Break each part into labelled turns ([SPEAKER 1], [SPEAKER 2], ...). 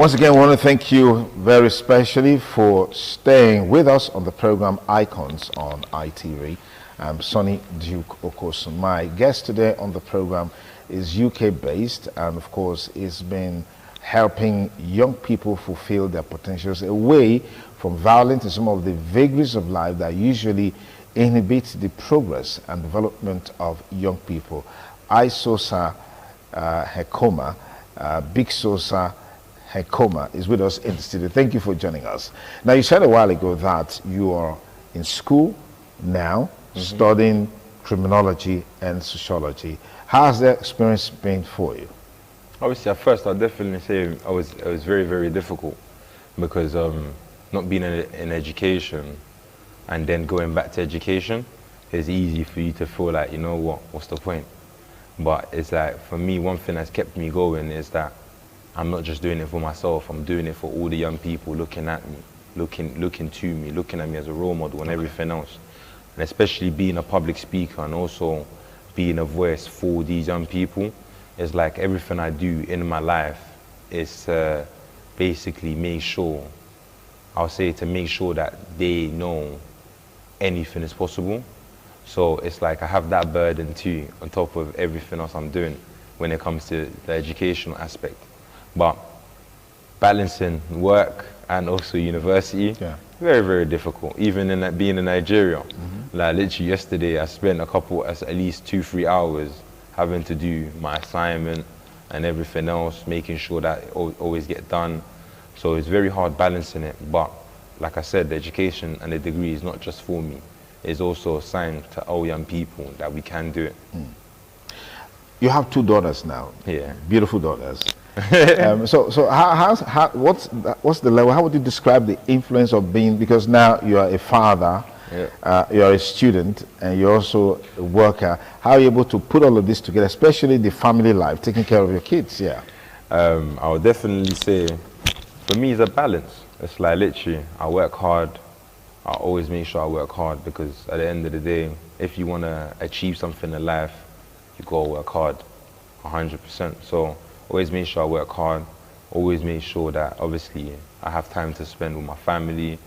[SPEAKER 1] Once again, I want to thank you very specially for staying with us on the program Icons on ITV. I'm Sonny Duke Okosun. My guest today on the program is UK-based, and of course has been helping young people fulfill their potentials away from violence and some of the vagaries of life that usually inhibit the progress and development of young people. Isosa Hekoma, Big Sosa Hekoma is with us in the studio. Thank you for joining us. Now, you said a while ago that you are in school now, studying criminology and sociology. How has that experience been for you?
[SPEAKER 2] Obviously, at first, I'd definitely say it was very, very difficult because not being in education and then going back to education, it's easy for you to feel like, you know what's the point? But it's like, for me, one thing that's kept me going is that I'm not just doing it for myself, I'm doing it for all the young people looking at me, looking to me, looking at me as a role model and everything else. And especially being a public speaker and also being a voice for these young people, is like everything I do in my life is basically make sure, I'll say to make sure that they know anything is possible. So it's like I have that burden too, on top of everything else I'm doing when it comes to the educational aspect. But balancing work and also university, very, very difficult. Even in being in Nigeria, like literally yesterday, I spent at least 2-3 hours having to do my assignment and everything else, making sure that it always get done. So it's very hard balancing it. But like I said, the education and the degree is not just for me. It's also a sign to all young people that we can do it.
[SPEAKER 1] You have 2 daughters now.
[SPEAKER 2] Yeah.
[SPEAKER 1] Beautiful daughters. So what's the level? How would you describe the influence of being, because now you are a father, you are a student, and you're also a worker. How are you able to put all of this together, especially the family life, taking care of your kids? Yeah.
[SPEAKER 2] I would definitely say, for me, it's a balance. It's like literally, I work hard. I always make sure I work hard, because at the end of the day, if you want to achieve something in life, you gotta work hard, 100%. So always make sure I work hard. Always make sure that obviously I have time to spend with my family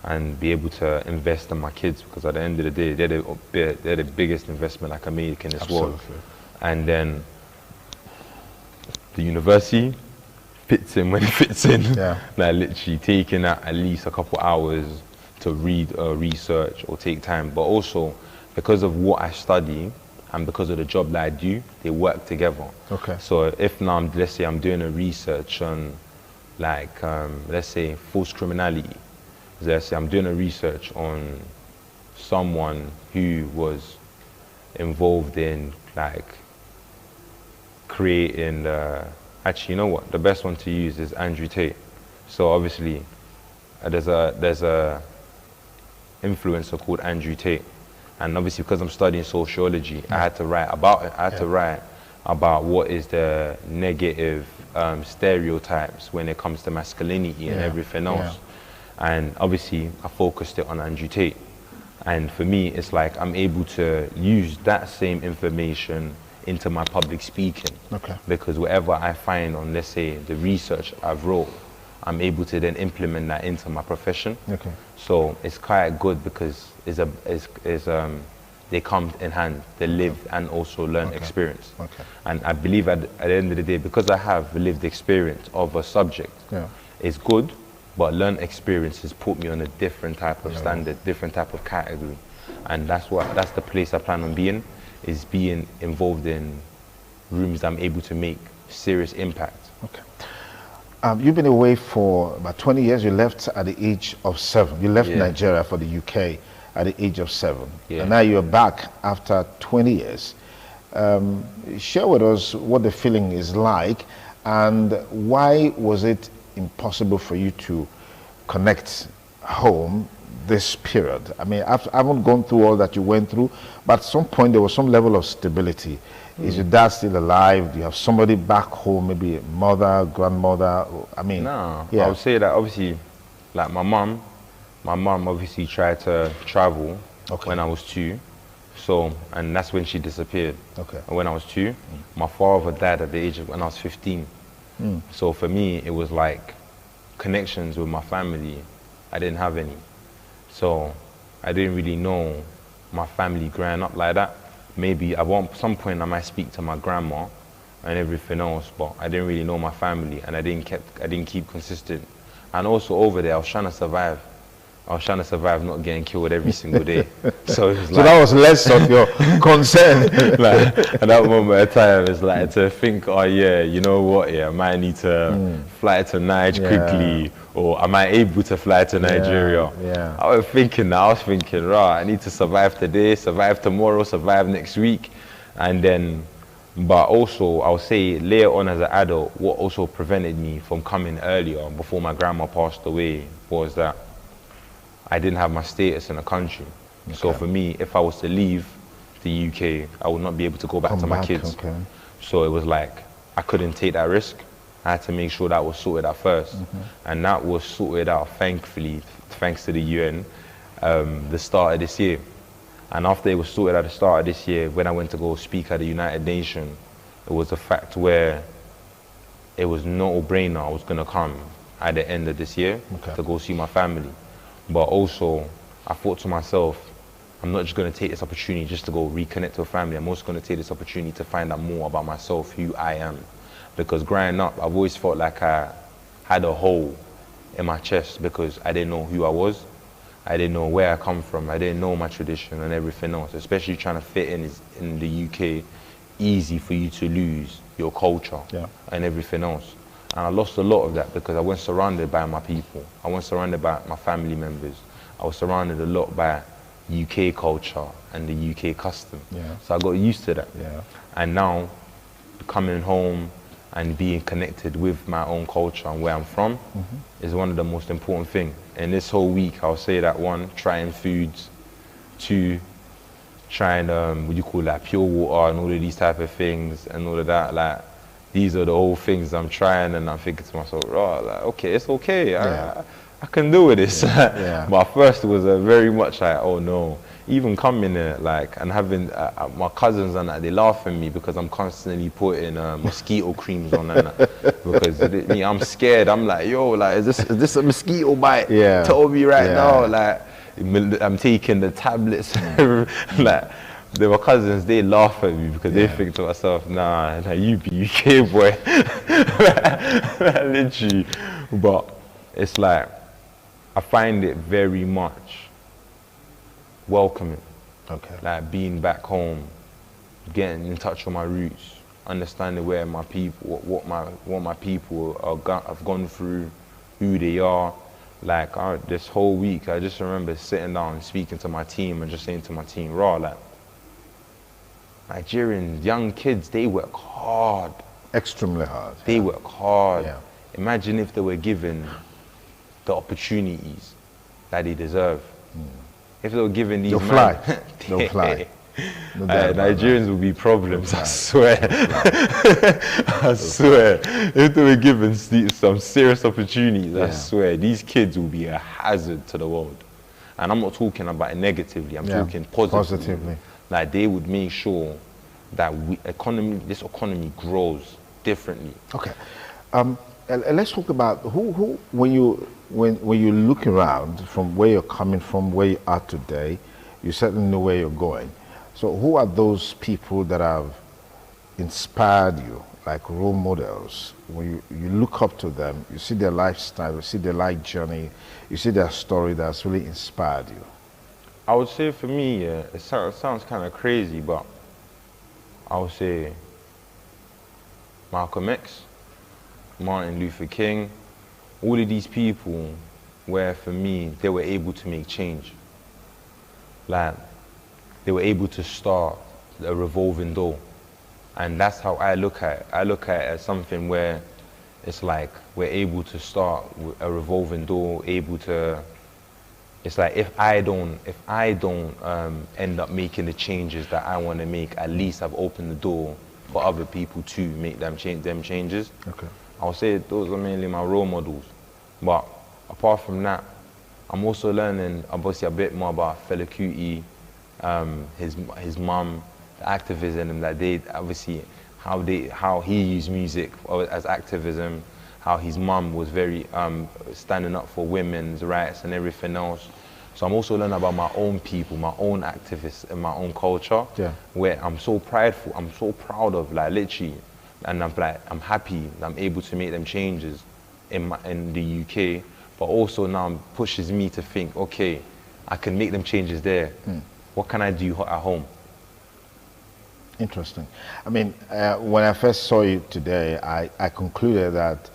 [SPEAKER 2] and be able to invest in my kids, because at the end of the day, they're the biggest investment I can make in this world. And then the university fits in when it fits in. Like literally taking at least a couple hours to read or research or take time. But also because of what I study and because of the job that I do, they work together. So if now, let's say I'm doing a research on like, let's say forced criminality. Let's say I'm doing a research on someone who was involved in like creating actually, you know what? The best one to use is Andrew Tate. So obviously, there's a influencer called Andrew Tate, and obviously because I'm studying sociology, I had to write about it. I had to write about what is the negative stereotypes when it comes to masculinity and everything else. And obviously, I focused it on Andrew Tate. And for me, it's like I'm able to use that same information into my public speaking. Because whatever I find on, let's say, the research I've wrote, I'm able to then implement that into my profession. So it's quite good, because they come in hand, the lived and also learned experience. And I believe at the end of the day, because I have lived experience of a subject, it's good, but learned experience has put me on a different type of standard, different type of category. And that's the place I plan on being, is being involved in rooms that I'm able to make serious impact.
[SPEAKER 1] You've been away for about 20 years. You left at the age of 7. You left Nigeria for the UK at the age of 7. And now you're back after 20 years. Share with us what the feeling is like, and why was it impossible for you to connect home this period? I mean, I haven't gone through all that you went through, but at some point there was some level of stability. Is your dad still alive? Do you have somebody back home, maybe a mother, grandmother? I mean,
[SPEAKER 2] no. I would say that obviously, like my mom obviously tried to travel when I was 2. So, and that's when she disappeared. And when I was 2, my father died at the age of when I was 15. So for me, it was like connections with my family, I didn't have any. So I didn't really know my family growing up like that. Maybe at some point I might speak to my grandma and everything else, but I didn't really know my family, and I didn't keep consistent. And also over there, I was trying to survive. Not getting killed every single day. So
[SPEAKER 1] that was less of your concern.
[SPEAKER 2] Like, at that moment of time, it's like to think, oh yeah, you know what, I might need to fly to Niger quickly, or am I able to fly to Nigeria? I was thinking, right, I need to survive today, survive tomorrow, survive next week. And then, but also, I'll say later on as an adult, what also prevented me from coming earlier, before my grandma passed away, was that I didn't have my status in the country. So for me, if I was to leave the UK, I would not be able to go back to my kids. So it was like, I couldn't take that risk. I had to make sure that was sorted out first. And that was sorted out, thankfully, thanks to the UN, the start of this year. And after it was sorted at the start of this year, when I went to go speak at the United Nations, it was a fact where it was no-brainer I was going to come at the end of this year to go see my family. But also, I thought to myself, I'm not just going to take this opportunity just to go reconnect with family. I'm also going to take this opportunity to find out more about myself, who I am. Because growing up, I've always felt like I had a hole in my chest because I didn't know who I was. I didn't know where I come from. I didn't know my tradition and everything else. Especially trying to fit in the UK, easy for you to lose your culture and everything else. And I lost a lot of that because I wasn't surrounded by my people. I wasn't surrounded by my family members. I was surrounded a lot by UK culture and the UK custom. So I got used to that. And now, coming home and being connected with my own culture and where I'm from is one of the most important things. And this whole week, I'll say that one, trying foods, two, trying, what do you call that, pure water and all of these type of things and all of that. Like, these are the whole things I'm trying, and I'm thinking to myself, oh, like, okay, it's okay. I can do with this. But first it was very much like, oh no. Even coming there, like, and having my cousins and that, they laugh at me because I'm constantly putting mosquito creams on and that. Because I'm scared. I'm like, yo, like, is this a mosquito bite? Tell me right now. Like, I'm taking the tablets. Like, my cousins, they laugh at me because they think to myself, nah, you be UK boy. Literally. But it's like, I find it very much welcoming. Like being back home, getting in touch with my roots, understanding where my people, what my people have gone through, who they are. Like this whole week, I just remember sitting down and speaking to my team and just saying to my team, raw, like, Nigerians, young kids, they work hard.
[SPEAKER 1] Extremely hard.
[SPEAKER 2] They work hard. Imagine if they were given the opportunities that they deserve. If they were given these,
[SPEAKER 1] they'll fly. They'll fly. No
[SPEAKER 2] Nigerians will be problems, I swear. I swear. If they were given some serious opportunities, I swear, these kids will be a hazard to the world. And I'm not talking about it negatively, I'm talking positively. Like, they would make sure that this economy grows differently.
[SPEAKER 1] Okay. Let's talk about who when you look around from where you're coming from, where you are today, you certainly know where you're going. So who are those people that have inspired you, like role models? When you look up to them, you see their lifestyle, you see their life journey, you see their story that's really inspired you.
[SPEAKER 2] I would say for me, it sounds kind of crazy, but I would say Malcolm X, Martin Luther King, all of these people where for me, they were able to make change. Like, they were able to start a revolving door. And that's how I look at it. I look at it as something where it's like we're able to start a revolving door, it's like if I don't end up making the changes that I want to make, at least I've opened the door for other people to make them changes. I would say those are mainly my role models. But apart from that, I'm also learning obviously a bit more about Fela Kuti, his mum, the activism that they obviously how he used music as activism, how his mum was very standing up for women's rights and everything else. So I'm also learning about my own people, my own activists and my own culture, where I'm so prideful, I'm so proud of, like, literally, and I'm happy that I'm able to make them changes in the UK, but also now pushes me to think, okay, I can make them changes there. What can I do at home?
[SPEAKER 1] Interesting. I mean, when I first saw you today, I concluded that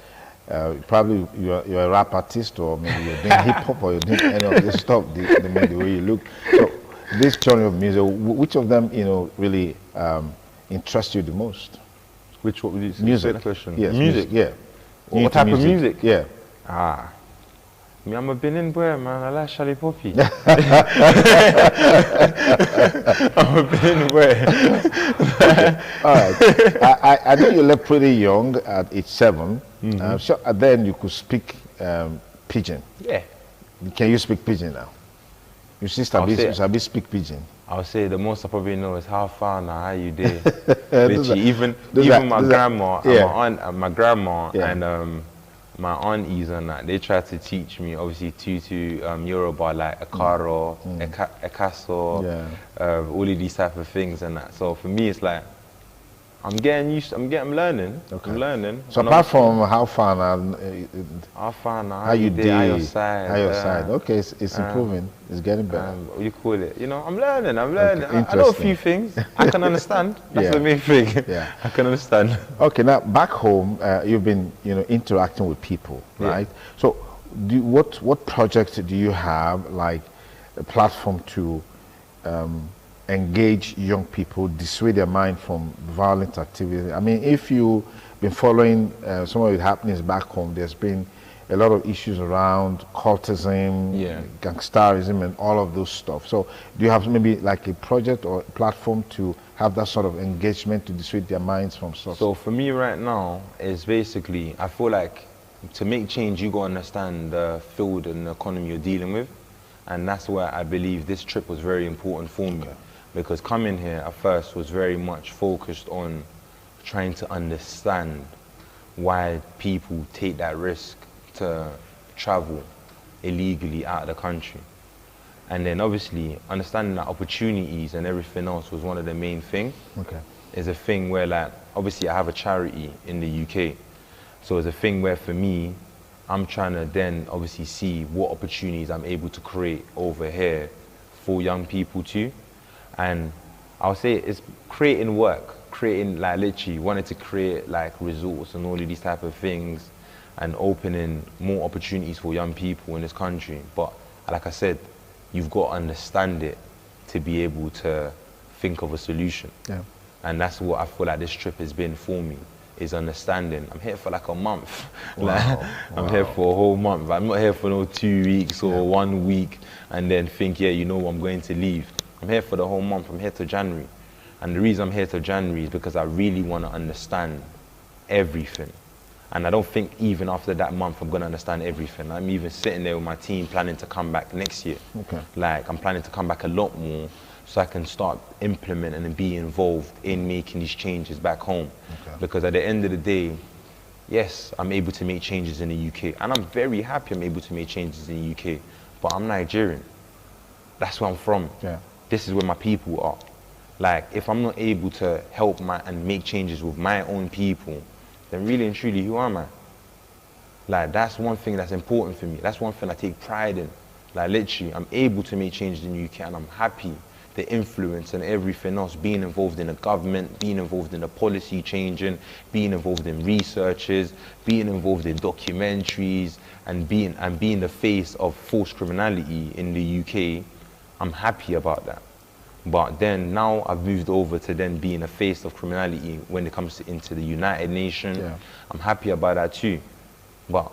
[SPEAKER 1] probably you're a rap artist, or maybe you're doing hip hop, or you're doing any of this stuff, the way you look. So this genre of music, which of them, really interests you the most?
[SPEAKER 2] Which, what would you say?
[SPEAKER 1] Music.
[SPEAKER 2] That question?
[SPEAKER 1] Yes,
[SPEAKER 2] music.
[SPEAKER 1] Yeah.
[SPEAKER 2] What type of music?
[SPEAKER 1] Yeah.
[SPEAKER 2] Me, I'm a Benin boy, man. I like Charlie Poppy. I'm a Benin boy.
[SPEAKER 1] All right. I know you left pretty young at age 7. So then you could speak Pidgin.
[SPEAKER 2] Yeah.
[SPEAKER 1] Can you speak Pidgin now? You see, Sabi speak Pidgin.
[SPEAKER 2] I'll say the most I probably know is how far now, how you did. Literally, even my grandma, my grandma and my aunties and that, they tried to teach me obviously Tutu, Yoruba, like Akaro, Ekaso, all of these type of things and that. So for me, it's like I'm learning. Okay. I'm learning.
[SPEAKER 1] So apart from how far now,
[SPEAKER 2] how you did, how your
[SPEAKER 1] side. Okay, it's improving. It's getting better.
[SPEAKER 2] What do you call it? You know, I'm learning. Okay, I know a few things. I can understand. That's the main thing. Yeah, I can understand.
[SPEAKER 1] Okay, now back home, you've been interacting with people, right? So, what projects do you have, like a platform to engage young people, dissuade their mind from violent activity? I mean, if you've been following some of the happenings back home, there's been a lot of issues around cultism, gangsterism, and all of those stuff. So do you have maybe like a project or a platform to have that sort of engagement to dissuade their minds from stuff?
[SPEAKER 2] So for me right now, is basically, I feel like to make change, you got to understand the field and the economy you're dealing with. And that's where I believe this trip was very important for me. Because coming here at first was very much focused on trying to understand why people take that risk to travel illegally out of the country. And then obviously understanding that opportunities and everything else was one of the main things.
[SPEAKER 1] Okay.
[SPEAKER 2] It's a thing where, like, obviously I have a charity in the UK. So it's a thing where for me, I'm trying to then obviously see what opportunities I'm able to create over here for young people too. And I'll say it's creating work, creating, like, literally wanted to create like resorts and all of these type of things and opening more opportunities for young people in this country. But like I said, you've got to understand it to be able to think of a solution.
[SPEAKER 1] Yeah.
[SPEAKER 2] And that's what I feel like this trip has been for me, is understanding. I'm here for like a month.
[SPEAKER 1] Wow.
[SPEAKER 2] I'm here for a whole month. I'm not here for no 2 weeks or 1 week and then think, I'm going to leave. I'm here for the whole month. I'm here till January. And the reason I'm here till January is because I really want to understand everything. And I don't think even after that month I'm going to understand everything. I'm even sitting there with my team planning to come back next year.
[SPEAKER 1] Okay.
[SPEAKER 2] Like, I'm planning to come back a lot more so I can start implementing and be involved in making these changes back home.
[SPEAKER 1] Okay.
[SPEAKER 2] Because at the end of the day, yes, I'm able to make changes in the UK. And I'm very happy I'm able to make changes in the UK. But I'm Nigerian. That's where I'm from.
[SPEAKER 1] Yeah.
[SPEAKER 2] This is where my people are. Like, if I'm not able to help and make changes with my own people, then really and truly, who am I? Like, that's one thing that's important for me. That's one thing I take pride in. Like, literally, I'm able to make changes in the UK and I'm happy. The influence and everything else, being involved in the government, being involved in the policy changing, being involved in researches, being involved in documentaries, and being the face of forced criminality in the UK, I'm happy about that. But then now I've moved over to then being a face of criminality when it comes into the United Nations.
[SPEAKER 1] Yeah.
[SPEAKER 2] I'm happy about that too. But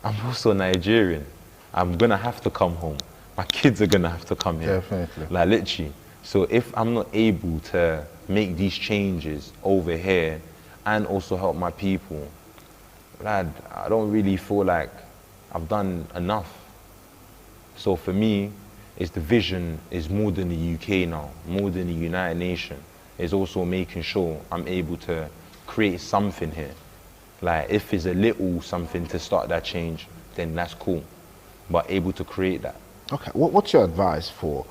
[SPEAKER 2] I'm also Nigerian. I'm gonna have to come home. My kids are gonna have to come here.
[SPEAKER 1] Definitely.
[SPEAKER 2] Like, literally. So if I'm not able to make these changes over here and also help my people, lad, I don't really feel like I've done enough. So for me, the vision is more than the UK now, more than the United Nations. It's also making sure I'm able to create something here. Like, if it's a little something to start that change, then that's cool. But able to create that.
[SPEAKER 1] Okay, what's your advice for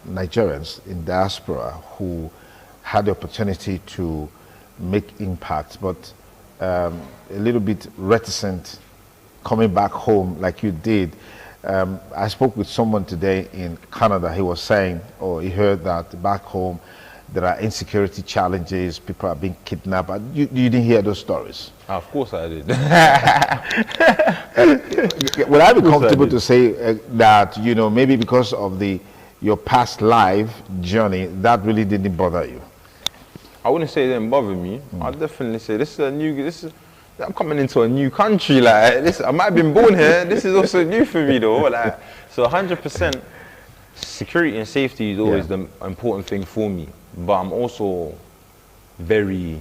[SPEAKER 1] Nigerians in diaspora who had the opportunity to make impact, but a little bit reticent coming back home like you did? I spoke with someone today in Canada. He was saying, he heard that back home there are insecurity challenges, people are being kidnapped. You didn't hear those stories?
[SPEAKER 2] Of course I did.
[SPEAKER 1] Would I be comfortable to say that, maybe because of your past life journey, that really didn't bother you?
[SPEAKER 2] I wouldn't say it didn't bother me. I'd definitely say this I'm coming into a new country, like this. I might have been born here. This is also new for me, though. Like, so 100%, security and safety is always the important thing for me. But I'm also very,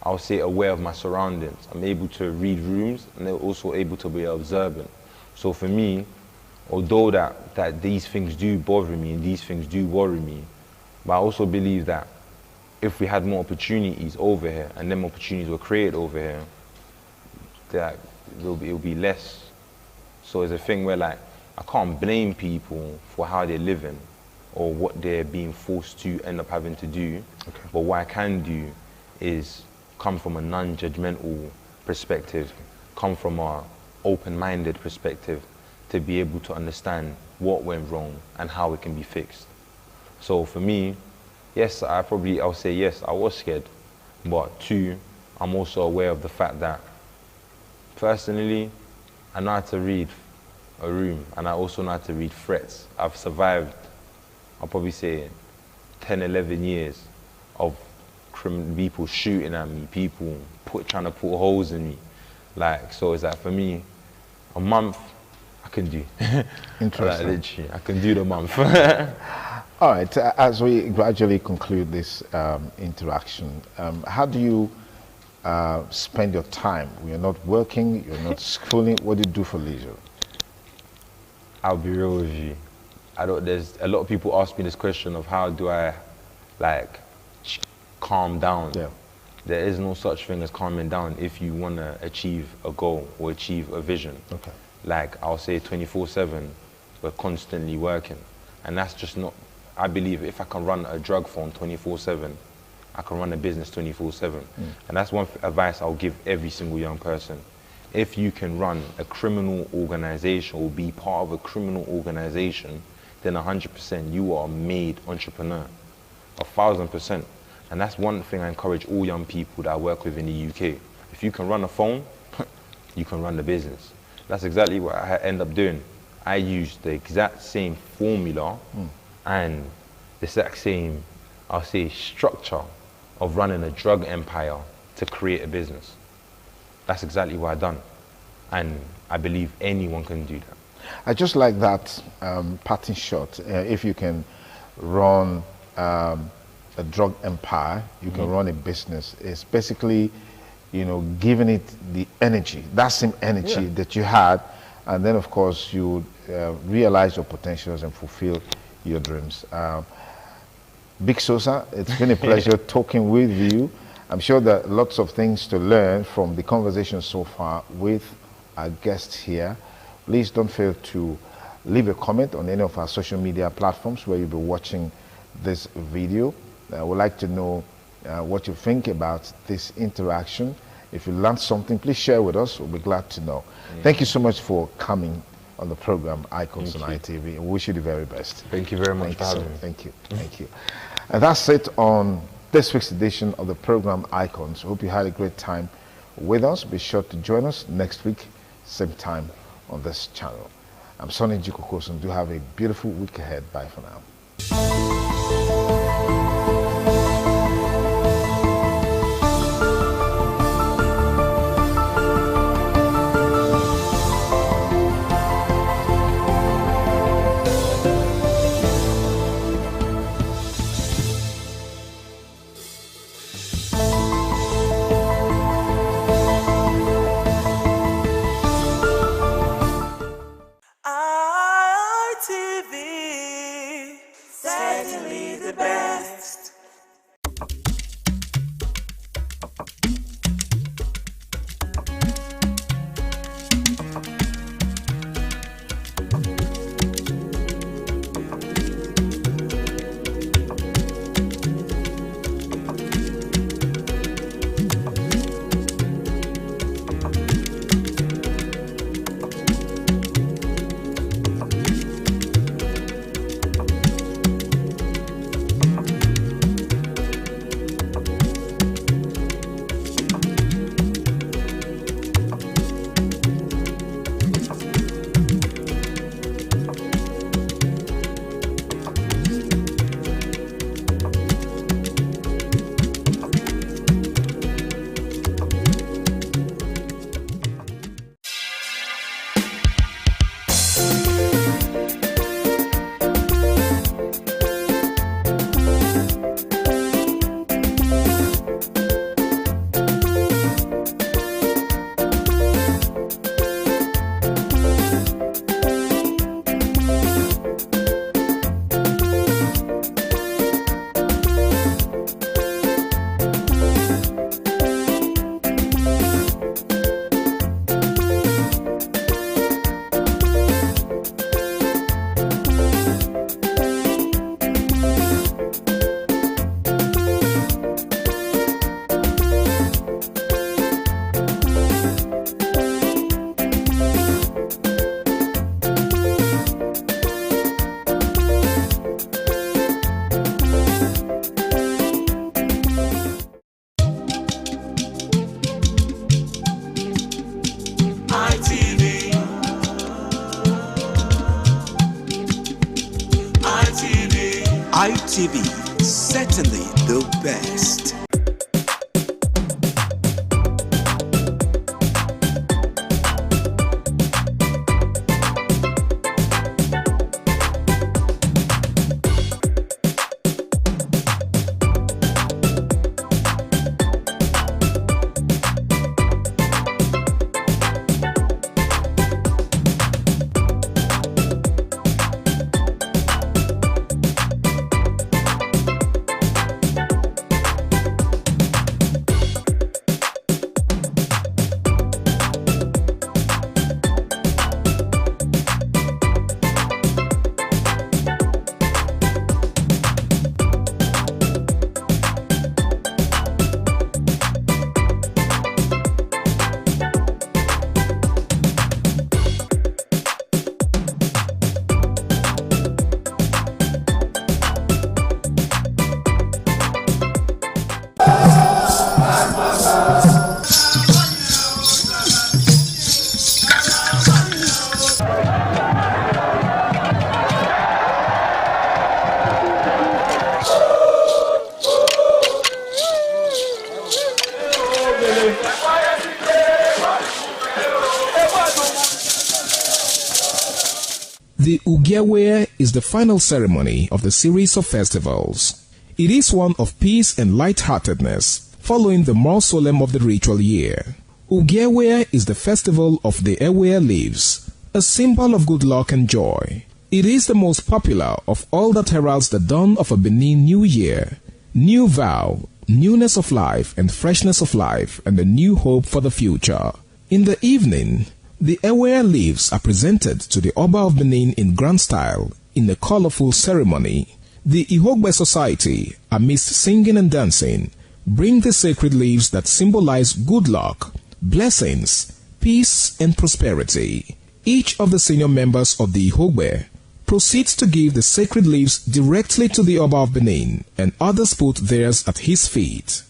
[SPEAKER 2] I'll say, aware of my surroundings. I'm able to read rooms, and they're also able to be observant. So for me, although that these things do bother me and these things do worry me, but I also believe that if we had more opportunities over here and them opportunities were created over here, that it'll be less. So it's a thing where, like, I can't blame people for how they're living or what they're being forced to end up having to do. Okay. But what I can do is come from a non-judgmental perspective, come from a open-minded perspective, to be able to understand what went wrong and how it can be fixed. So for me, yes, I'll say yes, I was scared. But two, I'm also aware of the fact that personally, I know how to read a room, and I also know how to read threats. I've survived, I'll probably say 10, 11 years of people shooting at me, people trying to put holes in me. Like, so it's like, for me, a month, I can do.
[SPEAKER 1] Interesting.
[SPEAKER 2] Like, literally, I can do the month.
[SPEAKER 1] All right, as we gradually conclude this interaction, how do you spend your time? You're not working, you're not schooling, what do you do for leisure?
[SPEAKER 2] I'll be real with you. There's a lot of people ask me this question of how do I, like, calm down. Yeah. There is no such thing as calming down if you want to achieve a goal or achieve a vision. Okay. Like, I'll say 24/7, we're constantly working. And that's just not, I believe if I can run a drug phone 24/7, I can run a business 24/7. And that's one advice I'll give every single young person. If you can run a criminal organization or be part of a criminal organization, then 100% you are a made entrepreneur, 1,000%. And that's one thing I encourage all young people that I work with in the UK. If you can run a phone, you can run the business. That's exactly what I end up doing. I use the exact same formula and the exact same, I'll say, structure of running a drug empire to create a business. That's exactly what I've done. And I believe anyone can do that.
[SPEAKER 1] I just like that parting shot. If you can run a drug empire, you can run a business. It's basically, giving it the energy, that same energy that you had, and then of course you realize your potentials and fulfill your dreams. Big Sosa, it's been a pleasure talking with you. I'm sure there are lots of things to learn from the conversation so far with our guests here. Please don't fail to leave a comment on any of our social media platforms where you'll be watching this video. I would like to know what you think about this interaction. If you learned something, please share with us. We'll be glad to know. Thank you so much for coming on the program Icons on ITV. I wish you the very best.
[SPEAKER 2] Thank you very much for having me.
[SPEAKER 1] Thank you. Thank you. And that's it on this week's edition of the program Icons. I hope you had a great time with us. Be sure to join us next week, same time on this channel. I'm Sonny Jikokosun. Do have a beautiful week ahead. Bye for now.
[SPEAKER 3] ITV. ITV. ITV, certainly the best.
[SPEAKER 4] The Ugewe is the final ceremony of the series of festivals. It is one of peace and lightheartedness, following the more solemn of the ritual year. Ugewe is the festival of the Ewe leaves, a symbol of good luck and joy. It is the most popular of all that heralds the dawn of a Benin New Year, new vow, newness of life and freshness of life, and a new hope for the future. In the evening, the Ewe leaves are presented to the Oba of Benin in grand style in a colorful ceremony. The Ihogbe Society, amidst singing and dancing, bring the sacred leaves that symbolize good luck, blessings, peace, and prosperity. Each of the senior members of the Ihogbe proceeds to give the sacred leaves directly to the Oba of Benin, and others put theirs at his feet.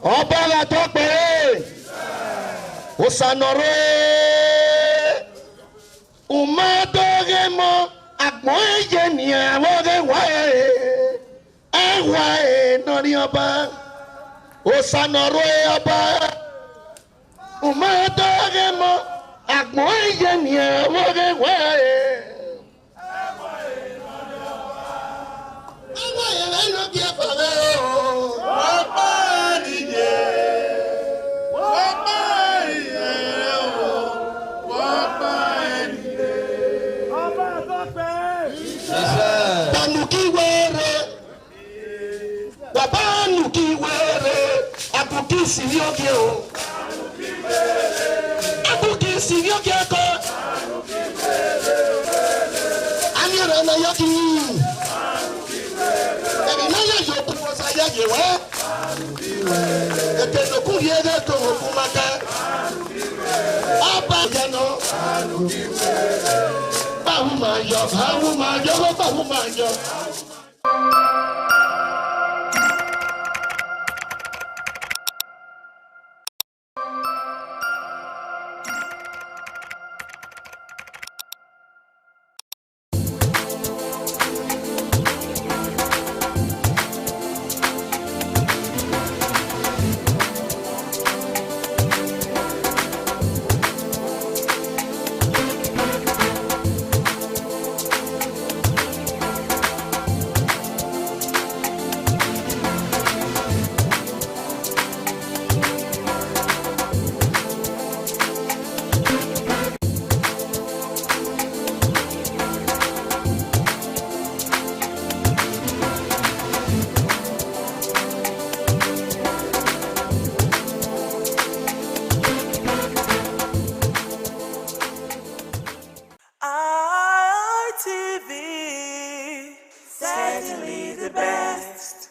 [SPEAKER 5] Ọba tó pé Osanore Umadogemo Agmoye ni awoge wae nori ọba Osanore ọba Umadogemo Agmoye ni awoge wae
[SPEAKER 6] ITV, certainly the best.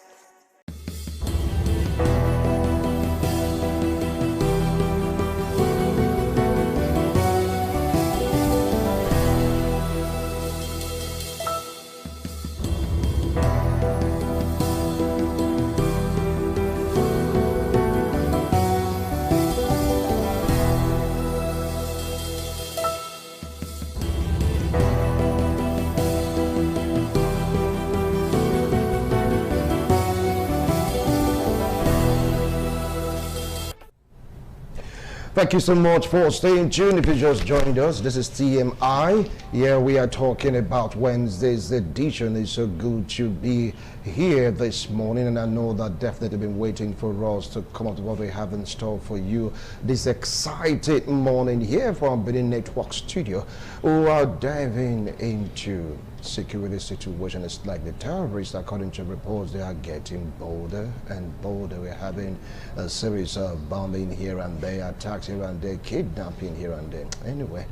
[SPEAKER 7] Thank you so much for staying tuned. If you just joined us, this is TMI. Here we are talking about Wednesday's edition. It's so good to be here this morning, and I know that definitely been waiting for us to come up with what we have in store for you this exciting morning here from Benin Network Studio. We are diving into security situation. It's like the terrorists, according to reports, they are getting bolder and bolder. We're having a series of bombing here and there, attacks here and there, kidnapping here and there. Anyway,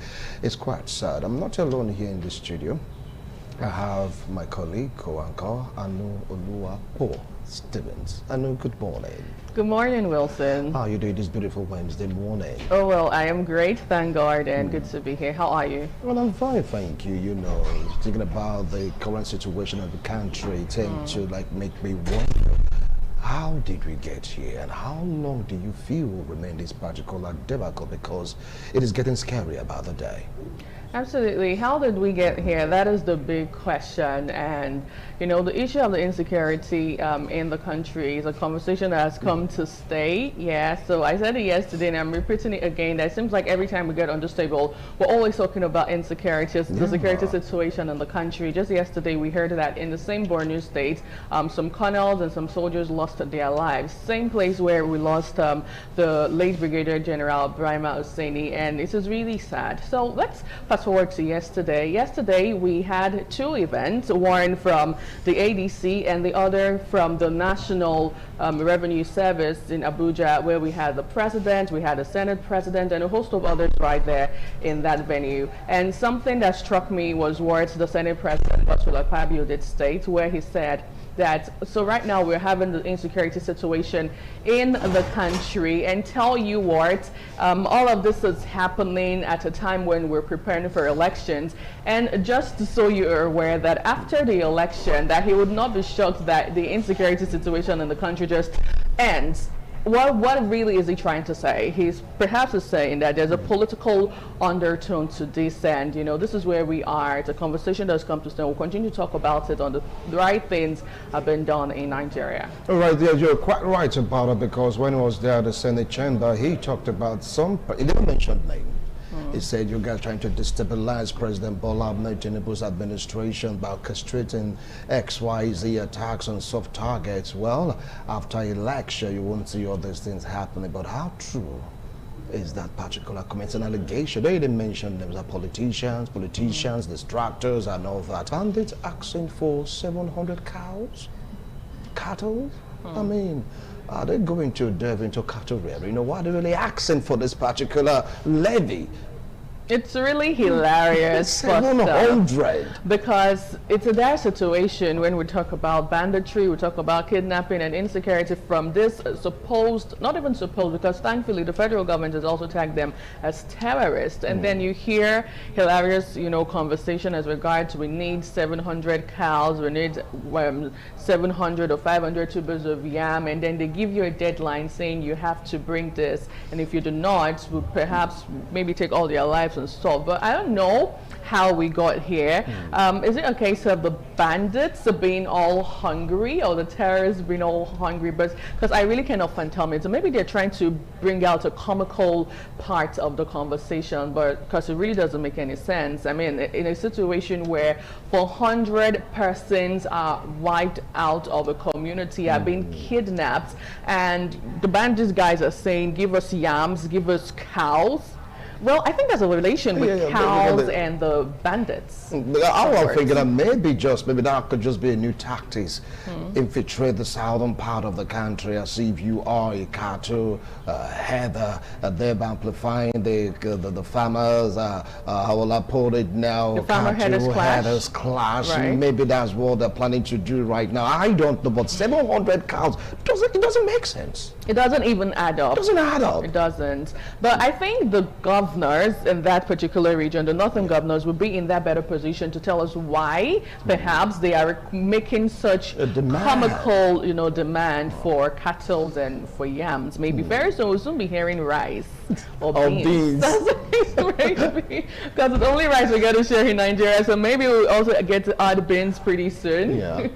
[SPEAKER 7] it's quite sad. I'm not alone here in the studio. I have my colleague, co-anchor, Anu Oluwapo Stevens. Anu, good morning.
[SPEAKER 8] Good morning, Wilson.
[SPEAKER 7] How are you doing this beautiful Wednesday morning?
[SPEAKER 8] Oh, well, I am great, thank God, and good to be here. How are you?
[SPEAKER 7] Well, I'm fine, thank you. You know, thinking about the current situation of the country tend to like make me wonder, how did we get here, and how long do you feel will remain this particular debacle, because it is getting scarier by the day?
[SPEAKER 8] Absolutely. How did we get here? That is the big question. And, you know, the issue of the insecurity in the country is a conversation that has come to stay. Yeah, so I said it yesterday and I'm repeating it again. That it seems like every time we get on this table, we're always talking about insecurity, the security situation in the country. Just yesterday, we heard that in the same Borno state, some colonels and some soldiers lost their lives. Same place where we lost the late Brigadier General Brahima Hussaini, and it is really sad. So let's fast forward to yesterday. Yesterday, we had two events, one from the ADC and the other from the National Revenue Service in Abuja, where we had the president, we had the Senate president, and a host of others right there in that venue. And something that struck me was words the Senate president, Godswill Akpabio, did state, where he said that, so right now we're having the insecurity situation in the country, and tell you what, all of this is happening at a time when we're preparing for elections. And just so you're aware that after the election, that he would not be shocked that the insecurity situation in the country just ends what really is he trying to say? He's perhaps saying that there's a political undertone to this, and this is where we are. It's a conversation that's come to stay. We'll continue to talk about it on the right things have been done in Nigeria.
[SPEAKER 7] All right, yeah, you're quite right about it, because when he was there at the Senate chamber, he talked about he didn't mention name. He said you guys trying to destabilize President Bola Ahmed Tinubu's administration by orchestrating XYZ attacks on soft targets. Well, after election, you won't see all these things happening. But how true is that particular comment? It's an allegation. They didn't mention names of politicians, distractors, and all that. And it's asking for 700 cows, cattle. I mean, are they going to delve into cattle rearing? Why are they really asking for this particular levy?
[SPEAKER 8] It's really hilarious.
[SPEAKER 7] 700.
[SPEAKER 8] Because it's a dire situation when we talk about banditry, we talk about kidnapping and insecurity from this not even supposed, because thankfully the federal government has also tagged them as terrorists. And then you hear hilarious, conversation as regards we need 700 cows, we need 700 or 500 tubers of yam, and then they give you a deadline saying you have to bring this, and if you do not, we'll perhaps maybe take all their lives and stuff. But I don't know how we got here. Is it a case of the bandits being all hungry or the terrorists being all hungry? But because I really cannot fathom it. So maybe they're trying to bring out a comical part of the conversation, but because it really doesn't make any sense. I mean, in a situation where 400 persons are wiped out of a community, are being kidnapped, and the bandits guys are saying, give us yams, give us cows. Well, I think there's a relation with cows and the bandits.
[SPEAKER 7] I was thinking that maybe that could just be a new tactics. Infiltrate the southern part of the country as if you are a cattle header, thereby amplifying the farmers, how will I put it now?
[SPEAKER 8] The farmer headers clash.
[SPEAKER 7] Right. Maybe that's what they're planning to do right now. I don't know, but 700 cows, it doesn't make sense.
[SPEAKER 8] It doesn't even add up.
[SPEAKER 7] It doesn't add up.
[SPEAKER 8] It doesn't. But I think the governors in that particular region, the northern governors, would be in that better position to tell us why perhaps they are making such a comical, demand for cattle and for yams. Maybe very soon we'll soon be hearing rice or beans. Because it's only rice we get to share in Nigeria, so maybe we'll also get to add beans pretty soon.
[SPEAKER 7] Yeah.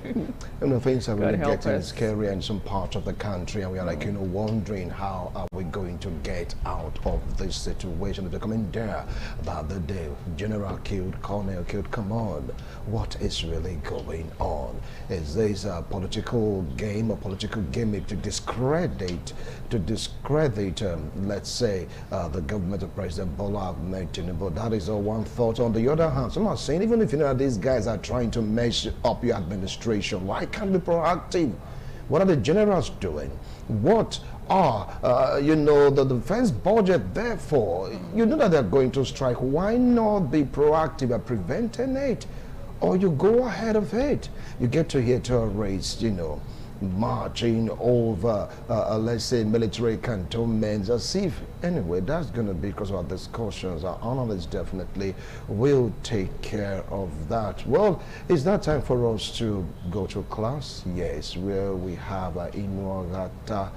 [SPEAKER 7] Things are really getting scary in some parts of the country, and we are like, wondering how are we going to get out of this situation. They're coming there about the day, general killed, colonel killed. Come on, what is really going on? Is this a political game, a political gimmick to discredit, let's say, the government of President Bola Ahmed Tinubu? That is all one thought. On the other hand, some are saying, even if these guys are trying to mess up your administration, why can't be proactive? What are the generals doing? What are, the defense budget there for? You know that they're going to strike. Why not be proactive at preventing it? Or you go ahead of it. You get to hear terrorists, marching over, let's say, military cantonments, as if, anyway, that's going to be because of our discussions. Our analysts definitely will take care of that. Well, it's that time for us to go to class, yes, where we have Inuagata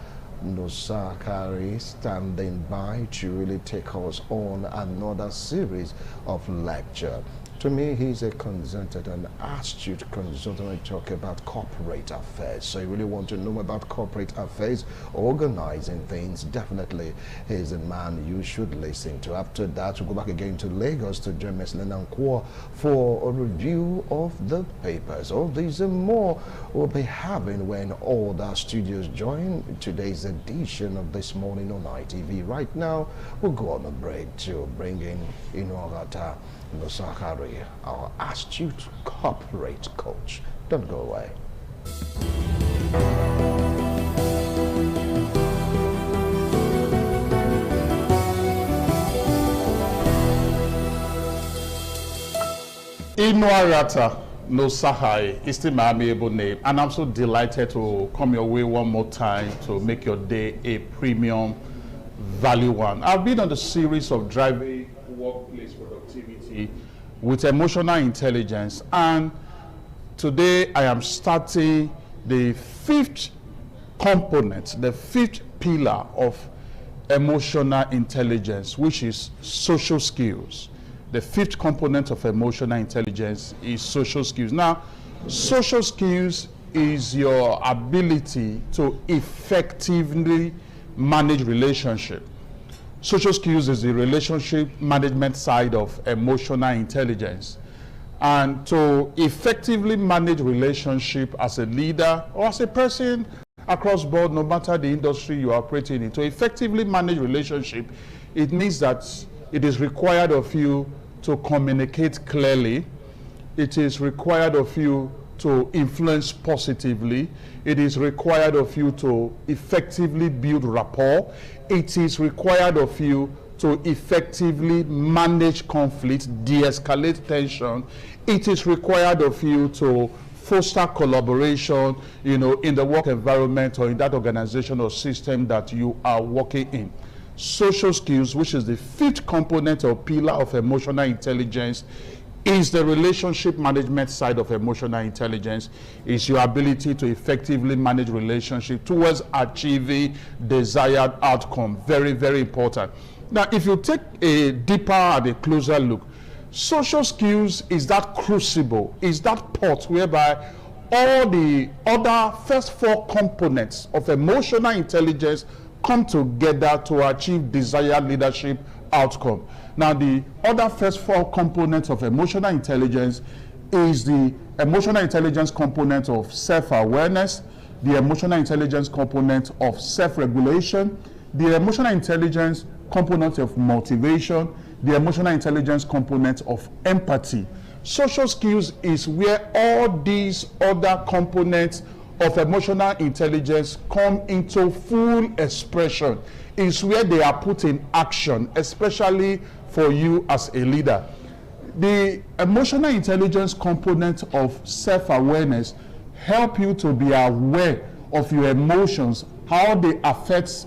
[SPEAKER 7] Nosakari standing by to really take us on another series of lecture. To me, he's a consultant, an astute consultant. I talk about corporate affairs. So you really want to know about corporate affairs, organizing things. Definitely, he's a man you should listen to. After that, we'll go back again to Lagos to join Ms. Lenankwo for a review of the papers. All these and more we'll be having when all the studios join today's edition of This Morning on ITV. Right now, we'll go on a break to bring in Inuagata Nosakari, our astute corporate coach. Don't go away.
[SPEAKER 9] Inuagata Nosakari is still my amiable name, and I'm so delighted to come your way one more time to make your day a premium value one. I've been on the series of driving workplace productivity with emotional intelligence, and today I am starting the fifth component, the fifth pillar of emotional intelligence, which is social skills. The fifth component of emotional intelligence is social skills. Now, social skills is your ability to effectively manage relationship. Social skills is the relationship management side of emotional intelligence. And to effectively manage relationship as a leader or as a person across board, no matter the industry you are operating in, to effectively manage relationship, it means that it is required of you to communicate clearly. It is required of you to influence positively. It is required of you to effectively build rapport. It is required of you to effectively manage conflict, de-escalate tension. It is required of you to foster collaboration, in the work environment or in that organization or system that you are working in. Social skills, which is the fifth component or pillar of emotional intelligence, is the relationship management side of emotional intelligence. Is your ability to effectively manage relationship towards achieving desired outcome. Very, very important. Now, if you take a deeper and a closer look, social skills is that crucible, is that pot whereby all the other first four components of emotional intelligence come together to achieve desired leadership outcome. Now, the other first four components of emotional intelligence is the emotional intelligence component of self-awareness, the emotional intelligence component of self-regulation, the emotional intelligence component of motivation, the emotional intelligence component of empathy. Social skills is where all these other components of emotional intelligence come into full expression. Is where they are put in action, especially for you as a leader. The emotional intelligence component of self-awareness help you to be aware of your emotions, how they affect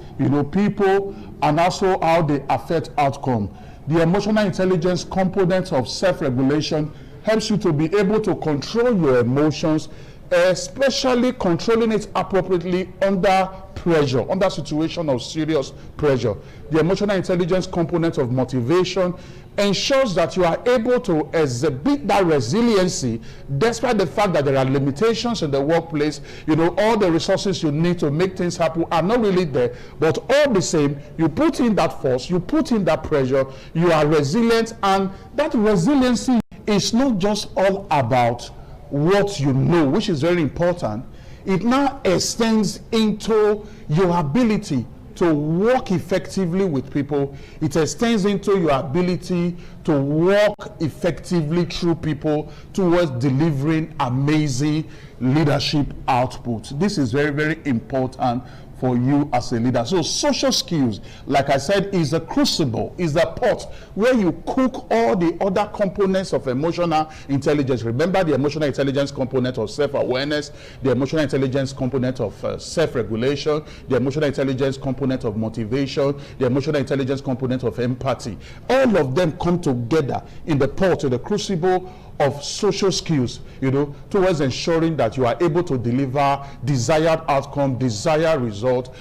[SPEAKER 9] people, and also how they affect outcome. The emotional intelligence component of self-regulation helps you to be able to control your emotions, especially controlling it appropriately under pressure, under situation of serious pressure. The emotional intelligence component of motivation ensures that you are able to exhibit that resiliency despite the fact that there are limitations in the workplace. All the resources you need to make things happen are not really there, but all the same, you put in that force, you put in that pressure, you are resilient, and that resiliency is not just all about what you know, which is very important. It now extends into your ability to work effectively with people. It extends into your ability to work effectively through people towards delivering amazing leadership output. This is very, very important for you as a leader. So social skills, like I said, is the crucible, is the pot where you cook all the other components of emotional intelligence. Remember the emotional intelligence component of self-awareness, the emotional intelligence component of self-regulation, the emotional intelligence component of motivation, the emotional intelligence component of empathy. All of them come together in the pot, in the crucible of social skills, towards ensuring that you are able to deliver desired outcome, desired result,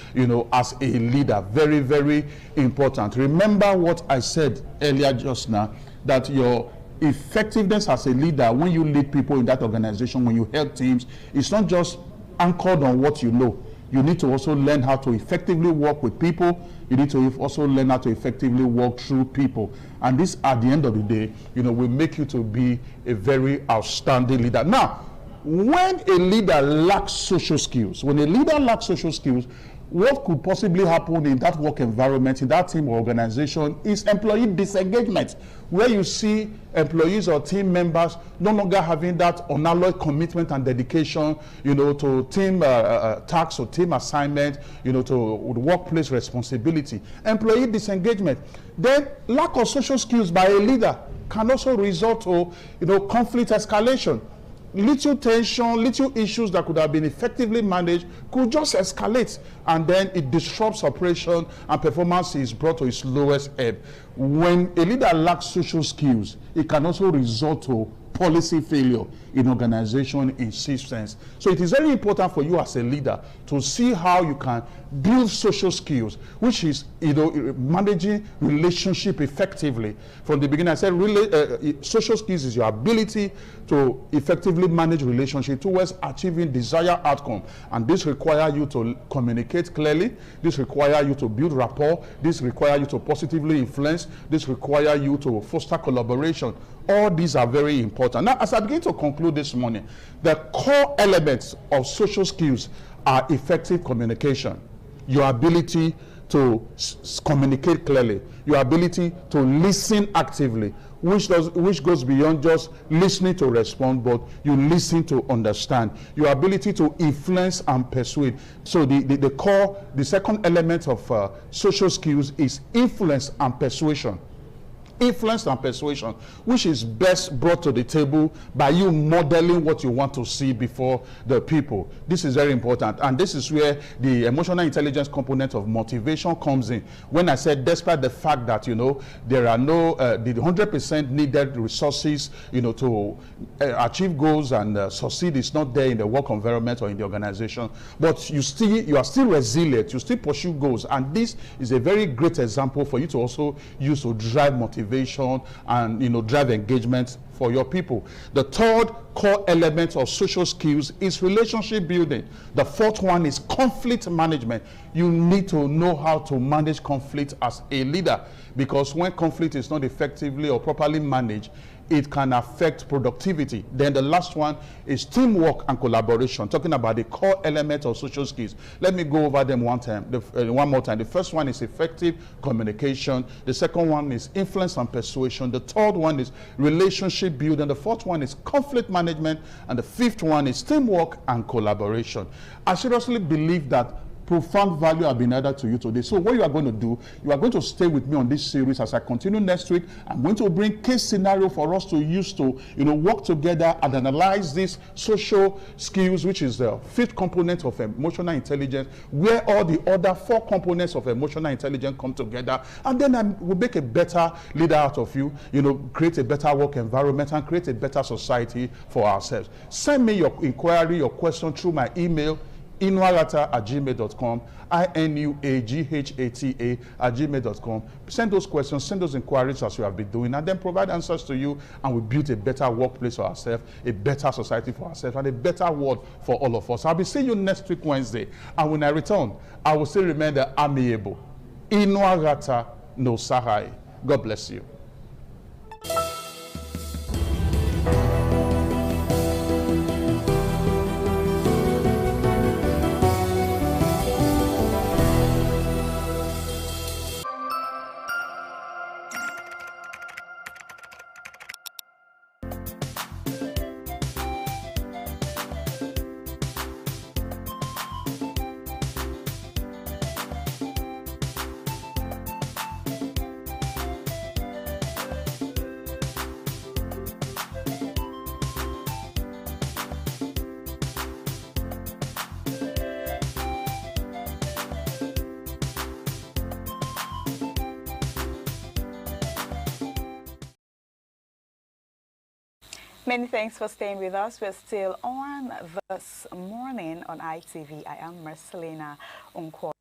[SPEAKER 9] as a leader. Very, very important. Remember what I said earlier just now, that your effectiveness as a leader, when you lead people in that organization, when you help teams, it's not just anchored on what you know. You need to also learn how to effectively work with people. You need to also learn how to effectively work through people. And this, at the end of the day, will make you to be a very outstanding leader. Now, when a leader lacks social skills, what could possibly happen in that work environment, in that team or organization, is employee disengagement, where you see employees or team members no longer having that unalloyed commitment and dedication, to team tasks or team assignment, to workplace responsibility. Employee disengagement. Then lack of social skills by a leader can also result to, conflict escalation. Little tension, little issues that could have been effectively managed could just escalate, and then it disrupts operation and performance is brought to its lowest ebb. When a leader lacks social skills, it can also result to policy failure in organization, in systems. So it is very important for you as a leader to see how you can build social skills, which is, managing relationship effectively. From the beginning, I said social skills is your ability to effectively manage relationship towards achieving desired outcome. And this requires you to communicate clearly. This requires you to build rapport. This requires you to positively influence. This requires you to foster collaboration. All these are very important. Now, as I begin to conclude this morning, the core elements of social skills are effective communication, your ability to communicate clearly, your ability to listen actively, which goes beyond just listening to respond, but you listen to understand, your ability to influence and persuade. So the second element of social skills is influence and persuasion. Influence and persuasion, which is best brought to the table by you modeling what you want to see before the people. This is very important, and this is where the emotional intelligence component of motivation comes in. When I said, despite the fact that there are no the 100% needed resources to achieve goals and succeed is not there in the work environment or in the organization, but you are still resilient, you still pursue goals, and this is a very great example for you to also use to drive motivation and drive engagement for your people. The third core element of social skills is relationship building. The fourth one is conflict management. You need to know how to manage conflict as a leader, because when conflict is not effectively or properly managed, it can affect productivity. Then the last one is teamwork and collaboration, talking about the core element of social skills. Let me go over them one more time. The first one is effective communication. The second one is influence and persuasion. The third one is relationship building. The fourth one is conflict management. And the fifth one is teamwork and collaboration. I seriously believe that profound value have been added to you today. So what you are going to do, you are going to stay with me on this series as I continue next week. I'm going to bring case scenario for us to use to, work together and analyze these social skills, which is the fifth component of emotional intelligence, where all the other four components of emotional intelligence come together. And then we'll make a better leader out of you, create a better work environment and create a better society for ourselves. Send me your inquiry, your question through my email, inuaghata@gmail.com, inuaghata@gmail.com. Send those questions, send those inquiries as you have been doing, and then provide answers to you, and we build a better workplace for ourselves, a better society for ourselves, and a better world for all of us. I'll be seeing you next week, Wednesday, and when I return, I will still remain the amiable. Inuaghata no Sahai. God bless you.
[SPEAKER 10] Many thanks for staying with us. We're still on this morning on ITV. I am Marcelina Unko,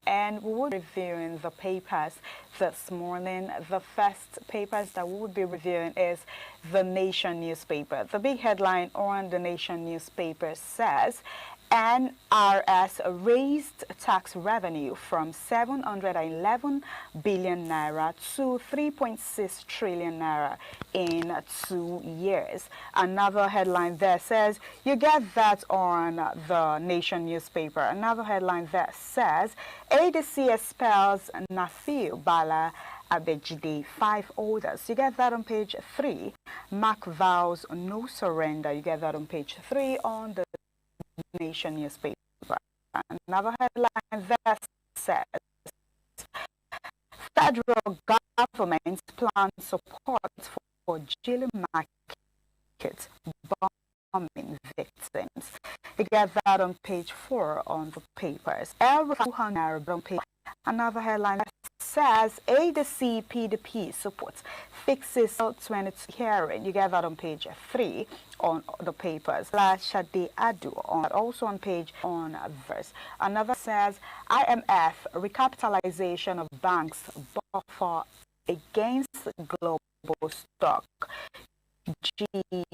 [SPEAKER 10] and we will be reviewing the papers this morning. The first papers that we will be reviewing is The Nation newspaper. The big headline on The Nation newspaper says, NRS raised tax revenue from 711 billion naira to 3.6 trillion naira in 2 years. Another headline there says, you get that on The Nation newspaper. Another headline there says, ADC expels Nafiu Bala Abejide 5 orders. You get that on page 3. Mark vows no surrender. You get that on page 3 on The Nation newspaper. Another headline that says, federal government plans support for Jili Market bombing victims. You get that on page 4 on the papers. Another headline that says ADC PDP supports fixes 22 hearing. You get that on page 3 on the papers. Shade Adu on also on page on verse. Another says IMF recapitalization of banks buffer against global stock. G24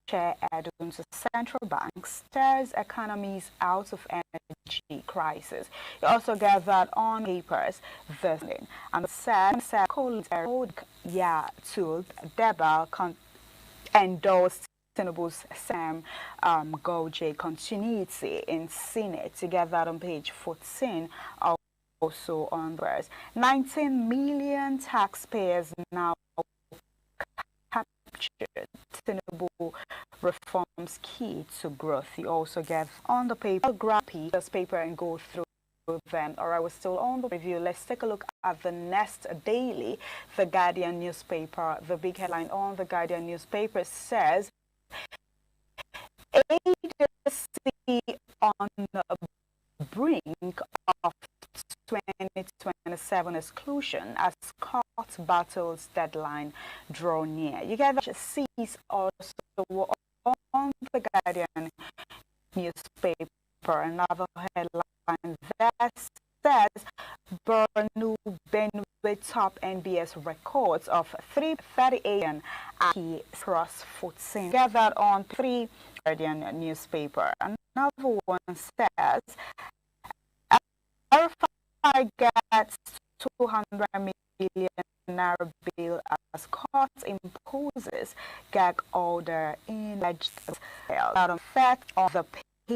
[SPEAKER 10] chair adds central banks stirs economies out of energy crisis. You also get that on papers this morning. And said tool Deba endorsed Tinubu's Sam Goje continuity in Senate. You get that on page 14. Also on verse 19 million taxpayers now captured. Tinubu reforms key to growth. You also get on the paper, grab this paper and go through them. Or I was still on the review. Let's take a look at the next daily, the Guardian newspaper. The big headline on the Guardian newspaper says ADC on the brink of 2027 exclusion as court battles deadline draw near. You get that sees also on the Guardian newspaper another headline that says Borno Benue top NBS records of 338 and he cross 14. Get that on 3 Guardian newspaper. Another one says RFI gets 200 million naira bill as court imposes gag order in alleged sale. That effect on the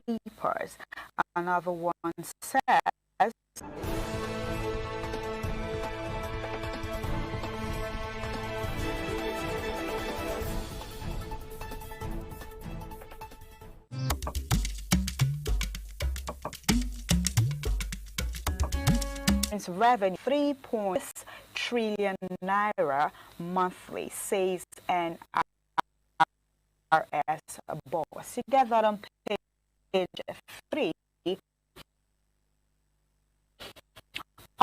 [SPEAKER 10] papers. Another one says revenue 3.6 trillion naira monthly, says NRS boss. You get that on page 3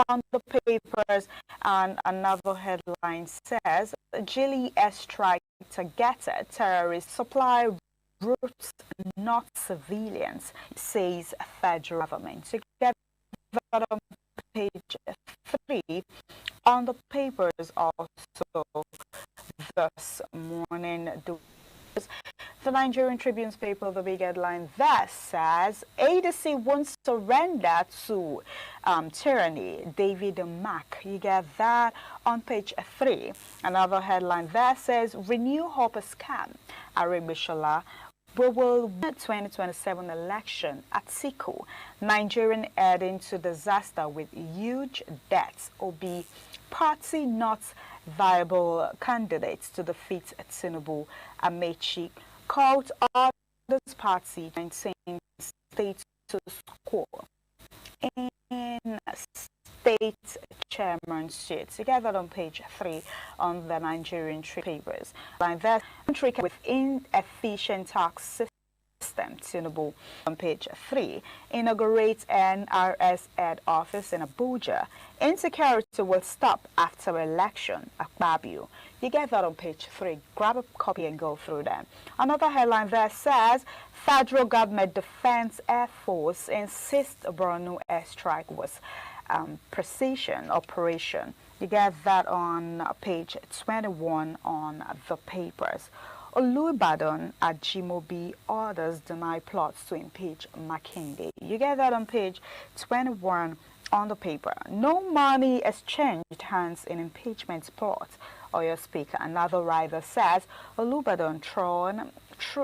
[SPEAKER 10] on the papers, and another headline says Gili airstrike targeted terrorist supply routes, not civilians, says federal government. You get that on page 3 on the papers also this morning. The Nigerian Tribune's paper, the big headline that says ADC won't surrender to tyranny. David Mack. You get that on page 3. Another headline that says renew Hopper scam. Arabishala. We will win the 2027 election at Siku. Nigerian heading to disaster with huge debts. Obi party not viable candidates to defeat Tinubu. Amechi called others party maintain status quo in state chairman seats. You get that on page 3 on the Nigerian papers. Like that, country with inefficient tax system. Tinubu on page 3 inaugurates NRS head office in Abuja. Insecurity will stop after election. Akpabio. You get that on page 3. Grab a copy and go through them. Another headline there says federal government defense air force insists Borno airstrike was precision operation. You get that on page 21 on the papers. Olubadan at Jimobi orders deny plots to impeach Makinde. You get that on page 21 on the paper. No money exchanged hands in impeachment plot. Oyo Speaker. Another writer says Olubadan throne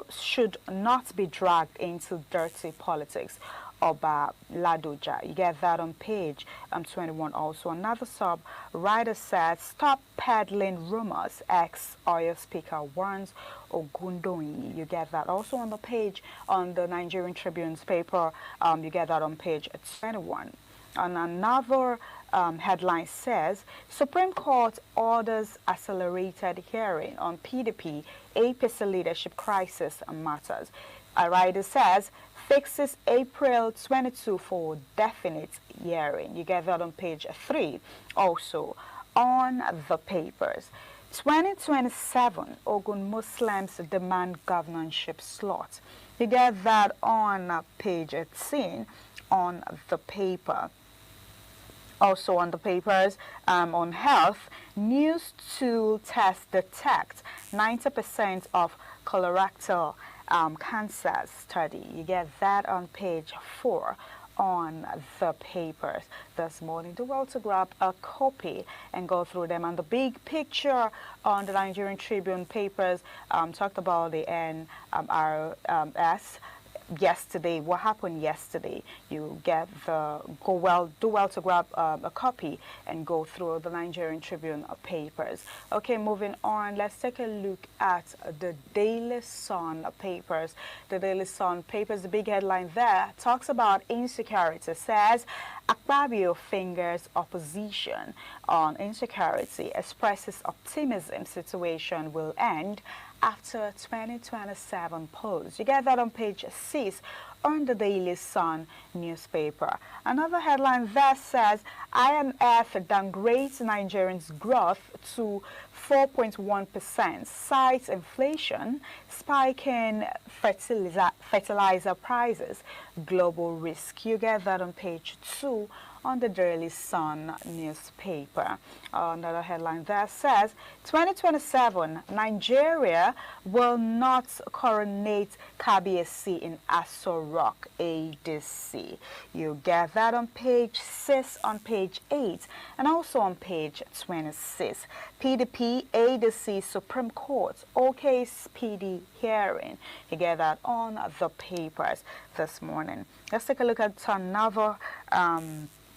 [SPEAKER 10] should not be dragged into dirty politics. Oba Ladoja. You get that on page 21 also. Another sub-writer says, stop peddling rumors, ex-Oyo Speaker warns Ogundoyi. You get that also on the page on the Nigerian Tribune's paper. You get that on page 21. And another headline says, Supreme Court orders accelerated hearing on PDP, APC leadership crisis matters. A writer says, fixes April 22 for definite hearing. You get that on page 3. Also on the papers. 2027, Ogun Muslims demand governorship slot. You get that on page 18 on the paper. Also on the papers, on health, news tool test detect 90% of colorectal cancer study. You get that on page 4 on the papers this morning. Do well to grab a copy and go through them. And the big picture on the Nigerian Tribune papers talked about the NRS. Yesterday, what happened yesterday. You get do well to grab a copy and go through the Nigerian Tribune papers. Okay, moving on, let's take a look at the Daily Sun papers. The Daily Sun papers, the big headline there talks about insecurity. Says Akpabio fingers opposition on insecurity, expresses optimism situation will end after 2027 polls. You get that on page 6 on the Daily Sun newspaper. Another headline there says IMF downgrades Nigerians' growth to 4.1%, cites inflation, spiking fertilizer prices, global risk. You get that on page 2 on the Daily Sun newspaper. Another headline there says 2027, Nigeria will not coronate Kabiyesi in Aso Rock ADC. You get that on page 6, on page 8, and also on page 26. PDP ADC Supreme Court, OK speedy hearing. You get that on the papers this morning. Let's take a look at another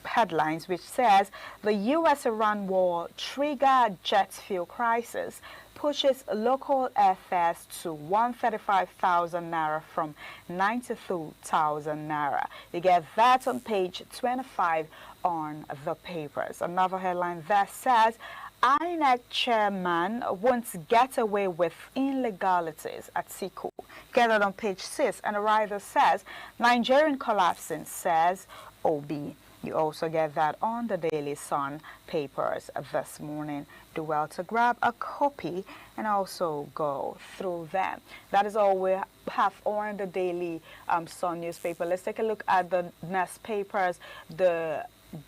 [SPEAKER 10] headlines which says the US-Iran war trigger jet fuel crisis, pushes local airfares to 135,000 naira from 92,000 naira. You get that on page 25 on the papers. Another headline that says INEC chairman wants to get away with illegalities at Siku. Get it on page 6. And the writer says Nigerian collapsing, says Obi. You also get that on the Daily Sun papers this morning. Do well to grab a copy and also go through them. That is all we have on the Daily Sun newspaper. Let's take a look at the next papers.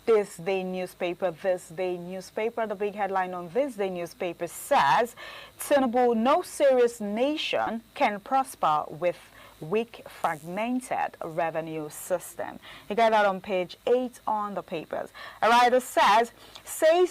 [SPEAKER 10] This Day newspaper, the big headline on This Day newspaper says, Tinubu, no serious nation can prosper with weak, fragmented revenue system. You get that on page 8 on the papers. A writer says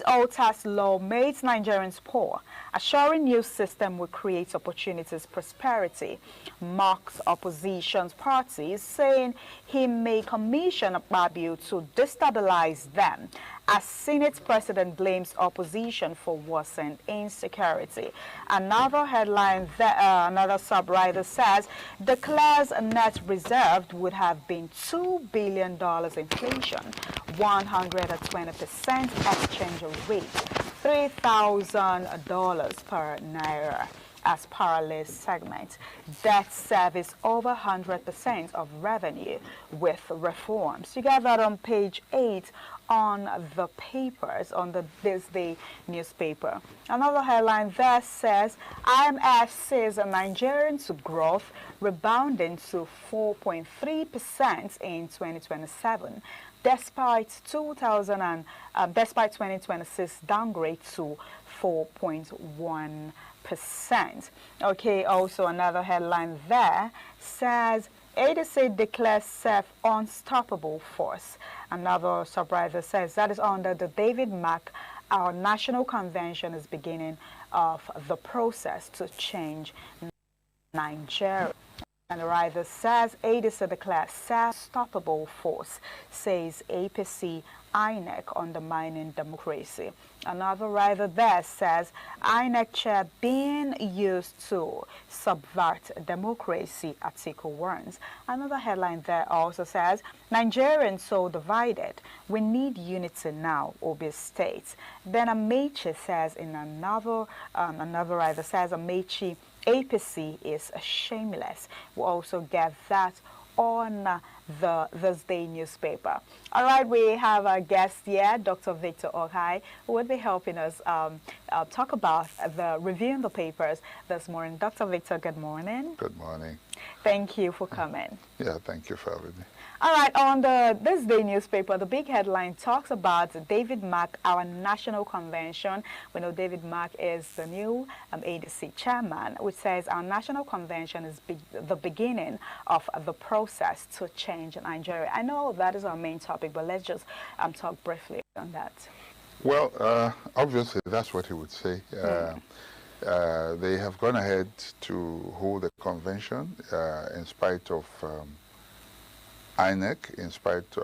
[SPEAKER 10] old tax law made Nigerians poor, assuring new system will create opportunities, prosperity. Mocks opposition's parties, saying he may commission Akpabio to destabilize them, as Senate President blames opposition for worsened insecurity. Another headline, another sub-writer says, declares a net reserve would have been $2 billion inflation, 120% exchange rate, $3,000 per naira as parallel segment. Debt service over 100% of revenue with reforms. You get that on page 8 on the papers, on the This Day newspaper. Another headline there says IMF says Nigerians growth rebounding to 4.3% in 2027, despite 2026 downgrade to 4.1%. Okay, also another headline there says ADC declares self unstoppable force. Another sub-writer says that is under the David Mack, our national convention is beginning of the process to change Nigeria. And the writer says ADC declares self-stoppable force, says APC INEC undermining democracy. Another writer there says INEC chair being used to subvert democracy, Atiku warns. Another headline there also says Nigerians so divided, we need unity now, Obi states. Then Amechi says in another writer says Amechi APC is shameless. We'll also get that on this day newspaper. All right, we have our guest here, Dr. Victor Okai, who will be helping us talk about reviewing the papers this morning. Dr. Victor, good morning.
[SPEAKER 11] Good morning.
[SPEAKER 10] Thank you for coming.
[SPEAKER 11] Yeah, thank you for having me.
[SPEAKER 10] All right, on this day newspaper, the big headline talks about David Mark, our national convention. We know David Mark is the new ADC chairman, which says our national convention is the beginning of the process to change Nigeria. I know that is our main topic, but let's just talk briefly on that.
[SPEAKER 11] Well, obviously, that's what he would say. They have gone ahead to hold a convention in spite of INEC,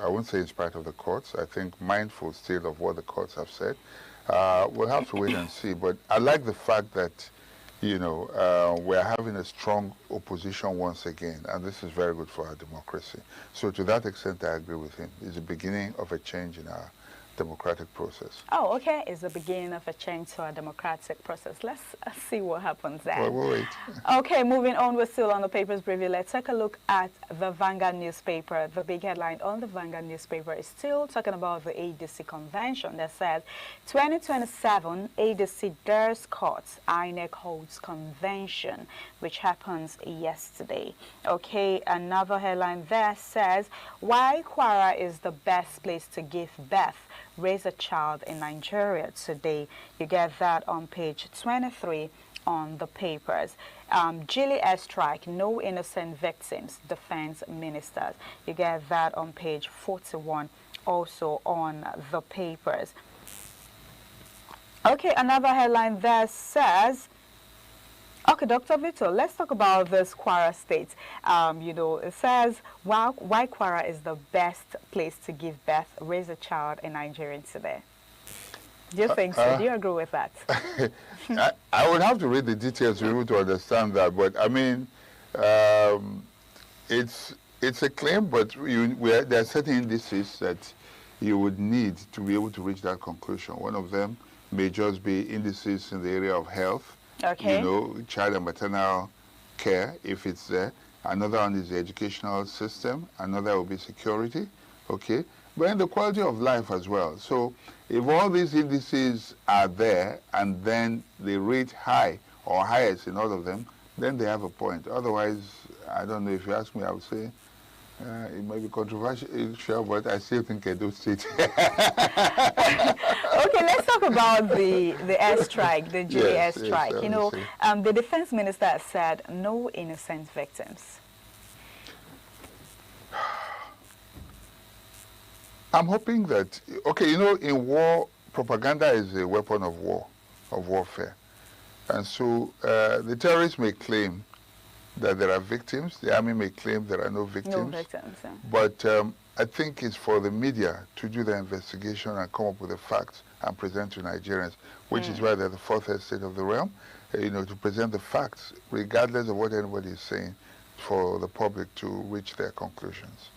[SPEAKER 11] I won't say in spite of the courts. I think mindful still of what the courts have said. We'll have to wait and see. But I like the fact that, you know, we're having a strong opposition once again, and this is very good for our democracy. So to that extent, I agree with him. It's the beginning of a change in our democratic process.
[SPEAKER 10] Oh, okay. It's the beginning of a change to our democratic process. Let's see what happens there.
[SPEAKER 11] Well, we'll wait.
[SPEAKER 10] Okay, moving on. We're still on the papers preview. Let's take a look at the Vanguard newspaper. The big headline on the Vanguard newspaper is still talking about the ADC convention that says 2027 ADC dares courts, INEC holds convention, which happens yesterday. Okay, another headline there says why Kwara is the best place to give birth. Raise a child in Nigeria today. You get that on page 23 on the papers. Gili airstrike, no innocent victims, defense ministers. You get that on page 41 also on the papers. Okay, another headline there says, okay, Dr. Victor, let's talk about this Kwara state. You know, it says why Kwara is the best place to give birth, raise a child in Nigeria today. Do you think so? Do you agree with that?
[SPEAKER 11] I would have to read the details to be able to understand that. But I mean, it's a claim, but there are certain indices that you would need to be able to reach that conclusion. One of them may just be indices in the area of health.
[SPEAKER 10] Okay.
[SPEAKER 11] You know, child and maternal care, if it's there. Another one is the educational system. Another will be security, okay? But in the quality of life as well. So if all these indices are there and then they rate high or highest in all of them, then they have a point. Otherwise, I don't know, if you ask me, I would say it may be controversial, but I still think Edo State.
[SPEAKER 10] Okay, let's talk about the airstrike, the Gili airstrike.
[SPEAKER 11] Yes,
[SPEAKER 10] you know, the defense minister has said no innocent victims.
[SPEAKER 11] I'm hoping that, okay, you know, in war, propaganda is a weapon of war, of warfare. And so the terrorists may claim that there are victims. The army may claim there are no victims.
[SPEAKER 10] No victims, yeah.
[SPEAKER 11] But I think it's for the media to do the investigation and come up with the facts and present to Nigerians, which is why they're the fourth estate of the realm, you know, to present the facts, regardless of what anybody is saying, for the public to reach their conclusions.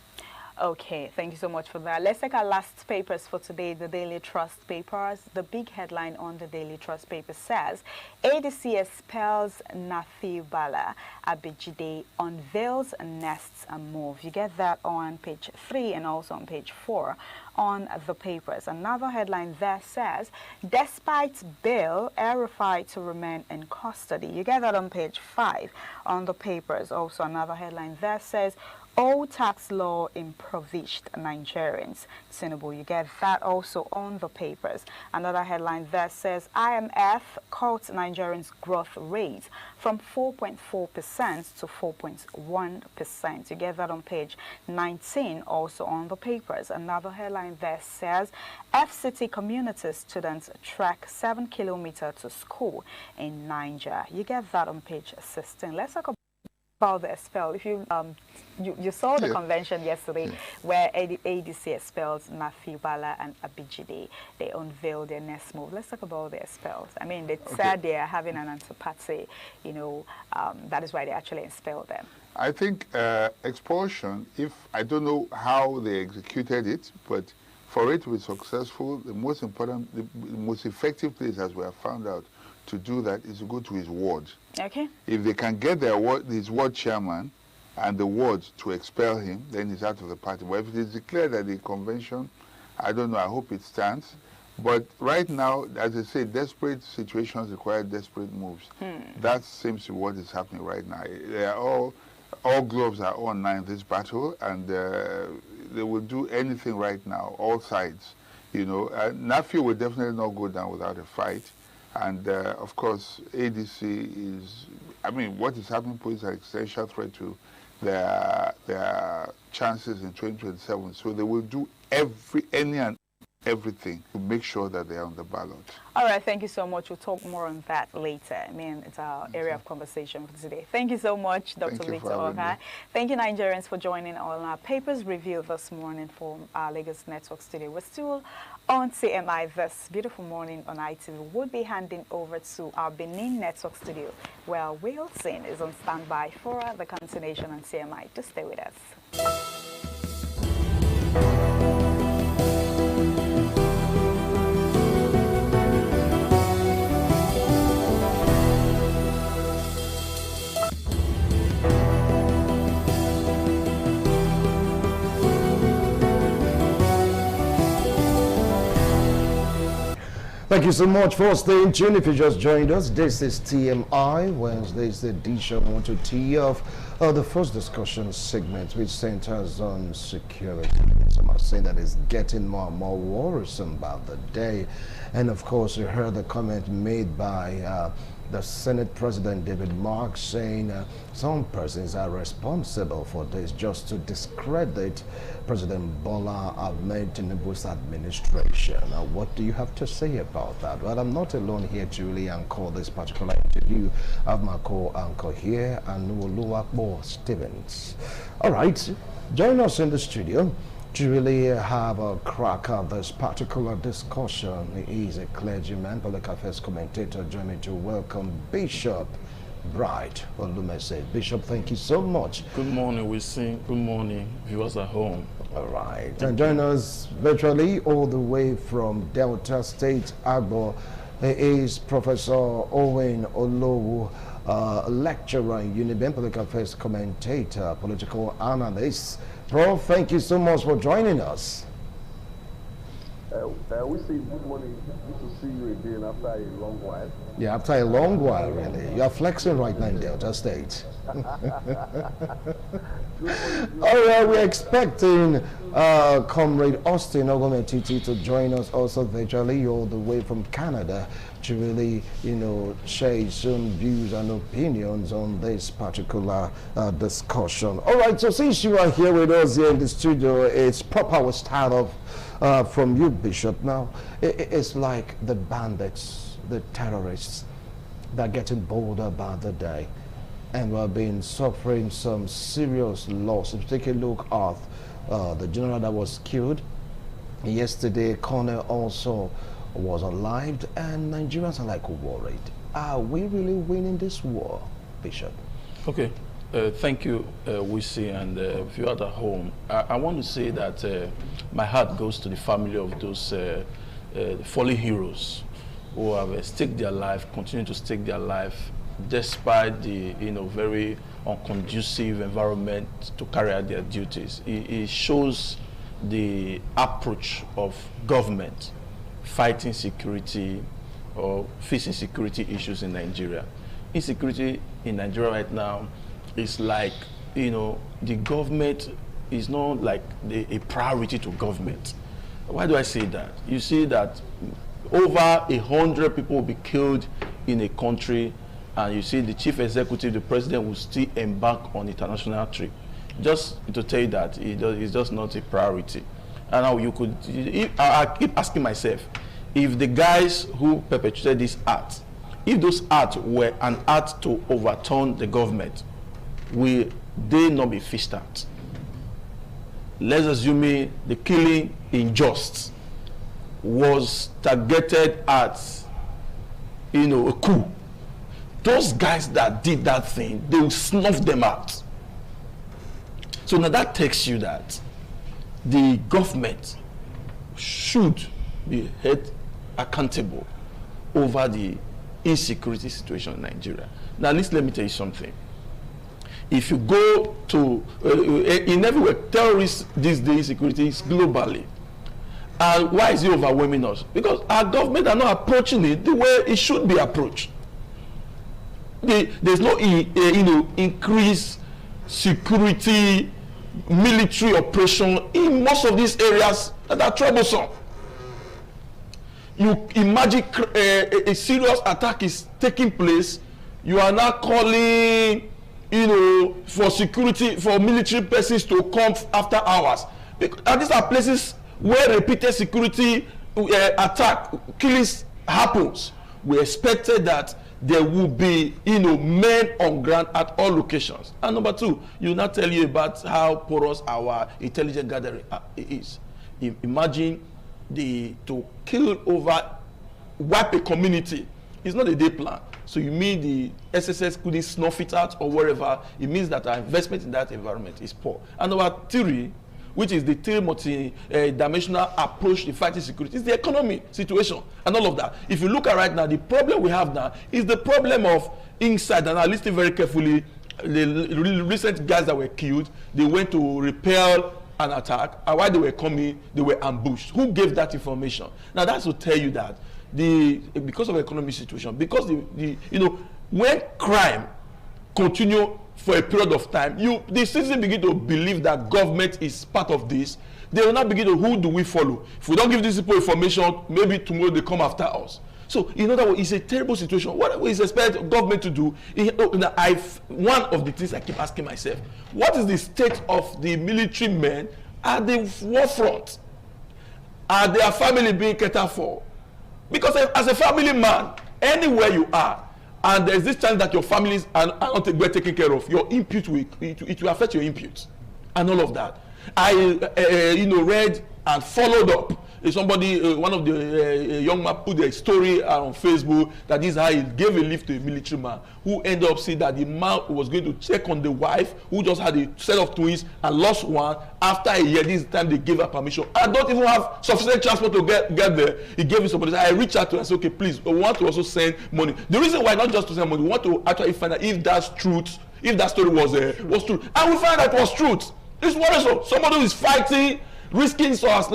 [SPEAKER 10] Okay, thank you so much for that. Let's take our last papers for today, the Daily Trust papers. The big headline on the Daily Trust paper says, ADC expels Nafi Bala, Abejide unveils nests and move. You get that on page 3 and also on page 4 on the papers. Another headline there says, despite bail, El-Rufai to remain in custody. You get that on page 5 on the papers. Also another headline there says, old tax law impoverished Nigerians. Tinubu, you get that also on the papers. Another headline that says IMF cuts Nigerians' growth rate from 4.4% to 4.1%. You get that on page 19 also on the papers. Another headline that says FCT community students trek 7 kilometers to school in Niger. You get that on page 16. Let's talk about the expel. If you you saw the convention yesterday where ADC expels Nafi Bala and Abejide. They unveiled their next move. Let's talk about the expels. I mean, they said they are having an anti-party, you know, that is why they actually expelled them.
[SPEAKER 11] I think expulsion, if I don't know how they executed it, but for it to be successful, the most important, the most effective place, as we have found out, to do that is to go to his ward.
[SPEAKER 10] Okay.
[SPEAKER 11] If they can get their ward, his ward chairman and the words to expel him, then he's out of the party. But if it is declared that the convention, I don't know, I hope it stands. But right now, as I say, desperate situations require desperate moves. That seems to be what is happening right now. They are all gloves are on now in this battle, and they will do anything right now, all sides. You know, NAFIO will definitely not go down without a fight. And of course, ADC is, I mean, what is happening poses an existential threat to their chances in 2027. So they will do any and everything to make sure that they are on the ballot.
[SPEAKER 10] All right, thank you so much. We'll talk more on that later. I mean, it's our area of conversation for today. Thank you so much, Dr. Lito Oga. Thank you, Nigerians, for joining on our papers review this morning from our Lagos Network studio. We're still on CMI this beautiful morning on ITV. We'll be handing over to our Benin Network studio, where Wilson is on standby for the continuation on CMI. Just stay with us.
[SPEAKER 7] Thank you so much for staying tuned. If you just joined us, this is TMI, Wednesday's edition. I want to tee off the first discussion segment, which centers on security. Some are saying that it's getting more and more worrisome about the day. And of course, you heard the comment made by the Senate President David Mark saying some persons are responsible for this just to discredit President Bola Ahmed Tinubu's administration. Now, what do you have to say about that? Well, I'm not alone here to really anchor this particular interview. I have my co-anchor here, Anuoluwapo Stevens. All right, join us in the studio to really have a crack at this particular discussion. He is a clergyman, public affairs commentator. Join me to welcome Bishop Bright Olumese. Bishop, thank you so much.
[SPEAKER 12] Good morning, we sing. Good morning, viewers at home.
[SPEAKER 7] All right, and join us virtually all the way from Delta State, Agbo. He is Professor Owen Olowu, lecturer in UNIBEN, public affairs commentator, political analyst. Prof, thank you so much for joining us.
[SPEAKER 13] We say good morning. Good to see you again after a long while.
[SPEAKER 7] Yeah, after a long while, really. You are flexing right now in Delta State. All right, we're expecting Comrade Austin Ogometiti to join us also virtually all the way from Canada to really, you know, share his own views and opinions on this particular discussion. All right, so since you are here with us here in the studio, it's proper we start off from you, Bishop. Now, it's like the bandits, the terrorists, they're getting bolder by the day. And we've been suffering some serious loss. If you take a look at the general that was killed yesterday, Colonel also was alive, and Nigerians are like worried. Are we really winning this war, Bishop?
[SPEAKER 12] Okay, thank you, Wisi, and if you're at home, I want to say that my heart goes to the family of those fallen heroes who have staked their life, continue to stake their life, despite the very unconducive environment to carry out their duties. It shows the approach of government fighting security or facing security issues in Nigeria. Insecurity in Nigeria right now is like, the government is not like a priority to government. Why do I say that? You see that over 100 people will be killed in a country, and you see the chief executive, the president, will still embark on international trip. Just to tell you that it's just not a priority. And now you could, I keep asking myself, if the guys who perpetrated this act, if those acts were an act to overturn the government, will they not be fished out? Let's assume the killing in Just was targeted at, a coup. Those guys that did that thing, they will snuff them out. So now that tells you that the government should be held accountable over the insecurity situation in Nigeria. Now, let me tell you something. if you go to, in everywhere, terrorists these days, security is globally. And why is it overwhelming us? Because our government are not approaching it the way it should be approached. There's no increased security, military operation in most of these areas that are troublesome. You imagine a serious attack is taking place, you are now calling, for security, for military persons to come after hours. And these are places where repeated security attack, killings happens. We expected that there will be, men on ground at all locations. And number two, you now tell you about how porous our intelligence gathering is. Imagine to kill over, wipe a community. It's not a day plan. So you mean the SSS couldn't snuff it out or wherever? It means that our investment in that environment is poor. And number three, which is the three multi-dimensional approach to fighting security, is the economy situation and all of that. If you look at right now, the problem we have now is the problem of inside, and I listened very carefully, the recent guys that were killed, they went to repel an attack, and while they were coming, they were ambushed. Who gave that information? Now that's to tell you that because of the economic situation, because when crime continue for a period of time, the citizens begin to believe that government is part of this. They will not begin to, who do we follow? If we don't give these people information, maybe tomorrow they come after us. So, in other words, it's a terrible situation. What is expected government to do? One of the things I keep asking myself, what is the state of the military men at the war front? Are their family being catered for? Because as a family man, anywhere you are, and there's this chance that your families are not taken care of, your input will affect your input, and all of that. I read and followed up. Somebody, one of the young man put a story on Facebook that this is how he gave a lift to a military man who ended up saying that the man was going to check on the wife who just had a set of twins and lost one. After a year, this time they gave her permission. I don't even have sufficient transport to get there. He gave me somebody. I reached out to her and said, okay, please, we want to also send money. The reason why not just to send money, we want to actually find out if that's truth, if that story was true. And we found out it was truth. It's worrisome. Somebody who is fighting, risking his life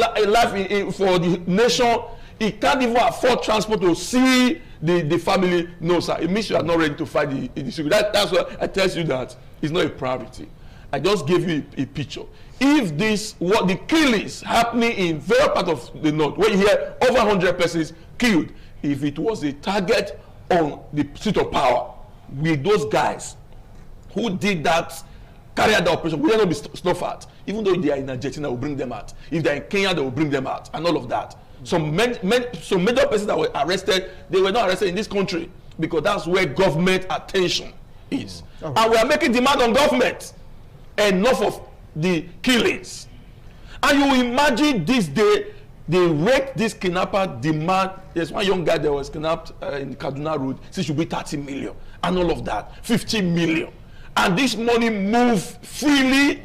[SPEAKER 12] for the nation, he can't even afford transport to see the family. No, sir. It means you are not ready to fight the security. That's why I tell you that it's not a priority. I just gave you a picture. If the killings happening in various parts of the north, where you hear over 100 persons killed, if it was a target on the seat of power, with those guys who did that, carry out the operation, will not be snuffed out. Even though they are in Argentina, will bring them out. If they are in Kenya, they will bring them out, and all of that. Some major persons that were arrested, they were not arrested in this country because that's where government attention is. And we are making demand on government. Enough of the killings. And you imagine this day, they rape this kidnapper demand. There's one young guy that was kidnapped in Kaduna Road, so it should be 30 million, and all of that, 50 million. And this money move freely.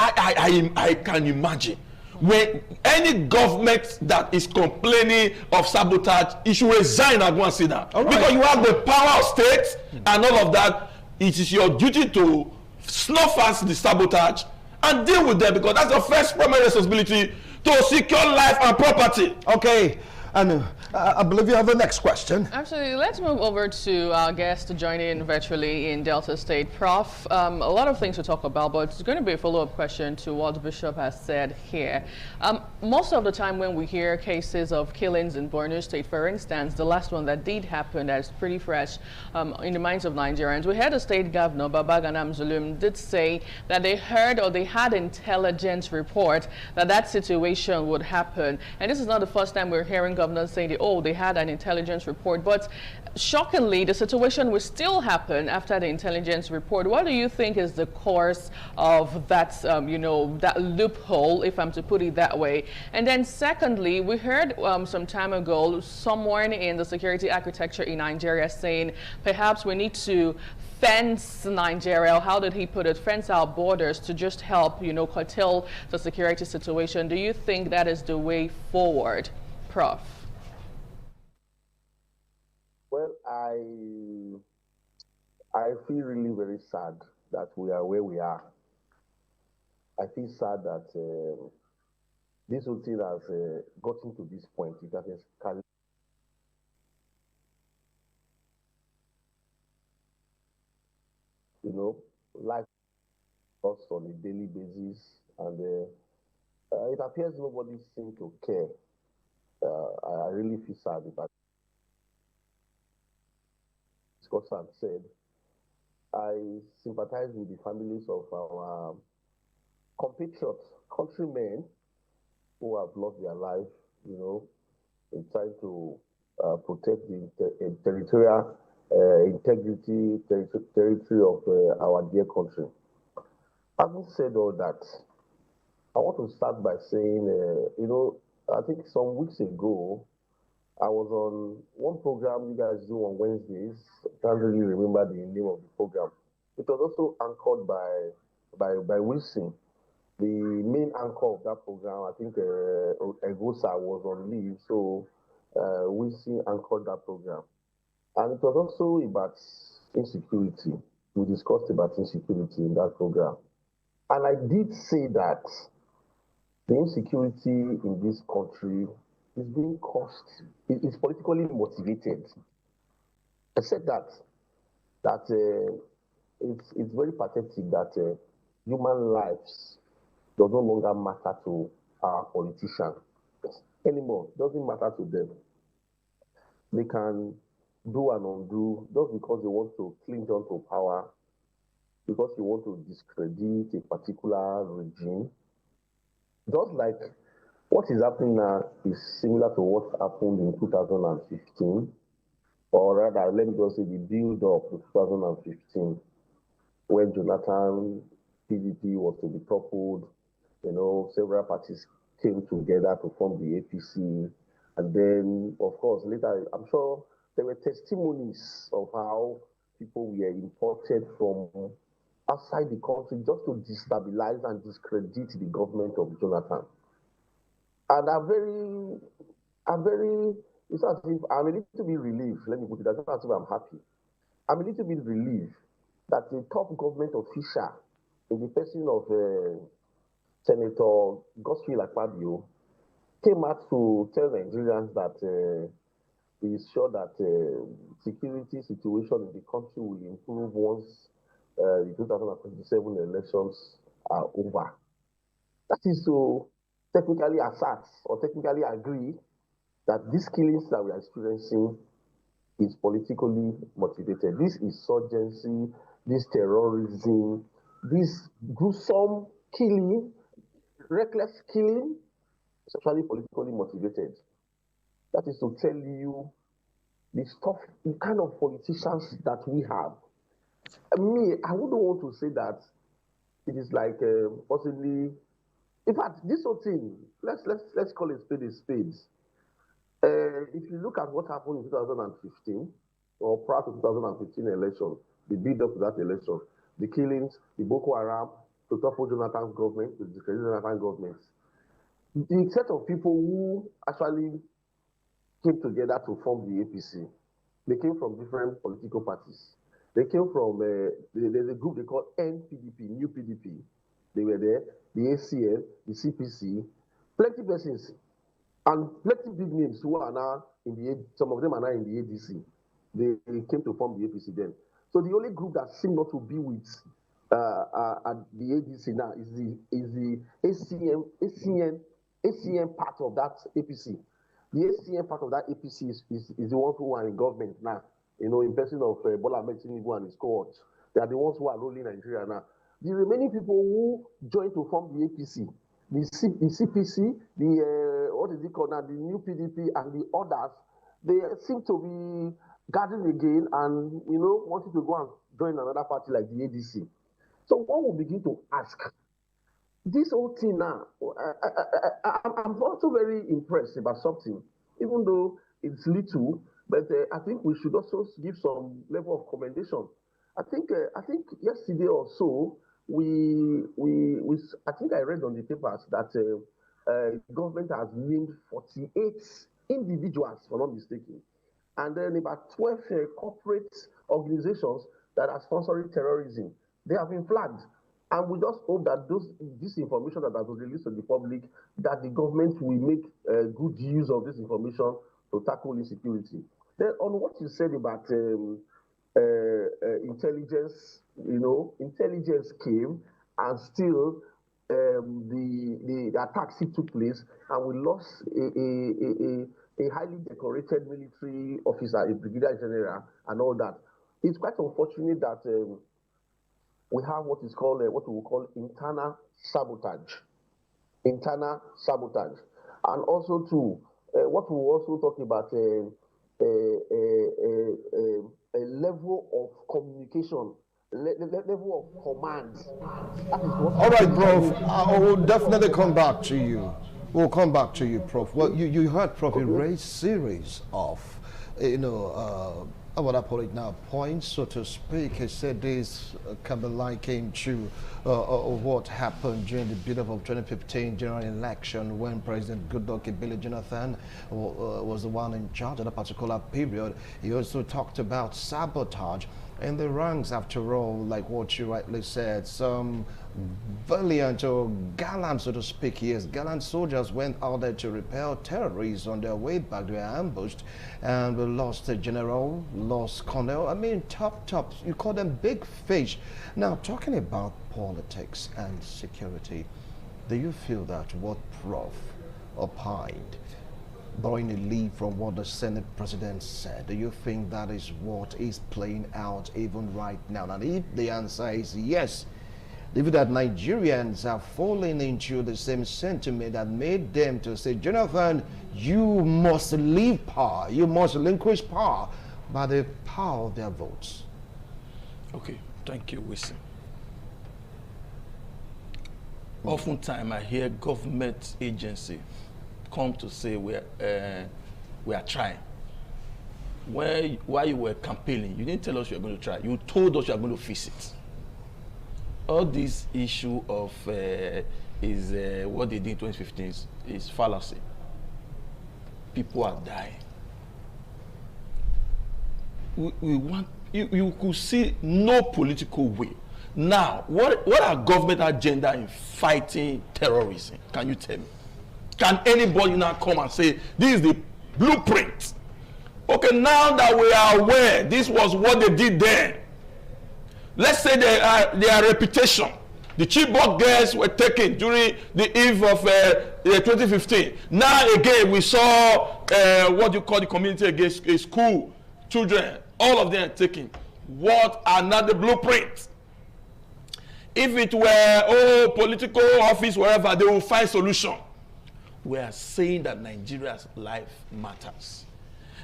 [SPEAKER 12] I can imagine when any government that is complaining of sabotage, it should resign and go and sit down. Because you have the power of state and all of that. It is your duty to snuff out the sabotage and deal with them, because that's your first primary responsibility, to secure life and property.
[SPEAKER 7] Okay, and I believe you have the next question.
[SPEAKER 8] Actually, let's move over to our guest to join in virtually in Delta State. Prof, a lot of things to talk about, but it's going to be a follow-up question to what Bishop has said here. Most of the time when we hear cases of killings in Borno State, for instance, the last one that did happen that's pretty fresh in the minds of Nigerians, we heard the state governor, Babagana Zulum, did say that they heard or they had intelligence report that that situation would happen. And this is not the first time we're hearing governors saying, oh, they had an intelligence report. But shockingly, the situation will still happen after the intelligence report. What do you think is the cause of that, that loophole, if I'm to put it that way? And then secondly, we heard some time ago someone in the security architecture in Nigeria saying perhaps we need to fence Nigeria, how did he put it, fence our borders to just help, curtail the security situation. Do you think that is the way forward, Prof?
[SPEAKER 13] Well, I feel really very sad that we are where we are. I feel sad that this whole thing has gotten to this point. It has escalated. You know, life us on a daily basis, and it appears nobody seems to care. I really feel sad about Scott said. I sympathize with the families of our compatriots, countrymen who have lost their life, you know, in trying to protect the territorial integrity, territory of our dear country. Having said all that, I want to start by saying, you know, I think some weeks ago, I was on one program you guys do on Wednesdays. I can't really remember the name of the program. It was also anchored by Wilson. The main anchor of that program, I think Egosa was on leave, so Wilson anchored that program. And it was also about insecurity. We discussed about insecurity in that program. And I did say that the insecurity in this country is being caused, it's politically motivated. I said that it's very pathetic that human lives does no longer matter to our politicians anymore. It doesn't matter to them. They can do and undo just because they want to cling on to power, because you want to discredit a particular regime. Just like what is happening now is similar to what happened in 2015, or rather, let me just say the build-up to 2015, when Jonathan PDP was to be toppled. You know, several parties came together to form the APC, and then, of course, later, I'm sure there were testimonies of how people were imported from outside the country just to destabilize and discredit the government of Jonathan. And it's as if I'm a little bit relieved, let me put it, it's not as if I'm happy. I'm a little bit relieved that the top government official, in the person of Senator Godswill Akpabio, came out to tell Nigerians that he is sure that security situation in the country will improve once the 2027 elections are over. That is to technically assert or technically agree that these killings that we are experiencing is politically motivated. This insurgency, this terrorism, this gruesome killing, reckless killing, is actually politically motivated. That is to tell you the stuff, the kind of politicians that we have. Me, I wouldn't want to say that it is like possibly. In fact, this whole thing, let's call it spade a spade. If you look at what happened in 2015 or prior to 2015 election, the build up to that election, the killings, the Boko Haram, to topple Jonathan's government, to discredit Jonathan's government, the set of people who actually came together to form the APC, they came from different political parties. They came from, there's a group they call NPDP, New PDP. They were there, the ACN, the CPC, plenty persons, and plenty big names who are now in the, some of them are now in the ADC. They came to form the APC then. So the only group that seemed not to be with at the ADC now is the ACN part of that APC. The ACN part of that APC is the ones who are in government now, you know, in person of Bola Ahmed Tinubu and his cohort. They are the ones who are ruling Nigeria now. The remaining people who joined to form the APC, the CPC, what is it called now, the New PDP and the others, they seem to be gathering again and, you know, wanting to go and join another party like the ADC. So one will begin to ask, this whole thing now, I'm also very impressed about something, even though it's little, but I think we should also give some level of commendation. I think yesterday or so, I think I read on the papers that government has named 48 individuals, if I'm not mistaken, and then about 12 corporate organizations that are sponsoring terrorism. They have been flagged. And we just hope that this information that has been released to the public, that the government will make good use of this information to tackle insecurity. Then on what you said about intelligence, intelligence came and still the attack still took place, and we lost a highly decorated military officer, a brigadier general, and all that. It's quite unfortunate that we have what is called what we will call internal sabotage. Internal sabotage, and also too, what we will also talk about a level of communication, level of command. That is what.
[SPEAKER 7] All right, Prof. I will definitely come back to you. We'll come back to you, Prof. Well, you heard Prof. raise series of, what I call it now, points, so to speak. He said this can be likened to what happened during the build-up of 2015 general election when President Goodluck Ebele Jonathan was the one in charge at a particular period. He also talked about sabotage in the ranks, after all, like what you rightly said. Some valiant or gallant, so to speak, yes, gallant soldiers went out there to repel terrorists. On their way back, they were ambushed, and we lost a general, lost colonel. I mean, top, you call them big fish. Now, talking about politics and security, do you feel that what Prof. opined, borrowing a lead from what the Senate President said, do you think that is what is playing out even right now? And if the answer is yes, even that Nigerians are falling into the same sentiment that made them to say, Jonathan, you must leave power, you must relinquish power by the power of their votes.
[SPEAKER 12] Okay, thank you, Wilson. Oftentimes I hear government agency come to say we are trying. While you were campaigning, you didn't tell us you were going to try. You told us you are going to fix it. All this issue of is what they did in 2015 is fallacy. People are dying. We want you could see no political way. Now, what are government agenda in fighting terrorism? Can you tell me? Can anybody now come and say this is the blueprint? Okay, now that we are aware this was what they did then. Let's say their reputation. The Chibok girls were taken during the eve of 2015. Now again, we saw what you call the community against school children. All of them are taken. What another blueprint? If it were political office, wherever, they will find solution. We are saying that Nigeria's life matters.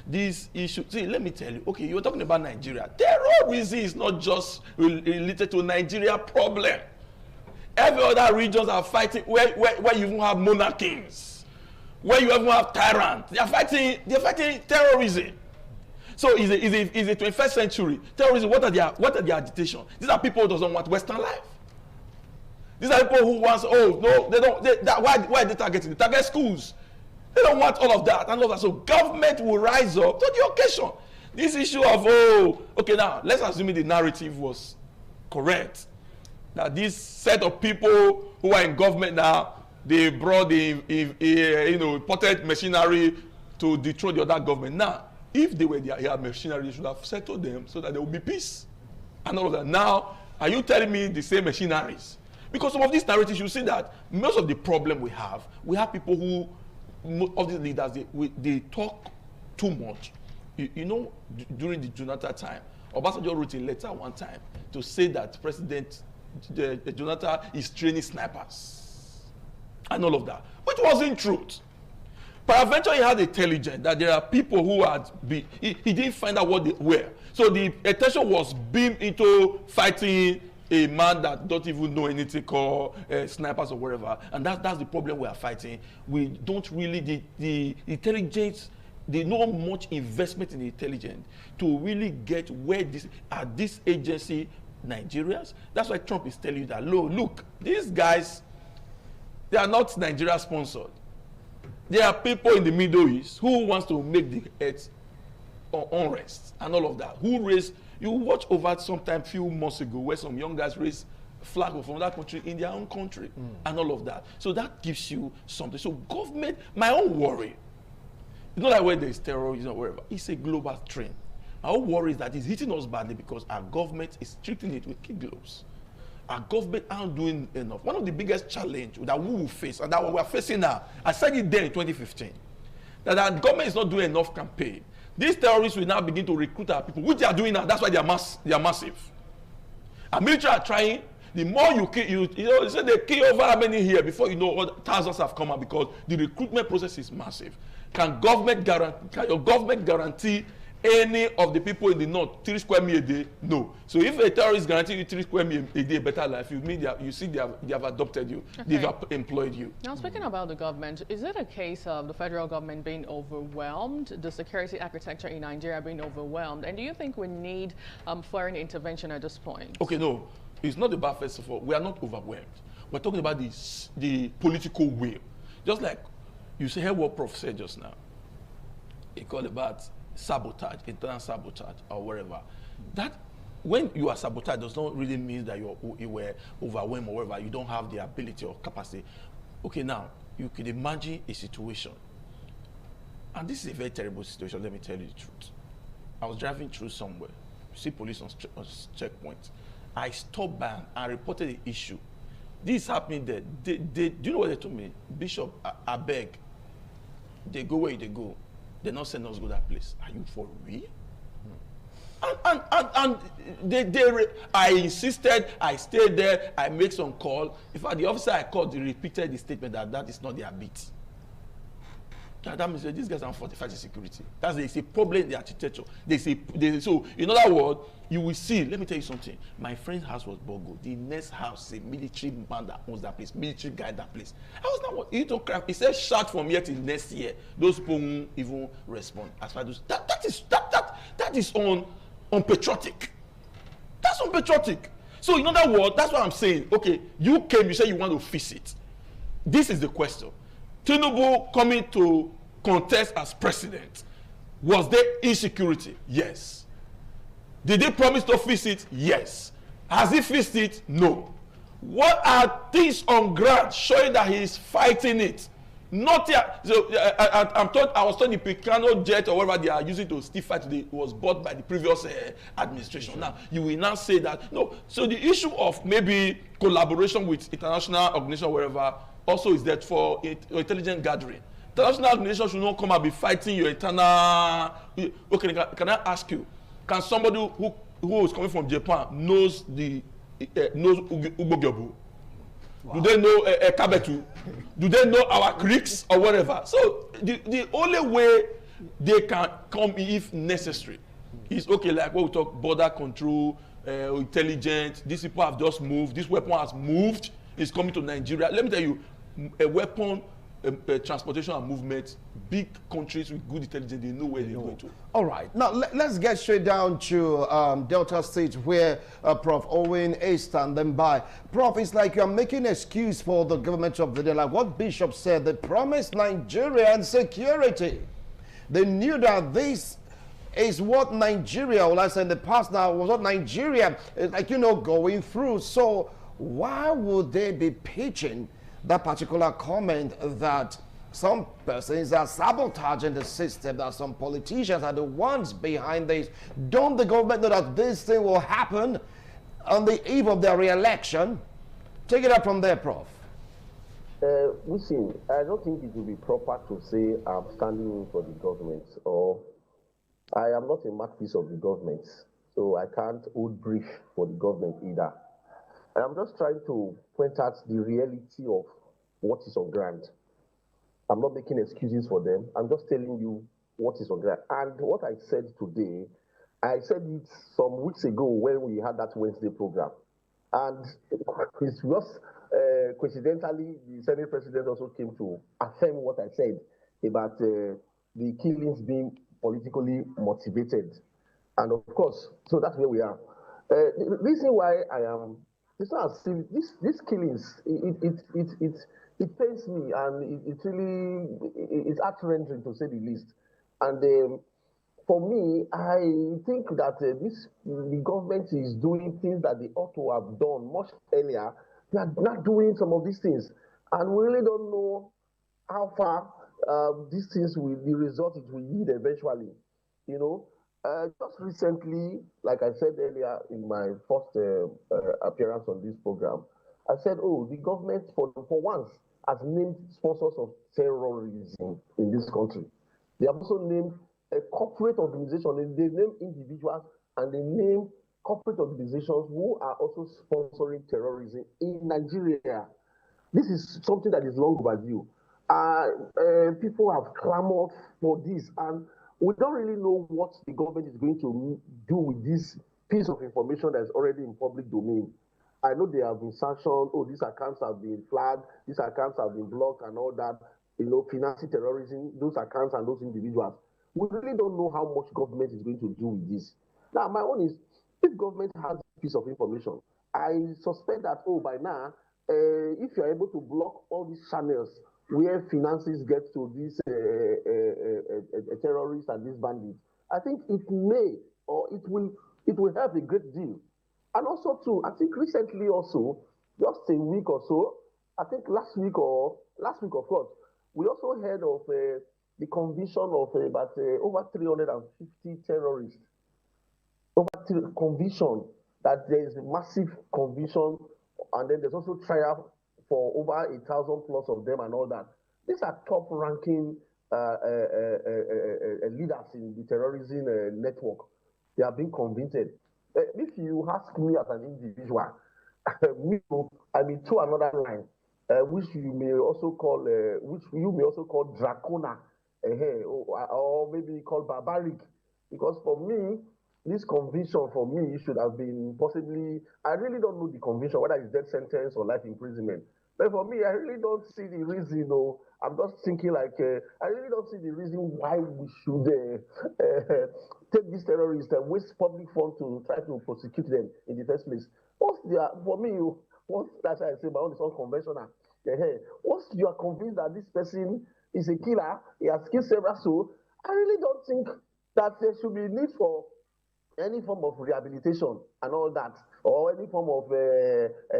[SPEAKER 12] This issue, see, let me tell you, okay, you're talking about Nigeria. Terrorism is not just related to Nigeria problem. Every other regions are fighting where you even have monarchies, where you even have tyrants. They're fighting terrorism. So is the 21st century terrorism? What are their agitation? These are people who doesn't want Western life. These are people who want, why are they targeting? They target schools. They don't want all of that and all of that. So government will rise up to the occasion. This issue of, okay, now let's assume the narrative was correct. Now this set of people who are in government now, they brought the imported machinery to dethrone the other government. Now, if they were their machinery, they should have settled them so that there will be peace and all of that. Now, are you telling me the same machineries? Because some of these narratives, you see that most of the problem we have people who, of the leaders, they talk too much. You know, during the Jonathan time, Obasanjo wrote a letter one time to say that President Jonathan is training snipers and all of that, which wasn't true. Peradventure, he had intelligence that there are people who he didn't find out what they were. So the attention was beamed into fighting a man that don't even know anything called snipers or whatever. And that's the problem we are fighting. We don't really, the intelligence, they know much investment in the intelligence to really get where this agency, Nigerians. That's why Trump is telling you that, look, these guys, they are not Nigeria sponsored. There are people in the Middle East who wants to make the earth unrest and all of that, who raise You watch over sometime few months ago where some young guys raised flag from another country in their own country and all of that. So that gives you something. So government, my own worry, it's not like where there's terrorism or wherever, it's a global trend. My own worry is that it's hitting us badly because our government is treating it with kid gloves. Our government aren't doing enough. One of the biggest challenges that we will face, and that what we are facing now, I said it there in 2015, that our government is not doing enough campaign. These terrorists will now begin to recruit our people, which they are doing now. That's why they are massive. Our military are trying. The more you kill, you say they kill over how many here before you know thousands have come out because the recruitment process is massive. Can your government guarantee any of the people in the north 3 square meals a day? No. So if a terrorist guarantee you 3 square meals a day better life, you see they have adopted you, okay. They've employed you.
[SPEAKER 8] Now speaking about the government, is it a case of the federal government being overwhelmed, the security architecture in Nigeria being overwhelmed, and do you think we need foreign intervention at this point?
[SPEAKER 12] Okay, no, it's not about first of all, we are not overwhelmed. We're talking about the political will. Just like you say, what Prof said just now, he called about sabotage, internal sabotage, or whatever. That when you are sabotaged does not really mean that you were overwhelmed or whatever. You don't have the ability or capacity. Okay, now you could imagine a situation, and this is a very terrible situation. Let me tell you the truth. I was driving through somewhere, see police on checkpoint. I stopped by and reported the issue. This is happening there. Do you know what they told me? Bishop, I beg. They go where they go. They're not sending us to that place. Are you for real? And I insisted, I stayed there, I make some call. In fact, the officer I called, he repeated the statement that is not their beat. That means that these guys are fortified security. There's a problem in the architecture. So, in other words, you will see, let me tell you something. My friend's house was burgled. The next house is a military man that owns that place, military guy that place. I was not what he don't cry. He said, "Shut from here till next year." Those people won't even respond. As far as that is unpatriotic. That's unpatriotic. So, in other words, that's what I'm saying. Okay, you came, you said you want to fix it. This is the question. Tinubu coming to contest as president, was there insecurity? Yes. Did he promise to fix it? Yes. Has he fixed it? No. What are things on ground showing that he is fighting it? Not yet. So I was told the Picano jet or whatever they are using to still fight today was bought by the previous administration. Now you will now say that no. So the issue of maybe collaboration with international organization or whatever also is that for intelligence gathering. International organization should not come and be fighting your internal. Okay, can I ask you? Can somebody who is coming from Japan knows Ugbogebu? Wow. Do they know Kabetu? Do they know our creeks or whatever? So the only way they can come if necessary is okay, like what we talk border control, intelligence. These people have just moved. This weapon has moved. It's coming to Nigeria. Let me tell you, a weapon. Transportation and movement, big countries with good intelligence, they know where they're going to.
[SPEAKER 7] All right, now let's get straight down to Delta State, where Prof. Owen is standing by. Prof, it's like you're making an excuse for the government of the day, like what Bishop said. They promised Nigerian security. They knew that this is what Nigeria, well, I said in the past now, was what Nigeria is like, going through. So why would they be pitching that particular comment that some persons are sabotaging the system, that some politicians are the ones behind this? Don't the government know that this thing will happen on the eve of their re-election? Take it up from there, Prof.
[SPEAKER 13] Listen, I don't think it will be proper to say I'm standing in for the government, or I am not a mouthpiece of the government, so I can't hold brief for the government either. And I'm just trying to point out the reality of what is on ground. I'm not making excuses for them. I'm just telling you what is on ground. And what I said today, I said it some weeks ago when we had that Wednesday program. And it's just coincidentally, the Senate president also came to affirm what I said about the killings being politically motivated. And of course, so that's where we are. The reason why I am, it's not as if these killings, it pains me, and it really, it's heart-rending to say the least. And for me, I think that the government is doing things that they ought to have done much earlier. They are not doing some of these things, and we really don't know how far these things will, the result it will yield eventually. You know, just recently, like I said earlier in my first appearance on this program, I said, oh, the government for once has named sponsors of terrorism in this country. They have also named a corporate organization. They name individuals and they name corporate organizations who are also sponsoring terrorism in Nigeria. This is something that is long overdue. People have clamored for this, and we don't really know what the government is going to do with this piece of information that is already in public domain. I know they have been sanctioned. Oh, these accounts have been flagged. These accounts have been blocked and all that. You know, financing terrorism, those accounts and those individuals. We really don't know how much government is going to do with this. Now, my own is, if government has a piece of information, I suspect that, oh, by now, if you're able to block all these channels where finances get to these terrorists and these bandits, I think it may, or it will help a great deal. And also, too, I think recently also, just a week or so, I think last week, of course, we also heard of the conviction of about over 350 terrorists. Conviction, that there is a massive conviction, and then there's also trial for over 1,000 plus of them and all that. These are top-ranking leaders in the terrorism network. They are being convicted. If you ask me as an individual, I mean, to another line, which you may also call, dracona, or maybe called barbaric, because for me, this conviction for me should have been possibly, I really don't know the conviction, whether it's death sentence or life imprisonment. But for me, I really don't see the reason, you know, I'm just thinking like, I really don't see the reason why we should take these terrorists and waste public funds to try to prosecute them in the first place. For me, that's why I say my own is unconventional. Once you are convinced that this person is a killer, he has killed several souls, I really don't think that there should be need for any form of rehabilitation and all that, or any form of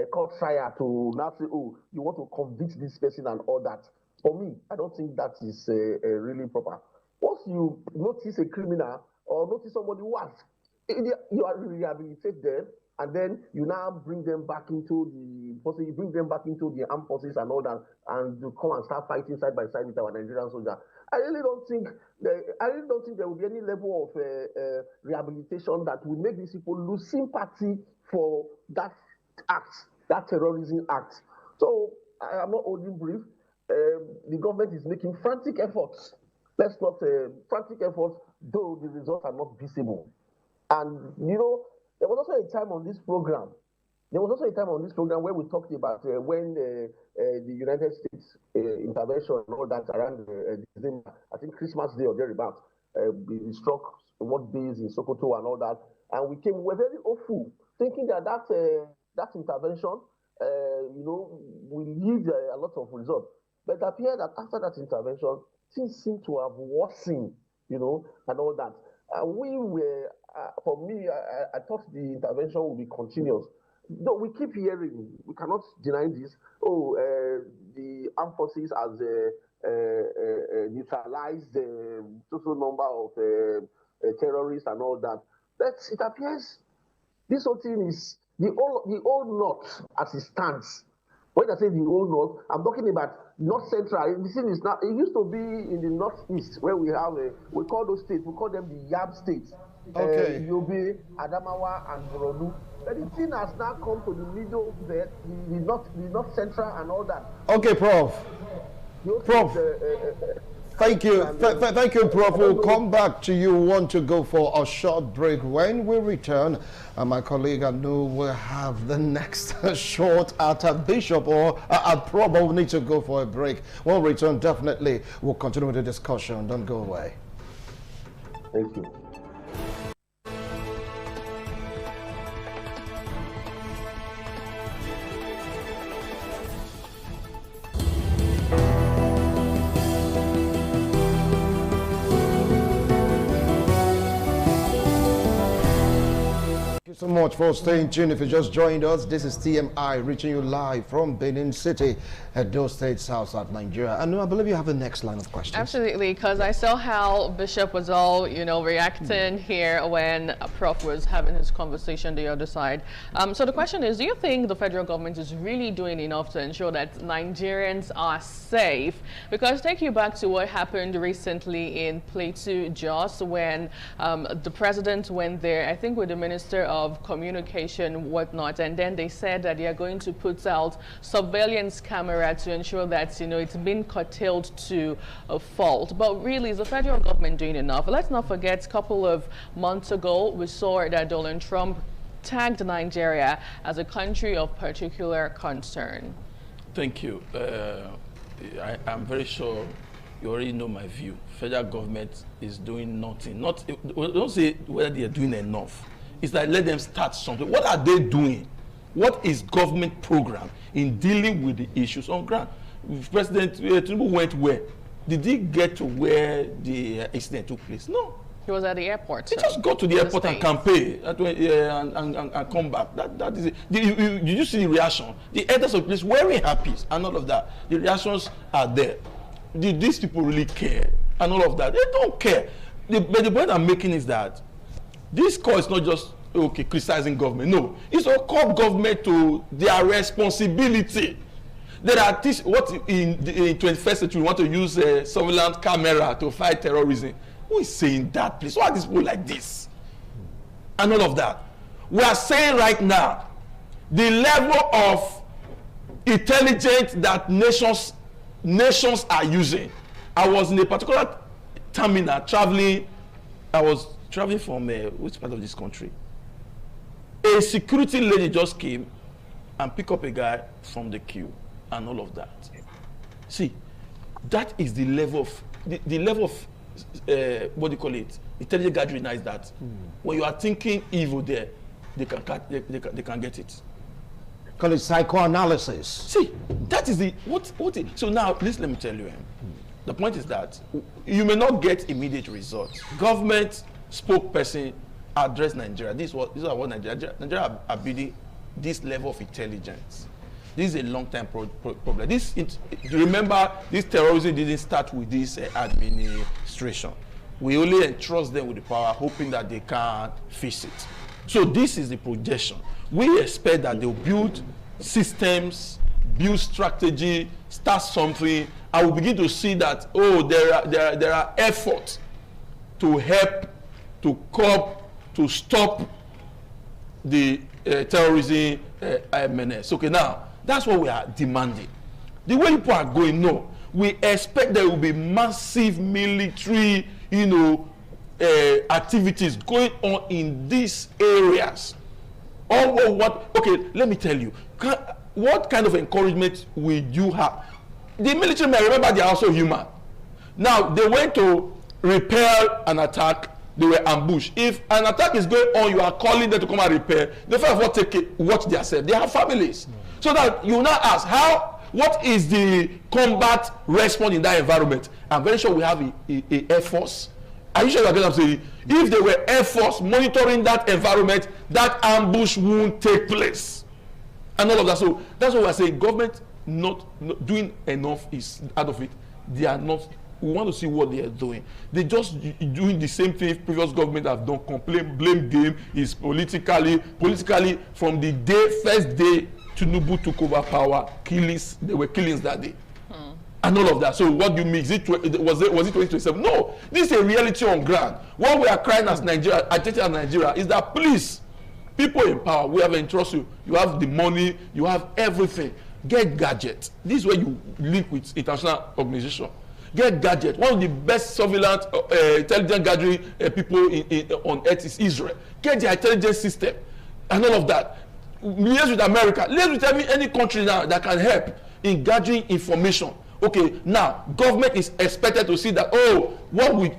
[SPEAKER 13] court trial to now say, oh, you want to convict this person and all that. For me, I don't think that is really proper. Once you notice a criminal or notice somebody who has, you are rehabilitate them, and then you now bring them back into the armed forces and all that, and you come and start fighting side by side with our Nigerian soldiers. I really don't think there will be any level of rehabilitation that will make these people lose sympathy for that act, that terrorism act. So I am not holding brief. The government is making frantic efforts. Let's not frantic efforts, though the results are not visible. And you know, there was also a time on this program. Where we talked about when the United States intervention and all that around December, I think Christmas Day or thereabouts, we struck what days in Sokoto and all that, and we were very hopeful, thinking that that intervention, will yield a lot of results. But it appeared that after that intervention, things seem to have worsened, and all that. We were, for me, I thought the intervention would be continuous. No, we keep hearing, we cannot deny this. The armed forces has neutralized the total number of terrorists and all that. But it appears this whole thing is the old North as it stands. When I say the old North, I'm talking about North Central. The thing is now, it used to be in the Northeast where we have, we call those states, we call them the Yab states.
[SPEAKER 7] Okay.
[SPEAKER 13] Yobe, Adamawa, and Borno. But the thing has now come to the middle there, the North Central and all that.
[SPEAKER 7] Okay, Prof. Thank you. Thank you, Prof. We'll come back to you. Want to go for a short break. When we return, my colleague Anu will have the next short at Bishop or at Prof. We'll need to go for a break. When we return, definitely we'll continue with the discussion. Don't go away.
[SPEAKER 13] Thank you.
[SPEAKER 7] So much for staying tuned. If you just joined us, this is TMI reaching you live from Benin City, Edo State, South Nigeria. And I believe you have the next line of questions.
[SPEAKER 8] Absolutely, because I saw how Bishop was all, reacting here when Prof was having his conversation the other side. So the question is, do you think the federal government is really doing enough to ensure that Nigerians are safe? Because take you back to what happened recently in Plateau, Jos, when the president went there, I think with the Minister of Communication, whatnot, and then they said that they are going to put out surveillance camera to ensure that it's been curtailed to a fault. But really, is the federal government doing enough? Let's not forget, a couple of months ago we saw that Donald Trump tagged Nigeria as a country of particular concern.
[SPEAKER 12] Thank you. I'm very sure you already know my view. Federal government is doing nothing. Don't say whether they are doing enough. It's like, let them start something. What are they doing? What is government program in dealing with the issues on ground? President Tinubu went where? Did he get to where the incident took place? No.
[SPEAKER 8] He was at the airport.
[SPEAKER 12] He just go to the airport and campaign and come back. That is it. Did you see the reaction? The elders of the place wearing happy and all of that. The reactions are there. Did these people really care? And all of that. They don't care. But the point I'm making is that this call is not just criticizing government. No, it's to call government to their responsibility. There are what in 21st century we want to use a surveillance camera to fight terrorism. Who is saying that, please? Why are these people like this? And all of that. We are saying right now, the level of intelligence that nations are using. I was in a particular terminal traveling. I was traveling from which part of this country? A security lady just came and picked up a guy from the queue and all of that. See, that is the level of the level of what do you call it? Intelligent gathering is that when you are thinking evil there, they can get it.
[SPEAKER 7] Call it psychoanalysis.
[SPEAKER 12] See, that is the so now please let me tell you. The point is that you may not get immediate results. Government spokesperson address Nigeria. This is what Nigeria are building this level of intelligence. This is a long-time problem. Remember, this terrorism didn't start with this administration. We only entrust them with the power, hoping that they can fix it. So this is the projection. We expect that they'll build systems, build strategy, start something, and we'll begin to see that there are efforts to help, to curb, to stop the terrorism menace. Okay, now that's what we are demanding. The way people are going, no, we expect there will be massive military, activities going on in these areas. Okay, let me tell you, what kind of encouragement will you have? The military may remember they are also human. Now, they went to repel an attack, they were ambushed. If an attack is going on, you are calling them to come and repair, they first of all take it, watch themselves. They have families. So that you now ask, what is the combat response in that environment? I'm very sure we have a Air Force. Are you sure you are getting what I'm saying? If there were Air Force monitoring that environment, that ambush won't take place. And all of that. So that's what we're saying. Government not doing enough is out of it. They are not. We want to see what they are doing. They just doing the same thing previous government have done. Complain, blame game is politically from the first day Tinubu took over power, killings, there were killings that day. And all of that. So what do you mean? Was it 2027? No, this is a reality on ground. What we are crying as Nigeria, is that please, people in power, we have entrusted you. You have the money, you have everything. Get gadgets. This is where you link with international organization. Get gadgets. One of the best surveillance, intelligence gathering people on earth is Israel. Get their intelligence system and all of that. Liaise with America. Liaise with any country now that can help in gathering information. Okay, now government is expected to see that.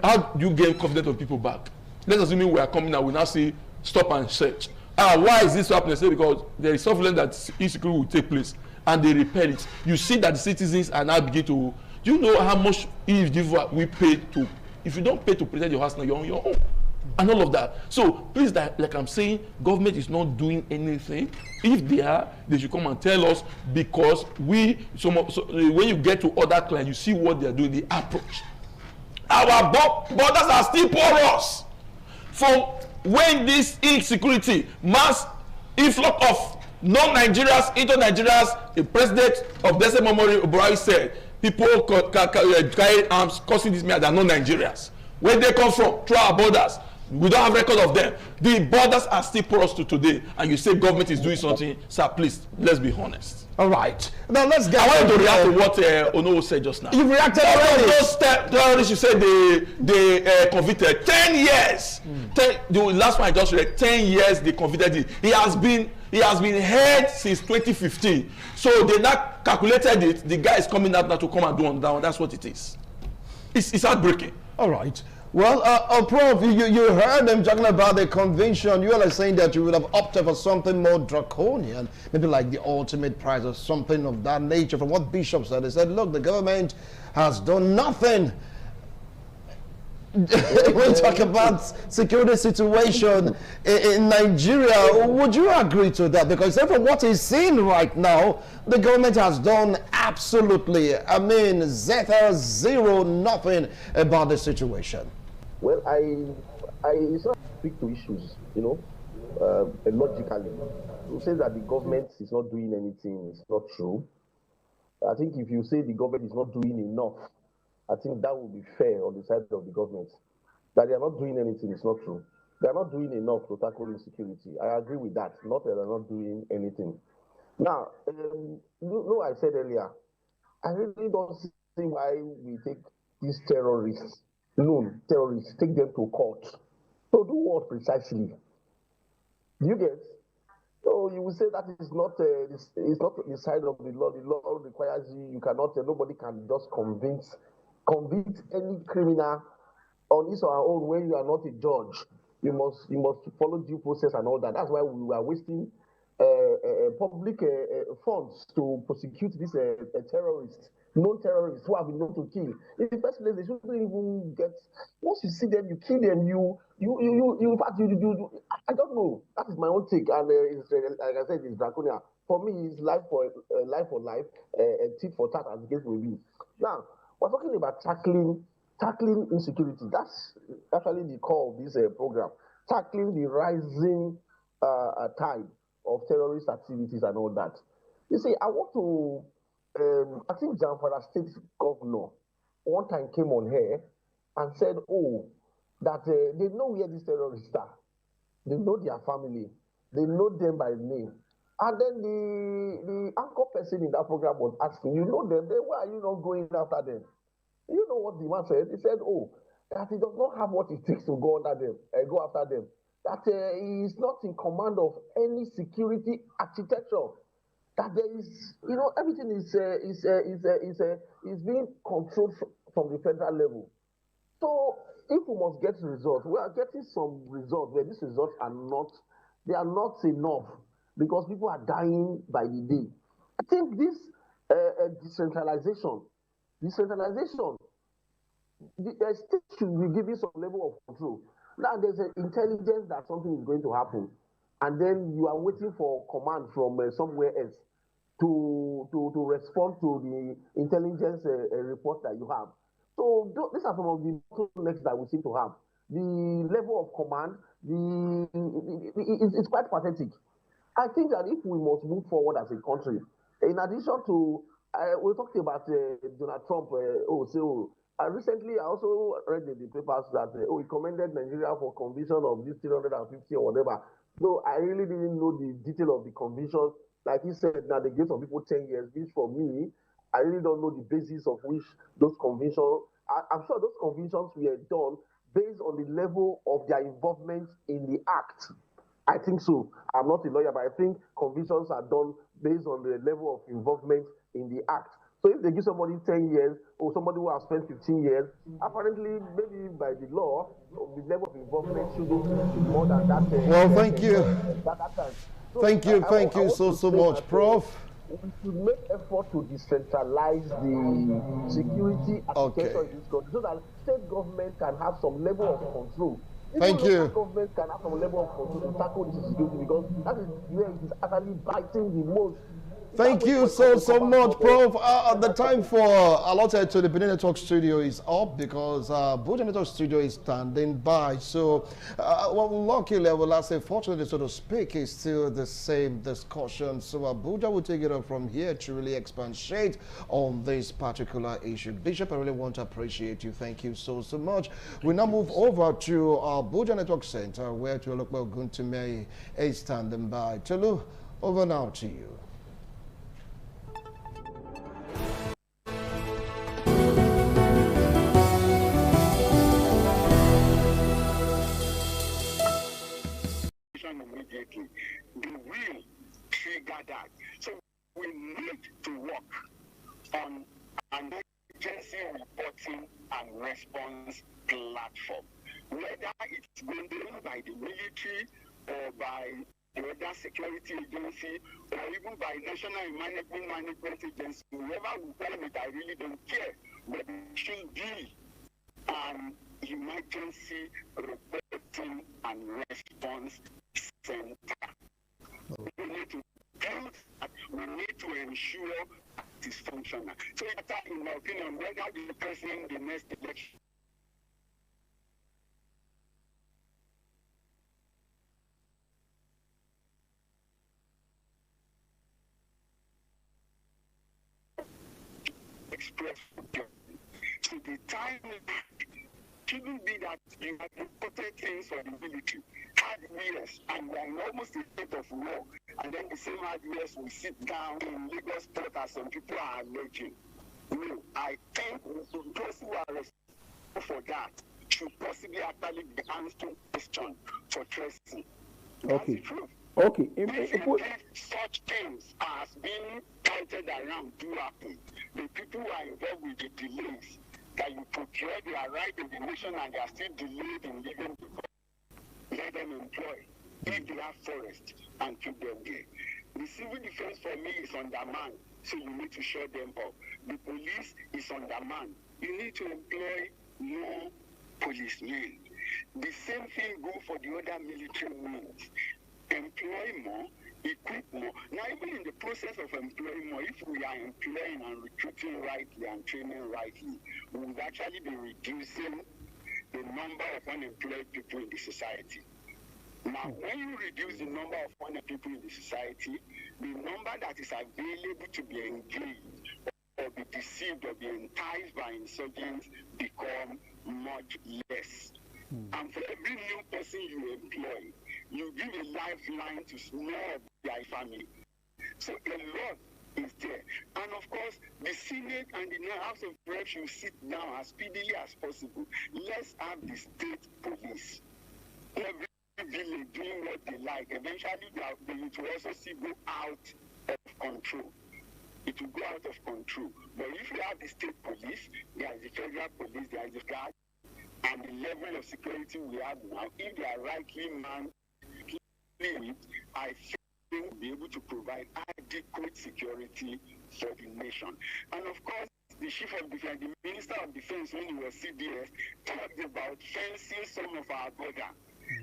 [SPEAKER 12] How do you gain confidence of people back? Let's assume we are coming now. We now see stop and search. Why is this happening? Say because there is surveillance that insecurity will take place, and they repel it. You see that the citizens are now begin to. Do you know how much we pay to? If you don't pay to protect your house now, you're on your own. and all of that. So please, like I'm saying, government is not doing anything. If they are, they should come and tell us, because when you get to other clients, you see what they are doing, the approach. Our borders are still porous. From when this insecurity, mass influx of non-Nigerians into Nigerians, the president of Blessed Memory, Buhari, said, people carry arms causing this man, they are not Nigerians. Where they come from, through our borders, we don't have record of them. The borders are still porous to today, and you say government is doing something. Sir, please, let's be honest.
[SPEAKER 7] All right. Now let's get.
[SPEAKER 12] I want to react to what Ono said just now.
[SPEAKER 7] You've reacted already.
[SPEAKER 12] Those terrorists you said they convicted 10 years. The last one I just read, 10 years they convicted it. He has been held since 2015. So they not calculated it. The guy is coming out now to come and do on that one. That's what it is. It's heartbreaking.
[SPEAKER 7] All right. Well, Prof, you heard them talking about the convention. You are saying that you would have opted for something more draconian, maybe like the ultimate prize or something of that nature. From what Bishop said, they said, look, the government has done nothing. When we talk about security situation in Nigeria, would you agree to that? Because from what is seen right now, the government has done absolutely, zeta, zero, nothing about the situation.
[SPEAKER 13] Well, I it's not speak to issues, logically. To say that the government is not doing anything is not true. I think if you say the government is not doing enough, I think that would be fair on the side of the government. That they are not doing anything is not true. They are not doing enough to tackle insecurity. I agree with that. Not that they are not doing anything. Now, I said earlier, I really don't see why we take these terrorists, take them to court. So do what precisely? Do you get? So you will say that is not it's not the side of the law. The law requires you cannot. Nobody can just convict any criminal on his or her own when you are not a judge. You must follow due process and all that. That's why we are wasting public funds to prosecute these terrorists, known terrorists who have been known to kill. In the first place, they shouldn't even get. Once you see them, you kill them. In fact, I don't know. That is my own take, and it's, like I said, it's draconian. For me, it's life for life, tit for tat, as the case may be. Now, we're talking about tackling insecurity. That's actually the core of this program. Tackling the rising tide of terrorist activities and all that. You see, I want to. I think Zamfara State Governor one time came on here and said, that they know where these terrorists are. They know their family. They know them by name. And then the anchor person in that program was asking, you know them, then why are you not going after them? You know what the man said? He said, that he does not have what it takes to go after them. That he is not in command of any security architecture. That there is, everything is being controlled from the federal level. So if we must get results, we are getting some results, but these results are not enough because people are dying by the day. I think this decentralization, the state should be giving some level of control. Now there's an intelligence that something is going to happen, and then you are waiting for command from somewhere else to respond to the intelligence report that you have. So these are some of the bottlenecks that we seem to have. The level of command, it's quite pathetic. I think that if we must move forward as a country, in addition to, we're talking about Donald Trump, recently I also read in the papers that he commended Nigeria for conviction of this 350 or whatever. So I really didn't know the detail of the conviction. Like he said, now they gave some people 10 years, which for me, I really don't know the basis of which those convictions. I'm sure those convictions were done based on the level of their involvement in the act. I think so. I'm not a lawyer, but I think convictions are done based on the level of involvement in the act. So if they give somebody 10 years or somebody who has spent 15 years, apparently maybe by the law, the level of involvement should be more than that.
[SPEAKER 7] Well, thank you. So thank you so much, Prof.
[SPEAKER 13] We should make effort to decentralize the security architecture in this country so that state government can have some level of control
[SPEAKER 7] Thank
[SPEAKER 13] Even
[SPEAKER 7] you.
[SPEAKER 13] local government can have some level of control to tackle this security because that is where it is actually biting the most.
[SPEAKER 7] Thank you so much, Prof. The time for allotted to the Benin Network studio is up because Abuja Network studio is standing by. So, well, luckily, I will say, fortunately, so to speak, is still the same discussion. So, Abuja will take it up from here to really expatiate on this particular issue. Bishop, I really want to appreciate you. Thank you so much. We now move over to Abuja Network Center, where Tolu Guntume is standing by. Tolu, over now to you.
[SPEAKER 5] Immediately, they will trigger that. So we need to work on an emergency reporting and response platform, whether it's being done by the military or by the other security agency or even by National Management Agency, whoever will claim it, I really don't care, but it should be an emergency reporting and response center. We need to build that. We need to ensure that it is functional. So, in my opinion, whether the president in the next election express to the time shouldn't be that you have reported things for the military, hardwares, and we are in almost a state of war, and then the same hardwares will sit down in Lagos Port as some people are alleging. No, I think those who are responsible for that should possibly actually be answering question for tracing. That's the truth.
[SPEAKER 14] Okay.
[SPEAKER 5] If such things as being counted around do happen, the people who are involved with the delays, that you procure, they arrive in the nation and they are still delayed in leaving the country, let them employ. If they have forest and keep them there. The civil defense for me is undermanned, so you need to shut them up. The police is undermanned. You need to employ more policemen. The same thing goes for the other military wings. Employ more, equip more. Now, even in the process of employing more, if we are employing and recruiting rightly and training rightly, we will actually be reducing the number of unemployed people in the society. Now, when you reduce the number of unemployed people in the society, the number that is available to be engaged or be deceived or be enticed by insurgents become much less. And for every new person you employ, you give a lifeline to more of their family. So a lot is there. And of course, the Senate and the House of Reps should sit down as speedily as possible. Let's have the state police. Every village doing what they like. Eventually, it will also see go out of control. It will go out of control. But if you have the state police, there is the federal police, there is the guard, and the level of security we have now, if they are rightly manned, I think they will be able to provide adequate security for the nation. And of course, the Chief of Defense, the Minister of Defense, when he was CDS, talked about fencing some of our border.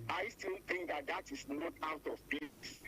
[SPEAKER 5] I still think that that is not out of place.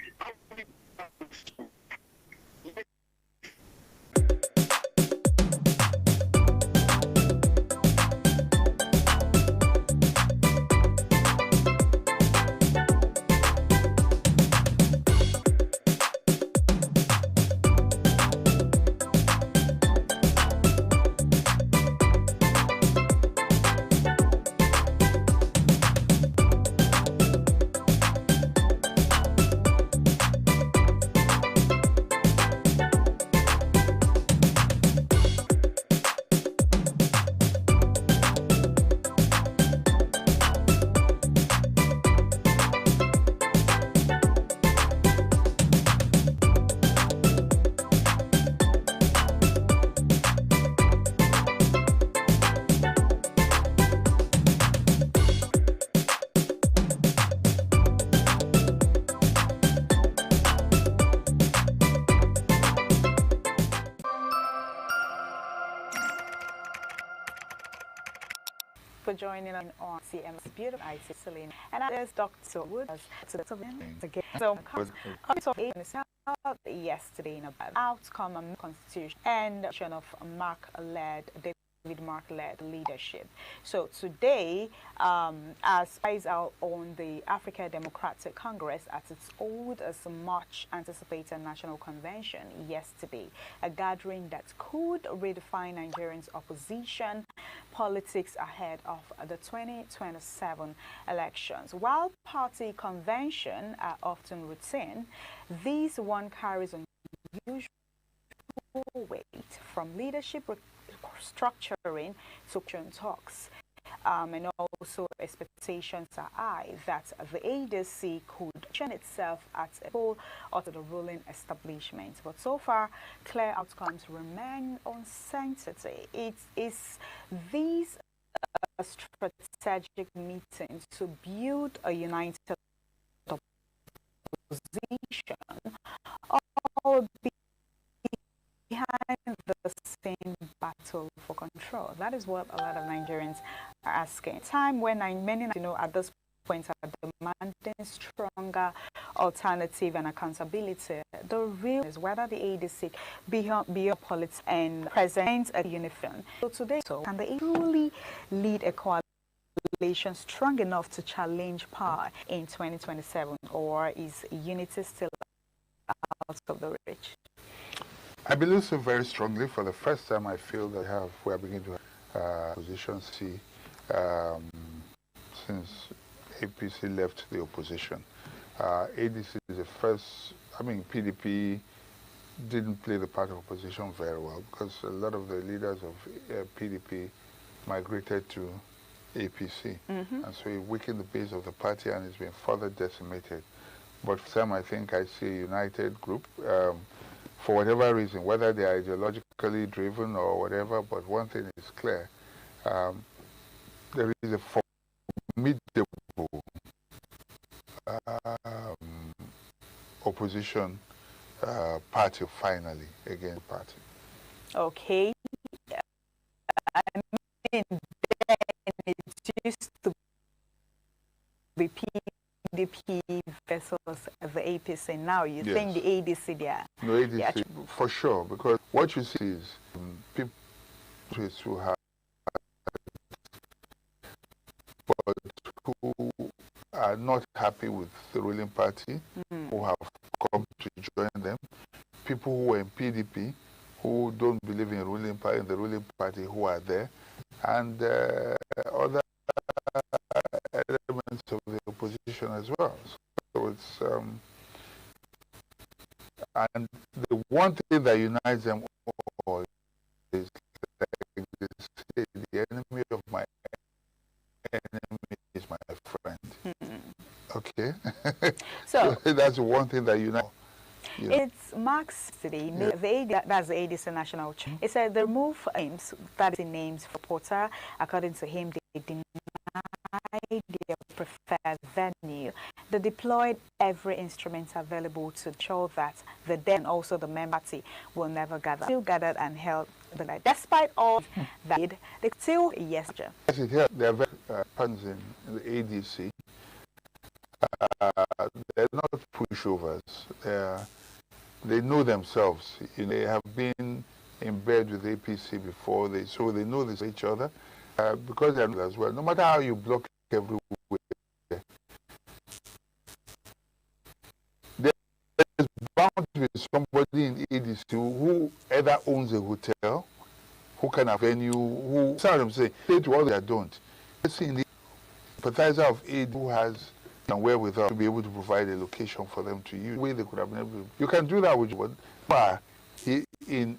[SPEAKER 10] joining us on CM's Beautiful IT Celine. And that is Dr. Wood. So, yesterday in about outcome and constitution and of David Mark-led leadership. So today, as eyes out on the African Democratic Congress at its oldest much anticipated national convention yesterday, a gathering that could redefine Nigerians' opposition politics ahead of the 2027 elections. While party conventions are often routine, this one carries unusual weight from leadership structuring to talks. And also expectations are high that the ADC could turn itself at a full or to the ruling establishment. But so far, clear outcomes remain uncertainty. It is these strategic meetings to build a united opposition or behind the same battle for control. That is what a lot of Nigerians are asking. Time when many, at this point are demanding stronger alternative and accountability. The real is whether the ADC beyond politics and present a uniform. So today, can they truly lead a coalition strong enough to challenge power in 2027, or is unity still out of the reach?
[SPEAKER 11] I believe so very strongly. For the first time, I feel that we are beginning to have positions since APC left the opposition. ADC is the first. I mean, PDP didn't play the part of opposition very well because a lot of the leaders of PDP migrated to APC, and so it weakened the base of the party and it's been further decimated. But for some, I think I see a united group. For whatever reason, whether they are ideologically driven or whatever, but one thing is clear, there is a formidable opposition party finally against the party.
[SPEAKER 10] Okay. I mean, then it used to be PDP versus the APC. Now you think the ADC there?
[SPEAKER 11] No, ADC for sure, because what you see is people who have, but who are not happy with the ruling party, who have come to join them, people who are in PDP, who don't believe in the ruling party who are there, and other elements of the opposition as well. So it's and the one thing that unites them all is, like they say, the enemy of my enemy is my friend. Okay,
[SPEAKER 10] so
[SPEAKER 11] that's one thing that unites.
[SPEAKER 10] It's Mark's City, that's the ADC National. It said the move aims, that is the names for Porter. According to him, they denied their preferred venue. They deployed every instrument available to ensure that the then also the member party will never gather. Still gathered and held the night. Despite all that, they still yesterday.
[SPEAKER 11] There are very partners in the ADC. They're not pushovers. They know themselves. They have been in bed with APC before, so they know this each other because they're as well. No matter how you block everywhere, there's bound to be somebody in ADC who either owns a hotel, who can have venue, who some of them say pay to all they don't. Let's see, the sympathizer of aid who has and wherewithal to be able to provide a location for them to use. Way they could have been able to. You can do that with one. But in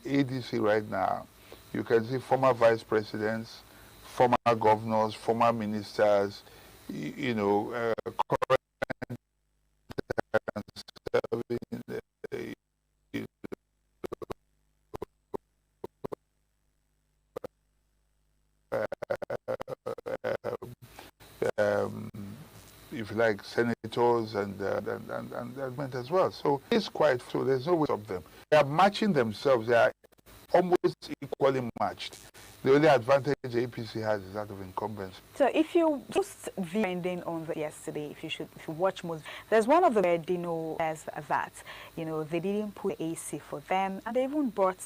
[SPEAKER 11] ADC right now, you can see former vice presidents, former governors, former ministers, current if you like, senators and as well. So it's quite true. There's no way to stop them. They are matching themselves. They are almost equally matched. The only advantage the APC has is that of incumbency.
[SPEAKER 10] So if you just ending on the yesterday, if you watch most, there's one of the Dino as that, you know, they didn't put AC for them, and they even brought,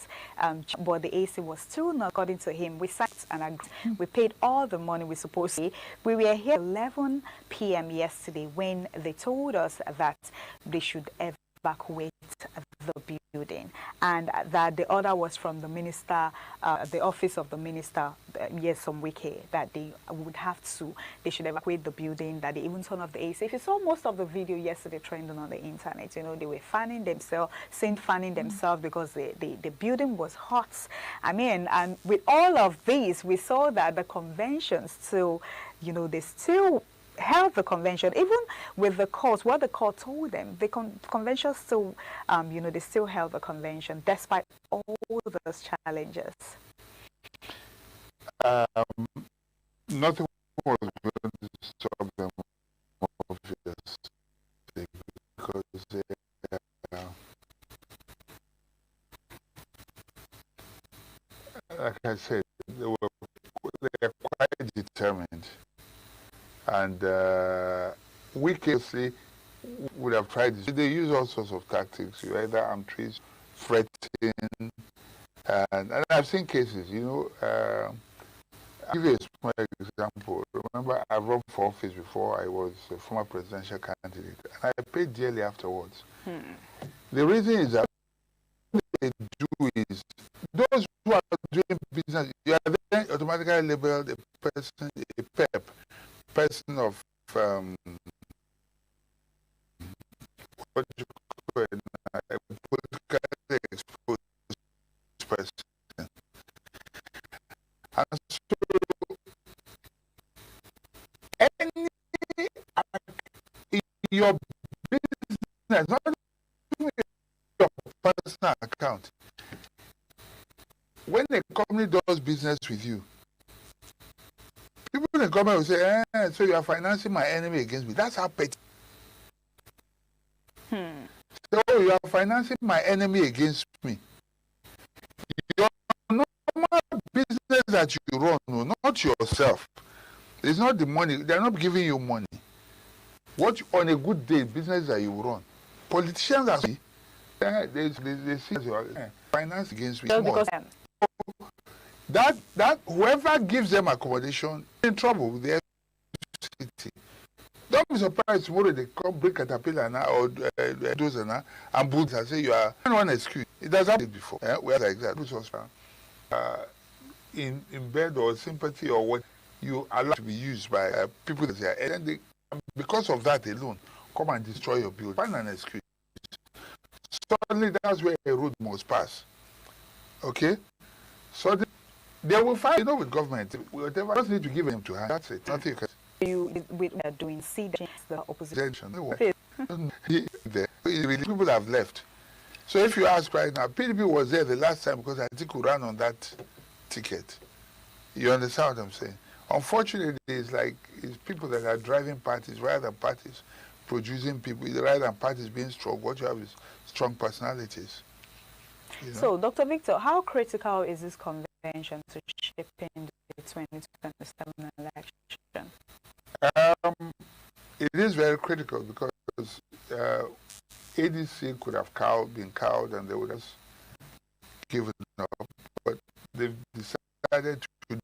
[SPEAKER 10] but the AC was still not, according to him. We signed and agreed. We paid all the money we supposed to. We were here 11 p.m. yesterday when they told us that they should evacuate the building, and that the order was from the minister, the office of the minister, yes, some week here, that they should evacuate the building, that they even turn off the AC. If you saw most of the video yesterday trending on the internet, you know, they were fanning themselves, because the building was hot. I mean, and with all of these, we saw that the convention still, you know, they still held the convention, even with the court, what the court told them, the convention still, you know, they still held the convention despite all those challenges.
[SPEAKER 11] Nothing was going to stop them, obviously, because like I said, they are quite determined. And we closely would have tried this. They use all sorts of tactics. You either arm trees, threatening, and I've seen cases, you know. I'll give you a small example. Remember, I run for office before. I was a former presidential candidate, and I paid dearly afterwards. The reason is that what they do is, those who are doing business, you are then automatically labeled a person, a PEP. Person of what you call a politically exposed person, and so any your business, not your personal account, when a company does business with you, people in the government will say, so you are financing my enemy against me. That's how petty. So you are financing my enemy against me. Your normal business that you run, not yourself. It's not the money. They're not giving you money. What on a good day, business that you run. Politicians are they see you are finance against me. That whoever gives them accommodation is in trouble with the FCT. Don't be surprised tomorrow they come break Caterpillar now or Dozer now and boots and say you are one excuse. It has happened before. Where like that, in bed or sympathy or what you allow to be used by people that say, and then they, because of that alone, come and destroy your building. Find an excuse. Suddenly that's where a road must pass. Okay? So they will fight, you know, with government. Whatever, just need to give them to hand. That's it. Nothing you
[SPEAKER 10] are doing see the opposition.
[SPEAKER 11] People have left. So if you ask right now, PDP was there the last time because Atiku ran on that ticket. You understand what I'm saying? Unfortunately, it's like it's people that are driving parties rather than parties producing people, rather than parties being strong. What you have is strong personalities. You know? So,
[SPEAKER 10] Dr. Victor, how critical is this convention to shaping the 2027 election?
[SPEAKER 11] It is very critical because ADC could have been cowed and they would have given up, but they've decided to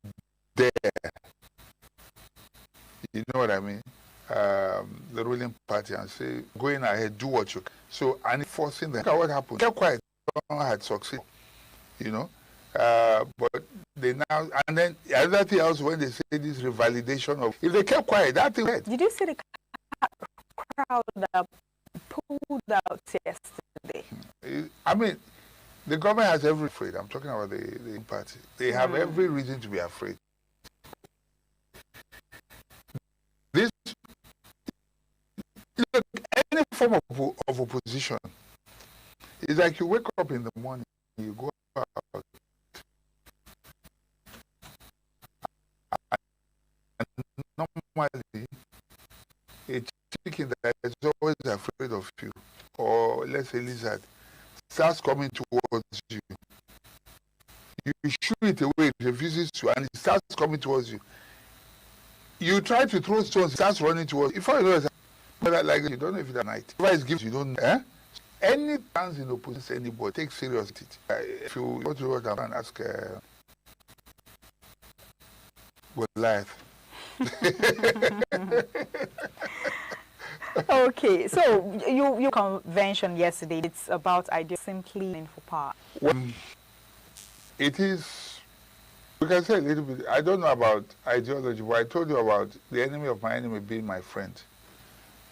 [SPEAKER 11] dare. You know what I mean? The ruling party and say, going ahead, do what you can. So, and forcing them. Look at what happened. Kept quiet. Had succeeded, you know, but they now, and then the other thing else when they say this revalidation of, if they kept quiet, that thing.
[SPEAKER 10] Did you see the crowd that pulled out yesterday?
[SPEAKER 11] I mean, the government has every afraid. I'm talking about the party. They have every reason to be afraid. This, look, any form of opposition. It's like you wake up in the morning, you go out, and normally a chicken that is always afraid of you, or let's say lizard, starts coming towards you. You shoot it away, it refuses you and it starts coming towards you. You try to throw stones, it starts running towards you. Before you know it, like you don't know if it's at night. Advice gives you don't know. Any chance in opposition to anybody, take seriously. If you go to what I'm and ask Goliath.
[SPEAKER 10] Okay, so you convention yesterday, it's about idea simply in for power.
[SPEAKER 11] Well, it is, we can say a little bit, I don't know about ideology, but I told you about the enemy of my enemy being my friend.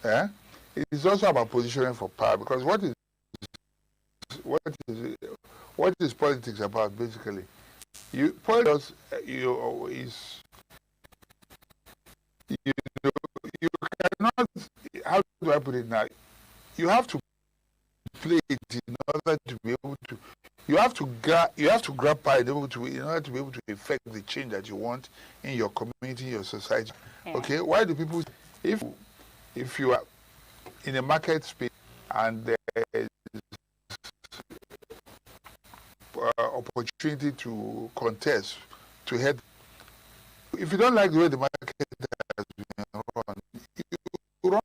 [SPEAKER 11] It is also about positioning for power, because what is politics about basically? Politics you cannot, how do I put it now? You have to play it in order to be able to, you have to grab power in order to be able to effect the change that you want in your community, your society. Yeah. Okay, why do people, if you are in a market space and there is opportunity to contest, to head, if you don't like the way the market has been run, you run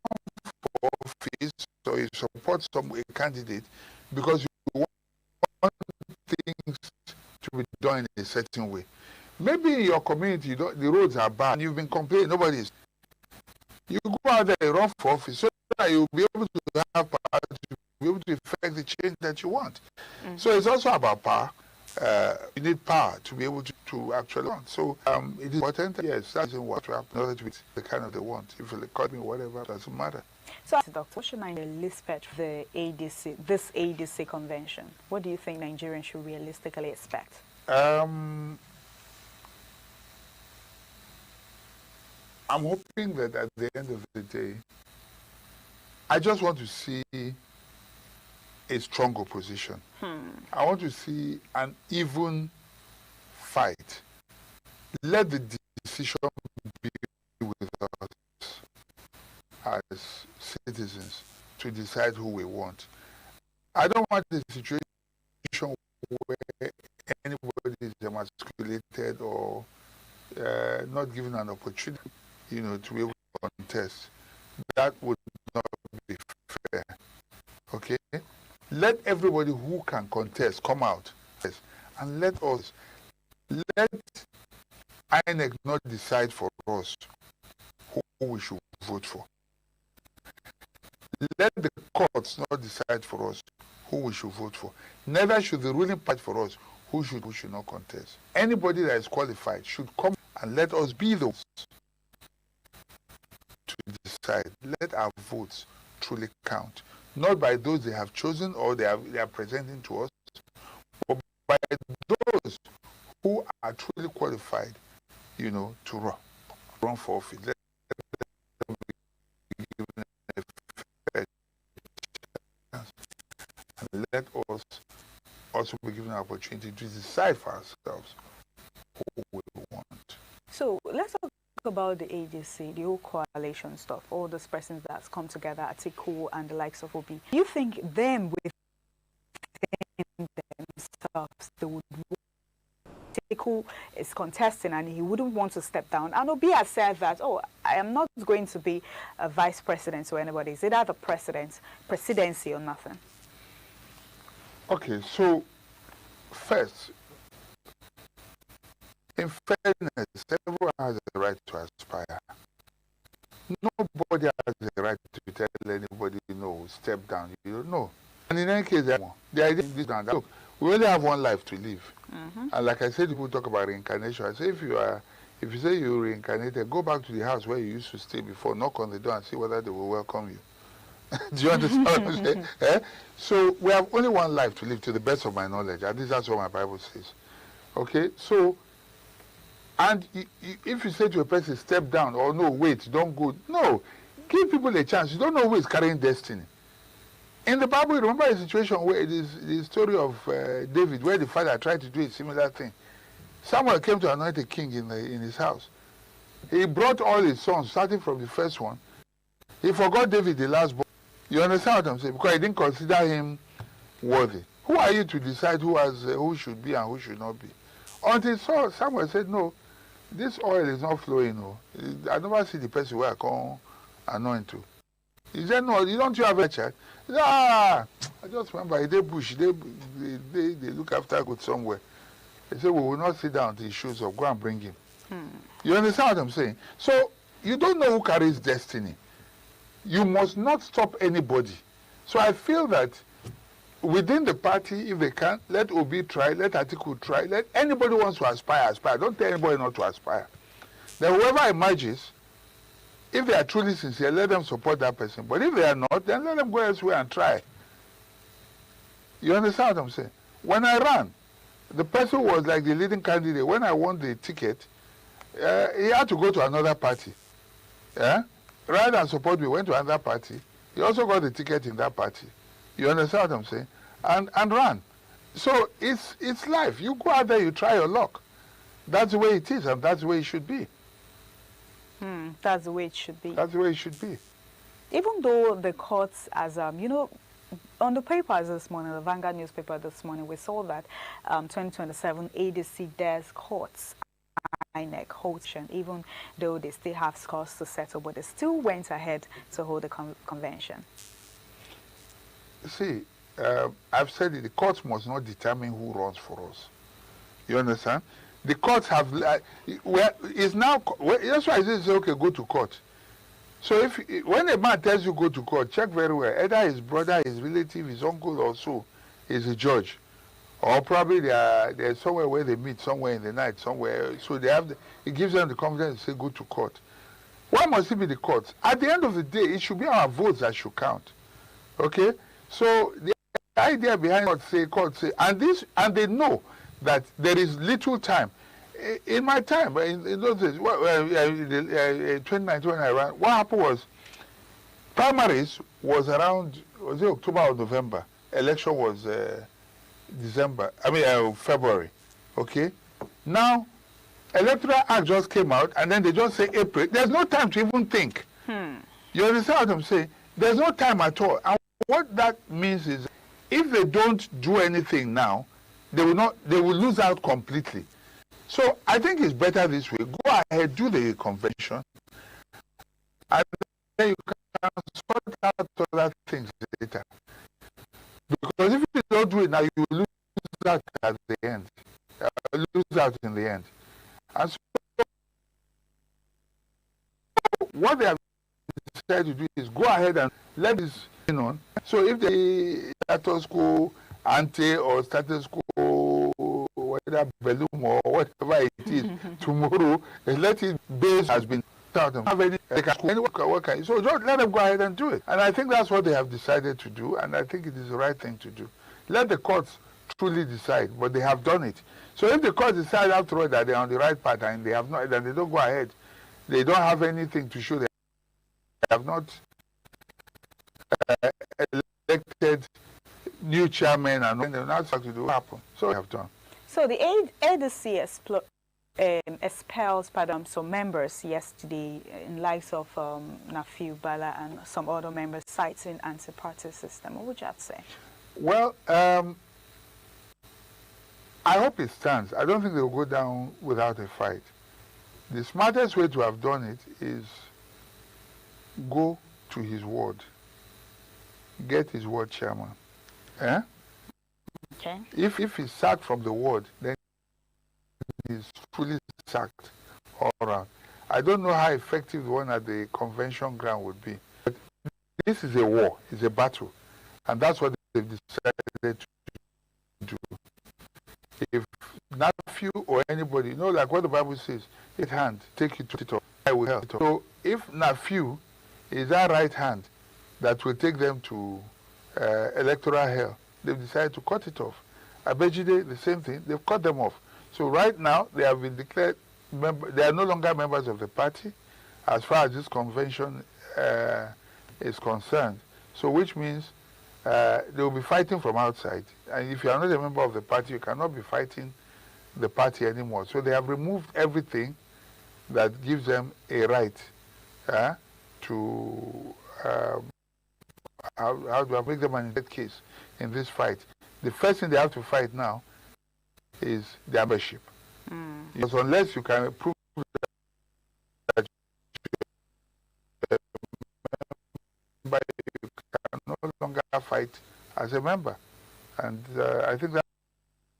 [SPEAKER 11] for office or you support a candidate because you want things to be done in a certain way. Maybe in your community the roads are bad and you've been complaining, nobody is. You go out there and run for office so that you'll be able to have power to be able to effect the change that you want. So it's also about power. You need power to be able to actually want. So it is important. Yes, that's what we have in order to be the kind of they want. If you call me whatever, it doesn't matter.
[SPEAKER 10] So, Dr. what should Nigeria expect for the ADC, this ADC convention? What do you think Nigerians should realistically expect?
[SPEAKER 11] I'm hoping that at the end of the day, I just want to see a strong opposition. I want to see an even fight. Let the decision be with us as citizens to decide who we want. I don't want a situation where anybody is emasculated or not given an opportunity, to be able to contest. That would not be fair. Okay? Let everybody who can contest come out, and let INEC not decide for us who we should vote for. Let the courts not decide for us who we should vote for. Neither should the ruling party for us who should not contest. Anybody that is qualified should come and let us be those to decide. Let our votes truly count. Not by those they have chosen or they are presenting to us, but by those who are truly qualified, to run for office. Let them be given a fair chance. And let us also be given an opportunity to decide for ourselves who we want.
[SPEAKER 10] So let's talk about the ADC, the whole coalition stuff, all those persons that's come together, Atiku and the likes of Obi. Do you think them within themselves, they would Atiku is contesting and he wouldn't want to step down? And Obi has said that, I am not going to be a vice president or anybody. Is it either presidency or nothing?
[SPEAKER 11] Okay, so first, in fairness, everyone has a right to aspire. Nobody has a right to tell anybody, step down. You don't know. And in any case, the idea is this and that. Look, we only have one life to live. And like I said, people talk about reincarnation. I say, if you say you're reincarnated, go back to the house where you used to stay before, knock on the door and see whether they will welcome you. Do you understand what I'm saying? So we have only one life to live, to the best of my knowledge. At least that's what my Bible says. Okay, so, and if you say to a person, step down, or no, wait, don't go. No, give people a chance. You don't know who is carrying destiny. In the Bible, remember a situation where it is the story of David, where the father tried to do a similar thing. Samuel came to anoint a king in his house. He brought all his sons, starting from the first one. He forgot David, the last boy. You understand what I'm saying? Because he didn't consider him worthy. Who are you to decide who should be and who should not be? Until someone said, no, this oil is not flowing. No. I never see the person where I come anoint to. He said, no, you don't have a check. He said, I just remember, they bush, they look after good somewhere. He said, we will not sit down until he shows up. Go and bring him. You understand what I'm saying? So, you don't know who carries destiny. You must not stop anybody. So I feel that within the party, if they can, let Obi try, let Atiku try, let anybody who wants to aspire. Don't tell anybody not to aspire. Then whoever emerges, if they are truly sincere, let them support that person. But if they are not, then let them go elsewhere and try. You understand what I'm saying? When I ran, the person was like the leading candidate. When I won the ticket, he had to go to another party. Yeah? Rather than support me, went to another party. He also got the ticket in that party. You understand what I'm saying? And ran. So it's life. You go out there, you try your luck. That's the way it is, and that's the way it should be.
[SPEAKER 10] That's the way it should be.
[SPEAKER 11] That's the way it should be.
[SPEAKER 10] Even though the courts, as you know, on the papers this morning, the Vanguard newspaper this morning, we saw that 2027 ADC dares courts INEC holds, even though they still have scores to settle, but they still went ahead to hold the convention.
[SPEAKER 11] See, I've said it, the courts must not determine who runs for us. You understand? The courts have, it's now, that's why I say, okay, go to court. So when a man tells you go to court, check very well. Either his brother, his relative, his uncle or so is a judge. Or probably they're somewhere where they meet, somewhere in the night, somewhere. So it gives them the confidence to say go to court. Why must it be the courts? At the end of the day, it should be our votes that should count. Okay? So the idea behind court say, and they know that there is little time. In my time, in those days, 2019 when I ran, what happened was, primaries was around, was it October or November? Election was February. Okay? Now, Electoral Act just came out, and then they just say April. There's no time to even think. You understand what I'm saying? There's no time at all. And what that means is, if they don't do anything now, they will lose out completely. So I think it's better this way. Go ahead, do the convention, and then you can sort out other things later. Because if you don't do it now, you will lose out at the end. Lose out in the end. And so what they have decided to do is go ahead and let this in on. So if the status quo ante or status quo, whether balloon or whatever it is, tomorrow, let it base has been out and have any work. So just let them go ahead and do it. And I think that's what they have decided to do, and I think it is the right thing to do. Let the courts truly decide, but they have done it. So if the courts decide after all that they're on the right path and they have not, then they don't go ahead. They don't have anything to show they have not elected new chairman, and when they're not supposed to do happen. So they have done.
[SPEAKER 10] So the ADC expels some members yesterday in likes of Nafiu Bala and some other members citing anti-party system. What would you have to say?
[SPEAKER 11] Well, I hope it stands. I don't think they'll go down without a fight. The smartest way to have done it is go to his ward. Get his ward chairman. Eh?
[SPEAKER 10] Okay.
[SPEAKER 11] If he's sacked from the ward, then he's fully sacked all around. I don't know how effective the one at the convention ground would be. But this is a war. It's a battle. And that's what they've decided to do. If Nafiu or anybody, like what the Bible says, his hand, take it to it off, I will help. So if Nafiu is that right hand that will take them to electoral hell, they've decided to cut it off. Abejide, the same thing, they've cut them off. So right now, they have been declared, they are no longer members of the party as far as this convention is concerned. So which means they will be fighting from outside. And if you are not a member of the party, you cannot be fighting the party anymore. So they have removed everything that gives them a right to, how do I make them an in that case in this fight? The first thing they have to fight now is their membership. Because unless you can prove that you're a member, you can no longer fight as a member. And I think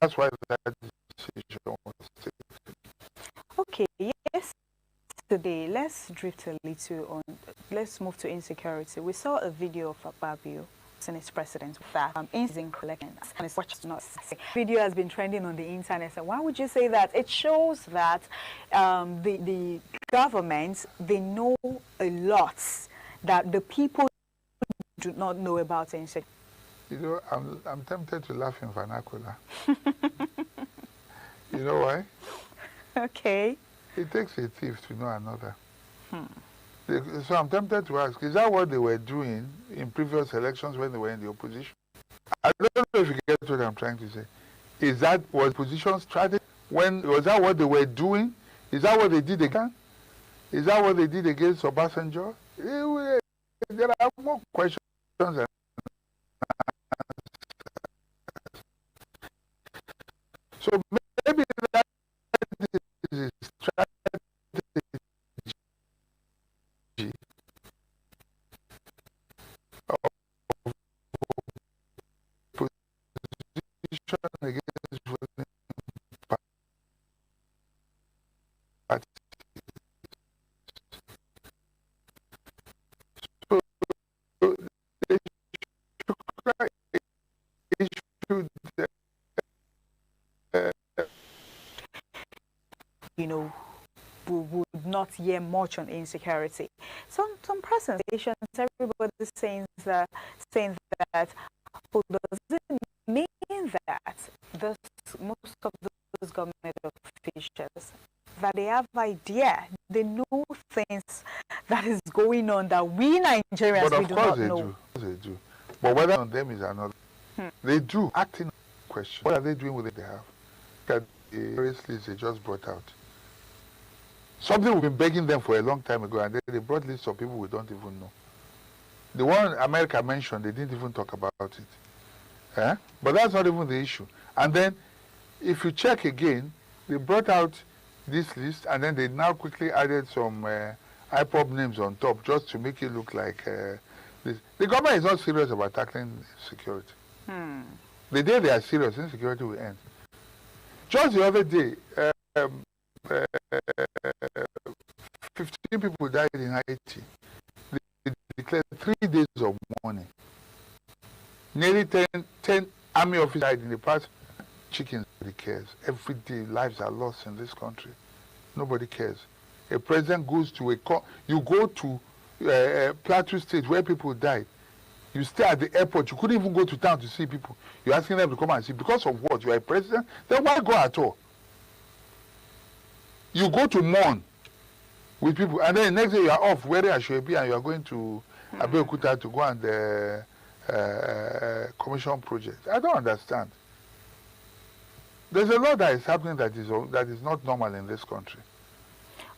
[SPEAKER 11] that's why that decision was taken.
[SPEAKER 10] Okay, yes. Today, let's drift a little on. Let's move to insecurity. We saw a video of Babio, Senate President, that in collections and it's watched not. Video has been trending on the internet. And why would you say that? It shows that the government, they know a lot that the people do not know about insecurity.
[SPEAKER 11] You know, I'm tempted to laugh in vernacular. You know why?
[SPEAKER 10] Okay.
[SPEAKER 11] It takes a thief to know another. So I'm tempted to ask, is that what they were doing in previous elections when they were in the opposition? I don't know if you get what I'm trying to say. Is that was opposition strategy? Was that what they were doing? Is that what they did again? Is that what they did against Obasanjo? There are more questions than so maybe that is strategy of position against ruling parties. So they should
[SPEAKER 10] you know, we would not hear much on insecurity. Some presentations, everybody saying that well, does it mean that most of those government officials that they have idea, they know things that is going on that we Nigerians we do not know.
[SPEAKER 11] Of course they do. But whether on them is another. They do acting question. What are they doing with it they have? That various lists they just brought out. Something we've been begging them for a long time ago, and they brought lists of people we don't even know. The one America mentioned, they didn't even talk about it. But that's not even the issue. And then, if you check again, they brought out this list, and then they now quickly added some IPOB names on top, just to make it look like this. The government is not serious about tackling security. The day they are serious, insecurity will end. Just the other day, 15 people died in Haiti. They declared 3 days of mourning. Nearly 10 army officers died in the past. Chickens, nobody cares. Every day lives are lost in this country. Nobody cares. A president goes to you go to Plateau State where people died. You stay at the airport. You couldn't even go to town to see people. You're asking them to come and see. Because of what? You are a president? Then why go at all? You go to mourn with people, and then the next day you are off wearing a Ashwebi and you are going to Abeokuta to go and commission projects. I don't understand. There's a lot that is happening that is not normal in this country.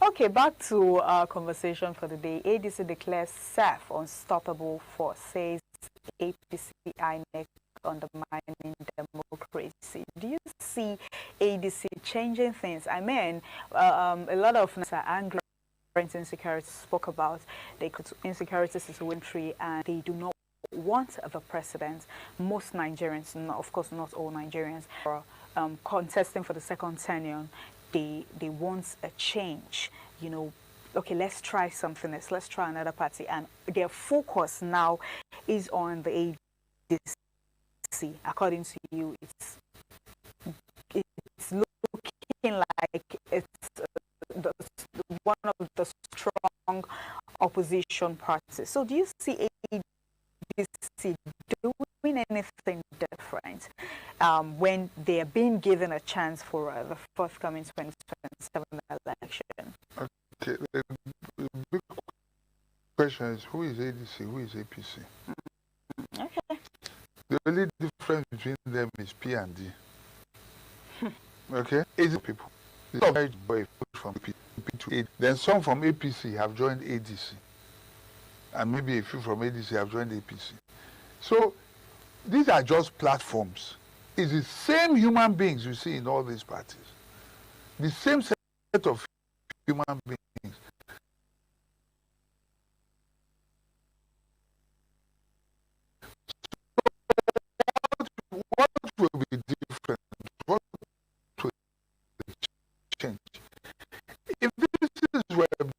[SPEAKER 10] Okay, back to our conversation for the day. ADC declares SAF unstoppable force, says APC INEC undermining democracy. Do you see ADC changing things? I mean, a lot of angry insecurity spoke about the insecurity situation, and they do not want the president. Most Nigerians, of course not all Nigerians, are contesting for the second tenure. They want a change, you know. Okay, let's try something else. Let's try another party, and their focus now is on the ADC. According to you, it's looking like it's one of the strong opposition parties. So, do you see ADC doing anything different when they are being given a chance for the forthcoming 2027 election?
[SPEAKER 11] Okay, the big question is, who is ADC, who is APC?
[SPEAKER 10] Okay.
[SPEAKER 11] The only difference between them is P and D. Okay? ADC people. From P to A. Then some from APC have joined ADC. And maybe a few from ADC have joined APC. So, these are just platforms. It's the same human beings you see in all these parties. the same set of human beings. What will be different? What will change? If this is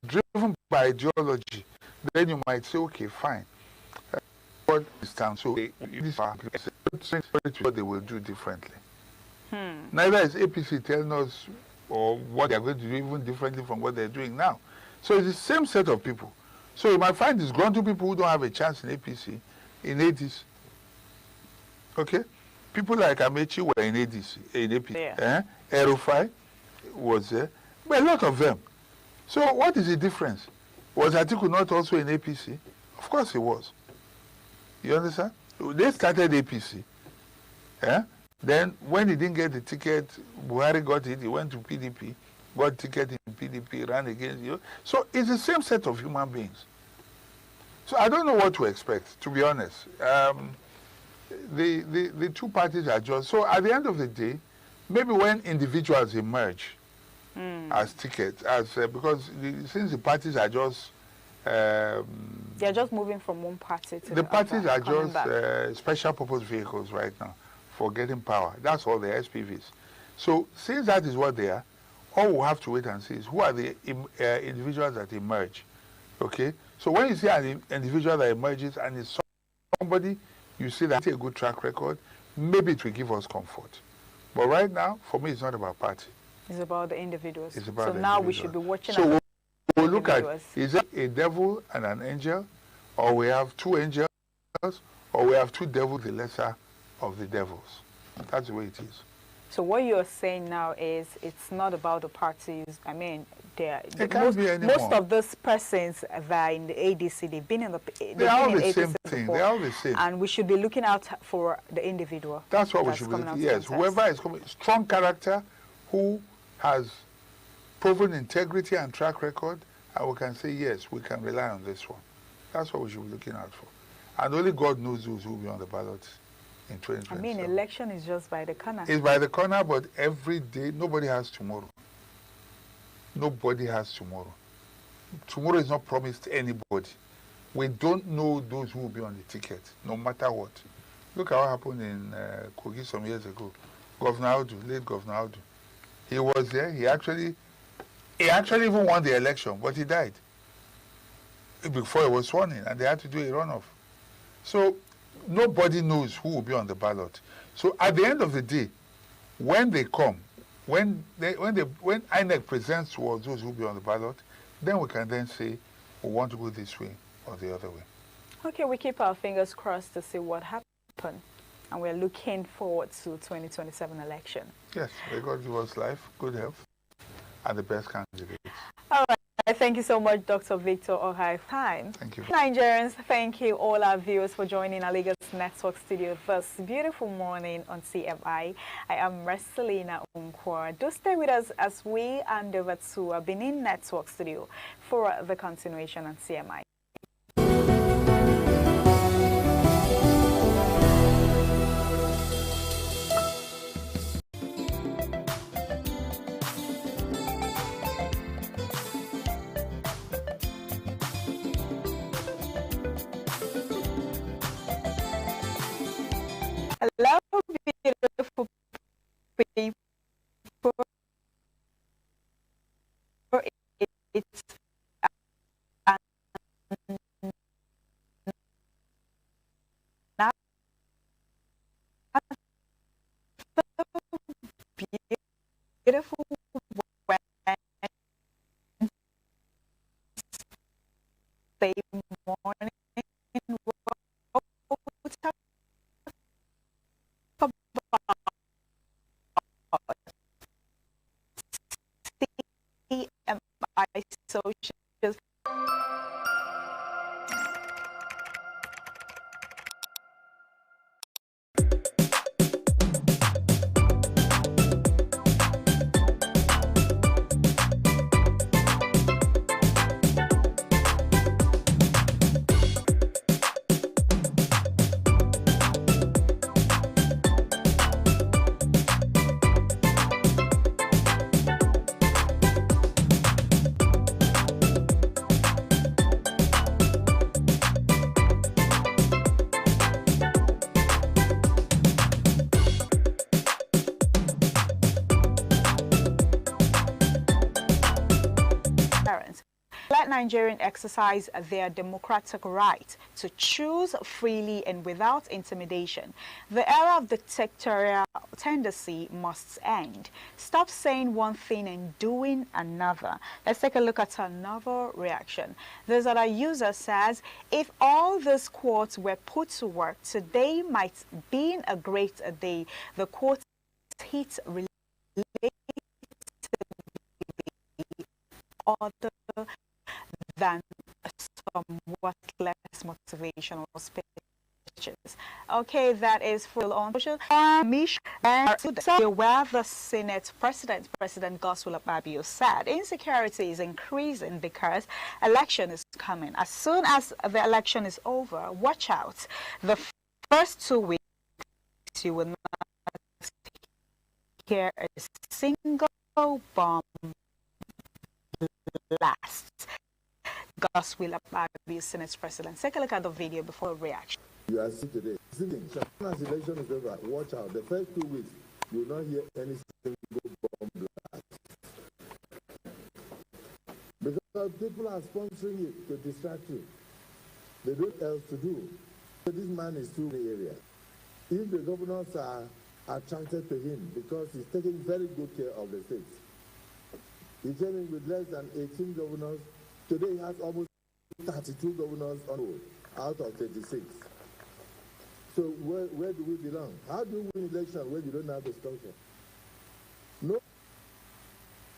[SPEAKER 11] driven by ideology, then you might say, okay, fine. What is down? So this what they will do differently. Neither is APC telling us or what they're going to do even differently from what they're doing now. So it's the same set of people. So you might find disgruntled people who don't have a chance in APC in 80s. Okay? People like Amechi were in APC. Yeah. Erufai was there. But a lot of them. So what is the difference? Was Atiku not also in APC? Of course he was. You understand? They started APC. Then when he didn't get the ticket, Buhari got it, he went to PDP, got ticket in PDP, ran against you. So it's the same set of human beings. So I don't know what to expect, to be honest. The two parties are just, so at the end of the day, maybe when individuals emerge as tickets, because since the parties are just
[SPEAKER 10] they're just moving from one party to
[SPEAKER 11] the parties are just special purpose vehicles right now for getting power. That's all the SPVs. So since that is what they are, all we'll have to wait and see is who are the individuals that emerge. Okay? So when you see an individual that emerges and it's somebody you see that has a good track record, maybe it will give us comfort. But right now, for me, it's not about party.
[SPEAKER 10] It's about the individuals.
[SPEAKER 11] It's about
[SPEAKER 10] so
[SPEAKER 11] the
[SPEAKER 10] now
[SPEAKER 11] individual.
[SPEAKER 10] we should be watching.
[SPEAKER 11] So we'll look at, is it a devil and an angel, or we have two angels, or we have two devils, the lesser of the devils. That's the way it is.
[SPEAKER 10] So what you're saying now is it's not about the parties. I mean,
[SPEAKER 11] most
[SPEAKER 10] of those persons that are in the ADC, they've been in the
[SPEAKER 11] they are all the same thing. They are all the same.
[SPEAKER 10] And we should be looking out for the individual.
[SPEAKER 11] That's what we should be looking. Yes, whoever is coming, strong character, who has proven integrity and track record, and we can say yes, we can rely on this one. That's what we should be looking out for. And only God knows those who will be on the ballot in 2027.
[SPEAKER 10] I mean, election is just by the corner.
[SPEAKER 11] It's by the corner, but every day, nobody has tomorrow. Nobody has tomorrow. Tomorrow is not promised to anybody. We don't know those who will be on the ticket, no matter what. Look at what happened in Kogi some years ago. Governor Audu, late Governor Audu. He was there. He actually even won the election, but he died before he was sworn in, and they had to do a runoff. So nobody knows who will be on the ballot. So at the end of the day, when they come, when INEC presents towards those who will be on the ballot, then we can then say we want to go this way or the other way.
[SPEAKER 10] Okay, we keep our fingers crossed to see what happens, and we're looking forward to 2027 election.
[SPEAKER 11] Yes, may God give us life, good health, and the best candidates.
[SPEAKER 10] All right. Thank you so much, Dr. Victor Ohai. Time.
[SPEAKER 11] Thank you.
[SPEAKER 10] Nigerians, thank you all our viewers for joining our Lagos Network studio this beautiful morning on CMI. I am Marcelina Unkwa. Do stay with us as we hand over to our Benin Network studio for the continuation on CMI. Hello, beautiful people. It's now beautiful Wednesday morning. CMI Social. Nigerians exercise their democratic right to choose freely and without intimidation. The era of dictatorial tendency must end. Stop saying one thing and doing another. Let's take a look at another reaction. This other user says, if all these quotes were put to work, today might be a great day. The quote hits relate other than somewhat less motivational speeches. Okay, that is for on social. Mish and where the Senate President Godswill Akpabio said insecurity is increasing because election is coming. As soon as the election is over, watch out. The first 2 weeks you will not hear a single bomb blast. Godswill Akpabio, Senate President. Take a look at the video before reaction.
[SPEAKER 14] You are sitting today. Sitting. As election is over, watch out. The first 2 weeks, you will not hear any single bomb blast. Because people are sponsoring it to distract you. They don't know what else to do. So this man is too in the area. If the governors are attracted to him because he's taking very good care of the states. He came in with less than 18 governors. Today he has almost 32 governors on board out of 36. So where do we belong? How do you win election when you don't have the structure? No.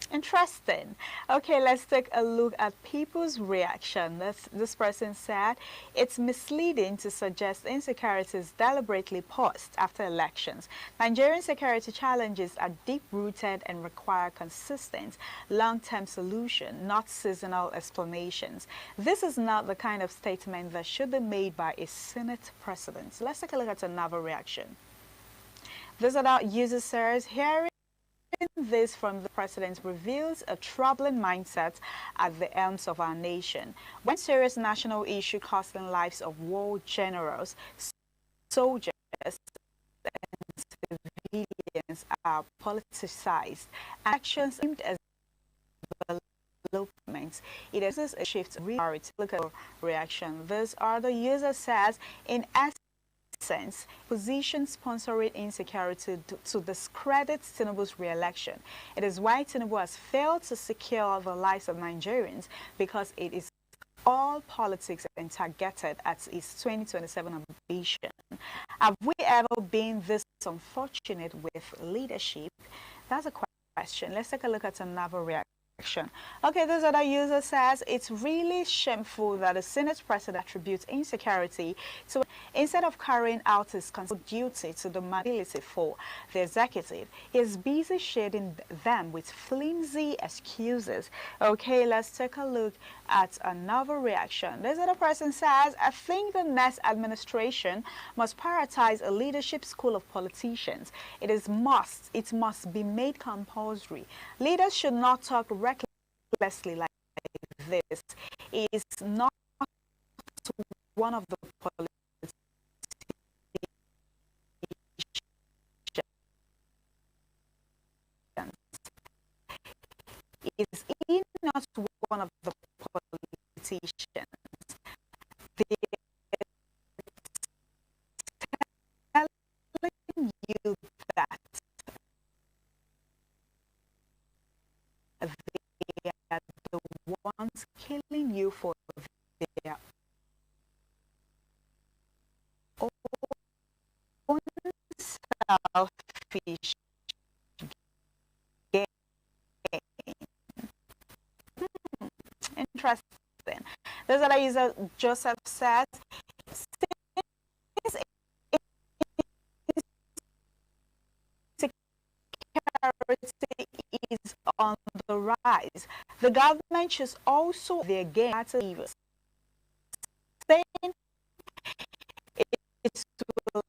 [SPEAKER 10] Interesting. Okay, let's take a look at people's reaction. This person said, it's misleading to suggest insecurity is deliberately paused after elections. Nigerian security challenges are deep-rooted and require consistent, long-term solution, not seasonal explanations. This is not the kind of statement that should be made by a Senate president. So let's take a look at another reaction. This other user says, hearing this from the president reveals a troubling mindset at the helms of our nation. When serious national issue costing lives of war generals, soldiers, and civilians are politicized, actions aimed as developments, it is a shift in priority. Look at the reaction. This other user says, in sense, position sponsoring insecurity to discredit Tinubu's re-election. It is why Tinubu has failed to secure the lives of Nigerians, because it is all politics and targeted at his 2027 ambition. Have we ever been this unfortunate with leadership? That's a question. Let's take a look at another reaction. Okay, this other user says, it's really shameful that the Senate president attributes insecurity to, instead of carrying out his constitutional duty to the mobility for the executive, he is busy shading them with flimsy excuses. Okay, let's take a look at another reaction. This other person says, I think the next administration must prioritize a leadership school of politicians. It must be made compulsory. Leaders should not talk recklessly like this. It is not one of the politicians. Is he not one of the politicians? They're telling you that they are the ones killing you for their own selfish gain. Interesting. This other user, Joseph, says, since insecurity is on the rise, the government should also their gain leaders, saying it will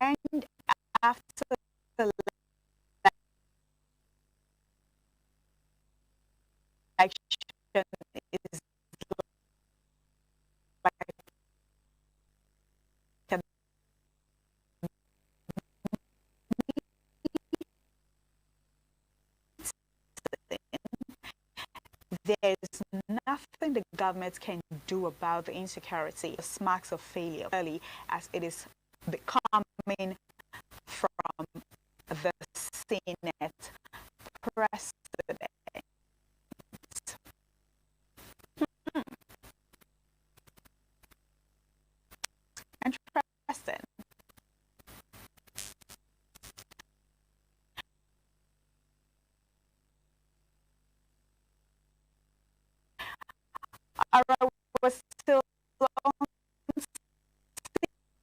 [SPEAKER 10] end after the election is like there is nothing the government can do about the insecurity. The marks of failure, early as it is coming from the Senate president. Interesting. We're still on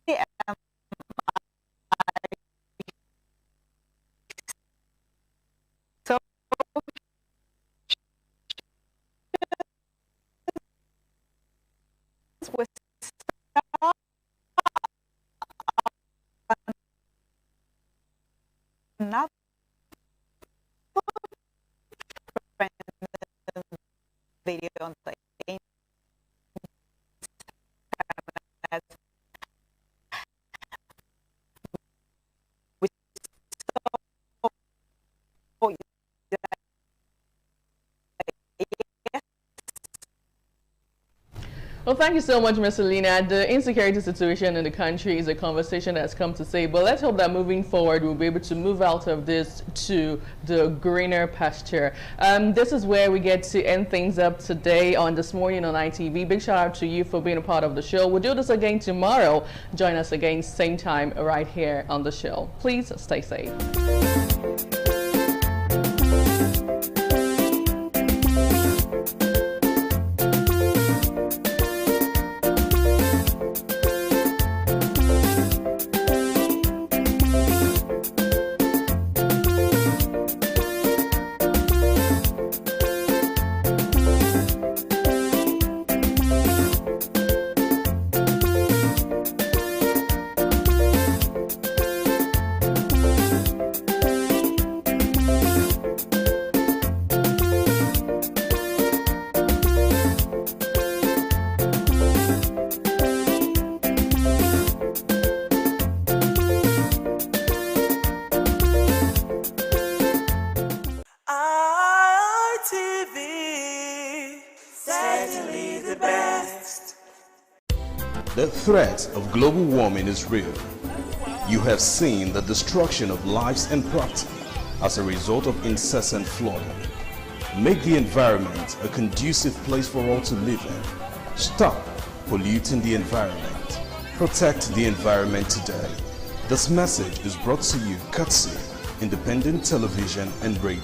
[SPEAKER 10] CMI. So we're still not video on the
[SPEAKER 8] Well, thank you so much, Ms. Selena. The insecurity situation in the country is a conversation that's come to stay, but let's hope that moving forward, we'll be able to move out of this to the greener pasture. This is where we get to end things up today on This Morning on ITV. Big shout out to you for being a part of the show. We'll do this again tomorrow. Join us again, same time, right here on the show. Please stay safe.
[SPEAKER 15] The threat of global warming is real. You have seen the destruction of lives and property as a result of incessant flooding. Make the environment a conducive place for all to live in. Stop polluting the environment. Protect the environment today. This message is brought to you courtesy Independent Television and Radio.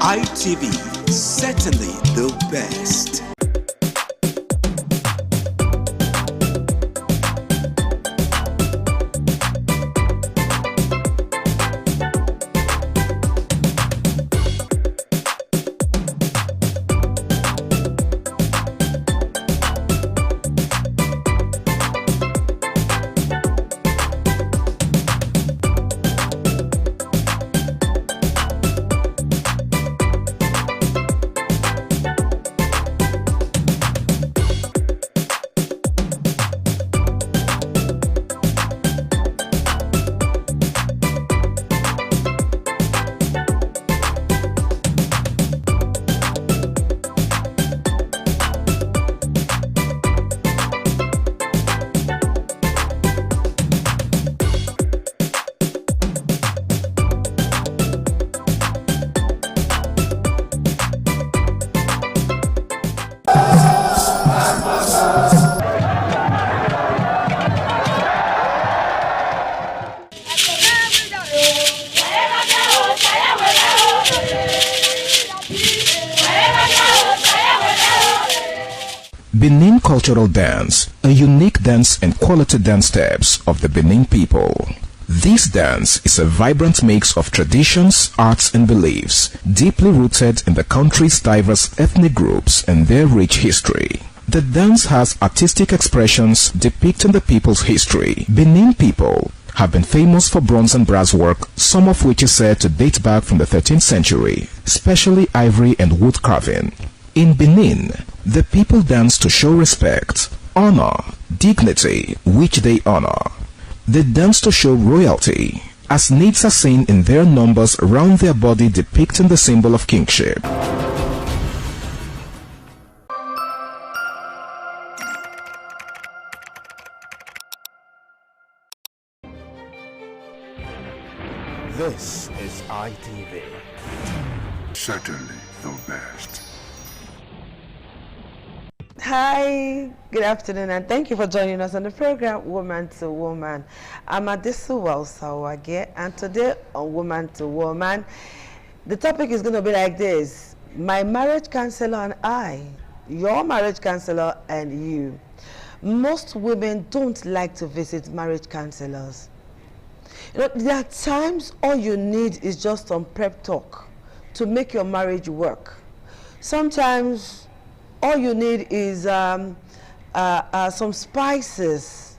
[SPEAKER 3] ITV, certainly the best.
[SPEAKER 4] Benin Cultural Dance, a unique dance and quality dance steps of the Benin people. This dance is a vibrant mix of traditions, arts and beliefs, deeply rooted in the country's diverse ethnic groups and their rich history. The dance has artistic expressions depicting the people's history. Benin people have been famous for bronze and brass work, some of which is said to date back from the 13th century, especially ivory and wood carving. In Benin, the people dance to show respect, honor, dignity, which they honor. They dance to show royalty, as naids are seen in their numbers around their body depicting the symbol of kingship.
[SPEAKER 3] This is ITV. Certainly the best.
[SPEAKER 16] Hi, good afternoon, and thank you for joining us on the program Woman to Woman. I'm Adisu Sawage, and today on Woman to Woman, the topic is going to be like this: my marriage counselor and I, your marriage counselor and you. Most women don't like to visit marriage counselors. You know, there are times all you need is just some prep talk to make your marriage work. Sometimes all you need is some spices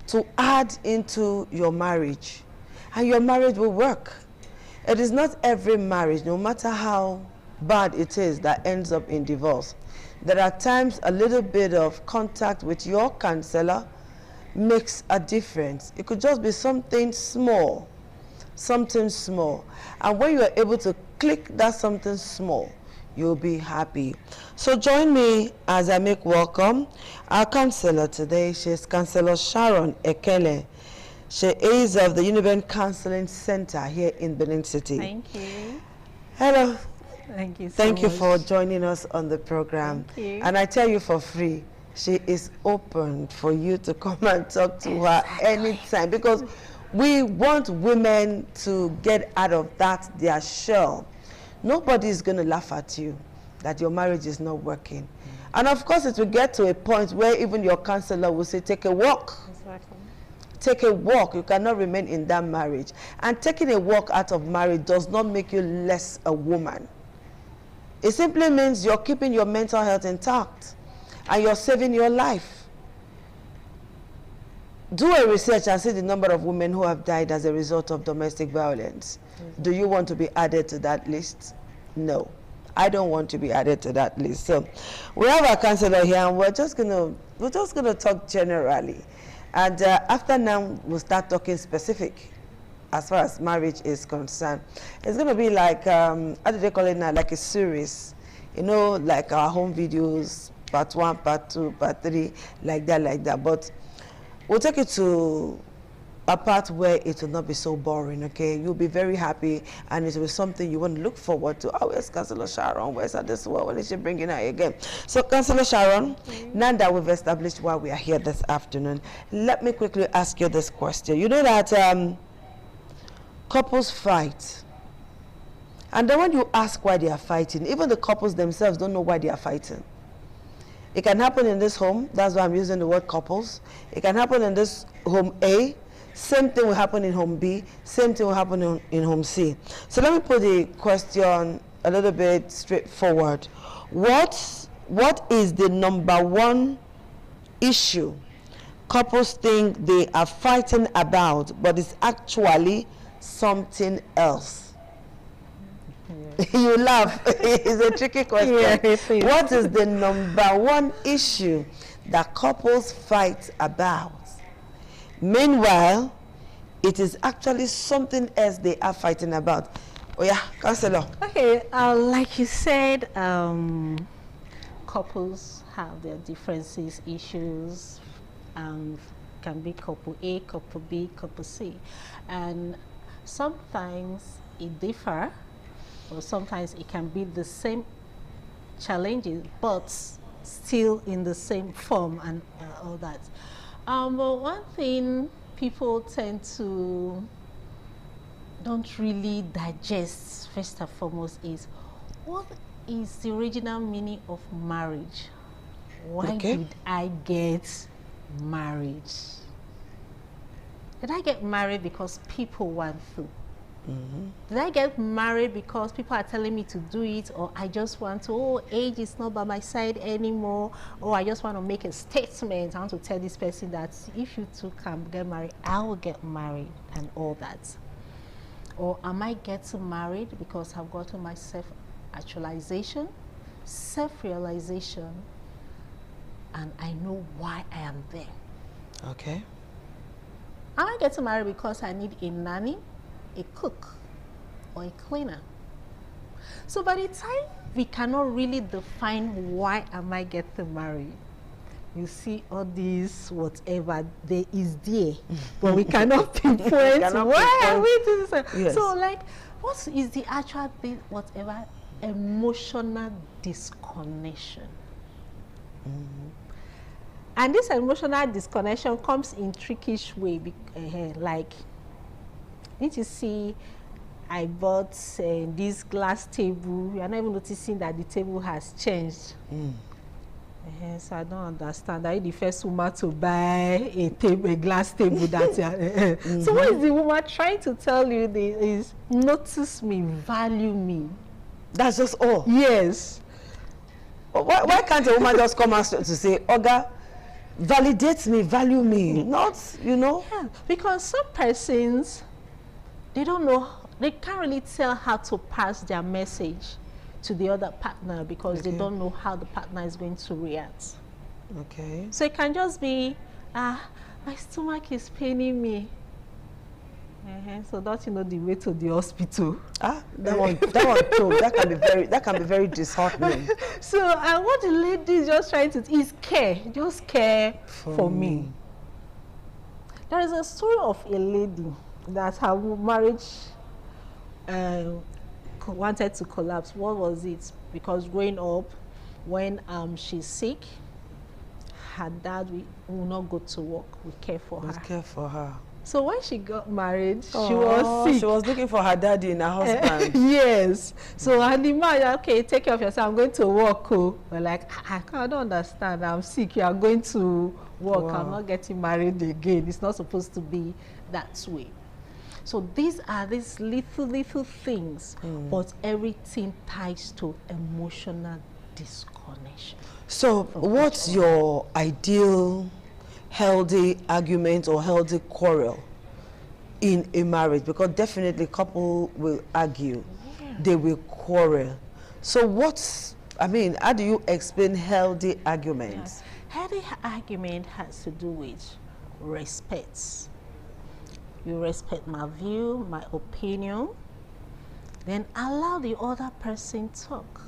[SPEAKER 16] to add into your marriage, and your marriage will work. It is not every marriage, no matter how bad it is, that ends up in divorce. There are times a little bit of contact with your counselor makes a difference. It could just be something small. And when you are able to click that something small, you'll be happy. So join me as I make welcome our counselor today. She's Counselor Sharon Ekele. She is of the Uniben Counseling Center here in Benin City.
[SPEAKER 17] Thank you.
[SPEAKER 16] Hello.
[SPEAKER 17] Thank you so
[SPEAKER 16] Thank you
[SPEAKER 17] much.
[SPEAKER 16] for joining us on the program.
[SPEAKER 17] Thank you.
[SPEAKER 16] And I tell you for free, she is open for you to come and talk to her anytime, because we want women to get out of that their shell. Nobody is going to laugh at you that your marriage is not working. And of course, it will get to a point where even your counselor will say, take a walk.
[SPEAKER 17] Exactly.
[SPEAKER 16] Take a walk. You cannot remain in that marriage. And taking a walk out of marriage does not make you less a woman. It simply means you're keeping your mental health intact and you're saving your life. Do a research and see the number of women who have died as a result of domestic violence. Do you want to be added to that list? No, I don't want to be added to that list. So we have our counselor here, and we're just gonna talk generally, and after now we'll start talking specific as far as marriage is concerned. It's gonna be like how do they call it now? Like a series, you know, like our home videos, part 1, part 2, part 3, like that. But we'll take it to a part where it will not be so boring, okay? You'll be very happy, and it will be something you want to look forward to. Oh, where's Counselor Sharon? Where's this one? When is she bringing her again? So, Counselor Sharon, now that we've established why we are here this afternoon, let me quickly ask you this question. You know that couples fight. And then when you ask why they are fighting, even the couples themselves don't know why they are fighting. It can happen in this home. That's why I'm using the word couples. It can happen in this home A. Same thing will happen in home B. Same thing will happen in home C. So let me put the question a little bit straightforward. What is the number one issue couples think they are fighting about, but it's actually something else? You laugh. It's a tricky question.
[SPEAKER 17] Yeah,
[SPEAKER 16] what is the number one issue that couples fight about? Meanwhile, it is actually something else they are fighting about. Oh yeah, Counselor.
[SPEAKER 17] Okay, like you said, couples have their differences, issues, can be couple A, couple B, couple C. And sometimes it differs, or sometimes it can be the same challenges, but still in the same form and all that. But one thing people tend to don't really digest, first and foremost, is what is the original meaning of marriage? Why did I get married? Did I get married because people want to? Did I get married because people are telling me to do it, or I just want to, oh, age is not by my side anymore, or I just want to make a statement, I want to tell this person that if you two can get married, I will get married and all that. Or am I getting married because I've gotten my self-actualization, self-realization, and I know why I am there?
[SPEAKER 16] Okay.
[SPEAKER 17] Am I getting married because I need a nanny, a cook, or a cleaner? So by the time we cannot really define why am I getting married, you see all these whatever there is there, but we cannot pinpoint why are we doing this.
[SPEAKER 16] Yes.
[SPEAKER 17] So like, what is the actual thing, whatever, emotional disconnection? And this emotional disconnection comes in trickish way, like, did you see I bought this glass table, you are not even noticing that the table has changed. So I don't understand. Are you the first woman to buy a glass table that So what is the woman trying to tell you is notice me, value me?
[SPEAKER 16] That's just all.
[SPEAKER 17] Yes.
[SPEAKER 16] Why can't a woman just come out to say, Oga, validate me, value me? Not, you know?
[SPEAKER 17] Yeah, because some persons, they don't know, they can't really tell how to pass their message to the other partner because they don't know how the partner is going to react.
[SPEAKER 16] Okay.
[SPEAKER 17] So it can just be, my stomach is paining me. So don't you know the way to the hospital?
[SPEAKER 16] That can be very disheartening.
[SPEAKER 17] So what the lady is just trying to is care, just care for me. There is a story of a lady that her marriage wanted to collapse. What was it? Because growing up, when she's sick, her dad will not go to work. We care for her.
[SPEAKER 16] Care for her.
[SPEAKER 17] So when she got married, she was sick.
[SPEAKER 16] She was looking for her daddy and her husband.
[SPEAKER 17] Yes. So and the man, okay, take care of yourself. I'm going to work. We're like, I don't understand. I'm sick. You are going to work. Wow. I'm not getting married again. It's not supposed to be that way. So these are these little things, but everything ties to emotional disconnection.
[SPEAKER 16] So what's your ideal healthy argument or healthy quarrel in a marriage? Because definitely couple will argue, they will quarrel. So how do you explain healthy arguments?
[SPEAKER 17] Healthy argument has to do with respect. You respect my view, my opinion, then allow the other person talk.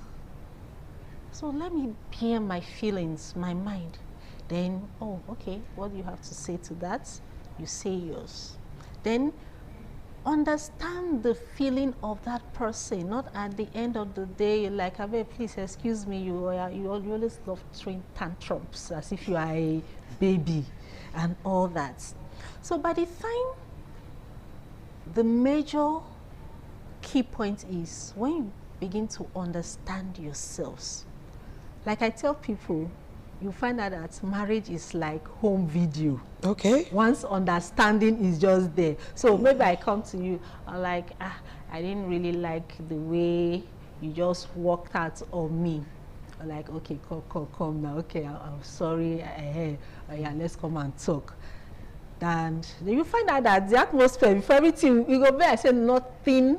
[SPEAKER 17] So let me hear my feelings, my mind. Then, oh, okay, what do you have to say to that? You say yours. Then understand the feeling of that person, not at the end of the day, like, please excuse me, you always love throwing tantrums as if you are a baby and all that. So by the time the major key point is when you begin to understand yourselves. Like I tell people, you find out that marriage is like home video.
[SPEAKER 16] Okay.
[SPEAKER 17] Once understanding is just there. So maybe I come to you, I'm like, I didn't really like the way you just walked out on me. I'm like, okay, come now. Okay, I'm sorry. Yeah, let's come and talk. And then you find out that the atmosphere, before everything, you go back, I said nothing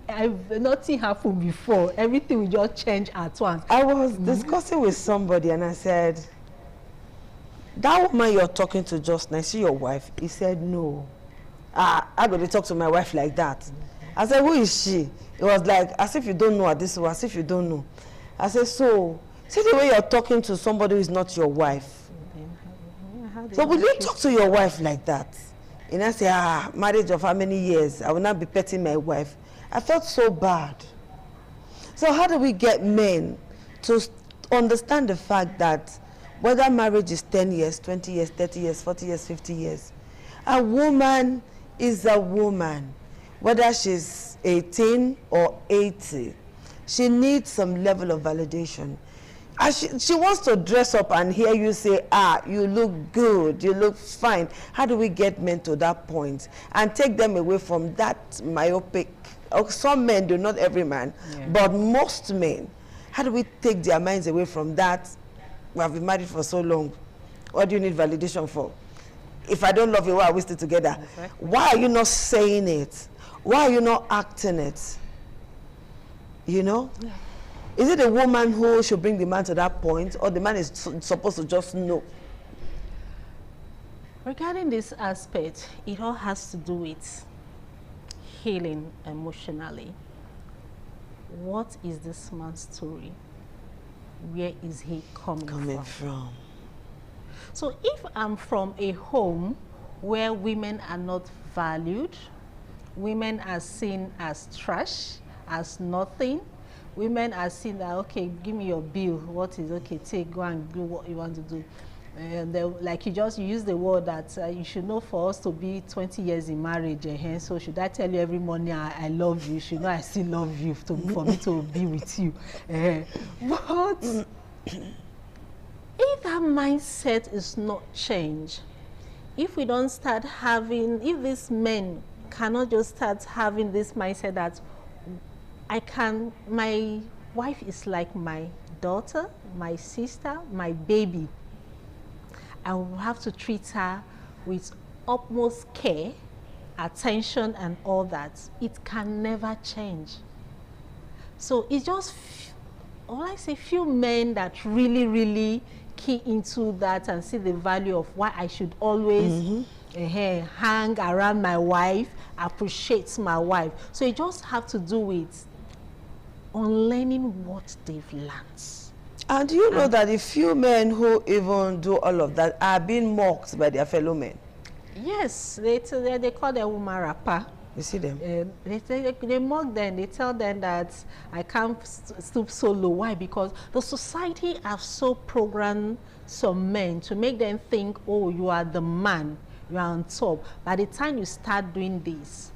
[SPEAKER 17] happened before. Everything will just change at once.
[SPEAKER 16] I was discussing with somebody and I said, that woman you're talking to just now, is she your wife? He said, no. I'm going to talk to my wife like that. I said, who is she? It was like, as if you don't know her, this way, as if you don't know. I said, so, see the way you're talking to somebody who is not your wife. So will you talk to your wife like that? And I say, marriage of how many years? I will not be petting my wife. I felt so bad. So how do we get men to understand the fact that whether marriage is 10 years, 20 years, 30 years, 40 years, 50 years, a woman is a woman. Whether she's 18 or 80, she needs some level of validation. She wants to dress up and hear you say, you look good, you look fine. How do we get men to that point and take them away from that myopic? Some men do, not every man, but most men. How do we take their minds away from that? We have been married for so long. What do you need validation for? If I don't love you, why are we still together? Exactly. Why are you not saying it? Why are you not acting it? You know? Yeah. Is it a woman who should bring the man to that point, or the man is supposed to just know?
[SPEAKER 17] Regarding this aspect, it all has to do with healing emotionally. What is this man's story? Where is he coming from? So if I'm from a home where women are not valued, women are seen as trash, as nothing, women are seen that, okay, give me your bill, what is okay, take, go and do what you want to do. And like you use the word that you should know for us to be 20 years in marriage, so should I tell you every morning I love you, you should know I still love you for me to be with you. But if that mindset is not changed, if we don't start having, if these men cannot just start having this mindset that my wife is like my daughter, my sister, my baby, I will have to treat her with utmost care, attention, and all that. It can never change. So it's just, few men that really, really key into that and see the value of why I should always hang around my wife, appreciate my wife. So you just have to do it on learning what they've learned.
[SPEAKER 16] And do you know that the few men who even do all of that are being mocked by their fellow men?
[SPEAKER 17] Yes, they call their woman rapper.
[SPEAKER 16] You see them?
[SPEAKER 17] They mock them. They tell them that I can't stoop so low. Why? Because the society have so programmed some men to make them think, oh, you are the man, you are on top. By the time you start doing this,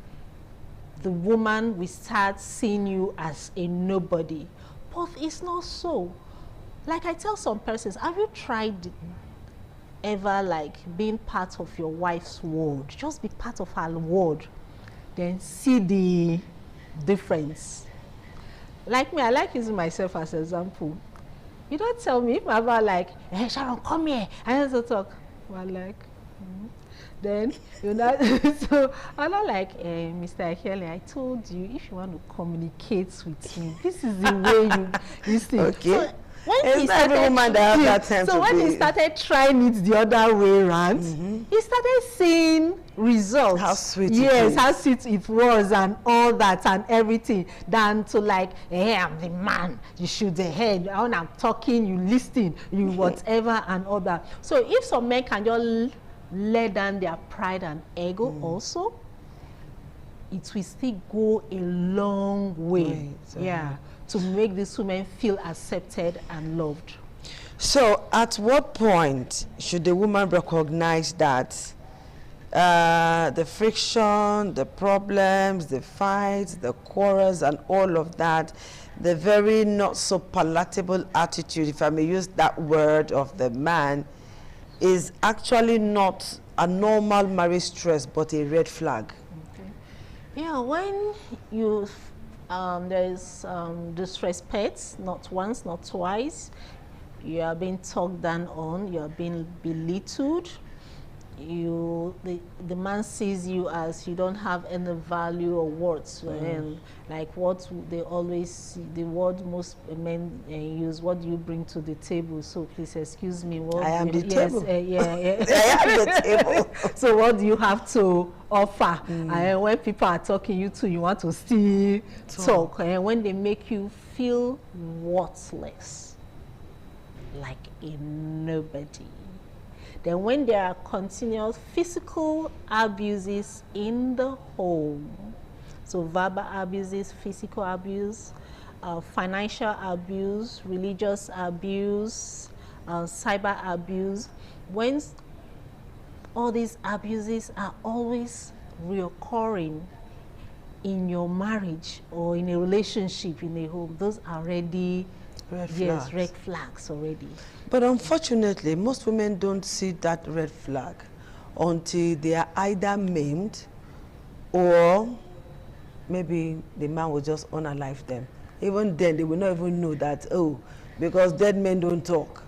[SPEAKER 17] the woman will start seeing you as a nobody. But it's not so. Like I tell some persons, have you tried ever like being part of your wife's world? Just be part of her world, then see the difference. Like me, I like using myself as an example. You don't tell me if my mother like, hey Sharon, come here, I have to talk. Well, like, then you know, so I'm not like, Mr. Akele, I told you if you want to communicate with me, this is the way you see.
[SPEAKER 16] Okay.
[SPEAKER 17] So,
[SPEAKER 16] it's not every woman that has that time.
[SPEAKER 17] So when he started trying it the other way around, he started seeing results.
[SPEAKER 16] How sweet
[SPEAKER 17] yes, how sweet it was and all that and everything. Than to like, hey, I'm the man. You should the head. When I'm talking, you listen, you whatever and all that. So if some men can just let down their pride and ego also, it will still go a long way. Yeah. To make these women feel accepted and loved.
[SPEAKER 16] So at what point should the woman recognize that the friction, the problems, the fights, the quarrels, and all of that, the very not so palatable attitude, if I may use that word, of the man is actually not a normal marriage stress, but a red flag.
[SPEAKER 17] Okay. Yeah, when you there's disrespect, not once, not twice, you are being talked down on, you are being belittled, the man sees you as you don't have any value or worth, and like what they always see, the word most men use, what do you bring to the table? So please excuse me, what
[SPEAKER 16] I am the table.
[SPEAKER 17] Yeah.
[SPEAKER 16] I am the table.
[SPEAKER 17] So what do you have to offer? And when people are talking you too, you want to still talk, and when they make you feel worthless, like a nobody. Then when there are continuous physical abuses in the home, so verbal abuses, physical abuse, financial abuse, religious abuse, cyber abuse, when all these abuses are always reoccurring in your marriage or in a relationship in a home, those are already red flags already.
[SPEAKER 16] But unfortunately, most women don't see that red flag until they are either maimed or maybe the man will just unalive them. Even then, they will not even know that, oh, because dead men don't talk.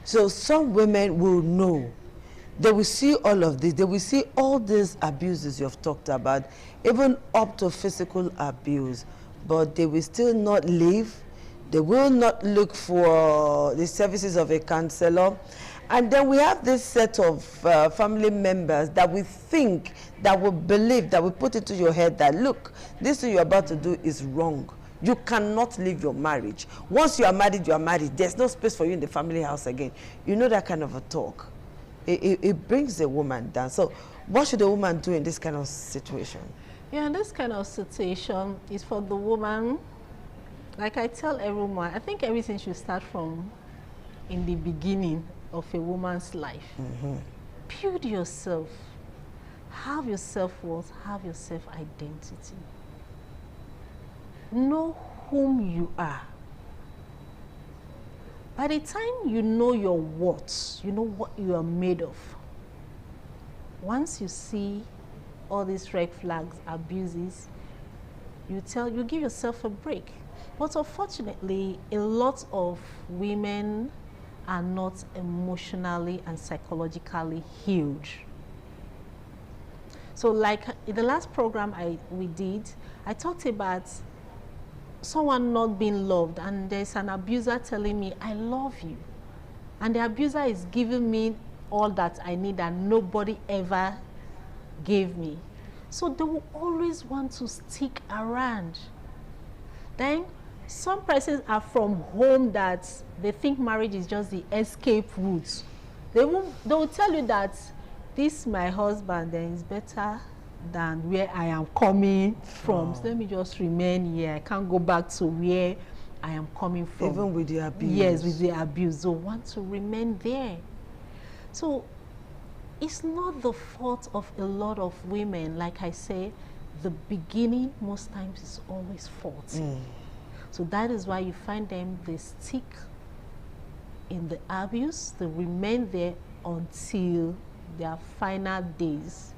[SPEAKER 16] So some women will know. They will see all of this. They will see all these abuses you've talked about, even up to physical abuse, but they will still not leave. They will not look for the services of a counselor. And then we have this set of family members that we think, that we believe, that we put into your head that, look, this thing you're about to do is wrong. You cannot leave your marriage. Once you are married, you are married. There's no space for you in the family house again. You know that kind of a talk. It brings the woman down. So what should a woman do in this kind of situation?
[SPEAKER 17] Yeah, in this kind of situation is for the woman. Like I tell every woman, I think everything should start from in the beginning of a woman's life. Build yourself. Have your self-worth. Have your self-identity. Know whom you are. By the time you know your worth, you know what you are made of. Once you see all these red flags, abuses, you give yourself a break. But unfortunately, a lot of women are not emotionally and psychologically healed. So like in the last program we did, I talked about someone not being loved, and there's an abuser telling me, I love you. And the abuser is giving me all that I need and nobody ever gave me. So they will always want to stick around. Then some persons are from home that they think marriage is just the escape route. They will tell you that this my husband then is better than where I am coming from. So let me just remain here. I can't go back to where I am coming from.
[SPEAKER 16] Even with the abuse.
[SPEAKER 17] Yes, with the abuse. They want to remain there. So it's not the fault of a lot of women. Like I say, the beginning most times is always faulty. So that is why you find them, they stick in the abuse, they remain there until their final days.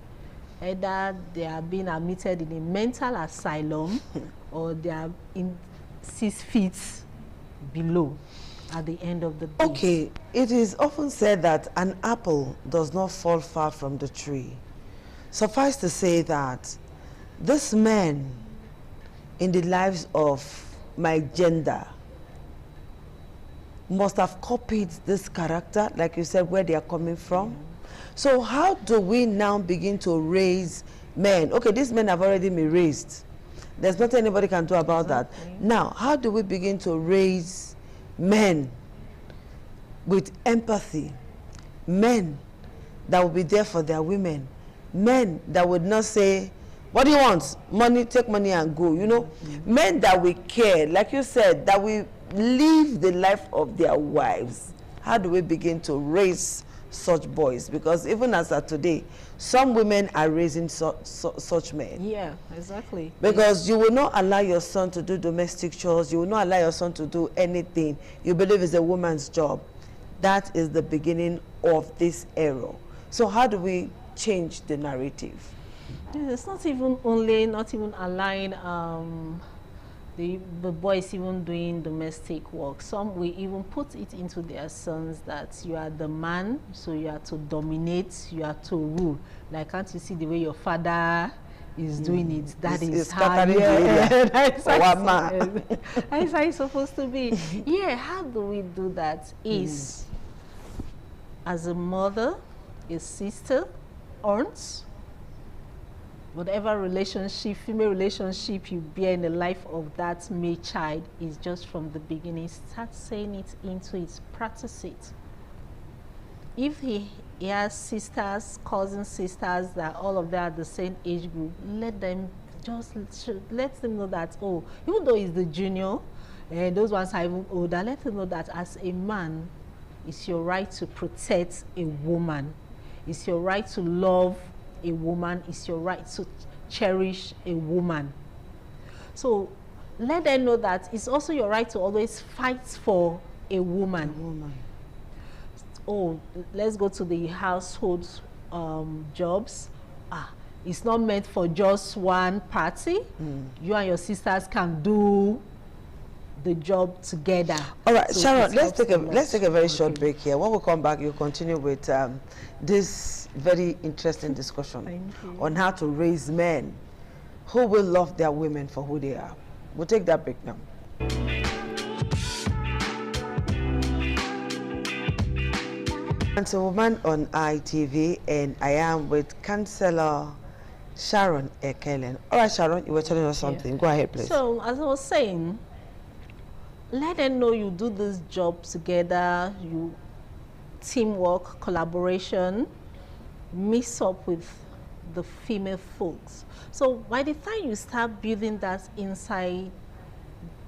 [SPEAKER 17] Either they are being admitted in a mental asylum or they are in 6 feet below at the end of the day.
[SPEAKER 16] Okay, it is often said that an apple does not fall far from the tree. Suffice to say that this man in the lives of my gender must have copied this character, like you said, where they are coming from. So how do we now begin to raise men? Okay, these men have already been raised. There's nothing anybody can do about that. Now, how do we begin to raise men with empathy? Men that will be there for their women. Men that would not say, what do you want? Money, take money and go, you know? Men that we care, like you said, that we live the life of their wives. How do we begin to raise such boys? Because even as of today, some women are raising such men.
[SPEAKER 17] Yeah, exactly.
[SPEAKER 16] Because you will not allow your son to do domestic chores. You will not allow your son to do anything you believe is a woman's job. That is the beginning of this era. So how do we change the narrative?
[SPEAKER 17] It's not even allowing the boys even doing domestic work. Some will even put it into their sons that you are the man, so you are to dominate, you are to rule. Like, can't you see the way your father is doing it? That is how you that's how it's supposed to be. Yeah, how do we do that? Is as a mother, a sister, aunt, whatever relationship, female relationship you bear in the life of that male child, is just from the beginning. Start saying it into it, practice it. If he has sisters, cousin sisters, that all of them are the same age group, let them know that, oh, even though he's the junior, and those ones are even older, let them know that as a man, it's your right to protect a woman. It's your right to love a woman. It's your right to cherish a woman. So let them know that it's also your right to always fight for a woman. Oh, let's go to the household jobs. It's not meant for just one party. You and your sisters can do the job together. All right, so Sharon, let's take a very short break here. When we come back, you'll continue with this very interesting discussion on how to raise men who will love their women for who they are. We'll take that break now. It's a woman on ITV, and I am with Councillor Sharon Ekelen. All right, Sharon, you were telling us something. Go ahead, please. So, as I was saying, let them know you do this job together, you teamwork, collaboration, mix up with the female folks. So by the time you start building that inside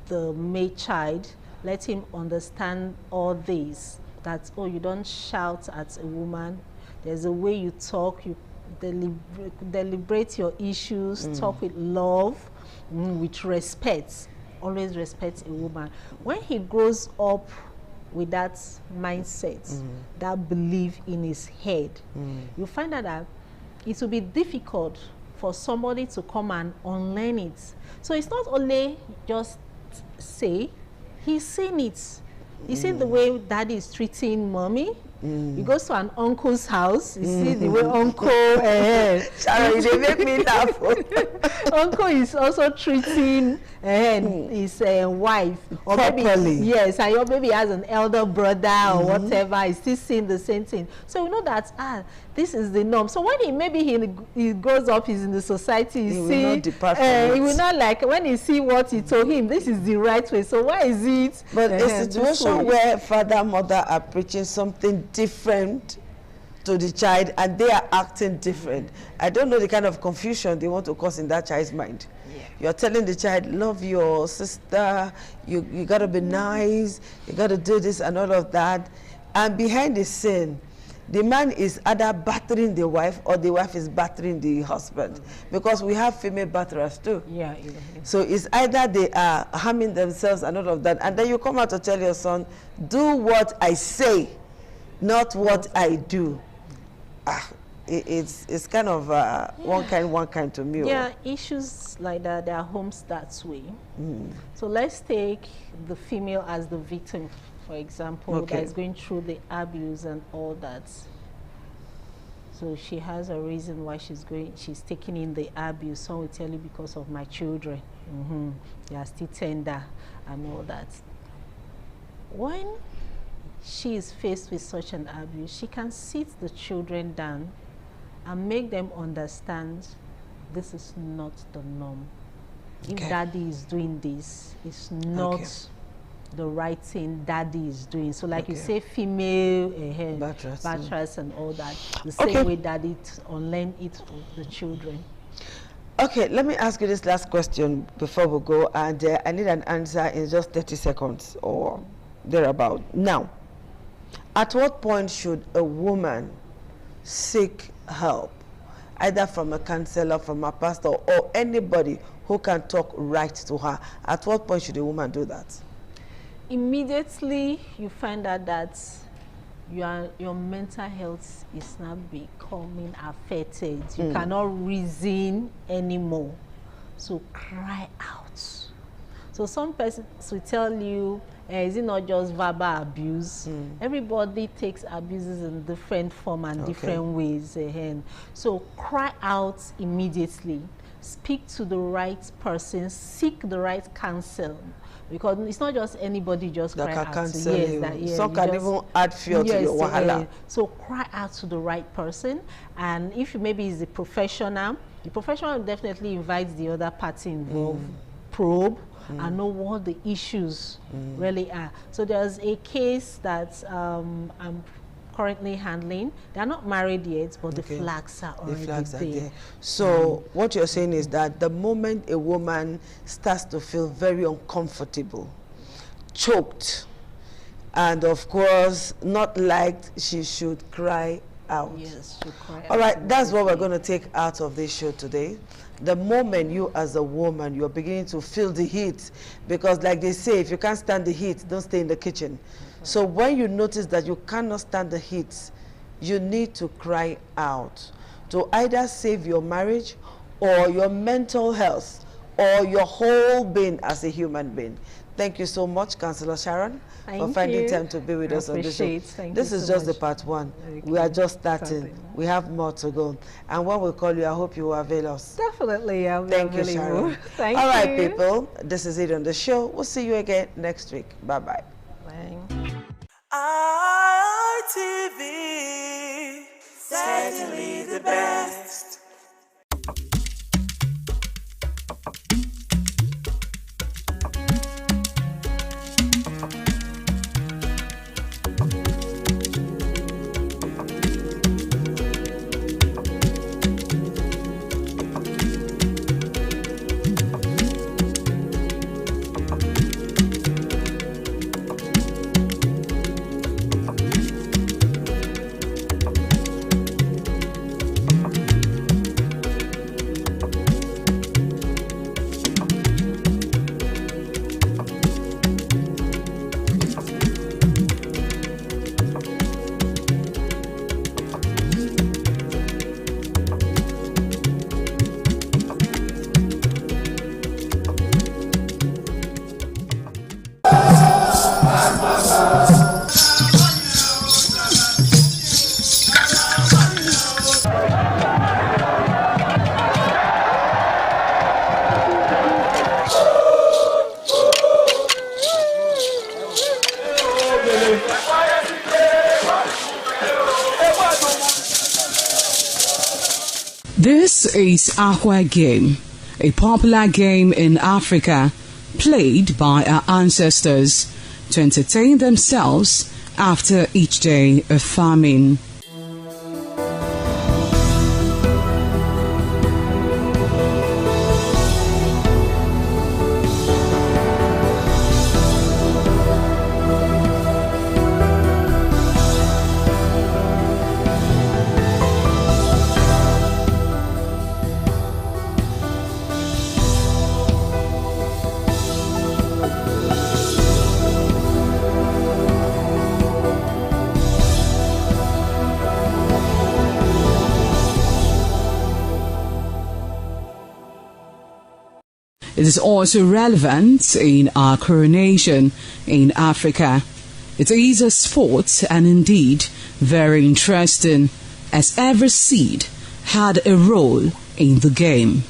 [SPEAKER 17] the male child, let him understand all this, that, oh, you don't shout at a woman, there's a way you talk, you deliberate your issues, talk with love, with respect. Always respect a woman. When he grows up with that mindset, that belief in his head, you find out that it will be difficult for somebody to come and unlearn it. So it's not only just say, he's seen it. He's seen the way daddy is treating mommy. He goes to an uncle's house, you see the way uncle Sharon, they make me laugh. Uncle is also treating his wife, or properly. Maybe, yes, and your baby has an elder brother or whatever, he's still seeing the same thing. So we know that this is the norm. So when he grows up, he's in the society, he will not depart from it. He will not, like, when he see what he told him, this is the right way, so why is it? But a situation where father, mother are preaching something different to the child and they are acting different, I don't know the kind of confusion they want to cause in that child's mind. You're telling the child, love your sister, you got to be nice, you got to do this and all of that, and behind the scene the man is either battering the wife or the wife is battering the husband, because we have female batterers too. So it's either they are harming themselves and all of that, and then you come out to tell your son, do what I say, not what I do. It's kind of one kind to me. Yeah, issues like that, there are homes that way. So let's take the female as the victim, for example, that is going through the abuse and all that. So she has a reason why she's taking in the abuse. Some will tell you because of my children. They are still tender and all that. When she is faced with such an abuse, she can sit the children down and make them understand this is not the norm. If daddy is doing this, it's not the right thing daddy is doing. So like you say, female batterers and all that, the same way daddy unlearn it for the children. Okay, let me ask you this last question before we go, and I need an answer in just 30 seconds or thereabout. Now,
[SPEAKER 16] At what point should a woman seek help, either from a counselor, from a pastor, or anybody who can talk right to her? At what point should a woman do that?
[SPEAKER 17] Immediately you find out that your mental health is now becoming affected. You cannot reason anymore. So cry out. So some persons will tell you, is it not just verbal abuse? Everybody takes abuses in different form and different ways. So cry out immediately. Speak to the right person. Seek the right counsel. Because it's not just anybody just cry out.
[SPEAKER 16] Cancel you. Some can even add fear to your wahala.
[SPEAKER 17] So cry out to the right person. And if maybe it's a professional, the professional definitely invites the other party involved, probe, and know what the issues really are. So there's a case that I'm currently handling. They're not married yet, but the flags are already there.
[SPEAKER 16] So what you're saying is that the moment a woman starts to feel very uncomfortable, choked, and of course not liked, she should cry out.
[SPEAKER 17] Yes, she cry out.
[SPEAKER 16] All right, that's what we're going to take out of this show today. The moment you as a woman, you're beginning to feel the heat, because like they say, if you can't stand the heat, don't stay in the kitchen. So when you notice that you cannot stand the heat, you need to cry out to either save your marriage or your mental health or your whole being as a human being. Thank you so much, Councillor Sharon, for finding time to be with us on this show. This is just the part one. We are just starting. We have more to go. And when we call you, I hope you will avail us.
[SPEAKER 17] Definitely.
[SPEAKER 16] Thank you, Sharon.
[SPEAKER 17] Thank
[SPEAKER 16] you. All right,
[SPEAKER 17] you.
[SPEAKER 16] people. This is it on the show. We'll see you again next week. Bye-bye.
[SPEAKER 6] ITV, certainly the best.
[SPEAKER 18] This is Aqua Game, a popular game in Africa played by our ancestors to entertain themselves after each day of farming. It is also relevant in our coronation in Africa. It is a sport and indeed very interesting, as every seed had a role in the game.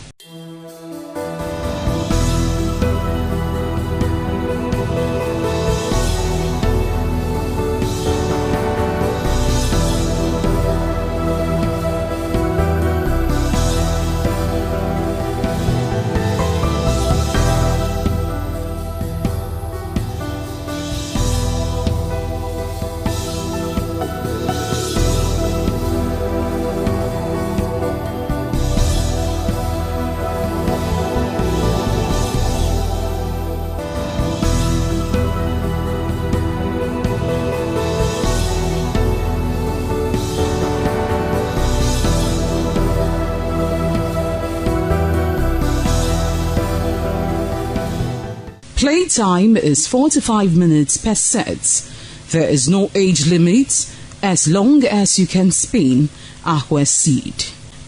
[SPEAKER 18] Playtime is 45 minutes per set. There is no age limit as long as you can spin Akwe seed.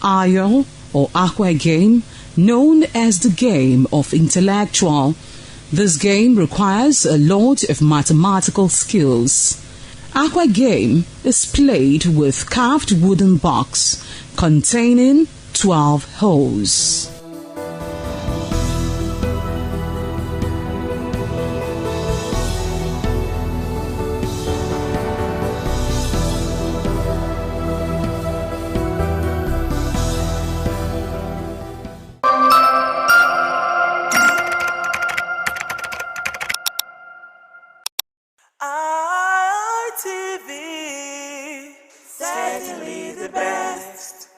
[SPEAKER 18] Ayo or Akwe game, known as the game of intellectual. This game requires a lot of mathematical skills. Akwe game is played with carved wooden box containing 12 holes.
[SPEAKER 6] ITV, certainly the best.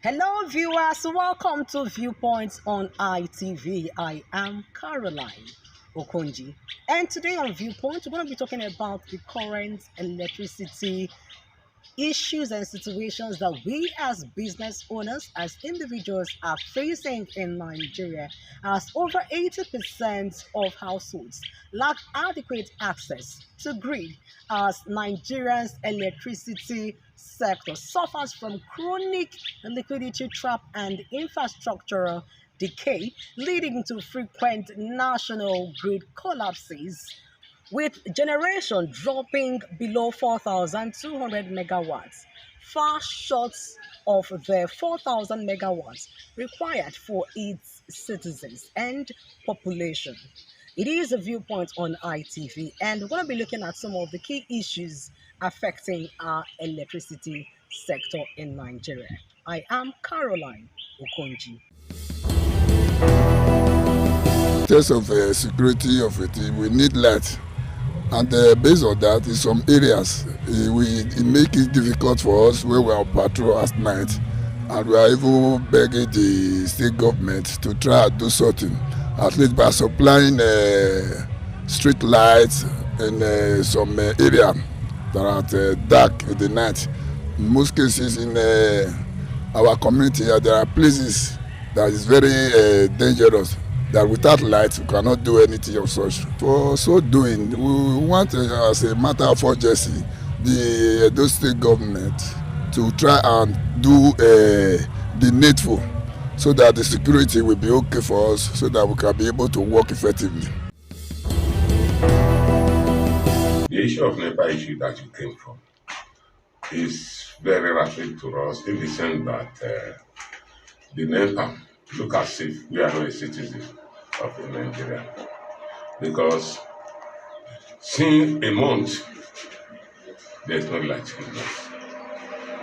[SPEAKER 19] Hello viewers, welcome to Viewpoints on ITV. I am Caroline Okonji, and today on Viewpoint we're going to be talking about the current electricity issues and situations that we as business owners, as individuals are facing in Nigeria, as over 80% of households lack adequate access to grid, as Nigeria's electricity sector suffers from chronic liquidity trap and infrastructural decay, leading to frequent national grid collapses, with generation dropping below 4,200 megawatts, far short of the 4,000 megawatts required for its citizens and population. It is a Viewpoint on ITV, and we're going to be looking at some of the key issues affecting our electricity sector in Nigeria. I am Caroline Okonji.
[SPEAKER 20] In terms of security of it, we need light. And based on that, in some areas, it makes it difficult for us when we are on patrol at night. And we are even begging the state government to try and do something, at least by supplying street lights in some area that are dark in the night. In most cases in our community, there are places that is very dangerous, that without light we cannot do anything of such. For so doing, we want, as a matter of urgency, the Edo State government to try and do the needful so that the security will be okay for us, so that we can be able to work effectively.
[SPEAKER 21] The issue of NEPA issue that you came from is very rapid to us, in the sense that the NEPA look as if we are not a citizen of Nigeria, because since a month there's no light in us.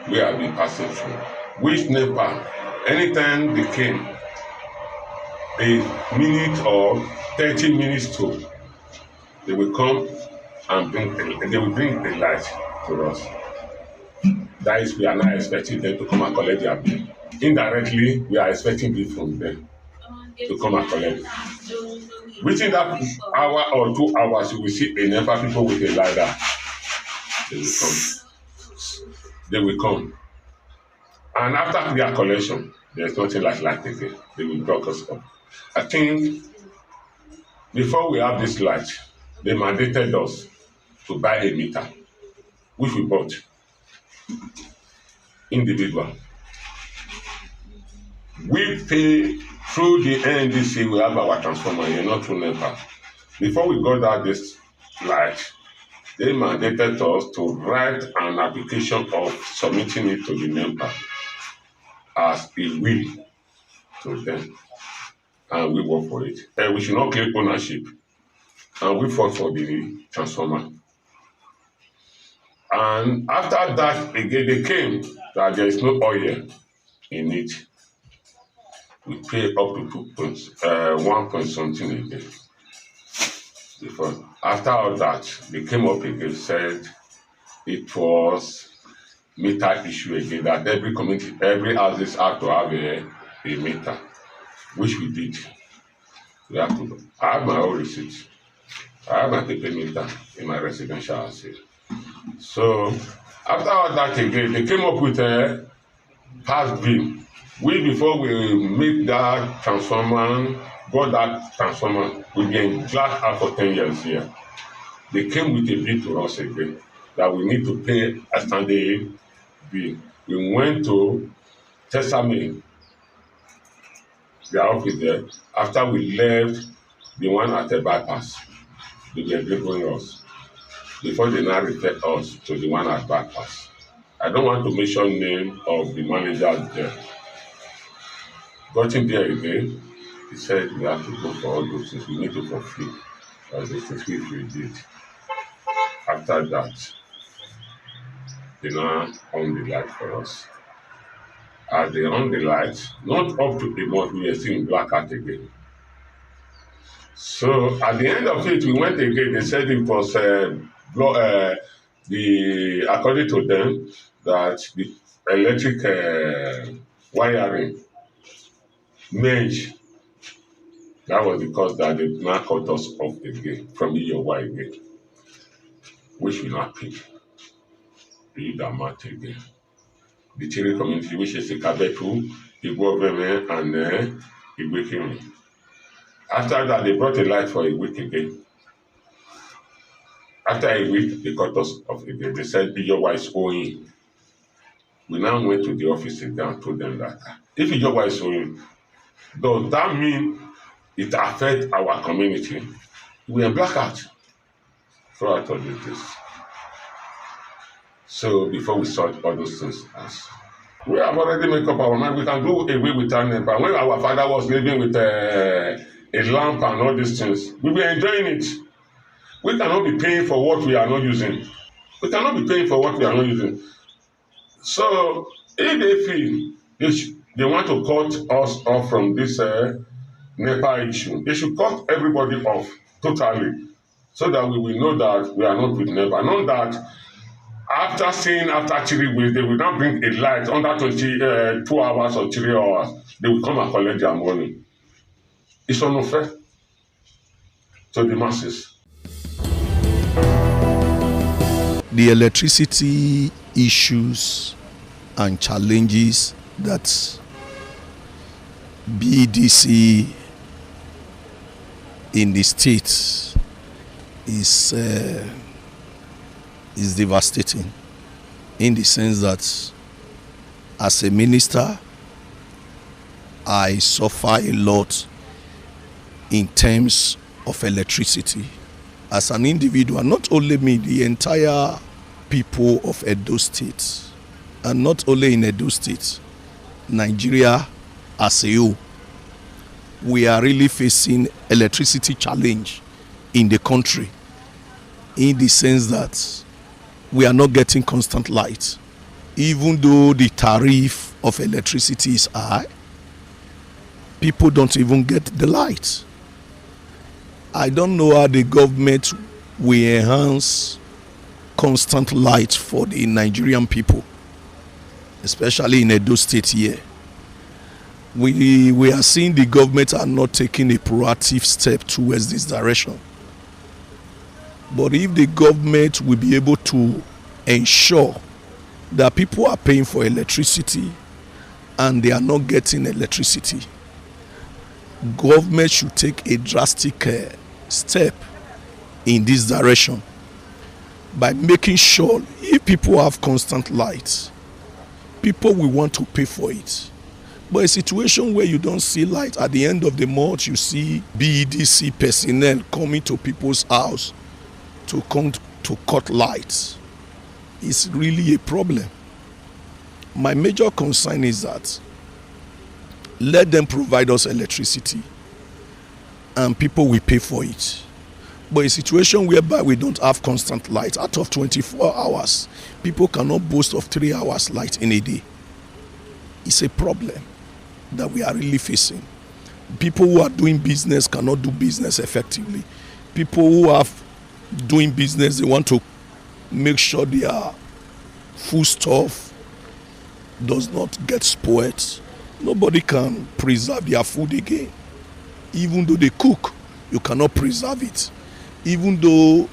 [SPEAKER 21] We have been passing through. Which NEPA, anytime they came, a minute or 30 minutes to, they will come and bring the light to us. That is, we are not expecting them to come and collect their bill. Indirectly, we are expecting bill from them to come and collect. Within that hour or 2 hours, you will see a number of people with a ladder. They will come. They will come. And after their collection, there's nothing like light again. They will block us up. I think before we have this light, they mandated us to buy a meter, which we bought individual. We pay through the NDC, we have our transformer here, not through NEPA. Before we got out this light, they mandated us to write an application of submitting it to the NEPA as a will to them. And we work for it. And we should not claim ownership. And we fought for the transformer. And And after that, again, they came that there is no oil in it. We pay up to 1 point something a day. Before, after all that, they came up again, said it was meter issue again, that every community, every houses have to have a meter, which we did. We have to. I have my own receipt. I have my paper meter in my residential house here. So after all that again, they came up with a past bill. We, before we make that transformer, got that transformer, we've been glass out for 10 years here. They came with a bill to us again that we need to pay a standing bill. We went to Testament, their office there. After we left the one at the bypass, they were delivering us before they now refer us to the one at bypass. I don't want to mention name of the manager there. Got in there again, he said we have to go for all those things. We need to fulfill the things we did. After that, they now on the light for us. As they on the light, not up to a month, we were still in blackout again. So at the end of it, we went again. They said it was according to them, that the electric wiring merge. That was the cause that they now cut us off again from EOY again, which we not pay. We need that amount again. The Chile community, which is the Kabetu, Igbo and Igwekimi. After that, they brought a light for a week again. After a week, they cut us off again. They said, EOY is owing. We now went to the office again and told them that if EOY is owing, does that mean it affects our community? We are blackout. So I told you this. So before we sort all those things, we have already made up our mind. We can do away with our NEPA. When our father was living with a lamp and all these things, we were enjoying it. We cannot be paying for what we are not using. We cannot be paying for what we are not using. So if they feel they want to cut us off from this NEPA issue, they should cut everybody off totally, so that we will know that we are not with NEPA. Not that after 3 weeks, they will not bring a light under 2 hours or 3 hours. They will come and collect their money. It's unfair to the masses.
[SPEAKER 2] The electricity issues and challenges that BEDC in the state is devastating, in the sense that as a minister, I suffer a lot in terms of electricity. As an individual, not only me, the entire people of Edo State, and not only in Edo State, Nigeria as a whole, we are really facing electricity challenge in the country, in the sense that we are not getting constant light. Even though the tariff of electricity is high, people don't even get the light. I don't know how the government will enhance constant light for the Nigerian people, especially in Edo State here. We are seeing the government are not taking a proactive step towards this direction. But if the government will be able to ensure that people are paying for electricity and they are not getting electricity, government should take a drastic step in this direction by making sure if people have constant light, people will want to pay for it. But a situation where you don't see light, at the end of the month, you see BEDC personnel coming to people's house to come to cut lights, is really a problem. My major concern is that let them provide us electricity and people will pay for it. But a situation whereby we don't have constant light, out of 24 hours, people cannot boast of 3 hours light in a day. It's a problem that we are really facing. People who are doing business cannot do business effectively. People who are doing business, they want to make sure their foodstuff does not get spoiled. Nobody can preserve their food again. Even though they cook, you cannot preserve it. Even though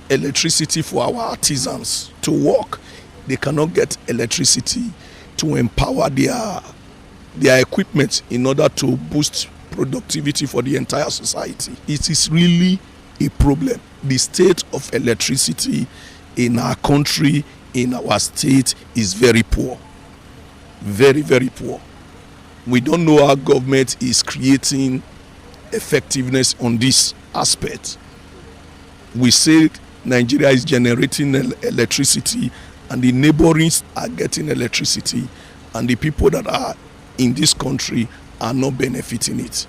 [SPEAKER 2] electricity for our artisans to work, they cannot get electricity to empower their equipment in order to boost productivity for the entire society. It is really a problem. The state of electricity in our country, in our state, is very poor. Very, very poor. We don't know how government is creating effectiveness on this aspect. We say Nigeria is generating electricity and the neighboring are getting electricity, and the people that are in this country are not benefiting it.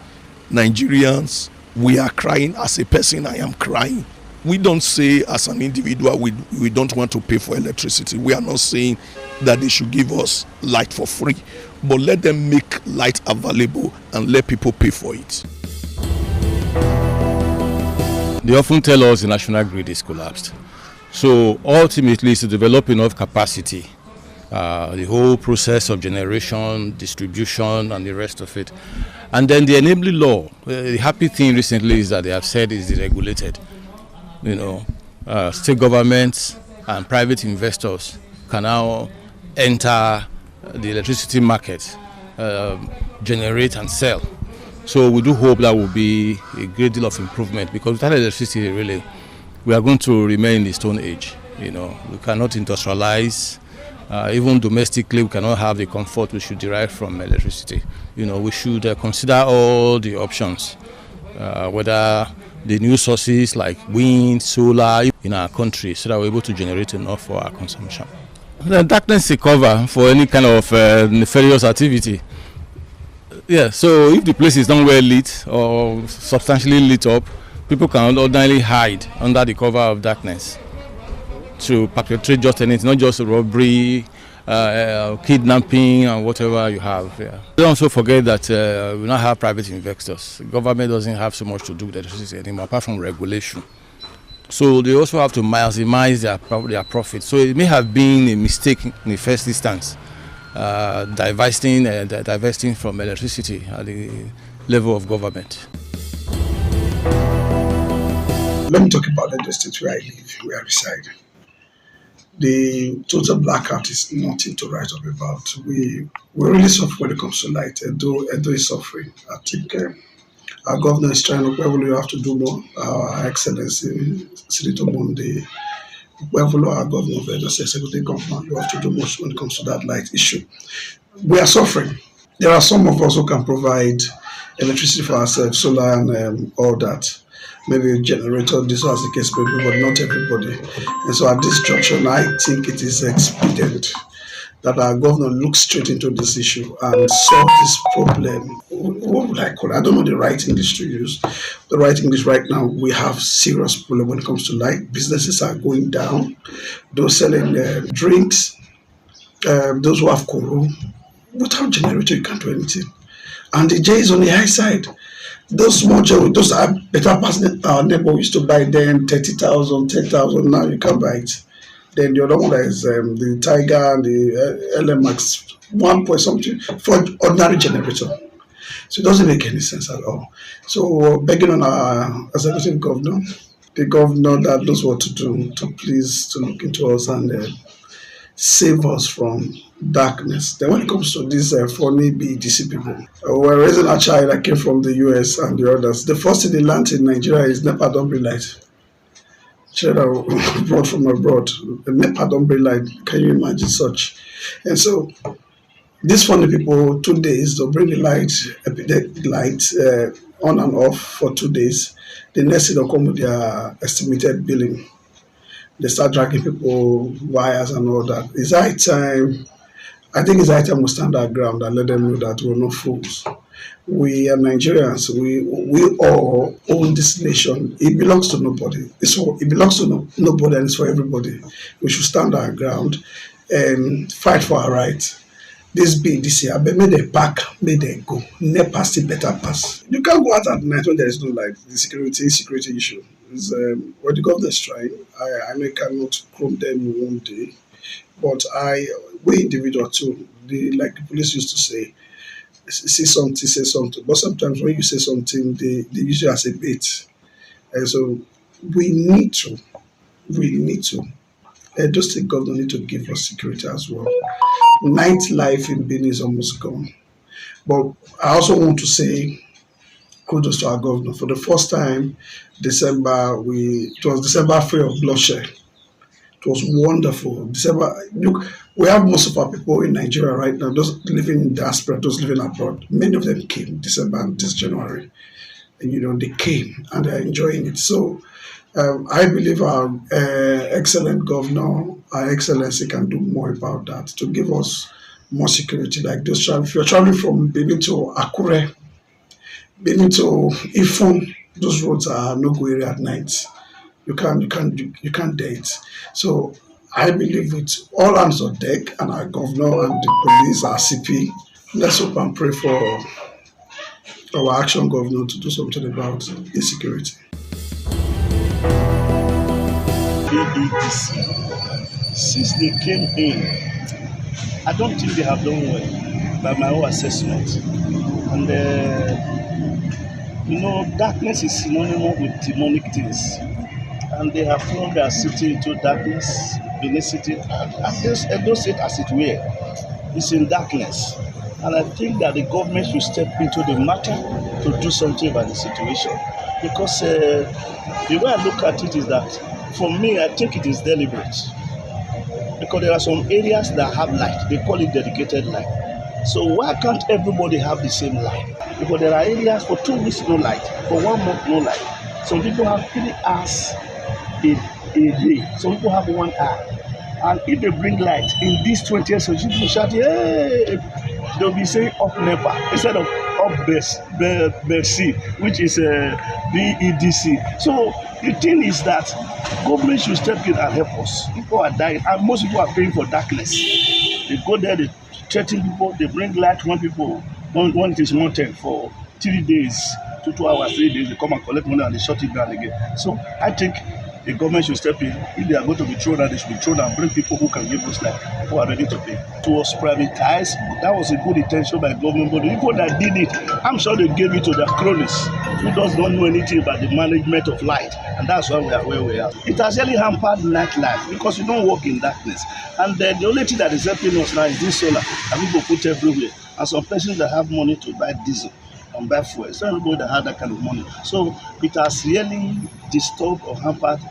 [SPEAKER 2] Nigerians, we are crying. As a person, I am crying. We don't say as an individual we don't want to pay for electricity. We are not saying that they should give us light for free, but let them make light available and let people pay for it.
[SPEAKER 1] They often tell us the national grid is collapsed. So ultimately, it's to develop enough capacity, the whole process of generation, distribution, and the rest of it. And then the enabling law. The happy thing recently is that they have said it's deregulated. State governments and private investors can now enter the electricity market, generate and sell. So we do hope that will be a great deal of improvement, because without electricity, really, we are going to remain in the Stone Age. We cannot industrialize. Even domestically, we cannot have the comfort we should derive from electricity. We should consider all the options, whether the new sources like wind, solar in our country, so that we're able to generate enough for our consumption. The darkness is a cover for any kind of nefarious activity. Yeah, so if the place is not well lit or substantially lit up, people can ordinarily hide under the cover of darkness to perpetrate just anything, not just robbery, kidnapping, and whatever you have. Yeah. Don't also forget that we now have private investors. The government doesn't have so much to do with electricity anymore, apart from regulation. So they also have to maximize their profit. So it may have been a mistake in the first instance, divesting from electricity at the level of government.
[SPEAKER 22] Let me talk about the state where I live, where I reside. The total blackout is nothing to write up about. We really suffer when it comes to light. Edo is suffering. I think our governor is trying to, we have to do more. Our Excellency, Senator Monday, our governor of Edo State, executive governor, you have to do more when it comes to that light issue. We are suffering. There are some of us who can provide electricity for ourselves, solar and all that. Maybe a generator, this was the case, but not everybody. And so at this junction, I think it is expedient that our governor looks straight into this issue and solve this problem. What would I call it? I don't know the right English to use. The right English right now, we have serious problem when it comes to light. Businesses are going down. Those selling drinks, those who have koro, without generator, you can't do anything. And the J is on the high side. Those small jewelry, those are better past our neighbor used to buy then 30,000, 10,000. Now you can't buy it. Then the other one is the Tiger and the LMX 1 point something for ordinary generator. So it doesn't make any sense at all. So we're begging on our executive governor, the governor that knows what to do, to please to look into us and save us from darkness. Then when it comes to these funny BDC people, we're raising a child that came from the US and the others. The first thing they learned in Nigeria is NEPA don't bring light. Children brought from abroad. NEPA don't bring light. Can you imagine such? And so these funny people, 2 days, they'll bring the light, on and off for 2 days. The next thing they'll come with their estimated billing. They start dragging people, wires and all that. It's high time. I think it's high time we stand our ground and let them know that we're not fools. We are Nigerians. We all own this nation. It belongs to nobody. It belongs to nobody and it's for everybody. We should stand our ground and fight for our rights. This BDC, I bet may they pack, may they go. NEPA still better pass. You can't go out at night when there is no light. The security issue. What the government is trying, I know cannot chrome them in one day, but we individual too, like the police used to say something, say something. But sometimes when you say something, they use it as a bait. And so we need to. Edo State government need to give us security as well. Nightlife in Benin is almost gone. But I also want to say kudos to our governor. For the first time, it was December free of bloodshed. It was wonderful. December, look, we have most of our people in Nigeria right now, those living in diaspora, those living abroad. Many of them came December and this January. And, they came and they're enjoying it. So I believe our excellent governor, our excellency can do more about that to give us more security like this. If you're traveling from Benin to Akure, Benin to Ifon, those roads are no-go area at night. You can't date. So I believe with all hands on deck and our governor and the police, our CP, let's hope and pray for our action governor to do something about insecurity.
[SPEAKER 9] ADDC, since they came in, I don't think they have done well by my own assessment. And darkness is synonymous with demonic things. And they have thrown their city into darkness, Benin City, Edo State as it were, is in darkness. And I think that the government should step into the matter to do something about the situation. Because the way I look at it is that, for me, I think it is deliberate. Because there are some areas that have light. They call it dedicated light. So why can't everybody have the same light? Because there are areas for 2 weeks no light, for 1 month no light. Some people have 3 hours a day. Some people have 1 hour. And if they bring light in this 20th century, people shout, hey! They'll be saying up NEPA instead of up BERC, which is BEDC. So the thing is that government should step in and help us. People are dying, and most people are paying for darkness. They go there, they threaten people, they bring light when it is mounted for 3 days, 2 hours, 3 days, they come and collect money and they shut it down again. So I think the government should step in. If they are going to be thrown out, they should be thrown out and bring people who can give us light, who are ready to pay. It was privatized. That was a good intention by government, but the people that did it, I'm sure they gave it to their cronies who does not know anything about the management of light, and that's why we are where we are. It has really hampered nightlife because you don't work in darkness, and the only thing that is helping us now is this solar that people put everywhere, and some persons that have money to buy diesel and buy fuel. It's not everybody that have that kind of money. So it has really disturbed or hampered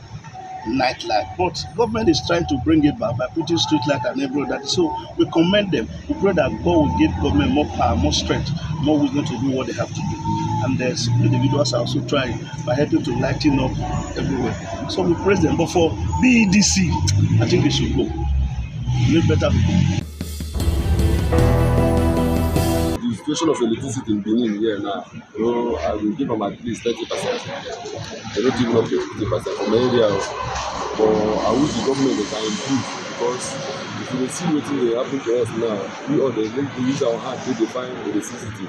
[SPEAKER 9] nightlife. But government is trying to bring it back by putting street light and everything. So we commend them. We pray that God will give government more power, more strength, more wisdom to do what they have to do. And there's individuals are also trying by helping to lighten up everywhere. So we praise them. But for BEDC, I think they should go. Live better people.
[SPEAKER 12] The situation of electricity in Benin here now, I will give them at least 30%. They don't give up to 50% from area. But I wish the government can improve, because if you see what will happen to us now, we all they use our hand to define electricity.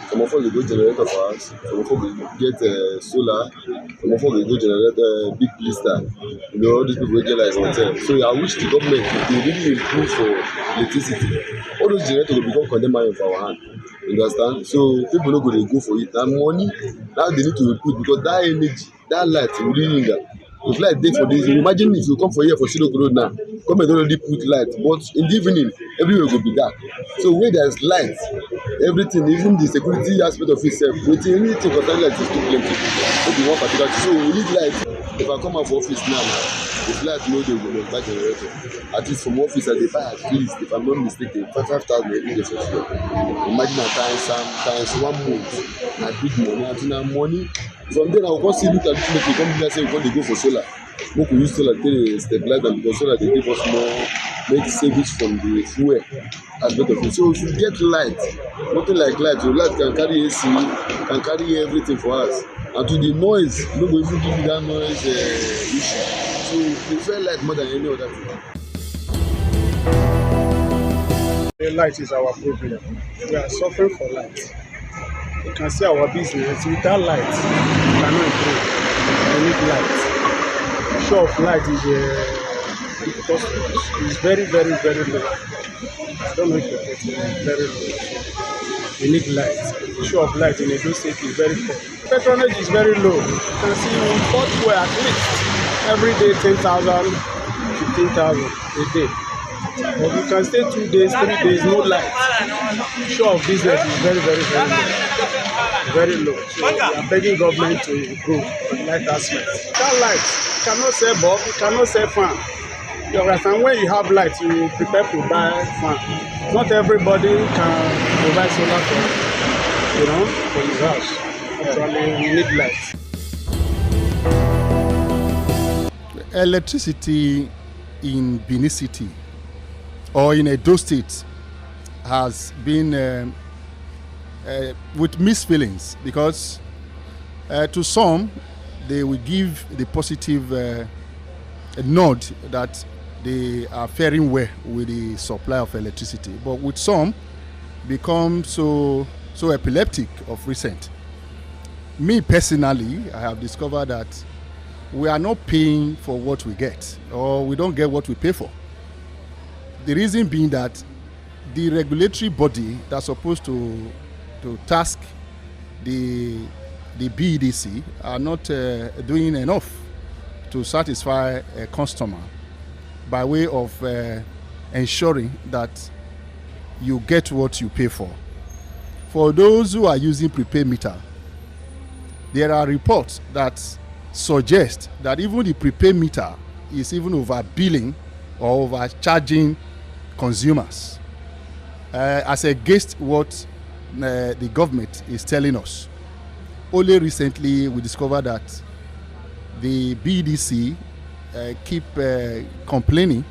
[SPEAKER 12] Some of us will go generator for us, some of us will get solar, some of us will go generate big blister. All these people will get like hotel. So I wish the government they really improve for electricity. All those generators will become condemned for our hand. You understand? So people don't go for it. And money, now they need to put, because that energy, that light will really need that. If light day for this, imagine if you come for here for Silok Road now, government already put light, but in the evening, everywhere will be dark. So where there's light, everything, even the security aspect of itself, anything concerning light is too plenty. Maybe one particular. So we need light. If I come out for office now, if light no dey, we must buy generator. At least from office, I dey buy at least, if I'm not mistaken, 5,000 every day for sure. Imagine a times 1 month, na big money. Until now money. From there, I will see look at it, come here say we want to go for solar. We can use solar to stabilize them, because solar they give us more, make savings from the fuel aspect of it. So if you get light, nothing like light, your light can carry AC, can carry everything for us. And to the noise, no go even give you that noise issue. So we prefer light more than any other thing.
[SPEAKER 22] The light is our problem. We are suffering for light. You can see our business without light, we cannot improve.
[SPEAKER 7] we need light. The issue of light is because it's very, very, very low. I don't know if it's very low. We need light. The issue of light in Edo State is very poor. Patronage is very low. You can see we import fuel at least every day 10,000, 15,000 a day. But you can stay 2 days, 3 days, no light. The issue of business is very, very, very low. Very low. So we are begging government to improve the light aspect. Without light, you cannot sell bulb, you cannot sell fan. You understand? When you have light, you prepare to buy fan. Not everybody can provide solar for his house. Actually, we need light.
[SPEAKER 13] Electricity in Benin City or in Edo State has been with mixed feelings, because to some they will give the positive nod that they are faring well with the supply of electricity, but with some become so epileptic of recent. Me personally, I have discovered that we are not paying for what we get, or we don't get what we pay for. The reason being that the regulatory body that's supposed to task the BEDC are not doing enough to satisfy a customer by way of ensuring that you get what you pay for. For those who are using prepaid meter, there are reports that suggest that even the prepaid meter is even overbilling or overcharging consumers. As against what the government is telling us. Only recently we discovered that the BDC keep complaining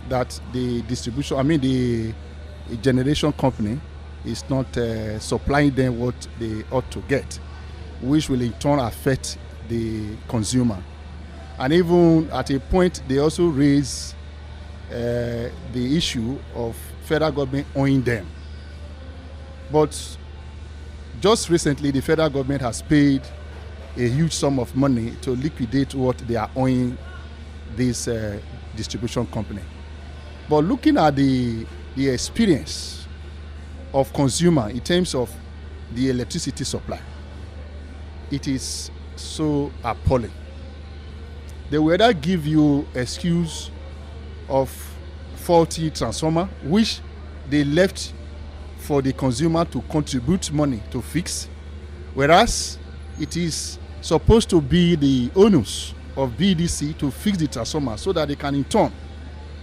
[SPEAKER 13] that the generation company is not supplying them what they ought to get, which will in turn affect the consumer. And even at a point they also raise the issue of federal government owing them. But just recently the federal government has paid a huge sum of money to liquidate what they are owing this distribution company. But looking at the experience of consumer in terms of the electricity supply, it is so appalling. They will either give you excuse of faulty transformer, which they left for the consumer to contribute money to fix, whereas it is supposed to be the onus of BDC to fix the transformer so that they can in turn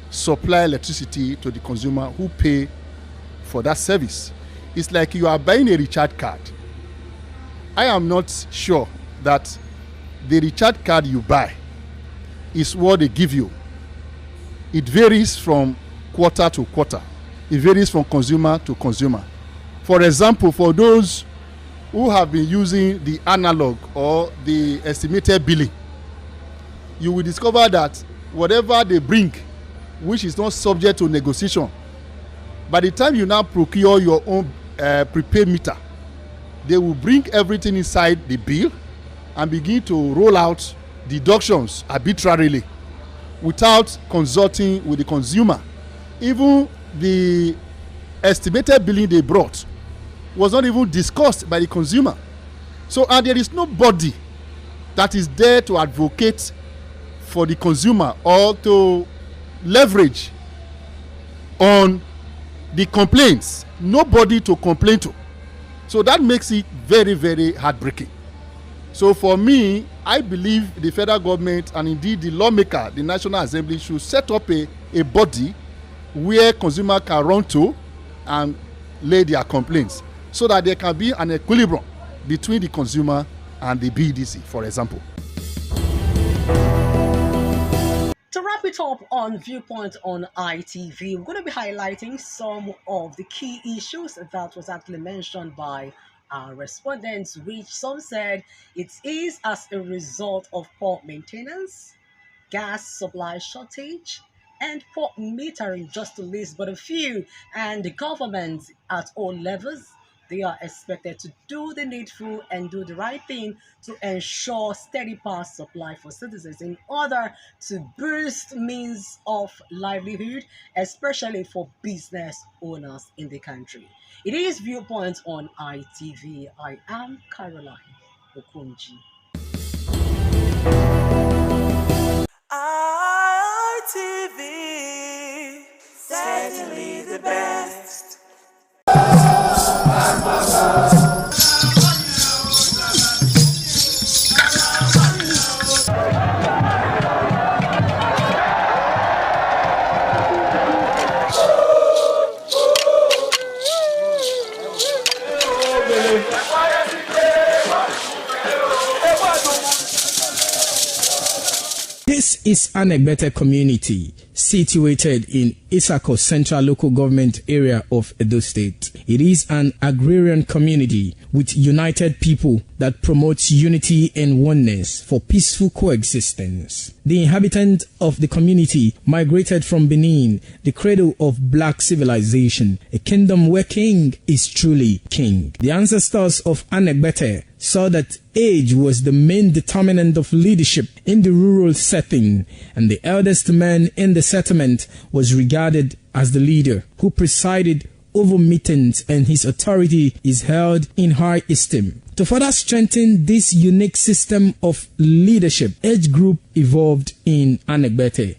[SPEAKER 13] supply electricity to the consumer who pay for that service. It's like you are buying a recharge card. I am not sure that the recharge card you buy is what they give you. It varies from quarter to quarter. It varies from consumer to consumer. For example, for those who have been using the analog or the estimated billing, you will discover that whatever they bring, which is not subject to negotiation, by the time you now procure your own prepaid meter, they will bring everything inside the bill and begin to roll out deductions arbitrarily without consulting with the consumer. Even the estimated billing they brought was not even discussed by the consumer. So, and there is nobody that is there to advocate for the consumer or to leverage on the complaints. Nobody to complain to. So that makes it very, very heartbreaking. So for me, I believe the federal government and indeed the lawmaker, the National Assembly, should set up a body where consumer can run to and lay their complaints, so that there can be an equilibrium between the consumer and the BDC, for example.
[SPEAKER 19] To wrap it up on Viewpoint on ITV, we're going to be highlighting some of the key issues that was actually mentioned by our respondents, which some said it is as a result of poor maintenance, gas supply shortage, and poor metering, just to list but a few. And the government at all levels They are expected to do the needful and do the right thing to ensure steady power supply for citizens in order to boost means of livelihood, especially for business owners in the country. It is Viewpoints on ITV. I am Caroline Okonji.
[SPEAKER 6] ITV, certainly the best.
[SPEAKER 4] This is Anegbete community situated in Isako Central Local Government area of Edo State. It is an agrarian community with united people that promotes unity and oneness for peaceful coexistence. The inhabitants of the community migrated from Benin, the cradle of black civilization, a kingdom where king is truly king. The ancestors of Anegbete saw that age was the main determinant of leadership in the rural setting, and the eldest man in the settlement was regarded as the leader who presided over meetings, and his authority is held in high esteem. To further strengthen this unique system of leadership, age group evolved in Anegbete.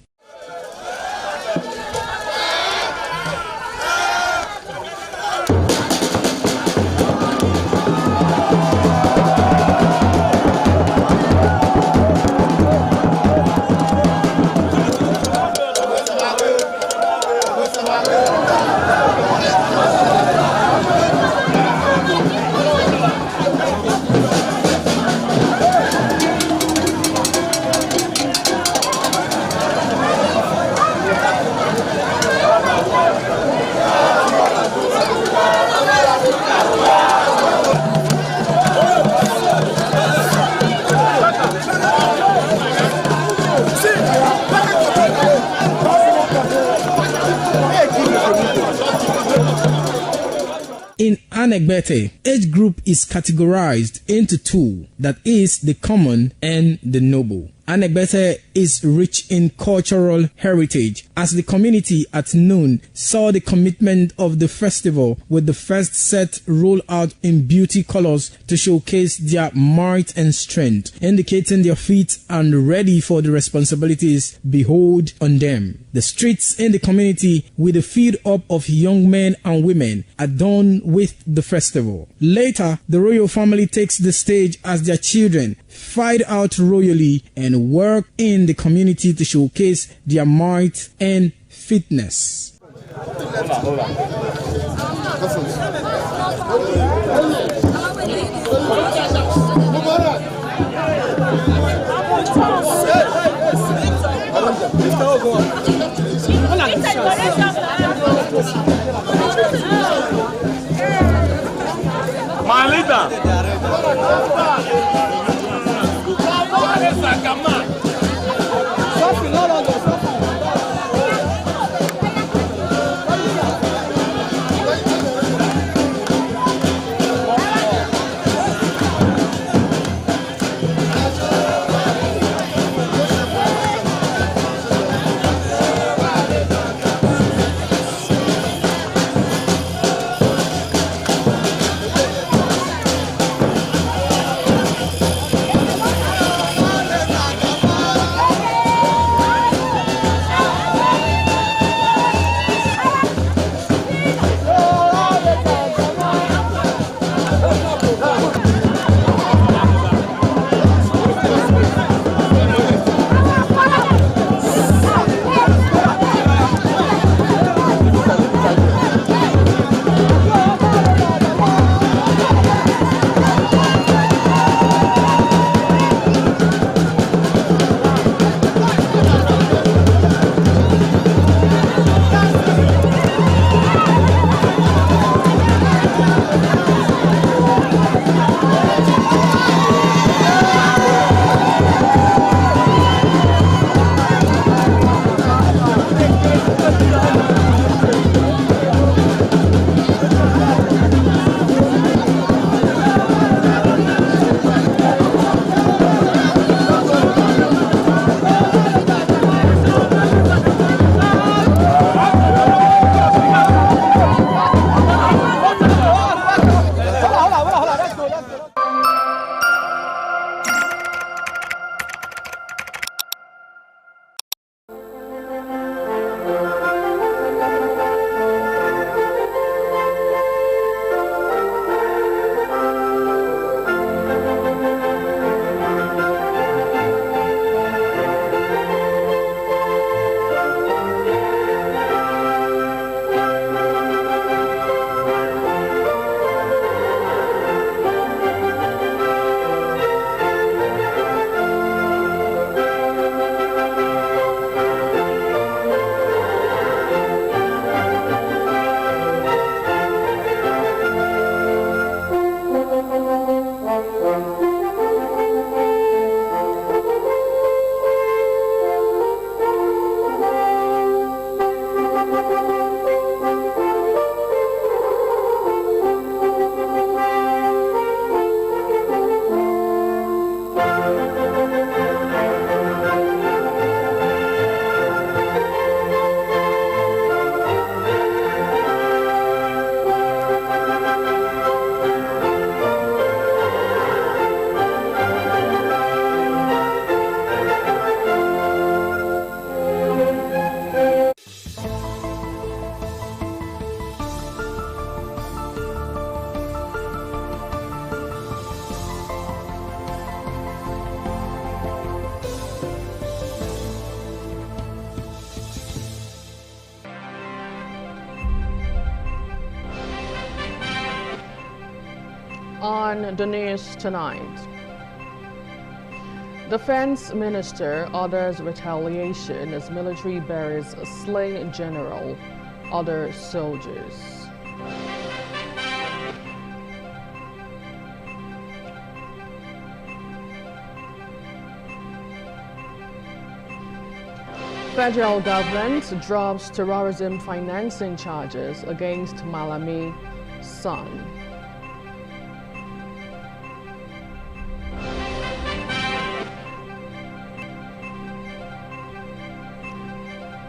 [SPEAKER 4] In Anegbete, age group is categorized into two, that is the common and the noble. Anegbete is rich in cultural heritage, as the community at noon saw the commitment of the festival with the first set rolled out in beauty colors to showcase their might and strength, indicating their feet and ready for the responsibilities behold on them. The streets in the community with a feed up of young men and women adorned with the festival. Later, the royal family takes the stage as their children fight out royally and work in the community to showcase their might and fitness.
[SPEAKER 6] My leader.
[SPEAKER 8] On the news tonight, Defense Minister orders retaliation as military buries slain general, other soldiers. Federal government drops terrorism financing charges against Malami son.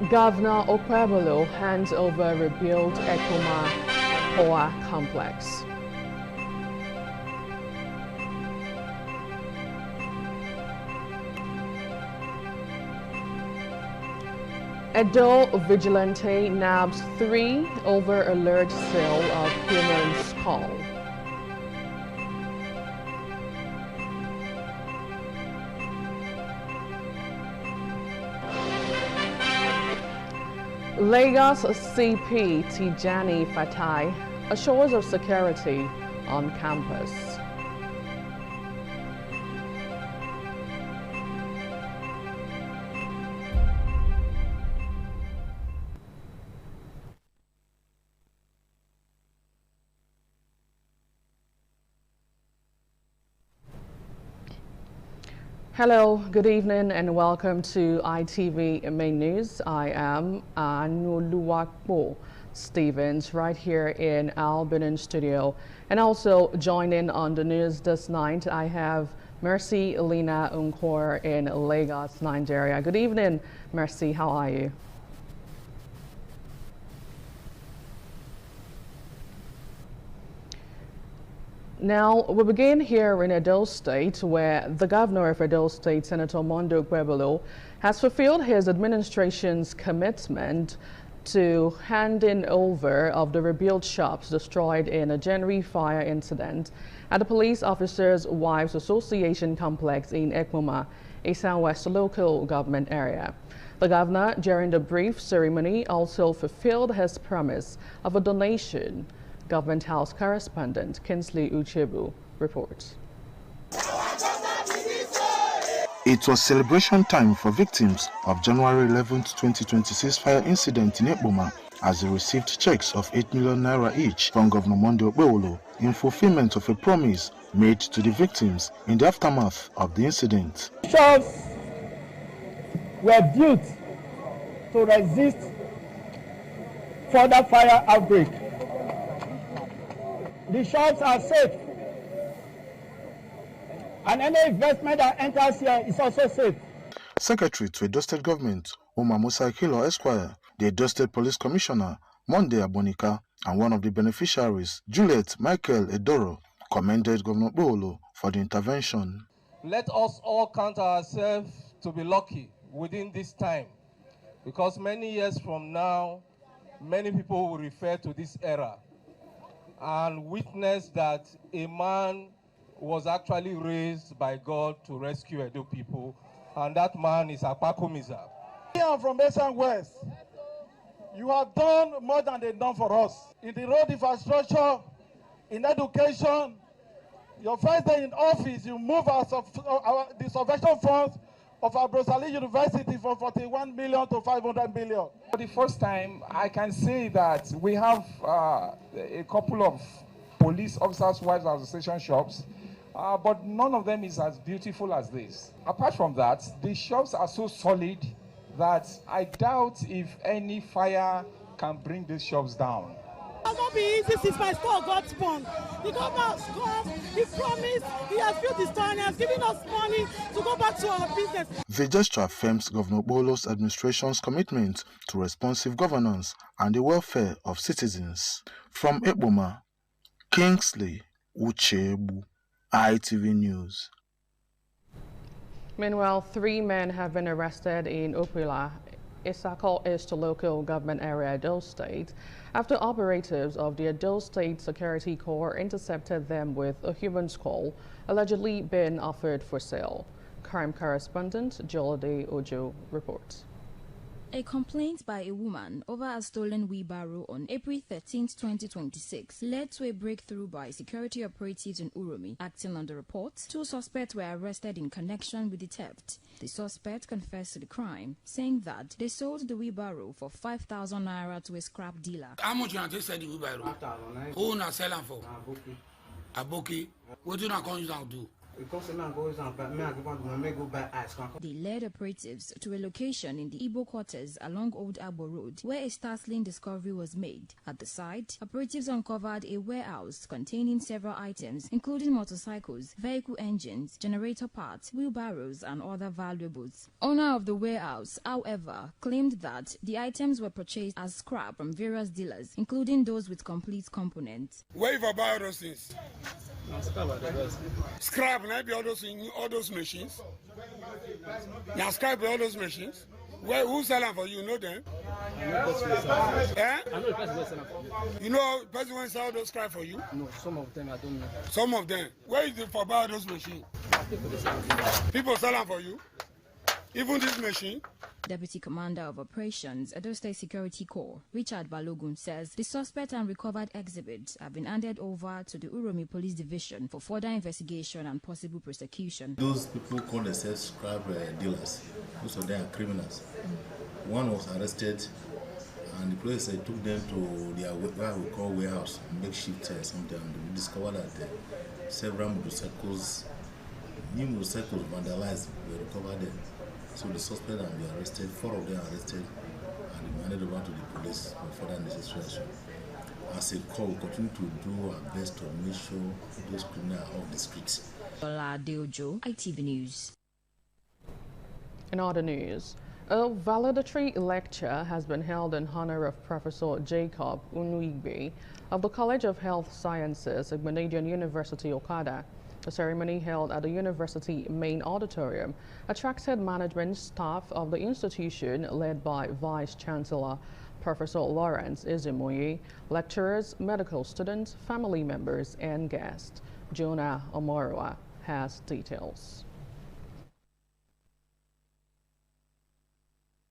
[SPEAKER 8] Governor Okpebholo hands over rebuilt Ekuma Poa complex. Edo vigilante nabs 3 over alleged sale of human skull. Lagos CP Tijani Fatai assures of security on campus. Hello, good evening and welcome to ITV Main News. I am Anuluwakpo Stevens right here in our Benin studio. And also joining on the news this night, I have Mercy Elena Unkor in Lagos, Nigeria. Good evening, Mercy. How are you? Now, we begin here in Edo State, where the governor of Edo State, Senator Monday Okpebholo, has fulfilled his administration's commitment to handing over of the rebuilt shops destroyed in a January fire incident at the Police Officers' Wives Association complex in Ekuma, a southwest local government area. The governor, during the brief ceremony, also fulfilled his promise of a donation. Government House correspondent Kinsley Uchebu reports.
[SPEAKER 5] It was celebration time for victims of January 11, 2026 fire incident in Ekuma as they received checks of 8 million naira each from Governor Monday Okpebholo in fulfillment of a promise made to the victims in the aftermath of the incident.
[SPEAKER 11] Shops were built to resist further fire outbreak. The shops are safe, and any investment that enters here is also safe.
[SPEAKER 5] Secretary to Edo State Government, Umar Musa Kilo Esquire, the Edo State Police Commissioner, Monday Abonika, and one of the beneficiaries, Juliet Michael Edoro, commended Governor Okpebholo for the intervention.
[SPEAKER 23] Let us all count ourselves to be lucky within this time, because many years from now, many people will refer to this era and witness that a man was actually raised by God to rescue Edo people, and that man is Akpakumiza.
[SPEAKER 11] I am from East and West. You have done more than they've done for us. In the road infrastructure, in education, your first day in office, you move the salvation funds of Abrosali University from 41 million to 500 million.
[SPEAKER 24] For the first time, I can say that we have a couple of police officers' wives association shops, but none of them is as beautiful as this. Apart from that, the shops are so solid that I doubt if any fire can bring these shops down.
[SPEAKER 25] It will not be easy since my store got spawned. The governor has come, he promised, he has filled his time, he has given us money to go back to our business.
[SPEAKER 5] The gesture affirms Governor Okpebholo's administration's commitment to responsive governance and the welfare of citizens. From Ekuma, Kingsley Uchebu, ITV News.
[SPEAKER 8] Meanwhile, 3 men have been arrested in Upila, Isako East local government area, Edo State, after operatives of the Edo State Security Corps intercepted them with a human skull allegedly being offered for sale. Crime correspondent Jolade Ojo reports.
[SPEAKER 3] A complaint by a woman over a stolen wheelbarrow on April 13, 2026 led to a breakthrough by security operatives in Uromi. Acting on the report, 2 suspects were arrested in connection with the theft. The suspect confessed to the crime, saying that they sold the wheelbarrow for 5,000 naira to a scrap dealer.
[SPEAKER 10] How much you sell the wheelbarrow? Who na sell them for? Aboki. What do you not come down do?
[SPEAKER 3] They led operatives to a location in the Igbo quarters along Old Agbo Road, where a startling discovery was made. At the site, operatives uncovered a warehouse containing several items, including motorcycles, vehicle engines, generator parts, wheelbarrows, and other valuables. Owner of the warehouse, however, claimed that the items were purchased as scrap from various dealers, including those with complete components.
[SPEAKER 10] Where you buy all those things? Scrap, maybe all those machines. Now scrap all those machines. Where who sell them for you? Know them? I know the person who sell them for you. You know the person who sell those scrap for you?
[SPEAKER 14] No, some of them I don't know.
[SPEAKER 10] Some of them. Where is it for buy those machines? People sell them for you. Even this machine.
[SPEAKER 3] Deputy Commander of Operations, Edo State Security Corps, Richard Balogun, says the suspect and recovered exhibits have been handed over to the Uromi Police Division for further investigation and possible prosecution.
[SPEAKER 15] Those people call themselves scrap dealers. Most of them are criminals. One was arrested, and the police took them to their what we call warehouse, makeshift something. And we discovered that several motorcycles, new motorcycles vandalized, were recovered them. So the suspect and be arrested, 4 of them arrested, and we handed over to the police for further necessary action. As a call, we continue to do our best to make sure those criminals are off the streets.
[SPEAKER 3] Ola Deojo, ITV News.
[SPEAKER 8] In other news, a valedictory lecture has been held in honor of Professor Jacob Unwigbe of the College of Health Sciences at Grenadian University, Okada. The ceremony held at the university main auditorium attracted management staff of the institution led by Vice Chancellor Professor Lawrence Izimoye, lecturers, medical students, family members, and guests. Jonah Omorua has details.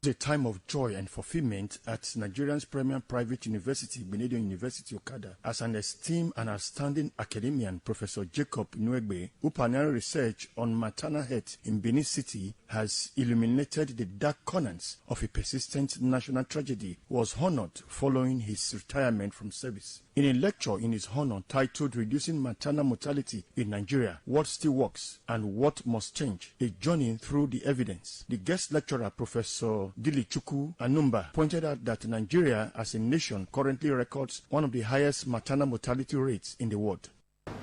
[SPEAKER 17] A time of joy and fulfillment at Nigeria's premier private university, Grenadian University, Okada, as an esteemed and outstanding academician, Professor Jacob Nwegbe, who pioneered research on maternal health in Benin City, has illuminated the dark corners of a persistent national tragedy, was honored following his retirement from service. In a lecture in his honor titled Reducing Maternal Mortality in Nigeria, What Still Works and What Must Change, a journey through the evidence, the guest lecturer, Professor Dilichukwu Anumba, pointed out that Nigeria as a nation currently records one of the highest maternal mortality rates in the world.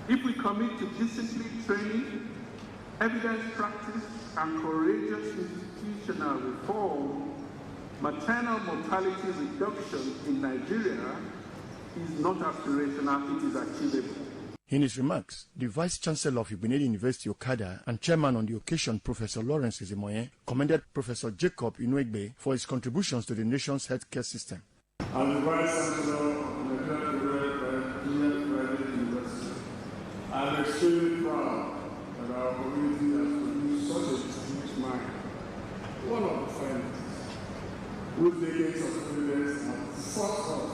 [SPEAKER 26] If we commit to discipline training, evidence practice, and courageous institutional reform, maternal mortality reduction in Nigeria is not aspirational, it is achievable.
[SPEAKER 17] In his remarks, the Vice Chancellor of Grenadian University, Okada, and Chairman on the occasion, Professor Lawrence Izimoye, commended Professor Jacob Nwegbe for his contributions to the nation's healthcare system.
[SPEAKER 27] As the Vice Chancellor of Nigerian Private University, I am extremely proud that our community has produced such a distinguished mind, one of the finest, whose decades of evidence have forced us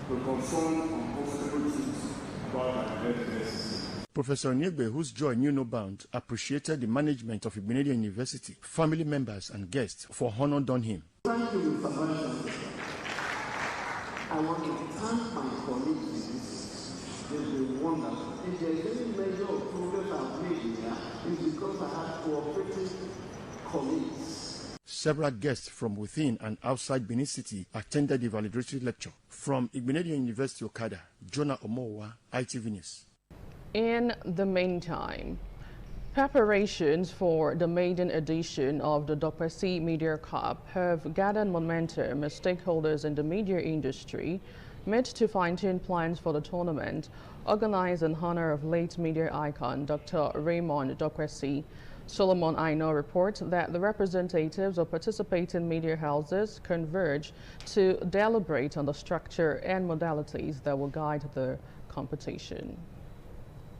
[SPEAKER 27] to confront uncomfortable truths about our health.
[SPEAKER 17] Professor Nwegbe, whose joy knew no bounds, appreciated the management of Grenadian University, family members and guests for honor done him.
[SPEAKER 27] Thank you, Mr. Vice. I want to thank my colleagues. They've been wonderful. If there is any measure of progress I've made here, it's because I have cooperative colleagues.
[SPEAKER 17] Several guests from within and outside Benin City attended the valedictory lecture. From Grenadian University, Okada, Jonah Omowa, ITV News.
[SPEAKER 8] In the meantime, preparations for the maiden edition of the Dr. C Media Cup have gathered momentum as stakeholders in the media industry met to fine-tune plans for the tournament organized in honor of late media icon Dr. Raymond Dokwesi. Solomon Aino reports that the representatives of participating media houses converge to deliberate on the structure and modalities that will guide the competition.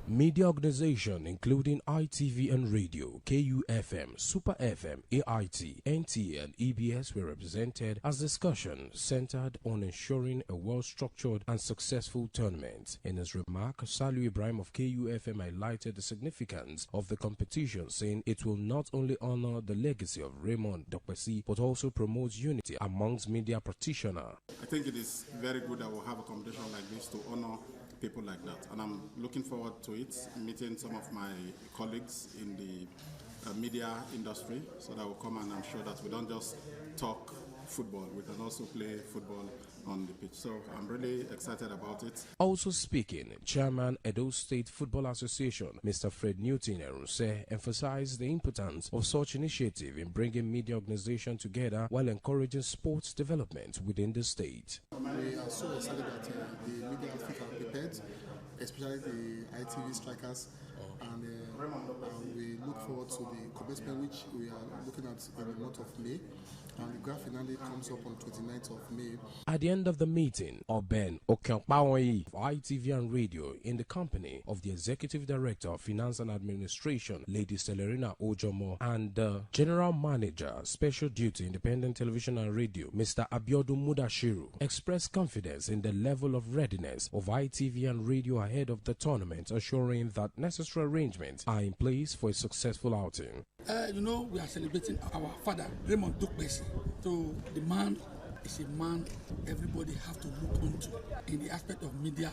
[SPEAKER 4] Media organizations including ITV and Radio, KUFM, Super FM, AIT, NT, and EBS were represented as discussion centered on ensuring a well-structured and successful tournament. In his remark, Salu Ibrahim of KUFM highlighted the significance of the competition, saying it will not only honor the legacy of Raymond Dokpesi but also promote unity amongst media practitioners.
[SPEAKER 1] I think it is very good that we'll have a competition like this to honor people like that, and I'm looking forward to it, meeting some of my colleagues in the media industry so that we'll come, and I'm sure that we don't just talk football, we can also play football on the pitch. So I'm really excited about it.
[SPEAKER 4] Also speaking, Chairman Edo State Football Association, Mr. Fred Newton Erunse, emphasized the importance of such initiative in bringing media organizations together while encouraging sports development within the state.
[SPEAKER 2] We are so excited that the media outfit are prepared, especially the ITV strikers, and we look forward to the commencement which we are looking at in the month of May. And the grand finale comes up on 29th of May.
[SPEAKER 4] At the end of the meeting, Oben Okenkpawanyi of ITV and Radio, in the company of the Executive Director of Finance and Administration, Lady Celerina Ojomo, and the General Manager, Special Duty, Independent Television and Radio, Mr. Abiodun Mudashiru, expressed confidence in the level of readiness of ITV and Radio ahead of the tournament, assuring that necessary arrangements are in place for a successful outing.
[SPEAKER 14] We are celebrating our father, Raymond Dokpesi. So the man is a man everybody have to look onto in the aspect of media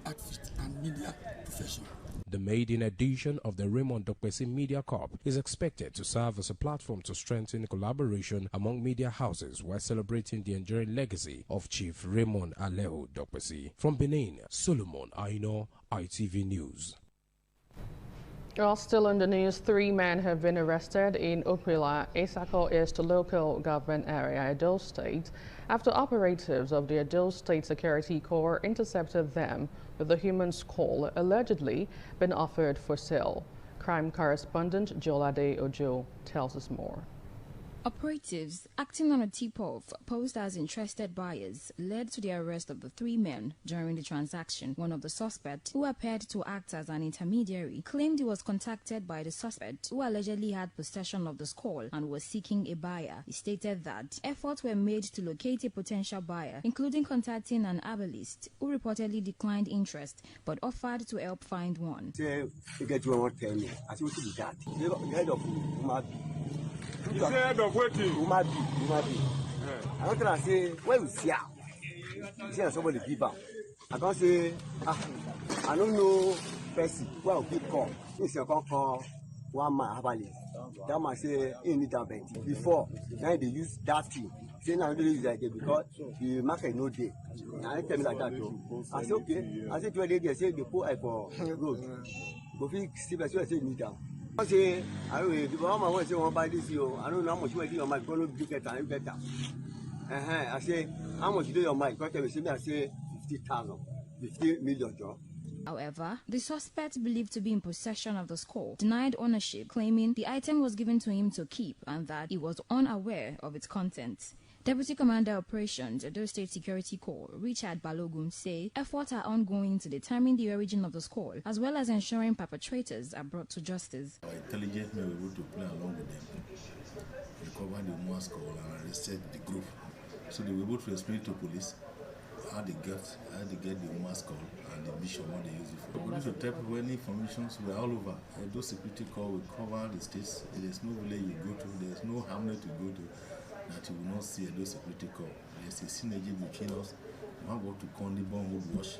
[SPEAKER 14] outfit and media profession.
[SPEAKER 4] The maiden edition of the Raymond Dokpesi Media Cup is expected to serve as a platform to strengthen collaboration among media houses while celebrating the enduring legacy of Chief Raymond Alejo Dokpesi. From Benin, Solomon Aino, ITV News.
[SPEAKER 8] Well, still in the news, 3 men have been arrested in Okwila, Esako East local government area, Edo State, after operatives of the Edo State Security Corps intercepted them with a human skull allegedly been offered for sale. Crime correspondent Jolade Ojo tells us more.
[SPEAKER 3] Operatives acting on a tip-off posed as interested buyers led to the arrest of the 3 men during the transaction. One of the suspects, who appeared to act as an intermediary, claimed he was contacted by the suspect, who allegedly had possession of the skull and was seeking a buyer. He stated that efforts were made to locate a potential buyer, including contacting an herbalist, who reportedly declined interest but offered to help find one.
[SPEAKER 16] You say head of waiting. Umabi. I don't can say where you see her. Somebody give her. I can't say I don't know person. Well, big call. It's a call one man herbalist. That man say he need that vent. Before now they use that thing. Say now they use that because the market no day. I tell me like that too. I say okay. I say to a lady, I say they put I for road. Go fix see person say need that. I say, I don't know how much you want to buy this. I don't know how much you want to do on my phone. Better. I say, how much you do on my phone? I say 50,000, 50 million.
[SPEAKER 3] However, the suspect, believed to be in possession of the skull, denied ownership, claiming the item was given to him to keep and that he was unaware of its contents. Deputy Commander Operations, Edo State Security Corps, Richard Balogun, say efforts are ongoing to determine the origin of the skull, as well as ensuring perpetrators are brought to justice.
[SPEAKER 15] Our intelligence may be able to play along with them, recover the human skull and arrested the group. So they were able to explain to police how they get the human skull and the mission, what they use it for. We need to tell people any information, we are all over. Edo Security Corps will cover the states. There's no village you go to, there's no hamlet you go to that you will not see Edo Security Corps. There's a synergy between us. We want to call the Bonwood Wash,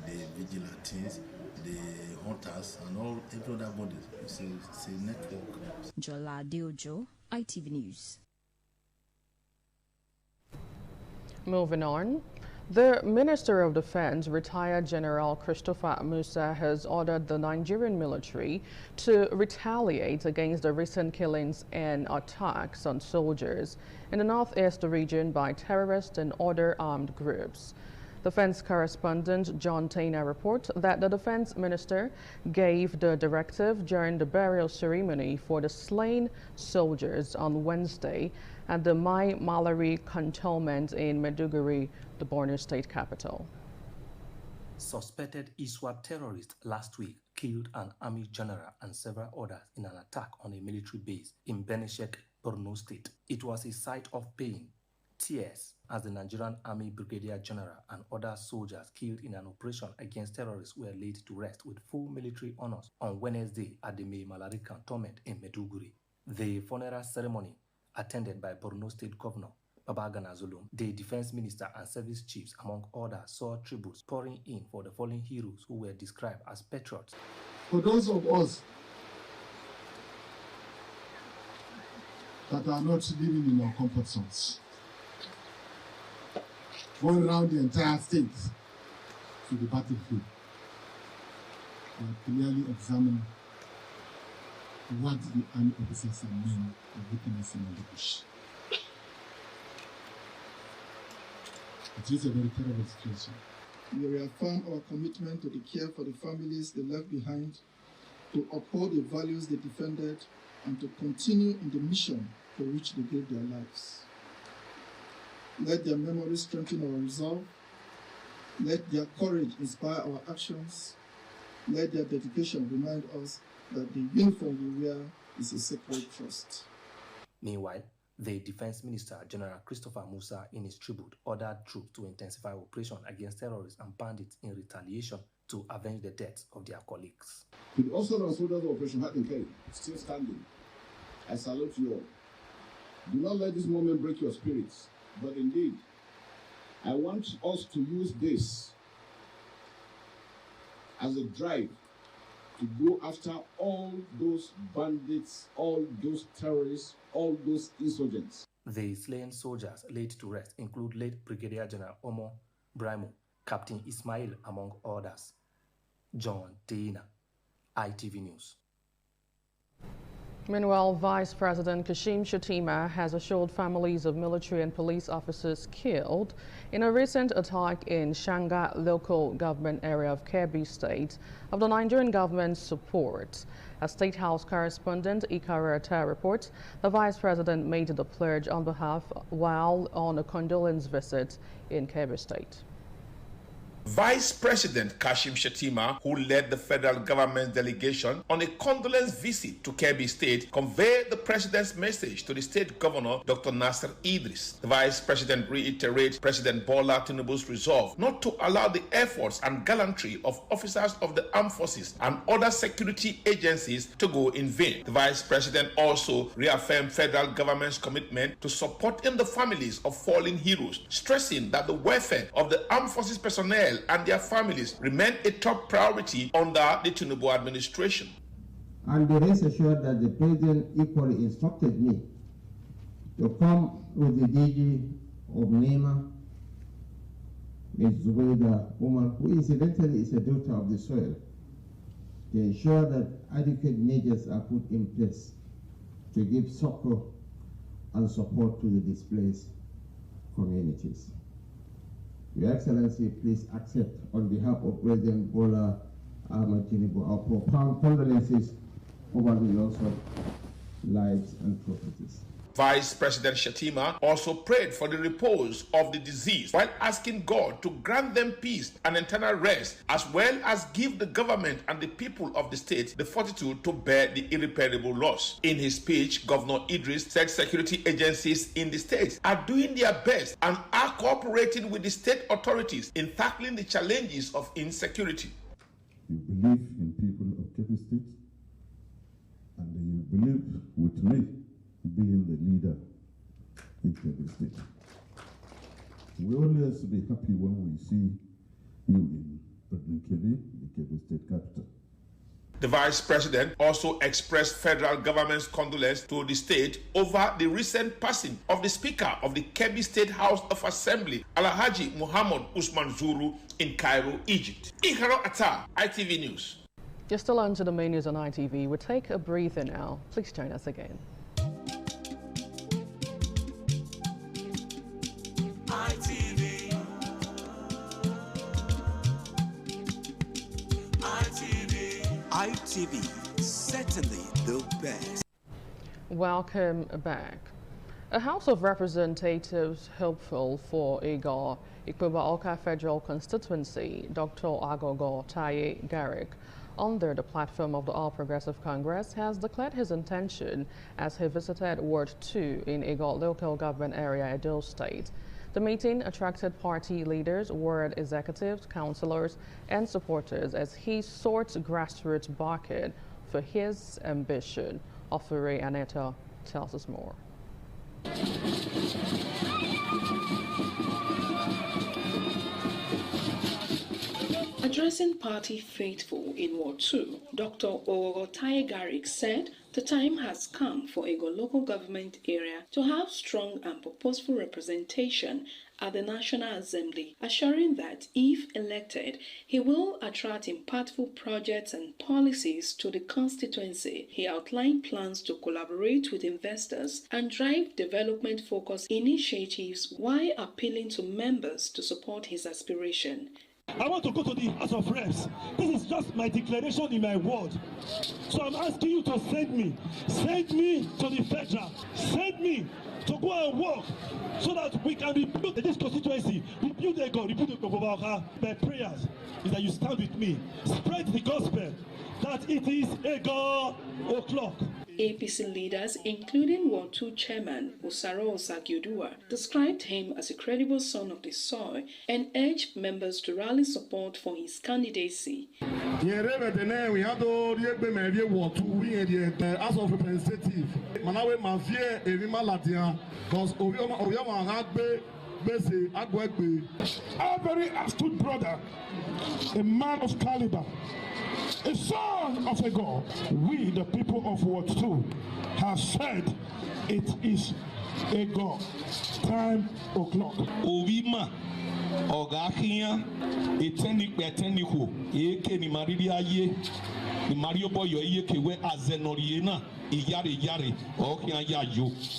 [SPEAKER 15] the vigilantes, the hunters, and every other body. It's a network.
[SPEAKER 3] Jola Deojo, ITV News.
[SPEAKER 8] Moving on. The Minister of Defense, retired General Christopher Musa, has ordered the Nigerian military to retaliate against the recent killings and attacks on soldiers in the northeast region by terrorists and other armed groups. Defense correspondent John Tainer reports that the Defense Minister gave the directive during the burial ceremony for the slain soldiers on Wednesday at the Mai Malari cantonment in Maiduguri, the Borno State capital.
[SPEAKER 18] Suspected ISWAP terrorists last week
[SPEAKER 7] killed an army general and several others in an attack on a military base in Benishek, Borno State. It was a sight of pain, tears, as the Nigerian Army Brigadier General and other soldiers killed in an operation against terrorists were laid to rest with full military honors on Wednesday at the Mai Malari cantonment in Maiduguri. The funeral ceremony, attended by Borno State Governor Babagana Zulum, the Defense Minister and service chiefs, among others, saw tributes pouring in for the fallen heroes who were described as patriots.
[SPEAKER 9] For those of us that are not living in our comfort zones, going around the entire state to the battlefield, we have clearly examined what the army officers and men are witnessing in the bush. It is a very terrible situation.
[SPEAKER 12] We reaffirm our commitment to the care for the families they left behind, to uphold the values they defended, and to continue in the mission for which they gave their lives. Let their memory strengthen our resolve. Let their courage inspire our actions. Let their dedication remind us that the uniform we wear is a sacred trust.
[SPEAKER 7] Meanwhile, the Defense Minister, General Christopher Musa, in his tribute, ordered troops to intensify operation against terrorists and bandits in retaliation to avenge the deaths of their colleagues.
[SPEAKER 9] To the officers and soldiers of Operation Hard Carry, still standing, I salute you all. Do not let this moment break your spirits, but indeed, I want us to use this as a drive to go after all those bandits, all those terrorists, all those insurgents.
[SPEAKER 7] The slain soldiers laid to rest include late Brigadier General Omo Brimo, Captain Ismail, among others. John Dana, ITV News.
[SPEAKER 8] Meanwhile, Vice President Kashim Shettima has assured families of military and police officers killed in a recent attack in Shanga local government area of Kebbi State of the Nigerian government's support. As State House correspondent Ikara Atta reports, the Vice President made the pledge on behalf while on a condolence visit in Kebbi State.
[SPEAKER 18] Vice President Kashim Shettima, who led the federal government delegation on a condolence visit to Kebbi State, conveyed the president's message to the state governor, Dr. Nasser Idris. The vice president reiterated President Bola Tinubu's resolve not to allow the efforts and gallantry of officers of the armed forces and other security agencies to go in vain. The vice president also reaffirmed federal government's commitment to supporting the families of fallen heroes, stressing that the welfare of the armed forces personnel and their families remain a top priority under the Tinubu administration.
[SPEAKER 20] And be rest assured that the President equally instructed me to come with the DG of NEMA, Ms. Zubaida Umar, who incidentally is a daughter of the soil, to ensure that adequate measures are put in place to give succor and support to the displaced communities. Your Excellency, please accept on behalf of President Bola Ahmed Tinubu our profound condolences over the loss of lives and properties.
[SPEAKER 18] Vice President Shettima also prayed for the repose of the deceased while asking God to grant them peace and eternal rest, as well as give the government and the people of the state the fortitude to bear the irreparable loss. In his speech, Governor Idris said security agencies in the state are doing their best and are cooperating with the state authorities in tackling the challenges of insecurity.
[SPEAKER 27] You believe in people of Kebbi State, and you believe with me being the leader in Kebbi State. We always be happy when we see you in Kebbi, the Kebbi State capital.
[SPEAKER 18] The Vice President also expressed federal government's condolence to the state over the recent passing of the Speaker of the Kebbi State House of Assembly, Alhaji Muhammad Usman Zuru, in Cairo, Egypt. Ikaro Atta, ITV News.
[SPEAKER 8] You're still on to the main news on ITV. We'll take a breather now. Please join us again.
[SPEAKER 6] ITV, certainly the best.
[SPEAKER 8] Welcome back. A House of Representatives hopeful for Ikpoba Awka Federal Constituency, Dr. Agogo Taye Garrick, under the platform of the All Progressive Congress, has declared his intention as he visited Ward 2 in Eagle local government area, Edo State. The meeting attracted party leaders, ward executives, councillors, and supporters as he sought grassroots backing for his ambition. Ofure Aneta tells us more.
[SPEAKER 11] Addressing party faithful in Ward 2, Dr. Orotaye Garrick said the time has come for Ego local government area to have strong and purposeful representation at the National Assembly, assuring that if elected, he will attract impactful projects and policies to the constituency. He outlined plans to collaborate with investors and drive development-focused initiatives while appealing to members to support his aspiration.
[SPEAKER 13] I want to go to the House of Reps. This is just my declaration in my word. So I'm asking you to send me to the federal, send me to go and work so that we can rebuild this constituency, rebuild the God, rebuild the Kobabaka. My prayers is that you stand with me, spread the gospel that it is a God o'clock.
[SPEAKER 11] APC leaders, including Ward 2 chairman Usaro Osagiodua, described him as a credible son of the soil and urged members to rally support for his candidacy.
[SPEAKER 13] We had Ward 2, we had the House of Representatives. Manawe Mafia, Erima Latia, because Oyama Hagbe, Bese, Agwegbe. Our very astute brother, a man of caliber, a son of a God. We, the people of Ward 2, have said it is a God. Time o'clock. Ovima, Ogahia, Etenik Beteniko, Eke ni Maridia Ye, the Mario Boyo Eke, where Azenoriena.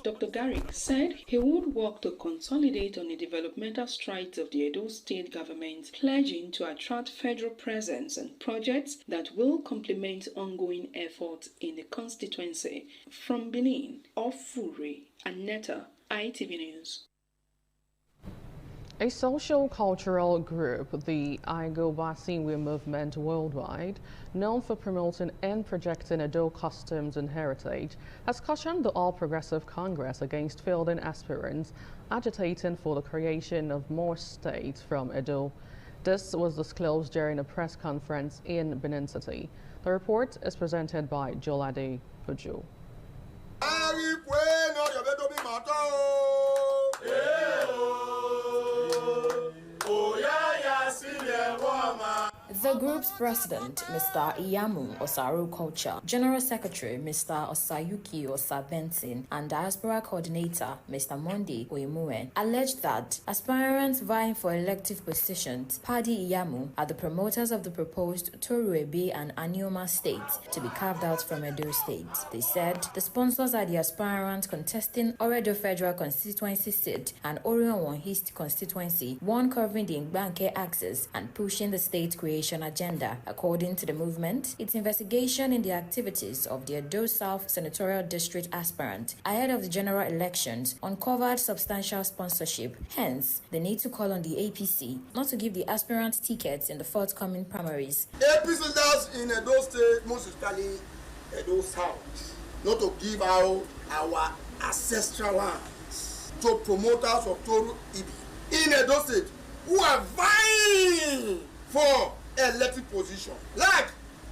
[SPEAKER 11] Dr. Garrick said he would work to consolidate on the developmental strides of the Edo state government, pledging to attract federal presence and projects that will complement ongoing efforts in the constituency. From Benin, Ofure Aneta, ITV News.
[SPEAKER 8] A social-cultural group, the Igo Basinwe Movement Worldwide, known for promoting and projecting Edo customs and heritage, has cautioned the All Progressive Congress against fielding aspirants agitating for the creation of more states from Edo. This was disclosed during a press conference in Benin City. The report is presented by Jolade Pujo.
[SPEAKER 3] The group's president, Mr. Iyamu Osaru Culture, General Secretary, Mr. Osayuki Osabentin, and Diaspora Coordinator, Mr. Monde Oimue, alleged that aspirants vying for elective positions, Padi Iyamu, are the promoters of the proposed Toruebe and Anioma states to be carved out from Edo State. They said the sponsors are the aspirants contesting Oredo Federal Constituency seat and Orion East Constituency, one covering the Ngbanke axis and pushing the state creation agenda. According to the movement, its investigation in the activities of the Edo South Senatorial District aspirant ahead of the general elections uncovered substantial sponsorship. Hence, the need to call on the APC not to give the aspirant tickets in the forthcoming primaries.
[SPEAKER 19] APC leaders in Edo State, most especially Edo South, not to give out our ancestral lands to promoters of Toru Ibi in Edo State who are vying for elected position, like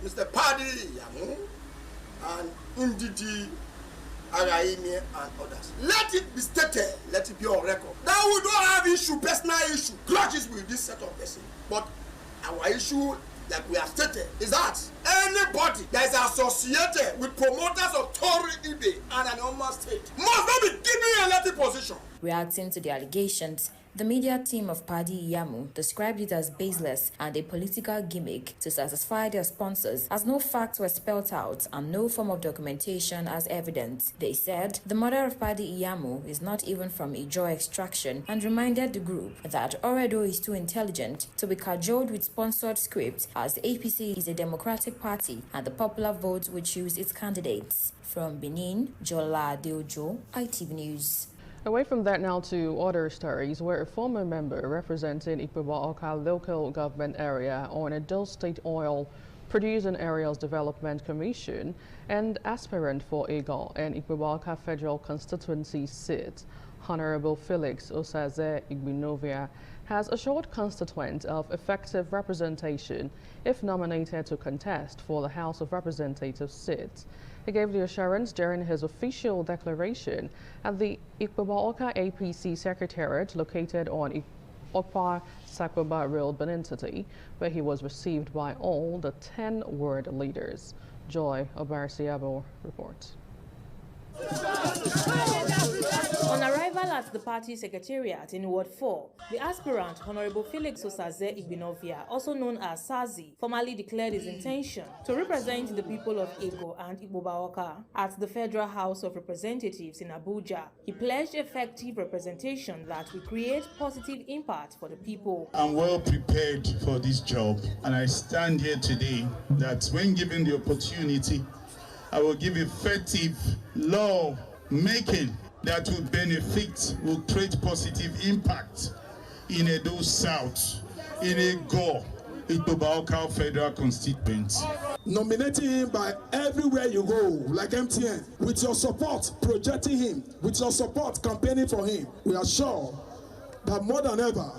[SPEAKER 19] Mr. Padi Iyamu and Ndidi Araime and others. Let it be stated, let it be on record that we don't have issue, personal issue, grudges with this set of persons. But our issue, like we have stated, is that anybody that is associated with promoters of Toru Ibe and an Oma state must not be given elected position.
[SPEAKER 3] Reacting to the allegations, the media team of Padi Iyamu described it as baseless and a political gimmick to satisfy their sponsors, as no facts were spelled out and no form of documentation as evidence. They said the mother of Padi Iyamu is not even from Ijo extraction and reminded the group that Oredo is too intelligent to be cajoled with sponsored scripts, as the APC is a democratic party and the popular vote will choose its candidates. From Benin, Jola Deojo, ITV News.
[SPEAKER 8] Away from that now to other stories, where a former member representing Ikpoba Oka local government area on Edo State Oil Producing Areas Development Commission, and aspirant for Eagle and Ikbewalka Federal Constituency seat, Honorable Felix Osaze Igbinovia, has assured constituents of effective representation if nominated to contest for the House of Representatives seat. He gave the assurance during his official declaration at the Ikbewalka APC Secretariat located on Okpa Sakbaba Rail Benentity, where he was received by all the 10 ward leaders. Joy Obarsiabo reports.
[SPEAKER 5] On arrival at the party secretariat in Ward 4, the aspirant, Honorable Felix Osaze Igbinovia, also known as Sazi, formally declared his intention to represent the people of Ego and Ikbewalka at the Federal House of Representatives in Abuja. He pledged effective representation that will create positive impact for the people.
[SPEAKER 10] I'm well prepared for this job, and I stand here today that when given the opportunity, I will give effective law making that will benefit, will create positive impact in Edo South, in Ego, Ikbewalka Federal Constituency.
[SPEAKER 21] Nominating him by everywhere you go, like MTN, with your support, projecting him, with your support, campaigning for him. We are sure that more than ever,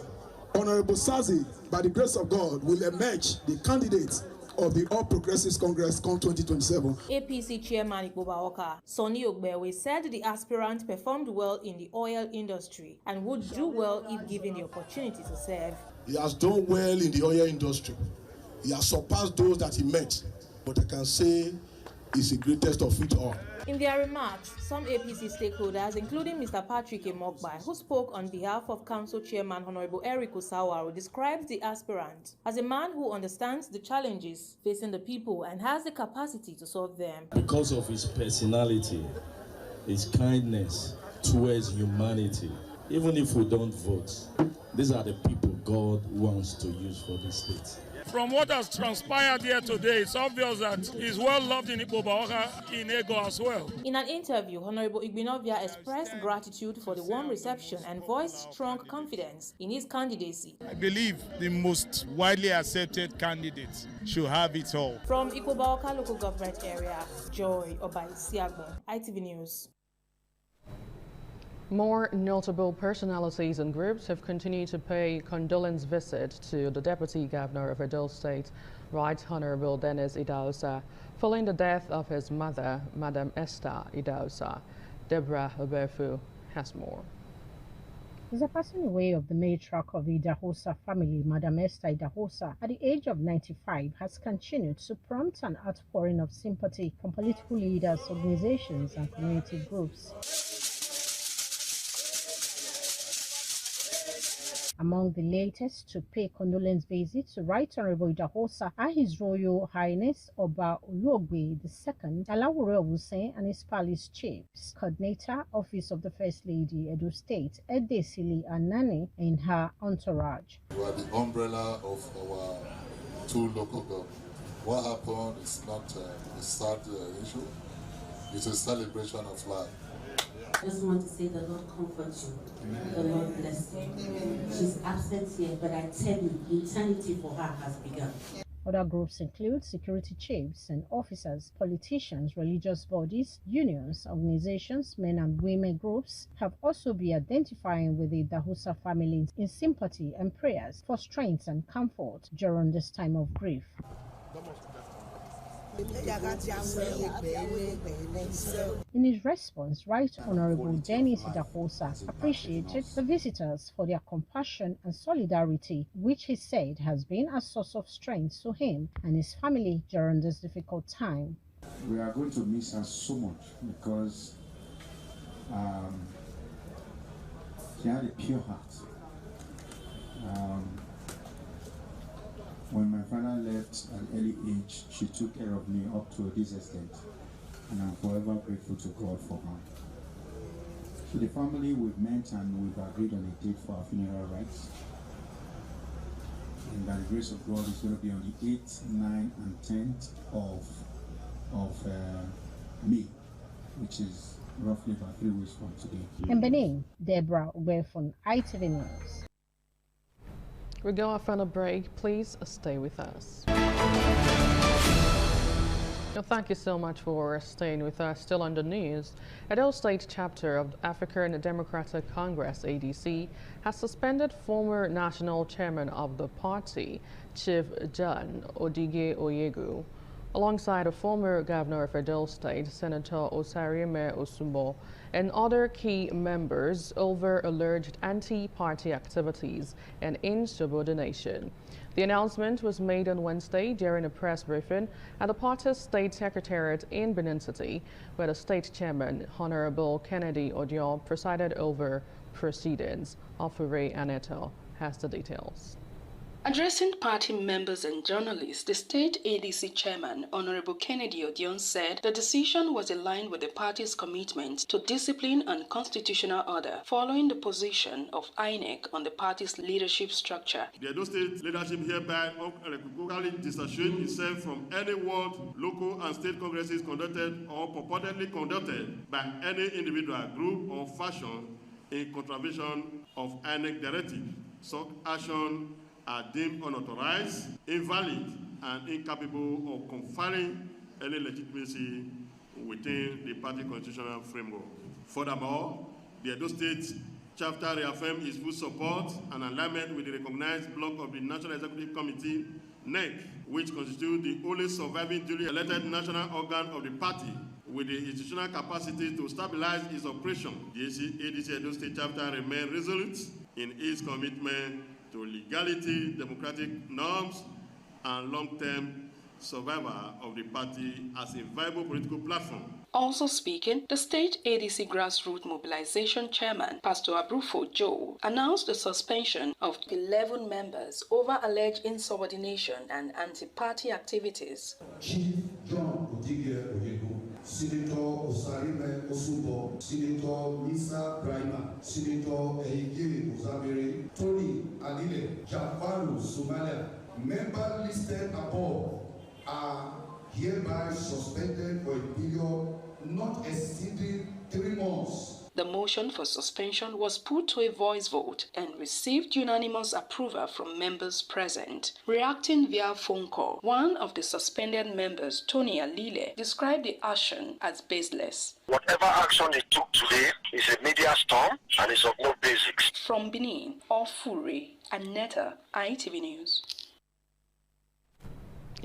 [SPEAKER 21] Honorable Sazi, by the grace of God, will emerge the candidate of the All Progressives Congress come 2027.
[SPEAKER 5] APC Chairman Ikbewalka, Sonny Ogbewe, said the aspirant performed well in the oil industry and would do well if given the opportunity to serve.
[SPEAKER 21] He has done well in the oil industry. He has surpassed those that he met. But I can say he's the greatest of it all.
[SPEAKER 5] In their remarks, some APC stakeholders, including Mr. Patrick Emokbai, who spoke on behalf of Council Chairman Honorable Eric Osawaru, described the aspirant as a man who understands the challenges facing the people and has the capacity to solve them.
[SPEAKER 22] Because of his personality, his kindness towards humanity, even if we don't vote, these are the people God wants to use for this state.
[SPEAKER 23] From what has transpired here today, it's obvious that he's well loved in Ikbewalka, in Ego as well.
[SPEAKER 5] In an interview, Honorable Igbinovia expressed gratitude for the warm reception and voiced strong confidence in his candidacy.
[SPEAKER 10] I believe the most widely accepted candidate should have it all.
[SPEAKER 5] From Ikbewalka local government area, Joy Obaisiagbon, ITV News.
[SPEAKER 8] More notable personalities and groups have continued to pay condolence visit to the Deputy Governor of Edo State, Right Honorable Dennis Idahosa, following the death of his mother, Madam Esther Idahosa. Deborah Oberfu has more.
[SPEAKER 24] The passing away of the matriarch of the Idahosa family, Madam Esther Idahosa, at the age of 95, has continued to prompt an outpouring of sympathy from political leaders, organizations, and community groups. Among the latest to pay condolence visits to Right Honorable Idahosa are His Royal Highness Oba Oluogbe II, Alawore Owusen, and his palace chiefs, Coordinator, Office of the First Lady, Edo State, Edesili Anani, and her entourage.
[SPEAKER 25] We are the umbrella of our two local governments. What happened is not a sad issue, it's a celebration of life.
[SPEAKER 28] I just want to say the Lord comfort you, the Lord bless you. She's absent here, but I tell you, eternity for her has begun.
[SPEAKER 24] Other groups include security chiefs and officers, politicians, religious bodies, unions, organizations, men and women groups have also been identifying with the Idahosa family in sympathy and prayers for strength and comfort during this time of grief. In his response, Right Honorable Dennis Idahosa appreciated the visitors for their compassion and solidarity, which he said has been a source of strength to him and his family during this difficult time.
[SPEAKER 29] We are going to miss her so much because she had a pure heart. When my father left at an early age, she took care of me up to this extent, and I'm forever grateful to God for her. So the family, we've met and we've agreed on a date for our funeral rites. And by the grace of God, it's going to be on the 8th, 9th, and 10th of May, which is roughly about 3 weeks from today.
[SPEAKER 24] In Benin, Deborah Ubefun, ITV News.
[SPEAKER 8] We go off on a break. Please stay with us. Well, thank you so much for staying with us. Still on the news, Edo State chapter of the African Democratic Congress, ADC, has suspended former national chairman of the party, Chief John Odige Oyegu, alongside a former governor of Edo State, Senator Osarime Osumbo, and other key members over alleged anti-party activities and insubordination. The announcement was made on Wednesday during a press briefing at the party's state secretariat in Benin City, where the state chairman, Honorable Kennedy Odion, presided over proceedings. Ofure Aneto has the details.
[SPEAKER 11] Addressing party members and journalists, the state ADC chairman, Honorable Kennedy Odion, said the decision was aligned with the party's commitment to discipline and constitutional order following the position of INEC on the party's leadership structure.
[SPEAKER 27] The Edo State leadership hereby unequivocally disassociates itself from any world, local and state congresses conducted or purportedly conducted by any individual, group or faction in contravention of INEC directive. Such action are deemed unauthorized, invalid, and incapable of conferring any legitimacy within the party constitutional framework. Furthermore, the Edo State chapter reaffirmed its full support and alignment with the recognized bloc of the National Executive Committee, NEC, which constitutes the only surviving duly elected national organ of the party with the institutional capacity to stabilize its operation. The ADC Edo State chapter remains resolute in its commitment to legality, democratic norms, and long-term survival of the party as a viable political platform.
[SPEAKER 11] Also speaking, the state ADC Grassroots Mobilization Chairman, Pastor Abrufo Joe, announced the suspension of 11 members over alleged insubordination and anti-party activities.
[SPEAKER 1] Chief John Odige Oyegu, Senator Osarime Osumbo, Senator Lisa Brima, Senator Ehige Ozabere, Tony Adile, Jafaru Somalia, members listed above are hereby suspended for a period not exceeding 3 months.
[SPEAKER 11] The motion for suspension was put to a voice vote and received unanimous approval from members present. Reacting via phone call, one of the suspended members, Tony Alile, described the action as baseless.
[SPEAKER 2] Whatever action they took today is a media storm and is of no basics.
[SPEAKER 11] From Benin, Ofure Aneta, ITV News.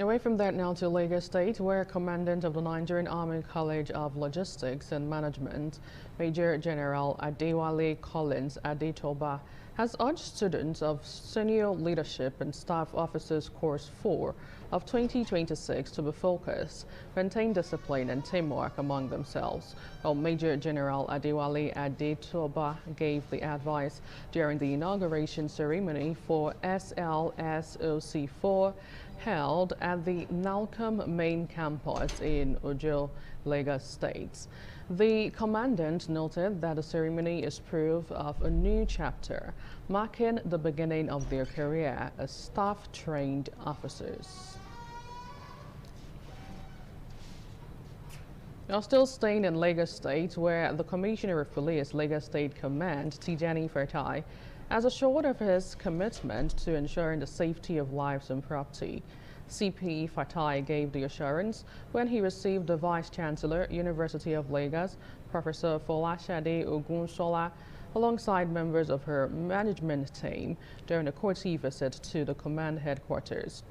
[SPEAKER 8] Away from that now to Lagos State, where Commandant of the Nigerian Army College of Logistics and Management, Major General Adewale Collins Adetoba, has urged students of Senior Leadership and Staff Officers Course 4 of 2026 to be focused, maintain discipline and teamwork among themselves. While Major General Adewale Adetoba gave the advice during the inauguration ceremony for SLSOC 4 held at the Nalcom main campus in Ojo, Lagos State. The commandant noted that the ceremony is proof of a new chapter, marking the beginning of their career as staff-trained officers. Now, still staying in Lagos State, where the Commissioner of Police, Lagos State Command, Tijani Fatai, has assured of his commitment to ensuring the safety of lives and property. CP Fatai gave the assurance when he received the Vice-Chancellor, University of Lagos, Professor Folashade Ogunsola, alongside members of her management team during a courtesy visit to the command headquarters.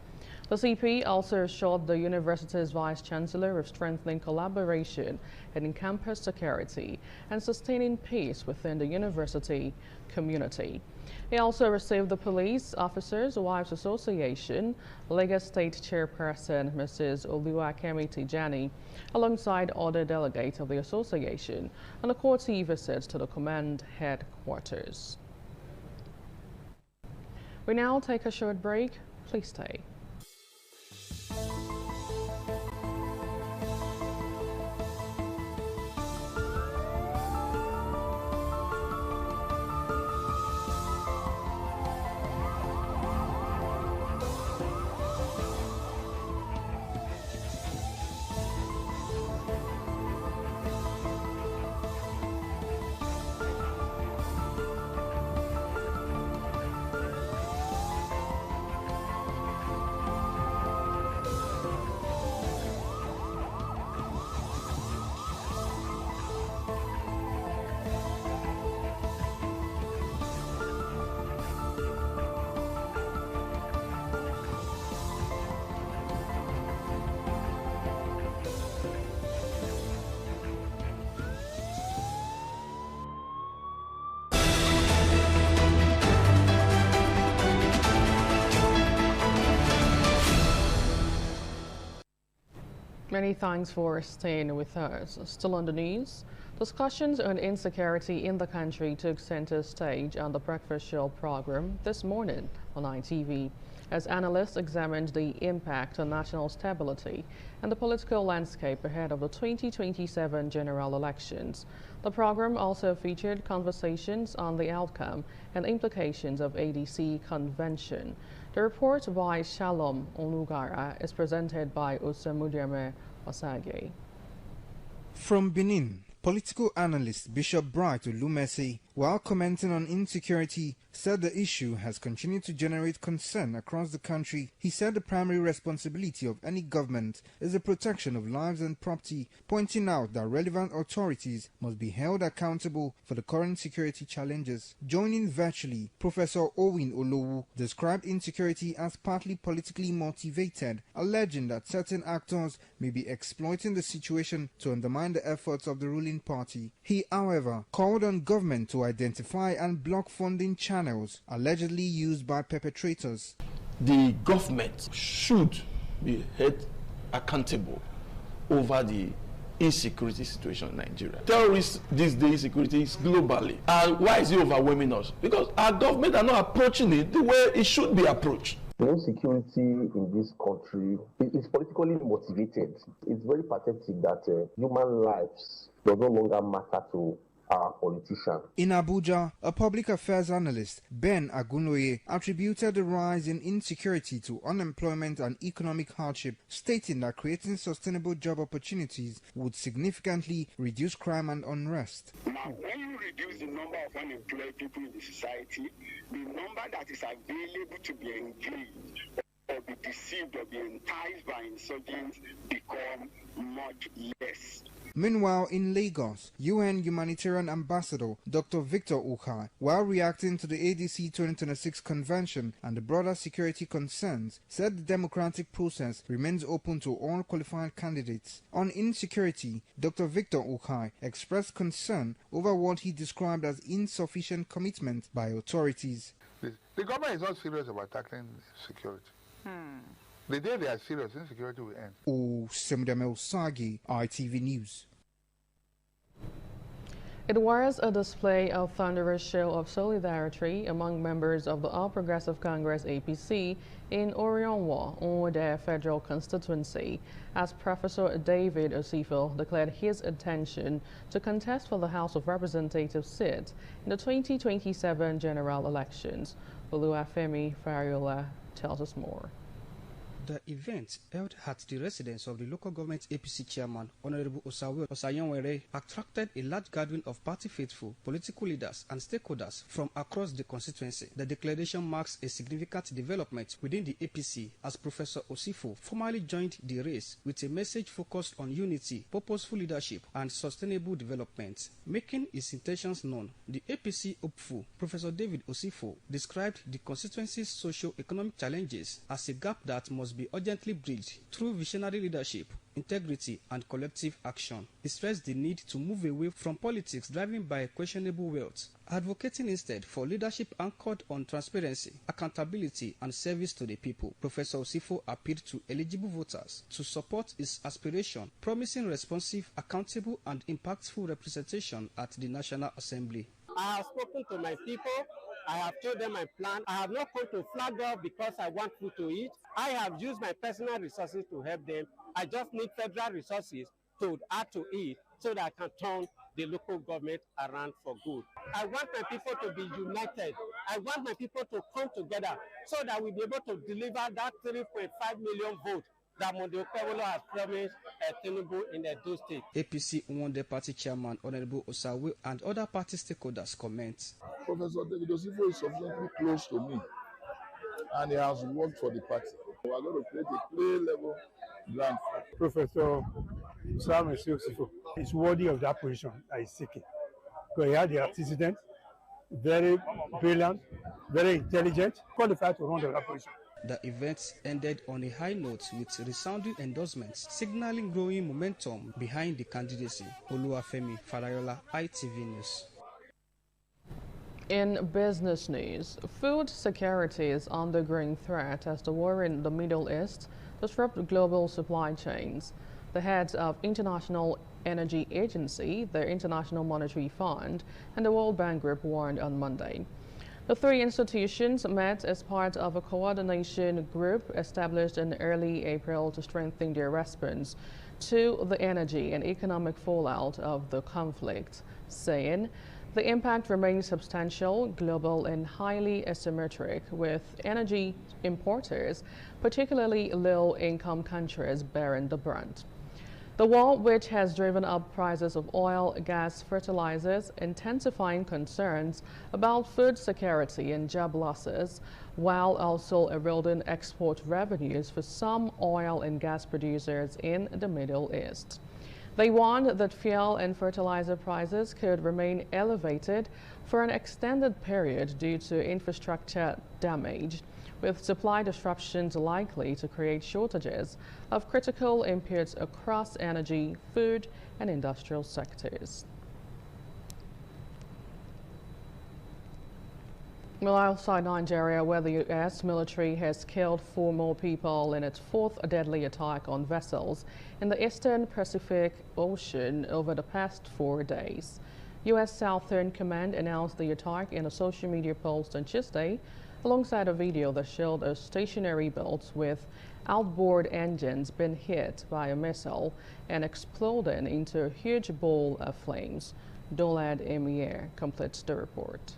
[SPEAKER 8] The CP also assured the university's Vice-Chancellor of strengthening collaboration in campus security and sustaining peace within the university community. He also received the Police Officers' Wives Association, Lagos State Chairperson Mrs. Oluwakemi Tijani, alongside other delegates of the association, on a courtesy visit to the command headquarters. We now take a short break. Please stay. Many thanks for staying with us. Still on the news, discussions on insecurity in the country took center stage on the Breakfast Show program this morning on ITV, as analysts examined the impact on national stability and the political landscape ahead of the 2027 general elections. The program also featured conversations on the outcome and implications of ADC convention. The report by Shalom Onugara is presented by Osamudeme Osage.
[SPEAKER 4] From Benin, political analyst Bishop Bright Olumese, while commenting on insecurity, said the issue has continued to generate concern across the country. He said the primary responsibility of any government is the protection of lives and property, pointing out that relevant authorities must be held accountable for the current security challenges. Joining virtually, Professor Owen Olowu described insecurity as partly politically motivated, alleging that certain actors may be exploiting the situation to undermine the efforts of the ruling party. He, however, called on government to identify and block funding channels allegedly used by perpetrators.
[SPEAKER 7] The government should be held accountable over the insecurity situation in Nigeria. Terrorists these days, security is globally. And why is it overwhelming us? Because our government are not approaching it the way it should be approached.
[SPEAKER 9] The insecurity in this country is politically motivated. It's very pathetic that human lives does no longer matter to our politicians.
[SPEAKER 4] In Abuja, a public affairs analyst, Ben Agunoye, attributed the rise in insecurity to unemployment and economic hardship, stating that creating sustainable job opportunities would significantly reduce crime and unrest.
[SPEAKER 12] Now, when you reduce the number of unemployed people in the society, the number that is available to be engaged or be deceived or be enticed by insurgents become much less.
[SPEAKER 4] Meanwhile, in Lagos, UN Humanitarian Ambassador Dr. Victor Ukai, while reacting to the ADC 2026 convention and the broader security concerns, said the democratic process remains open to all qualified candidates. On insecurity, Dr. Victor Ukai expressed concern over what he described as insufficient commitment by authorities.
[SPEAKER 14] The government is not serious about tackling security. The day they are serious, insecurity will end.
[SPEAKER 4] Osamudeme Osage, ITV News.
[SPEAKER 8] It was a display of thunderous show of solidarity among members of the All Progressive Congress APC in Orionwa, Onwode Federal Constituency, as Professor David Osifo declared his intention to contest for the House of Representatives seat in the 2027 general elections. Oluwafemi Fariola tells us more.
[SPEAKER 15] The event, held at the residence of the local government APC chairman, Honorable Osawe Osayanwere, attracted a large gathering of party faithful, political leaders and stakeholders from across the constituency. The declaration marks a significant development within the APC as Professor Osifo formally joined the race with a message focused on unity, purposeful leadership and sustainable development. Making his intentions known, the APC hopeful, Professor David Osifo, described the constituency's socio-economic challenges as a gap that must be urgently bridged through visionary leadership, integrity and collective action. He stressed the need to move away from politics driven by questionable wealth, advocating instead for leadership anchored on transparency, accountability and service to the people. Professor Osifo appealed to eligible voters to support his aspiration, promising responsive, accountable and impactful representation at the National Assembly.
[SPEAKER 16] I have spoken to my people. I have told them my plan. I have not come to flag off because I want food to eat. I have used my personal resources to help them. I just need federal resources to add to it so that I can turn the local government around for good. I want my people to be united. I want my people to come together so that we'll be able to deliver that 3.5 million votes that Monday Okewolo has promised Tinubu in Edo State.
[SPEAKER 15] APC Onwode Party Chairman Honorable Osawe and other party stakeholders comment.
[SPEAKER 12] Professor David Osifo is sufficiently close to me and he has worked for the party. We are going to create a play-level ground.
[SPEAKER 17] Professor Sam Osifo is worthy of that position that he's seeking. Because he had the antecedent, very brilliant, very intelligent, qualified to run that position.
[SPEAKER 15] The event ended on a high note with resounding endorsements, signaling growing momentum behind the candidacy. Oluwafemi Farayola, ITV News.
[SPEAKER 8] In business news, food security is under growing threat as the war in the Middle East disrupts global supply chains. the heads of International Energy Agency, the International Monetary Fund, and the World Bank Group warned on Monday. The three institutions met as part of a coordination group established in early April to strengthen their response to the energy and economic fallout of the conflict, saying the impact remains substantial, global, and highly asymmetric, with energy importers, particularly low-income countries, bearing the brunt. The war, which has driven up prices of oil, gas, fertilizers, intensifying concerns about food security and job losses, while also eroding export revenues for some oil and gas producers in the Middle East. They warned that fuel and fertilizer prices could remain elevated for an extended period due to infrastructure damage, with supply disruptions likely to create shortages of critical inputs across energy, food, and industrial sectors. Well, outside Nigeria, where the U.S. military has killed 4 more people in its 4th deadly attack on vessels in the Eastern Pacific Ocean over the past 4 days. U.S. Southern Command announced the attack in a social media post on Tuesday, alongside a video that showed a stationary boat with outboard engines being hit by a missile and exploding into a huge ball of flames. Dolad Emir completes the report.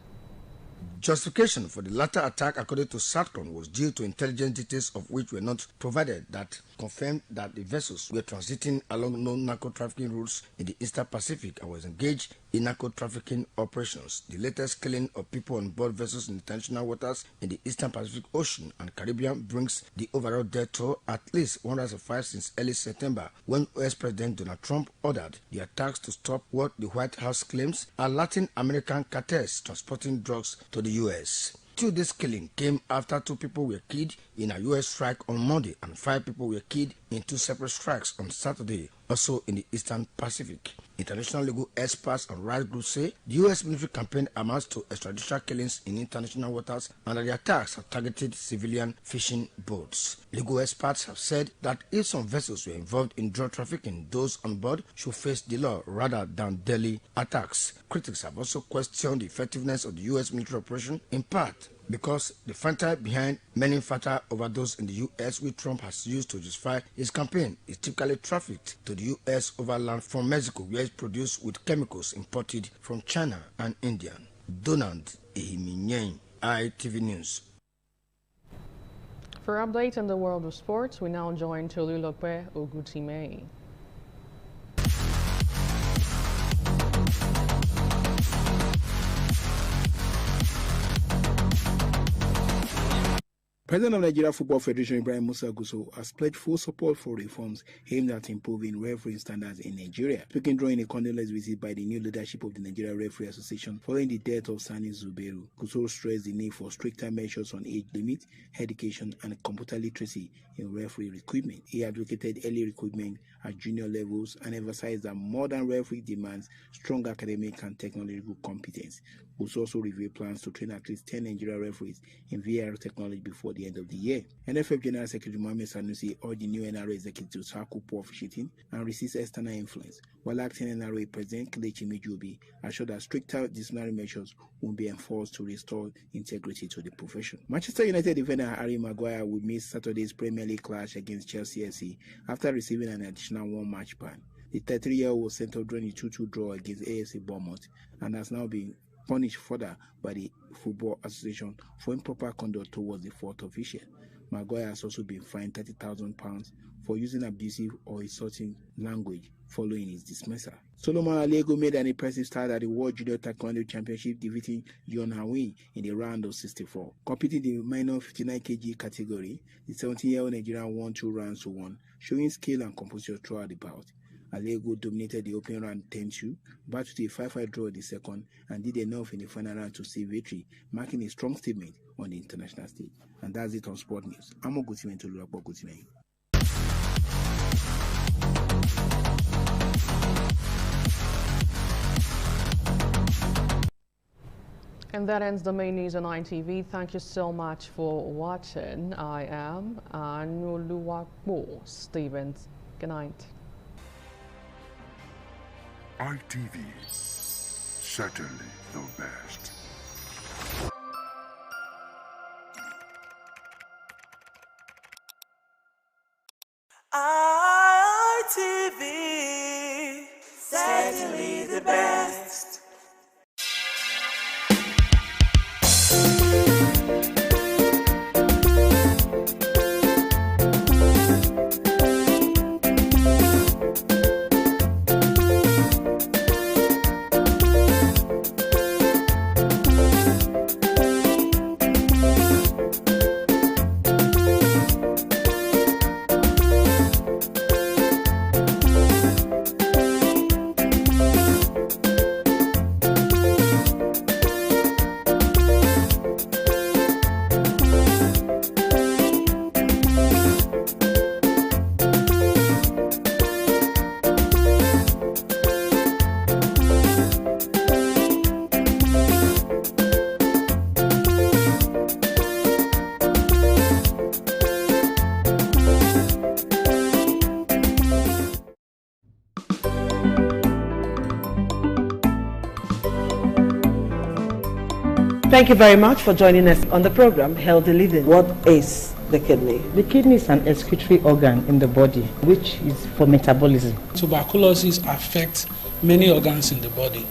[SPEAKER 3] Justification for the latter attack, according to SATCOM, was due to intelligence details of which were not provided that confirmed that the vessels were transiting along known narco-trafficking routes in the Eastern Pacific and was engaged in narco-trafficking operations. The latest killing of people on board vessels in international waters in the Eastern Pacific Ocean and Caribbean brings the overall death toll at least 105 since early September, when US President Donald Trump ordered the attacks to stop what the White House claims are Latin American cartels transporting drugs to the U.S. This killing came after 2 people were killed in a U.S. strike on Monday and 5 people were killed in 2 separate strikes on Saturday, also in the Eastern Pacific. International legal experts and rights groups say the U.S. military campaign amounts to extrajudicial killings in international waters and that the attacks have targeted civilian fishing boats. Legal experts have said that if some vessels were involved in drug trafficking, those on board should face the law rather than daily attacks. Critics have also questioned the effectiveness of the U.S. military operation, in part because the fentanyl behind many fatal overdoses in the U.S., which Trump has used to justify his campaign, is typically trafficked to the U.S. overland from Mexico, where it's produced with chemicals imported from China and India. Donald Ehiminyen, ITV News.
[SPEAKER 8] For updates in the world of sports, we now join Tolulope Ogutime.
[SPEAKER 6] President of Nigeria Football Federation Ibrahim Musa Gusau has pledged full support for reforms aimed at improving refereeing standards in Nigeria. Speaking during a condolence visit by the new leadership of the Nigeria Referee Association following the death of Sani Zubairu, Gusau stressed the need for stricter measures on age limit, education, and computer literacy in referee recruitment. He advocated early recruitment at junior levels and emphasized that modern referee demands strong academic and technological competence. Gusau also revealed plans to train at least 10 Nigeria referees in VAR technology before the end of the year. NFF General Secretary Mohammed Sanusi urged the new NRA executive to tackle poor officiating and resist external influence, while acting NRA President Kelechi Mejobi assured that stricter disciplinary measures will be enforced to restore integrity to the profession. Manchester United defender Harry Maguire will miss Saturday's Premier League clash against Chelsea FC after receiving an additional 1-match ban. The 33-year-old was sent off during a 2-2 draw against AFC Bournemouth and has now been punished further by the Football Association for improper conduct towards the fourth official. Maguire has also been fined £30,000 for using abusive or insulting language following his dismissal. Solomon Alego made an impressive start at the World Junior Taekwondo Championship, defeating John Hawin in the round of 64. Competing in the minor 59 kg category, the 17-year-old Nigerian won 2 rounds to 1, showing skill and composure throughout the bout. Alego dominated the opening round 10-2, battled to a 5-5 draw in the second, and did enough in the final round to see victory, marking a strong statement on the international stage. And that's it on Sport News. I'm Ogutime Tolulope Ogutime.
[SPEAKER 8] And that ends the main news on ITV. Thank you so much for watching. I am Anuluwakbo Stevens. Good night.
[SPEAKER 10] ITV, certainly the best.
[SPEAKER 13] ITV, certainly the best.
[SPEAKER 18] Thank you very much for joining us on the program Healthy Living. What is the kidney?
[SPEAKER 19] The kidney is an excretory organ in the body, which is for metabolism.
[SPEAKER 20] Tuberculosis affects many organs in the body,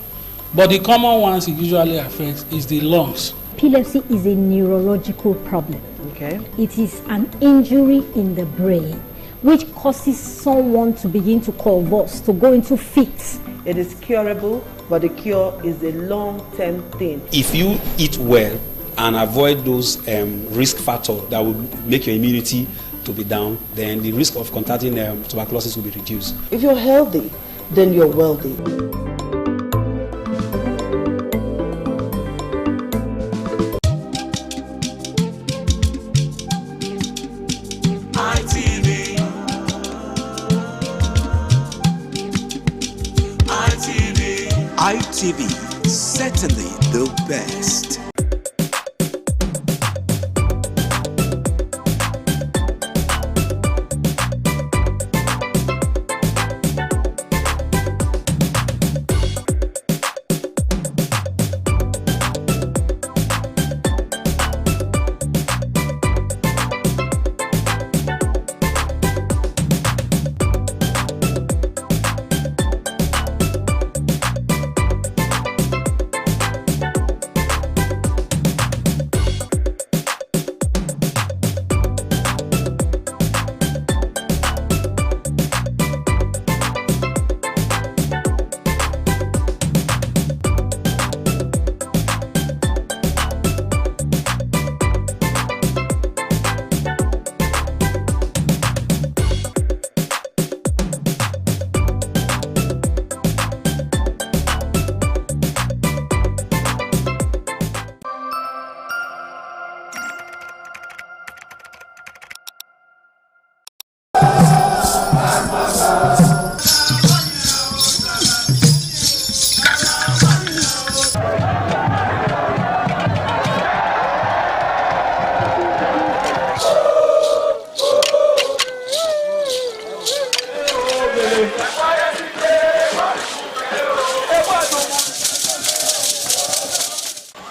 [SPEAKER 20] but the common ones it usually affects is the lungs.
[SPEAKER 21] Epilepsy is a neurological problem.
[SPEAKER 18] Okay.
[SPEAKER 21] It is an injury in the brain which causes someone to begin to convulse, to go into fits.
[SPEAKER 18] It is curable, but the cure is a long-term thing.
[SPEAKER 22] If you eat well and avoid those risk factors that will make your immunity to be down, then the risk of contracting tuberculosis will be reduced.
[SPEAKER 18] If you're healthy, then you're wealthy.
[SPEAKER 13] ITV, certainly the best.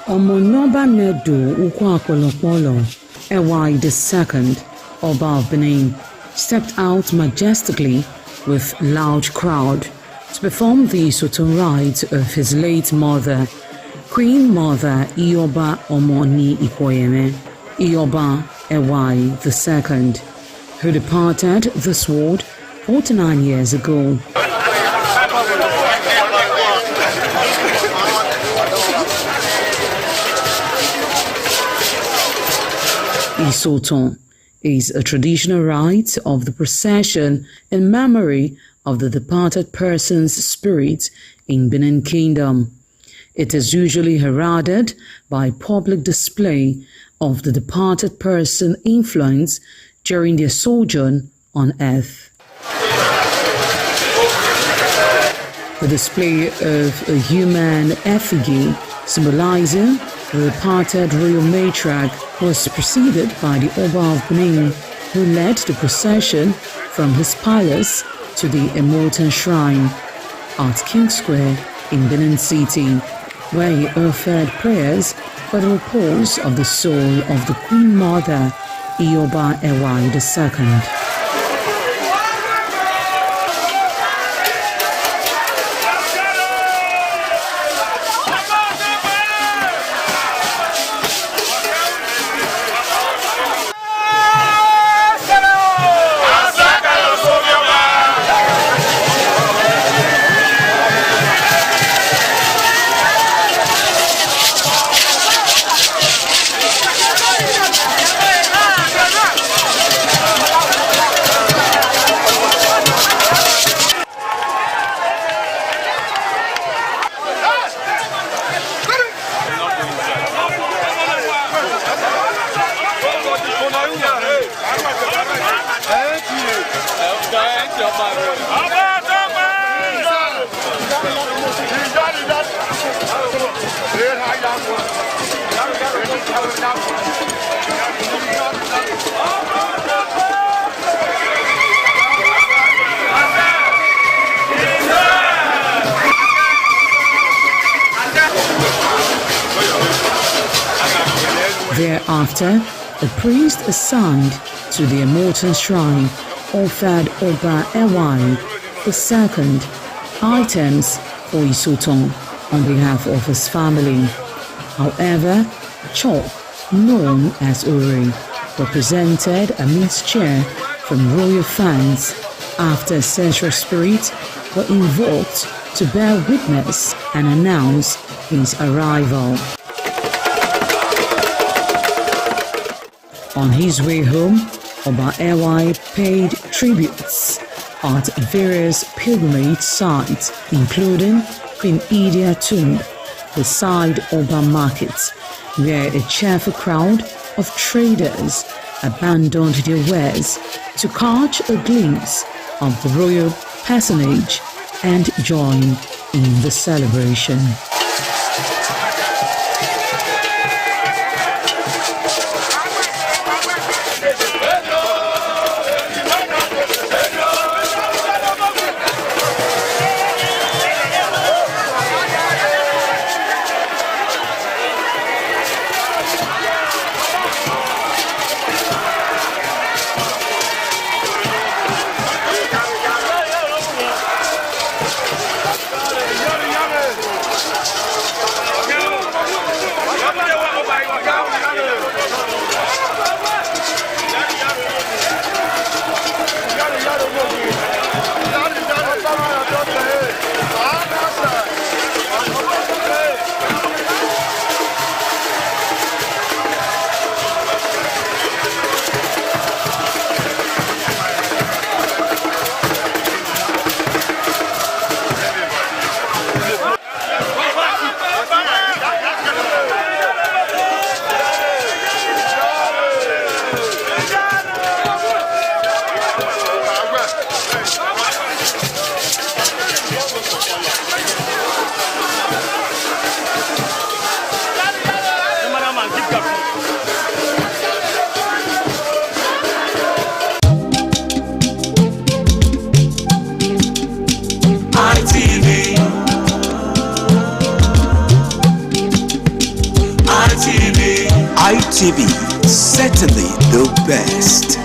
[SPEAKER 23] Omonoba Nedu Ukwakolopolo, Ewai II, Oba of Benin, stepped out majestically with loud crowd to perform the Sotun rites of his late mother, Queen Mother Ioba Omoni Ikoyeme, Ioba Ewai II, who departed this world 49 years ago. Isoton is a traditional rite of the procession in memory of the departed person's spirit in Benin Kingdom. It is usually heralded by public display of the departed person's influence during their sojourn on earth. The display of a human effigy symbolizing the departed royal matriarch was preceded by the Oba of Benin, who led the procession from his palace to the Emotan shrine. at King Square in Benin City, where he offered prayers for the repose of the soul of the Queen Mother, Ioba Ewai II. Thereafter, the priest assigned to the Immortal Shrine offered Oba Ewai II items for Isoton on behalf of his family. However, Chok, known as Uri, represented a mixture from royal fans after ancestral spirits were invoked to bear witness and announce his arrival. On his way home, Oba Ewai paid tributes at various pilgrimage sites, including Queen Idia Tomb, the Side Oba Market, where a cheerful crowd of traders abandoned their wares to catch a glimpse of the royal personage and join in the celebration.
[SPEAKER 13] ITV, certainly the best.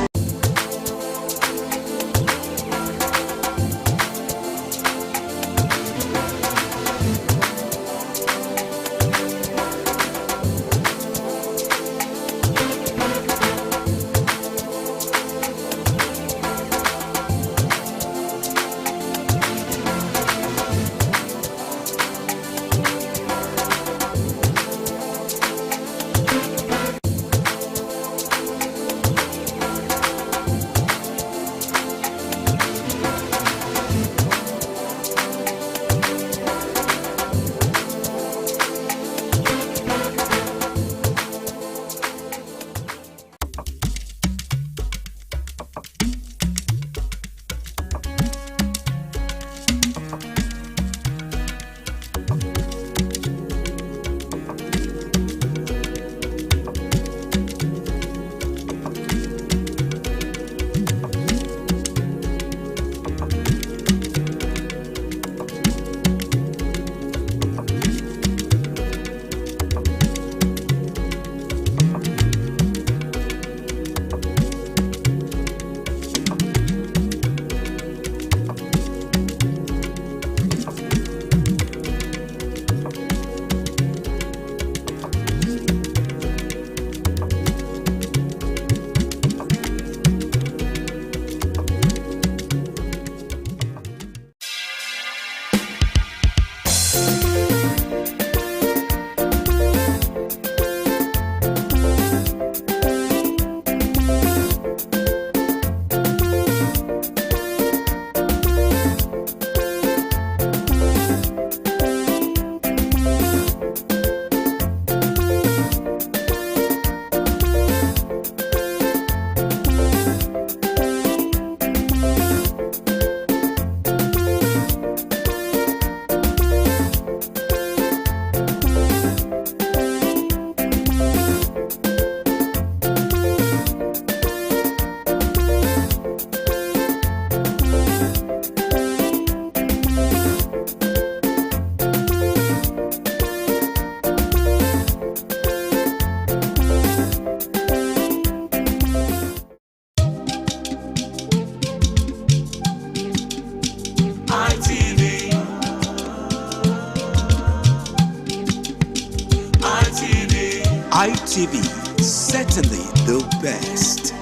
[SPEAKER 13] certainly the best.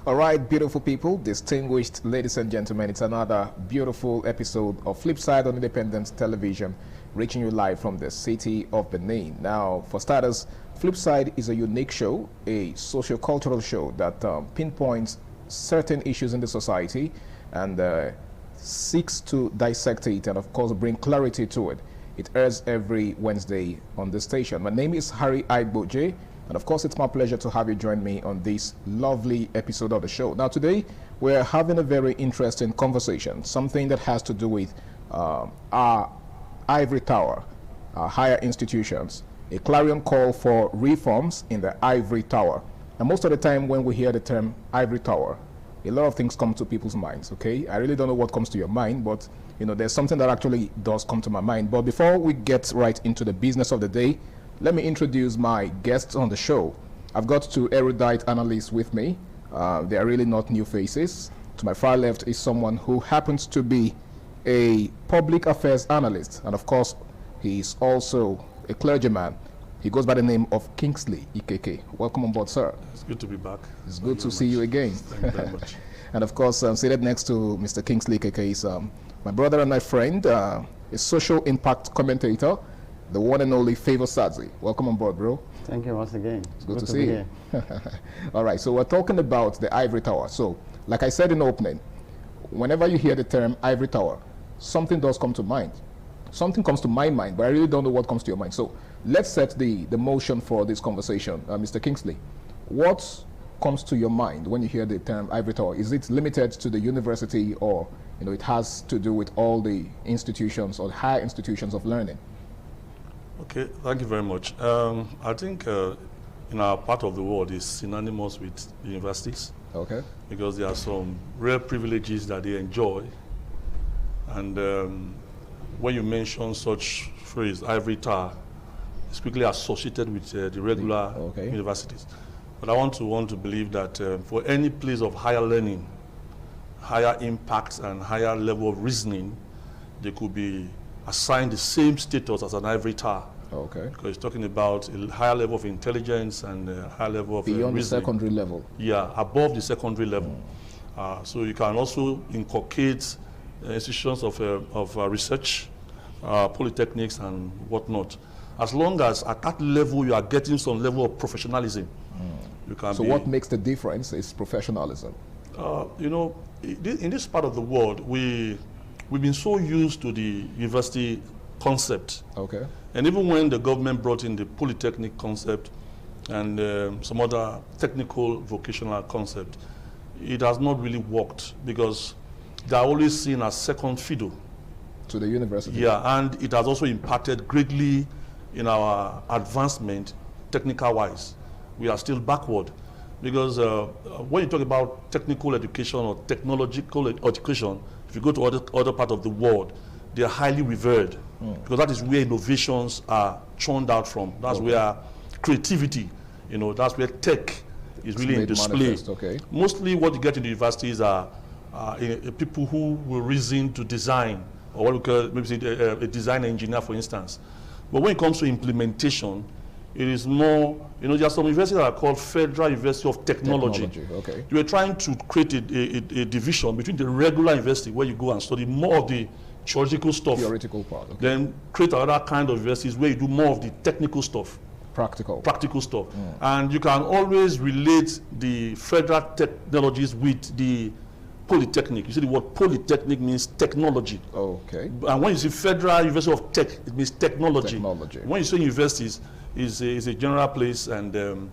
[SPEAKER 1] All right, beautiful people, distinguished ladies and gentlemen, it's another beautiful episode of Flipside on Independent Television, reaching you live from the city of Benin. Now, for starters, Flipside is a unique show, a socio-cultural show that pinpoints certain issues in the society and seeks to dissect it and, of course, bring clarity to it. It airs every Wednesday on the station. My name is Harry Aigboje. And of course, it's my pleasure to have you join me on this lovely episode of the show. Now, today, we're having a very interesting conversation, something that has to do with our ivory tower, our higher institutions, a clarion call for reforms in the ivory tower. And most of the time when we hear the term ivory tower, a lot of things come to people's minds, okay? I really don't know what comes to your mind, but, you know, there's something that actually does come to my mind. But before we get right into the business of the day, let me introduce my guests on the show. I've got two erudite analysts with me. They are really not new faces. To my far left is someone who happens to be a public affairs analyst. And of course, he's also a clergyman. He goes by the name of Kingsley Ikeke. Welcome on board, sir.
[SPEAKER 2] It's good to be back.
[SPEAKER 1] It's good to see you again.
[SPEAKER 2] Thank you very much.
[SPEAKER 1] And of course, seated next to Mr. Kingsley Ikeke is my brother and my friend, a social impact commentator, the one and only Favor Sadzi. Welcome on board, bro.
[SPEAKER 5] Thank you once again.
[SPEAKER 1] It's good to see you. All right, so we're talking about the ivory tower. So, like I said in the opening, whenever you hear the term ivory tower, something does come to mind. Something comes to my mind, but I really don't know what comes to your mind. So, let's set the motion for this conversation. Mr. Kingsley, what comes to your mind when you hear the term ivory tower? Is it limited to the university, or it has to do with all the institutions or higher institutions of learning?
[SPEAKER 2] Okay, thank you very much. I think in our part of the world is synonymous with universities.
[SPEAKER 1] Okay.
[SPEAKER 2] Because there are some rare privileges that they enjoy. And when you mention such phrase, ivory tower, it's quickly associated with the regular universities. But I want to believe that for any place of higher learning, higher impact and higher level of reasoning, they could be assigned the same status as an ivory tower.
[SPEAKER 1] Okay.
[SPEAKER 2] Because it's talking about a higher level of intelligence and a higher level of
[SPEAKER 1] beyond
[SPEAKER 2] reasoning.
[SPEAKER 1] The secondary level.
[SPEAKER 2] Yeah, above the secondary level. So you can also inculcate institutions of research, polytechnics and whatnot. As long as at that level you are getting some level of professionalism, you can
[SPEAKER 1] So what makes the difference is professionalism.
[SPEAKER 2] You know, in this part of the world, we've been so used to the university concept.
[SPEAKER 1] Okay.
[SPEAKER 2] And even when the government brought in the polytechnic concept and some other technical vocational concept, it has not really worked because they are always seen as second fiddle
[SPEAKER 1] to the university.
[SPEAKER 2] Yeah, and it has also impacted greatly in our advancement technical-wise. We are still backward because when you talk about technical education or technological education, if you go to other part of the world, they are highly revered because that is where innovations are churned out from. That's where creativity, you know, that's where tech is really in display.
[SPEAKER 1] Okay.
[SPEAKER 2] Mostly what you get in the universities are people who will reason to design, or what we call maybe a design engineer, for instance. But when it comes to implementation, it is more, you know, there are some universities that are called Federal University of Technology.
[SPEAKER 1] Okay.
[SPEAKER 2] You are trying to create a division between the regular university where you go and study more of the theoretical stuff.
[SPEAKER 1] Theoretical part. Okay.
[SPEAKER 2] Then create another kind of universities where you do more of the technical stuff. Practical stuff. And you can always relate the federal technologies with the polytechnic. You see the word polytechnic means technology.
[SPEAKER 1] Okay.
[SPEAKER 2] And when you see Federal University of Tech, it means technology. When you say universities, is a general place and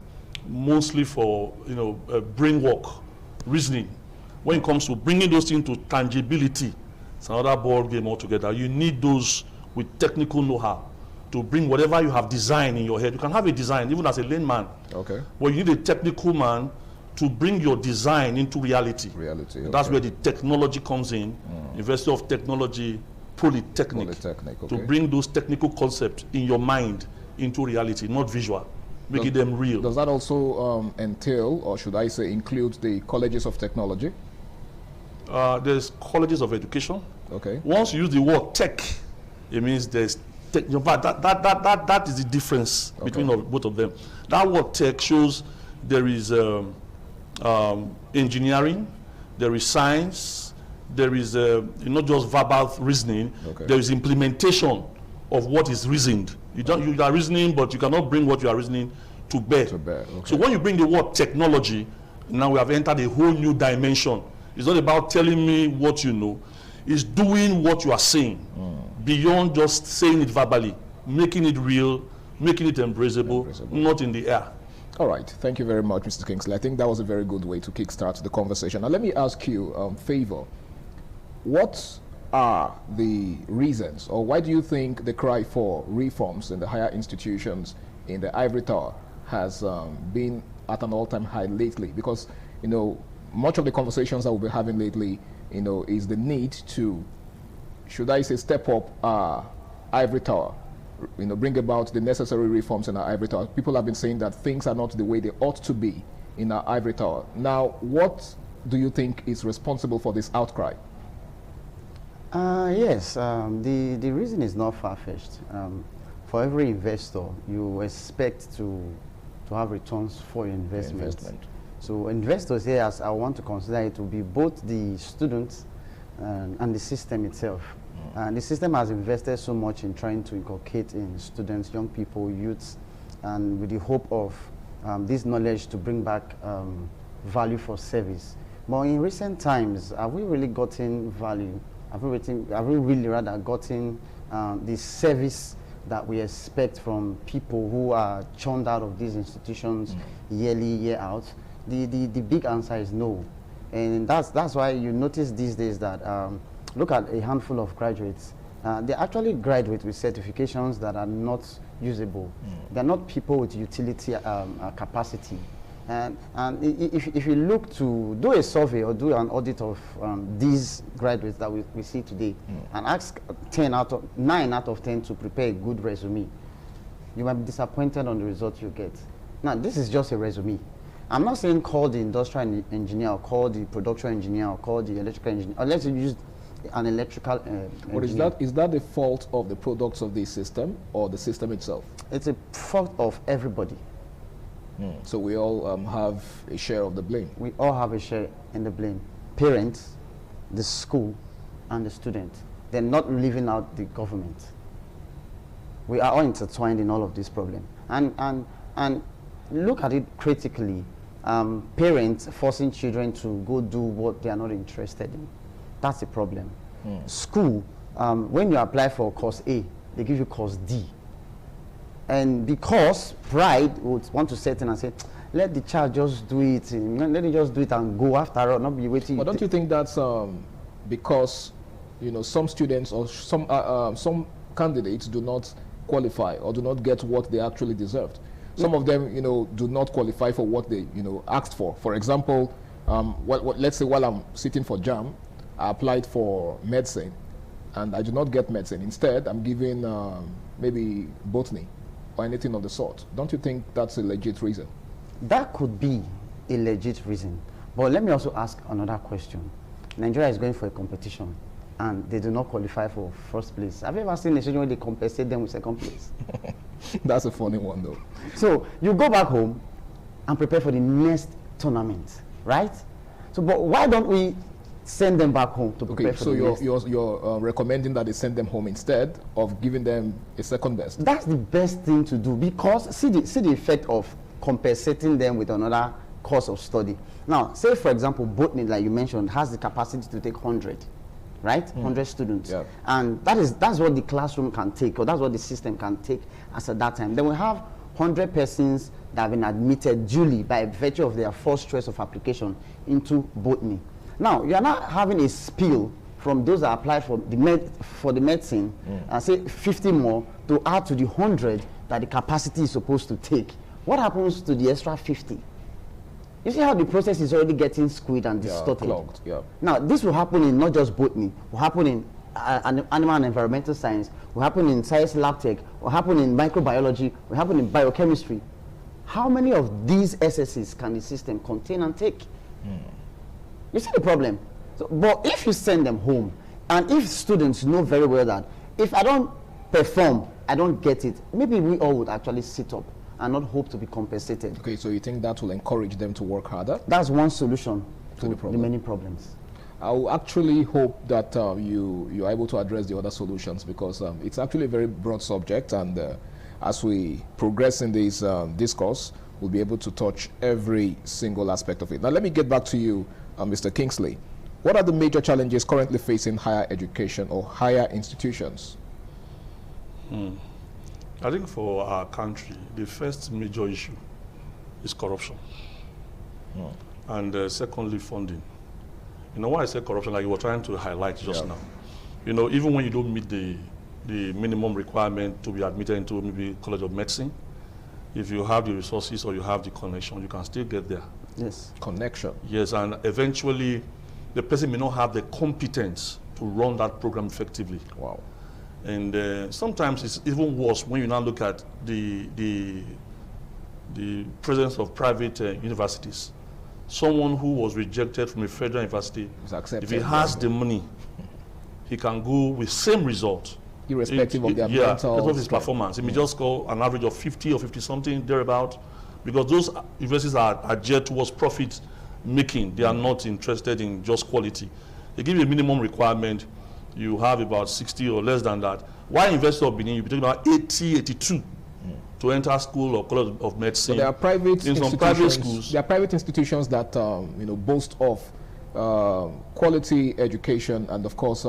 [SPEAKER 2] mostly for, you know, brain work, reasoning. When it comes to bringing those things to tangibility, it's another ball game altogether. You need those with technical know-how to bring whatever you have designed in your head. You can have a design even as a layman.
[SPEAKER 1] Okay.
[SPEAKER 2] But you need a technical man to bring your design into reality.
[SPEAKER 1] Okay.
[SPEAKER 2] That's where the technology comes in. University of Technology, Polytechnic. To bring those technical concepts in your mind into reality, not visual, making them real.
[SPEAKER 1] Does that also entail, or should I say include, the colleges of technology?
[SPEAKER 2] There's colleges of education.
[SPEAKER 1] Okay.
[SPEAKER 2] Once you use the word tech, it means there's tech. That is the difference between both of them. That word tech shows there is engineering, there is science, there is not just verbal reasoning, there is implementation of what is reasoned. You are reasoning, but you cannot bring what you are reasoning to bear. So when you bring the word technology, now we have entered a whole new dimension. It's not about telling me what you know, it's doing what you are saying, beyond just saying it verbally, making it real, making it embraceable, not in the air.
[SPEAKER 1] All right, thank you very much, Mr. Kingsley. I think that was a very good way to kickstart the conversation. Now let me ask you, Favor, what are the reasons, or why do you think the cry for reforms in the higher institutions in the Ivory Tower has been at an all-time high lately? Because, you know, much of the conversations that we'll be having lately, you know, is the need to, should I say, step up our Ivory Tower, you know, bring about the necessary reforms in our Ivory Tower. People have been saying that things are not the way they ought to be in our Ivory Tower. Now, what do you think is responsible for this outcry?
[SPEAKER 5] Yes, the reason is not far-fetched. For every investor, you expect to have returns for your investment. So investors here, as I want to consider it, will be both the students and the system itself. And the system has invested so much in trying to inculcate in students, young people, youths, and with the hope of this knowledge to bring back value for service. But in recent times, have we really gotten value? Have we really rather gotten the service that we expect from people who are churned out of these institutions yearly, year out? The big answer is no. And that's why you notice these days that look at a handful of graduates. They actually graduate with certifications that are not usable. They're not people with utility capacity. And if you look to do a survey or do an audit of these graduates that we see today and ask 9 out of 10 to prepare a good resume, you might be disappointed on the result you get. Now, this is just a resume. I'm not saying call the industrial engineer or call the production engineer or call the electrical engineer, or let's use an electrical engineer.
[SPEAKER 1] But is that the fault of the products of the system or the system itself?
[SPEAKER 5] It's a fault of everybody.
[SPEAKER 1] So we all have a share of the blame?
[SPEAKER 5] We all have a share in the blame. Parents, the school, and the student. They're not leaving out the government. We are all intertwined in all of this problem. And look at it critically. Parents forcing children to go do what they are not interested in. That's a problem. School, when you apply for course A, they give you course D. And because pride would want to set in and say, let the child just do it, let it just do it and go after all, not be waiting.
[SPEAKER 1] But don't you think that's because, you know, some students or some candidates do not qualify or do not get what they actually deserved? Some of them, you know, do not qualify for what they, you know, asked for. For example, let's say while I'm sitting for JAM, I applied for medicine, and I do not get medicine. Instead, I'm given maybe botany or anything of the sort. Don't you think that's a legit reason?
[SPEAKER 5] That could be a legit reason. But let me also ask another question. Nigeria is going for a competition, and they do not qualify for first place. Have you ever seen a situation where they compensate them with second place?
[SPEAKER 1] That's a funny one, though.
[SPEAKER 5] So you go back home and prepare for the next tournament, right? So, but why don't we send them back home to prepare for the next?
[SPEAKER 1] So you're recommending that they send them home instead of giving them a second best?
[SPEAKER 5] That's the best thing to do, because see the effect of compensating them with another course of study. Now, say for example, botany, like you mentioned, has the capacity to take 100. Right? 100 students. Yeah. And that's what the classroom can take, or that's what the system can take as at that time. Then we have 100 persons that have been admitted duly by virtue of their first choice of application into botany. Now, you are not having a spill from those that applied for the medicine, and say 50 more to add to the 100 that the capacity is supposed to take. What happens to the extra 50? You see how the process is already getting squeezed and distorted.
[SPEAKER 1] Clogged,
[SPEAKER 5] Now, this will happen in not just botany, will happen in animal and environmental science, will happen in science lab tech, will happen in microbiology, will happen in biochemistry. How many of these SSs can the system contain and take? You see the problem? So, but if you send them home, and if students know very well that if I don't perform, I don't get it, maybe we all would actually sit up and not hope to be compensated.
[SPEAKER 1] Okay, so you think that will encourage them to work harder?
[SPEAKER 5] That's one solution to the many problems.
[SPEAKER 1] I will actually hope that you are able to address the other solutions, because it's actually a very broad subject, and as we progress in this discourse, we'll be able to touch every single aspect of it. Now, let me get back to you, Mr. Kingsley. What are the major challenges currently facing higher education or higher institutions?
[SPEAKER 2] I think for our country, the first major issue is corruption. And secondly, funding. You know why I say corruption, like you were trying to highlight just now. You know, even when you don't meet the minimum requirement to be admitted into maybe College of Medicine, if you have the resources or you have the connection, you can still get there.
[SPEAKER 5] Yes.
[SPEAKER 1] Connection.
[SPEAKER 2] Yes, and eventually the person may not have the competence to run that program effectively.
[SPEAKER 1] Wow.
[SPEAKER 2] And sometimes it's even worse when you now look at the presence of private universities. Someone who was rejected from a federal university, if he has the money, he can go with same result.
[SPEAKER 1] Irrespective of their mental
[SPEAKER 2] of his performance. He may just score an average of 50 or 50 something, thereabout, because those universities are geared towards profit making. They are not interested in just quality. They give you a minimum requirement. You have about 60 or less than that. Why University of Benin, you'll be talking about 80, 82 to enter school or College of Medicine.
[SPEAKER 1] So there are private
[SPEAKER 2] in some private schools.
[SPEAKER 1] There are private institutions that you know, boast of quality education and of course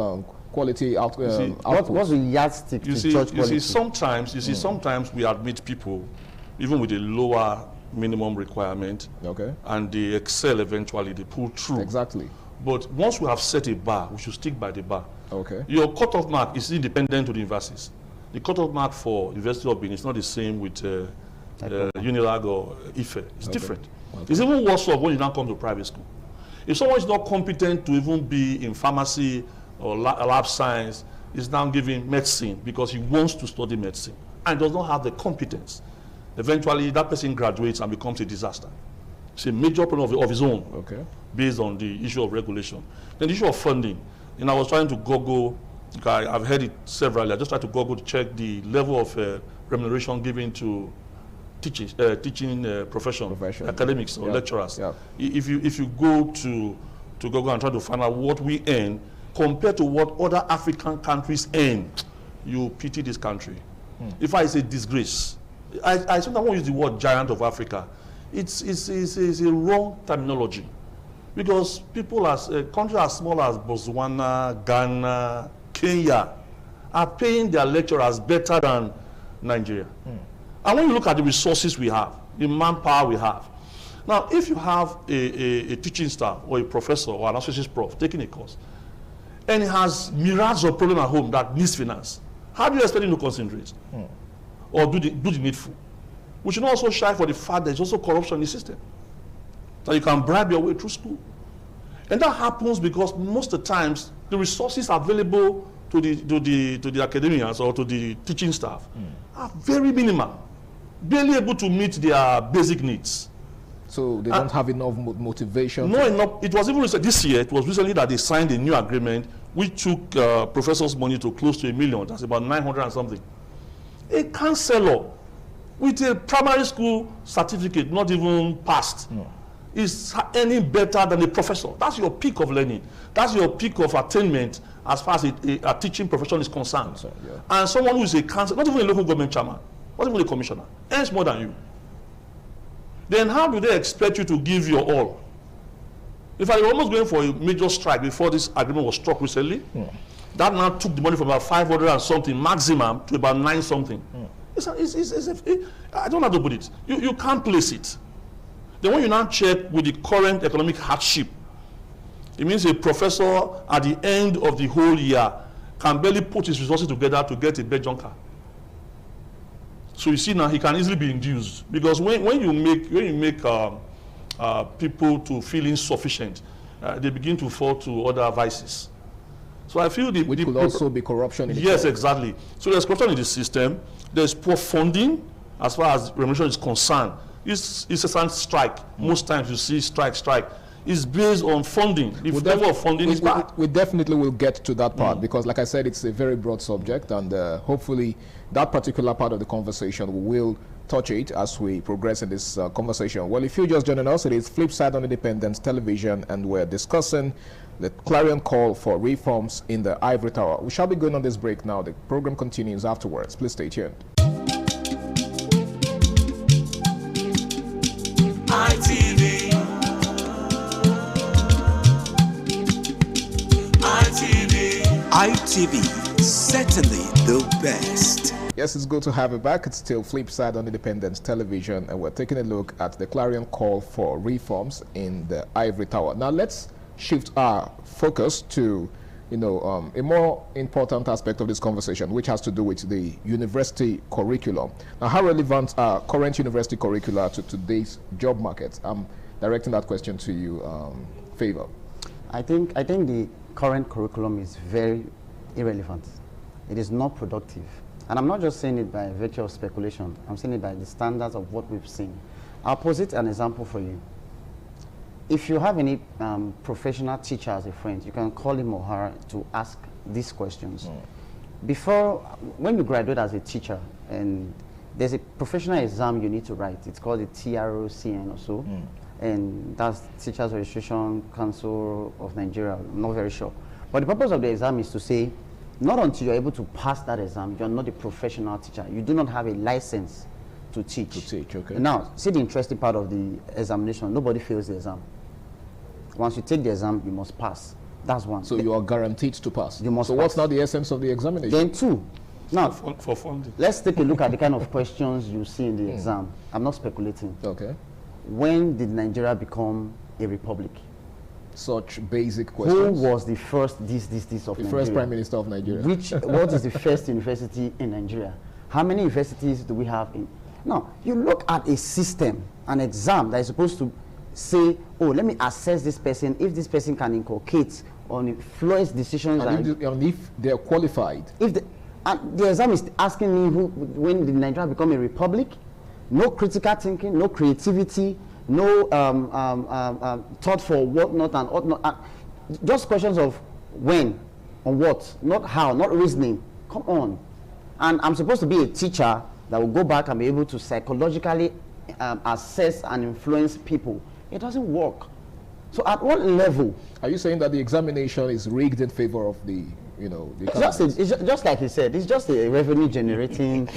[SPEAKER 1] quality output.
[SPEAKER 5] What's the yardstick to judge quality?
[SPEAKER 2] You see, sometimes we admit people even with a lower minimum requirement, and they excel eventually, they pull through.
[SPEAKER 1] Exactly.
[SPEAKER 2] But once we have set a bar, we should stick by the bar.
[SPEAKER 1] Okay.
[SPEAKER 2] Your cutoff mark is independent to the universities. The cutoff mark for University of Benin is not the same with Unilag or IFE. It's different. It's even worse off when you now come to private school. If someone is not competent to even be in pharmacy or lab science, is now giving medicine because he wants to study medicine and does not have the competence. Eventually, that person graduates and becomes a disaster. It's a major problem of his own, based on the issue of regulation. Then the issue of funding. And I was trying to Google, I've heard it severally, I just tried to Google to check the level of remuneration given to teaching profession, academics or lecturers. If you go to Google and try to find out what we earn compared to what other African countries earn, you pity this country. In fact, it's a disgrace. I sometimes won't use the word giant of Africa. It's a wrong terminology. Because people countries as small as Botswana, Ghana, Kenya are paying their lecturers better than Nigeria. And when you look at the resources we have, the manpower we have, now if you have a teaching staff or a professor or an associate prof taking a course, and he has myriads of problems at home that needs finance, how do you expect him to concentrate or do the needful? We should also shy for the fact there's also corruption in the system, that you can bribe your way through school. And that happens because most of the times the resources available to the academians or to the teaching staff are very minimal, barely able to meet their basic needs.
[SPEAKER 1] So they don't have enough motivation?
[SPEAKER 2] No, enough. It was even this year, it was recently that they signed a new agreement which took professors' money to close to $1 million. That's about 900 and something. A counselor with a primary school certificate, not even passed, is earning better than a professor. That's your peak of learning. That's your peak of attainment as far as a teaching profession is concerned. And someone who is a counselor, not even a local government chairman, not even a commissioner, earns more than you. Then how do they expect you to give your all? In fact, they were almost going for a major strike before this agreement was struck recently. That now took the money from about 500 and something maximum to about 9 something. I don't know how to put it. You can't place it. Then when you now check with the current economic hardship, it means a professor at the end of the whole year can barely put his resources together to get a bed junker. So you see now he can easily be induced, because when you make people to feel insufficient, they begin to fall to other vices. So I feel
[SPEAKER 1] which could also be corruption in the
[SPEAKER 2] Yes, exactly. So there's corruption in the system. There's poor funding as far as remuneration is concerned. It's a strike. Most times you see strike. It's based on funding. The level of funding is bad.
[SPEAKER 1] We definitely will get to that part because, like I said, it's a very broad subject, and hopefully that particular part of the conversation we will touch it as we progress in this conversation. Well, if you're just joining us, it is Flipside on Independence Television, and we're discussing the clarion call for reforms in the Ivory Tower. We shall be going on this break now. The program continues afterwards. Please stay tuned.
[SPEAKER 13] ITV, certainly the best.
[SPEAKER 1] Yes, it's good to have you back. It's still Flipside on Independence Television, and we're taking a look at the clarion call for reforms in the Ivory Tower. Now, let's shift our focus to, a more important aspect of this conversation, which has to do with the university curriculum. Now, how relevant are current university curricula to today's job market? I'm directing that question to you, Favor.
[SPEAKER 5] I think the current curriculum is very irrelevant. It is not productive. And I'm not just saying it by virtue of speculation. I'm saying it by the standards of what we've seen. I'll posit an example for you. If you have any professional teacher as a friend, you can call him or her to ask these questions. Before, when you graduate as a teacher, and there's a professional exam you need to write. It's called the TROCN or so. And that's Teachers Registration Council of Nigeria. I'm not very sure. But the purpose of the exam is to say, not until you're able to pass that exam, you're not a professional teacher. You do not have a license to teach.
[SPEAKER 1] Okay.
[SPEAKER 5] Now, see the interesting part of the examination. Nobody fails the exam. Once you take the exam, you must pass. That's one.
[SPEAKER 1] So you are guaranteed to pass.
[SPEAKER 5] You must
[SPEAKER 1] So
[SPEAKER 5] pass.
[SPEAKER 1] what's now the essence of the examination?
[SPEAKER 5] Then two. Now,
[SPEAKER 2] for funding.
[SPEAKER 5] Let's take a look at the kind of questions you see in the exam. I'm not speculating.
[SPEAKER 1] Okay.
[SPEAKER 5] When did Nigeria become a republic?
[SPEAKER 1] Such basic questions.
[SPEAKER 5] Who was the first of Nigeria?
[SPEAKER 1] The first Prime Minister of Nigeria.
[SPEAKER 5] What is the first university in Nigeria? How many universities do we have in? Now, you look at a system, an exam that is supposed to say, oh, let me assess this person, if this person can inculcate or influence decisions.
[SPEAKER 1] And if they're qualified.
[SPEAKER 5] And the exam is asking me when did Nigeria become a republic? No critical thinking, no creativity, no thought for what not and what not. Just questions of when, on what, not how, not reasoning. Come on. And I'm supposed to be a teacher that will go back and be able to psychologically assess and influence people. It doesn't work. So at what level?
[SPEAKER 1] Are you saying that the examination is rigged in favor of the you know, the
[SPEAKER 5] it's just like he said, it's just a revenue generating.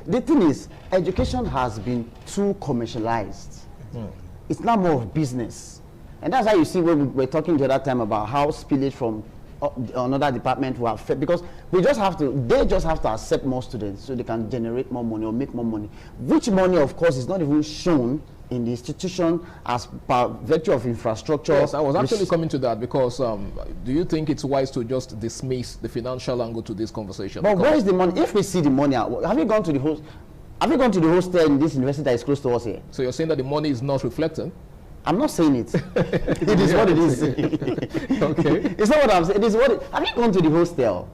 [SPEAKER 5] The thing is, education has been too commercialized. It's now more of business. And that's how you see when we were talking the other time about how spillage from another department will affect, because they just have to accept more students so they can generate more money or make more money. Which money, of course, is not even shown in the institution as by virtue of infrastructure.
[SPEAKER 1] Yes, I was actually coming to that because do you think it's wise to just dismiss the financial angle to this conversation?
[SPEAKER 5] But where is the money? If we see the money, have you gone to the hostel in this university that is close to us here?
[SPEAKER 1] So you're saying that the money is not reflecting?
[SPEAKER 5] I'm not saying it. It is what it is. Okay. It's not what I'm saying. It is what it, have you gone to the hostel?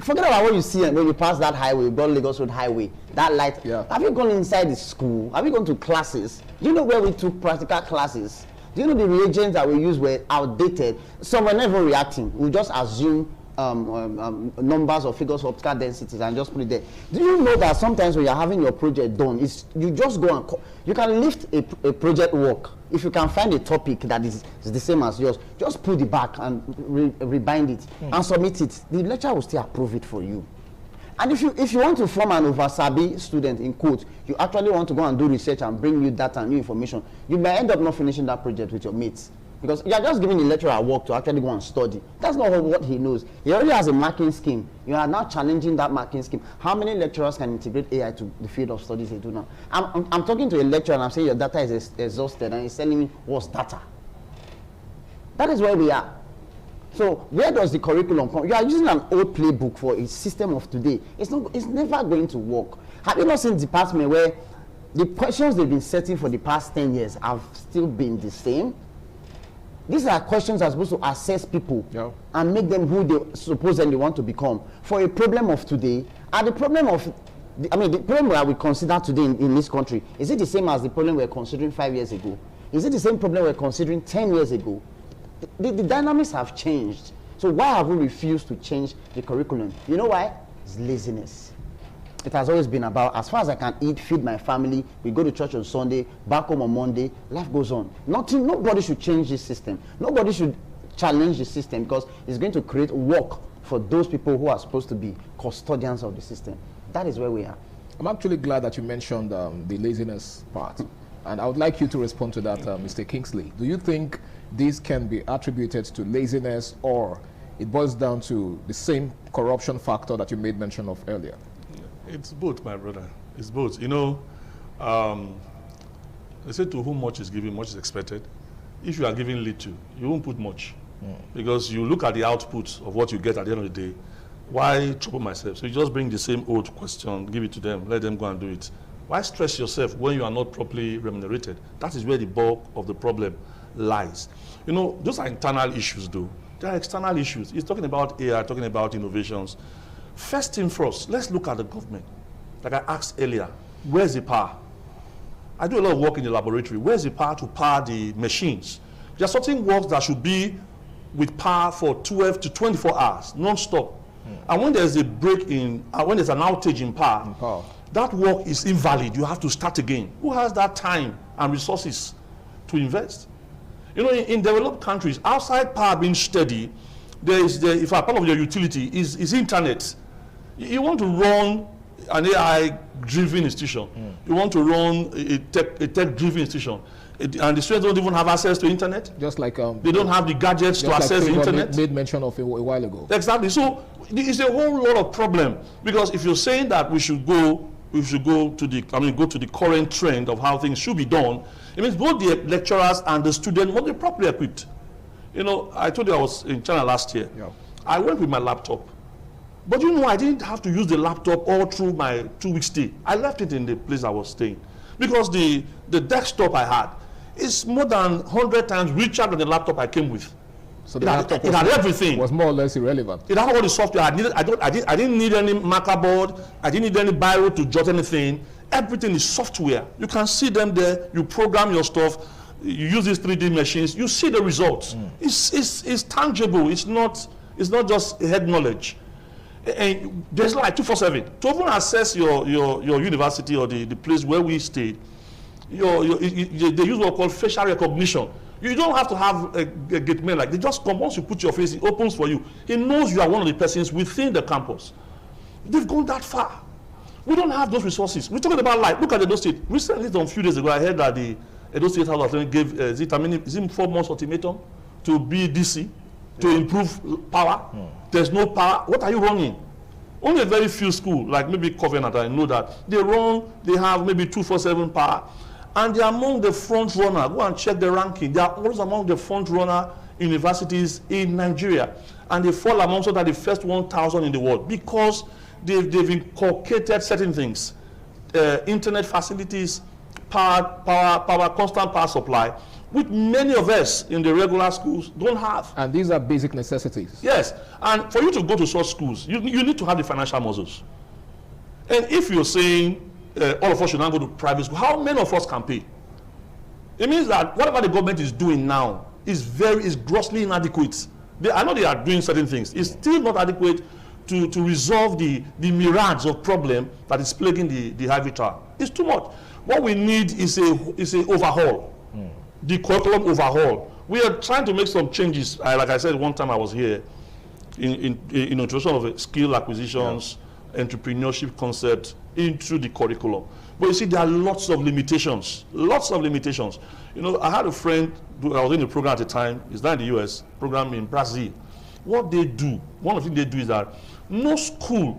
[SPEAKER 5] Forget about what you see when you pass that highway, Broad Lagos Road Highway, that light. Yeah. Have you gone inside the school? Have you gone to classes? Do you know where we took practical classes? Do you know the reagents that we used were outdated? Some were never reacting. We just assume numbers or figures of optical densities and just put it there. Do you know that sometimes when you're having your project done, you just go and you can lift a project work. If you can find a topic that is the same as yours, just pull it back and rebind it and submit it. The lecturer will still approve it for you. And if you want to form an oversabi student, in quotes, you actually want to go and do research and bring you data and new information, you may end up not finishing that project with your mates. Because you are just giving the lecturer work to actually go and study. That's not what he knows. He already has a marking scheme. You are now challenging that marking scheme. How many lecturers can integrate AI to the field of studies they do now? I'm talking to a lecturer and I'm saying your data is exhausted and he's telling me what's data. That is where we are. So where does the curriculum come? You are using an old playbook for a system of today. It's never going to work. Have you not seen department where the questions they've been setting for the past 10 years have still been the same? These are questions that are supposed to assess people and make them who they supposedly want to become. For a problem of today, and the problem of, the problem that we consider today in this country, is it the same as the problem we were considering 5 years ago? Is it the same problem we were considering 10 years ago? The dynamics have changed. So why have we refused to change the curriculum? You know why? It's laziness. It has always been about, as far as I can eat, feed my family, we go to church on Sunday, back home on Monday, life goes on. Nobody should change this system. Nobody should challenge the system because it's going to create work for those people who are supposed to be custodians of the system. That is where we are.
[SPEAKER 1] I'm actually glad that you mentioned the laziness part. And I would like you to respond to that, Mr. Kingsley. Do you think this can be attributed to laziness or it boils down to the same corruption factor that you made mention of earlier?
[SPEAKER 2] It's both, my brother. It's both. You know, they say to whom much is given, much is expected. If you are giving little, you won't put much. Because you look at the output of what you get at the end of the day. Why trouble myself? So you just bring the same old question, give it to them, let them go and do it. Why stress yourself when you are not properly remunerated? That is where the bulk of the problem lies. You know, those are internal issues, though. They are external issues. He's talking about AI, talking about innovations. First thing first, let's look at the government. Like I asked earlier, where's the power? I do a lot of work in the laboratory. Where's the power to power the machines? There are certain works that should be with power for 12 to 24 hours, non-stop. And when there's a break in, when there's an outage in power, that work is invalid. You have to start again. Who has that time and resources to invest? You know, in developed countries, outside power being steady, if a part of your utility is internet, you want to run an AI-driven institution. You want to run a tech-driven institution. And the students don't even have access to internet.
[SPEAKER 1] Just like
[SPEAKER 2] they don't have the gadgets to access the internet.
[SPEAKER 1] Made mention of a while ago.
[SPEAKER 2] Exactly. So it's a whole lot of problem, because if you're saying that we should go to the current trend of how things should be done, it means both the lecturers and the student must be properly equipped. You know, I told you I was in China last year. I went with my laptop. But you know, I didn't have to use the laptop all through my 2-week stay. I left it in the place I was staying. Because the desktop I had is more than 100 times richer than the laptop I came with.
[SPEAKER 1] So the laptop
[SPEAKER 2] had everything.
[SPEAKER 1] Was more or less irrelevant.
[SPEAKER 2] It had all the software I needed. I didn't need any marker board. I didn't need any biro to jot anything. Everything is software. You can see them there. You program your stuff. You use these 3D machines. You see the results. It's tangible. It's not just head knowledge. And there's like 247 to even access your university or the place where we stayed. They use what called facial recognition You don't have to have a gate man like they just come. Once you put your face, it opens for you. He knows you are one of the persons within the campus. They've gone that far. We don't have those resources. We're talking about life. Look at Edo State. Recently, a few days ago, I heard that the Edo State House of Assembly gave is it 4 months ultimatum to BDC to improve power. There's no power. What are you running? Only a very few schools, like maybe Covenant, I know that they have maybe 247 power, and they are among the front runner. Go and check the ranking. They are always among the front runner universities in Nigeria, and they fall among so that the first 1,000 in the world because they've inculcated certain things, internet facilities, power, constant power supply, which many of us in the regular schools don't have.
[SPEAKER 1] And these are basic necessities.
[SPEAKER 2] Yes, and for you to go to such schools, you need to have the financial muscles. And if you're saying all of us should not go to private school, how many of us can pay? It means that whatever the government is doing now is grossly inadequate. I know they are doing certain things. It's still not adequate to resolve the myriads of problems that is plaguing the Ivory Tower. It's too much. What we need is a overhaul. The curriculum overhaul. We are trying to make some changes. Like I said one time I was here, in introduction of skill acquisitions, entrepreneurship concept into the curriculum. But you see, there are lots of limitations. Lots of limitations. You know, I had a friend, I was in the program at the time, he's now in the US, program in Brazil. What they do, one of the things they do is that no school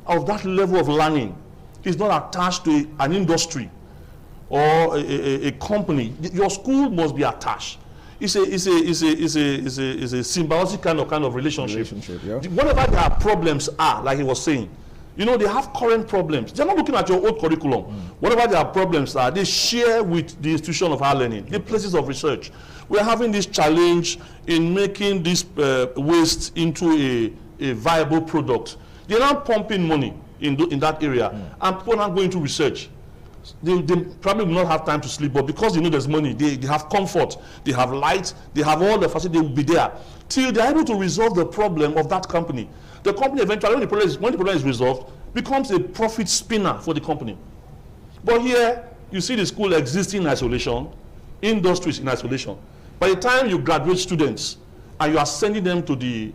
[SPEAKER 2] of that level of learning is not attached to an industry or a company. Your school must be attached. It's a symbiotic kind of relationship. Whatever their problems are, like he was saying, you know, they have current problems. They're not looking at your old curriculum. Whatever their problems are, they share with the institution of higher learning, the places of research. We're having this challenge in making this waste into a viable product. They're not pumping money in that area, and people are not going to research. They probably will not have time to sleep, but because they know there's money, they have comfort, they have light, they have all the facilities, they will be there till they're able to resolve the problem of that company. The company eventually, when the problem is resolved, becomes a profit spinner for the company. But here, you see the school existing in isolation, industries in isolation. By the time you graduate students and you are sending them to the